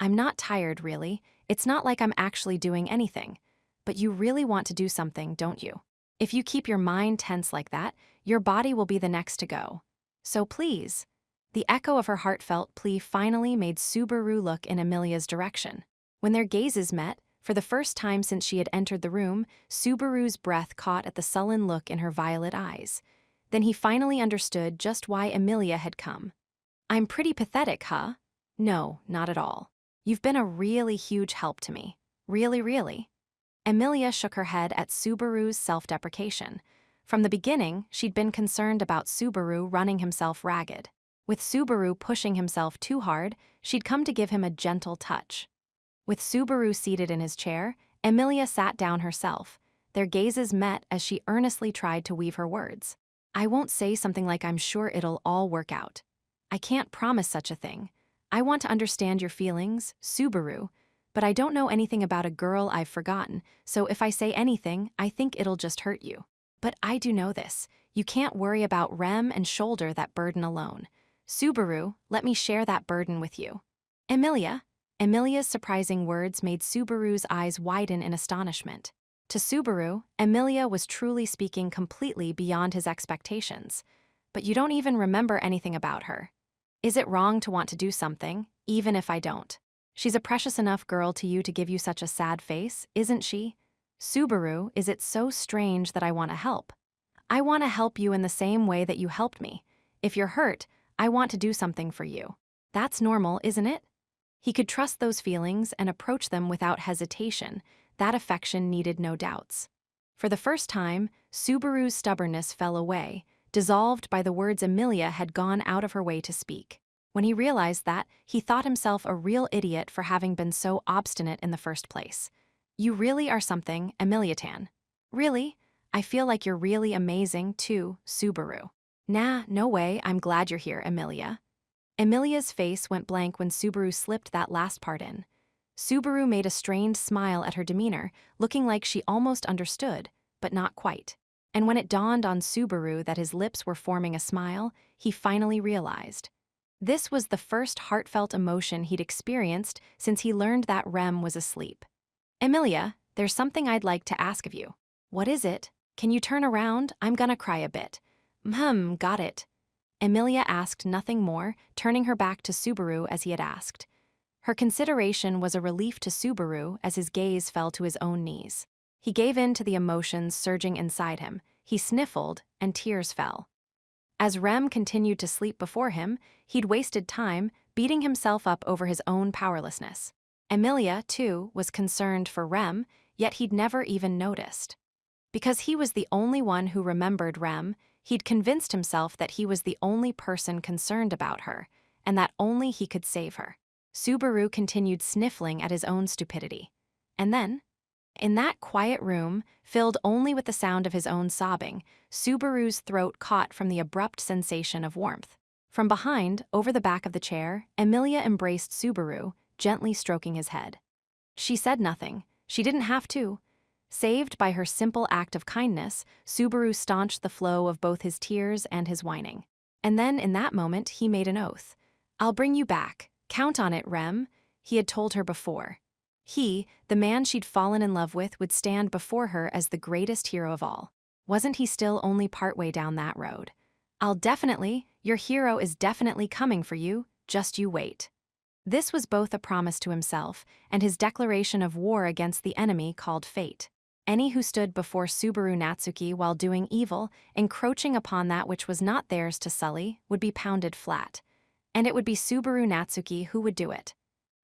"I'm not tired, really. It's not like I'm actually doing anything. But you really want to do something, don't you? If you keep your mind tense like that, your body will be the next to go. So please." The echo of her heartfelt plea finally made Subaru look in Emilia's direction. When their gazes met, for the first time since she had entered the room, Subaru's breath caught at the sullen look in her violet eyes. Then he finally understood just why Emilia had come. "I'm pretty pathetic, huh?" "No, not at all. You've been a really huge help to me. Really, really." Emilia shook her head at Subaru's self-deprecation. From the beginning, she'd been concerned about Subaru running himself ragged. With Subaru pushing himself too hard, she'd come to give him a gentle touch. With Subaru seated in his chair, Emilia sat down herself. Their gazes met as she earnestly tried to weave her words. "I won't say something like I'm sure it'll all work out. I can't promise such a thing. I want to understand your feelings, Subaru, but I don't know anything about a girl I've forgotten, so if I say anything, I think it'll just hurt you. But I do know this. You can't worry about Rem and shoulder that burden alone. Subaru, let me share that burden with you." "Emilia?" Emilia's surprising words made Subaru's eyes widen in astonishment. To Subaru, Emilia was truly speaking completely beyond his expectations. "But you don't even remember anything about her. Is it wrong to want to do something, even if I don't? She's a precious enough girl to you to give you such a sad face, isn't she? Subaru, is it so strange that I want to help? I want to help you in the same way that you helped me. If you're hurt, I want to do something for you. That's normal, isn't it?" He could trust those feelings and approach them without hesitation. That affection needed no doubts. For the first time, Subaru's stubbornness fell away, dissolved by the words Emilia had gone out of her way to speak. When he realized that, he thought himself a real idiot for having been so obstinate in the first place. "You really are something, Emilia Tan." "Really? I feel like you're really amazing, too, Subaru." "Nah, no way, I'm glad you're here, Emilia." Emilia's face went blank when Subaru slipped that last part in. Subaru made a strained smile at her demeanor, looking like she almost understood, but not quite. And when it dawned on Subaru that his lips were forming a smile, he finally realized. This was the first heartfelt emotion he'd experienced since he learned that Rem was asleep. "Emilia, there's something I'd like to ask of you." "What is it? Can you turn around? I'm gonna cry a bit." Got it." Emilia asked nothing more, turning her back to Subaru as he had asked. Her consideration was a relief to Subaru as his gaze fell to his own knees. He gave in to the emotions surging inside him. He sniffled, and tears fell. As Rem continued to sleep before him, he'd wasted time, beating himself up over his own powerlessness. Emilia, too, was concerned for Rem, yet he'd never even noticed. Because he was the only one who remembered Rem, he'd convinced himself that he was the only person concerned about her, and that only he could save her. Subaru continued sniffling at his own stupidity. And then, in that quiet room, filled only with the sound of his own sobbing, Subaru's throat caught from the abrupt sensation of warmth. From behind, over the back of the chair, Emilia embraced Subaru, gently stroking his head. She said nothing. She didn't have to. Saved by her simple act of kindness, Subaru staunched the flow of both his tears and his whining. And then, in that moment, he made an oath. "I'll bring you back. Count on it, Rem," he had told her before. He, the man she'd fallen in love with, would stand before her as the greatest hero of all. Wasn't he still only partway down that road? Your hero is definitely coming for you, just you wait." This was both a promise to himself and his declaration of war against the enemy called fate. Any who stood before Subaru Natsuki while doing evil, encroaching upon that which was not theirs to sully, would be pounded flat. And it would be Subaru Natsuki who would do it.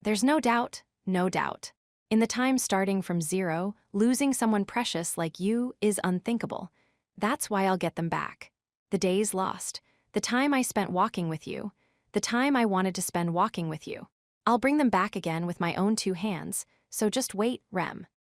There's no doubt, no doubt. In the time starting from zero, losing someone precious like you is unthinkable. That's why I'll get them back. The days lost, the time I spent walking with you, the time I wanted to spend walking with you. I'll bring them back again with my own two hands, so just wait, Rem.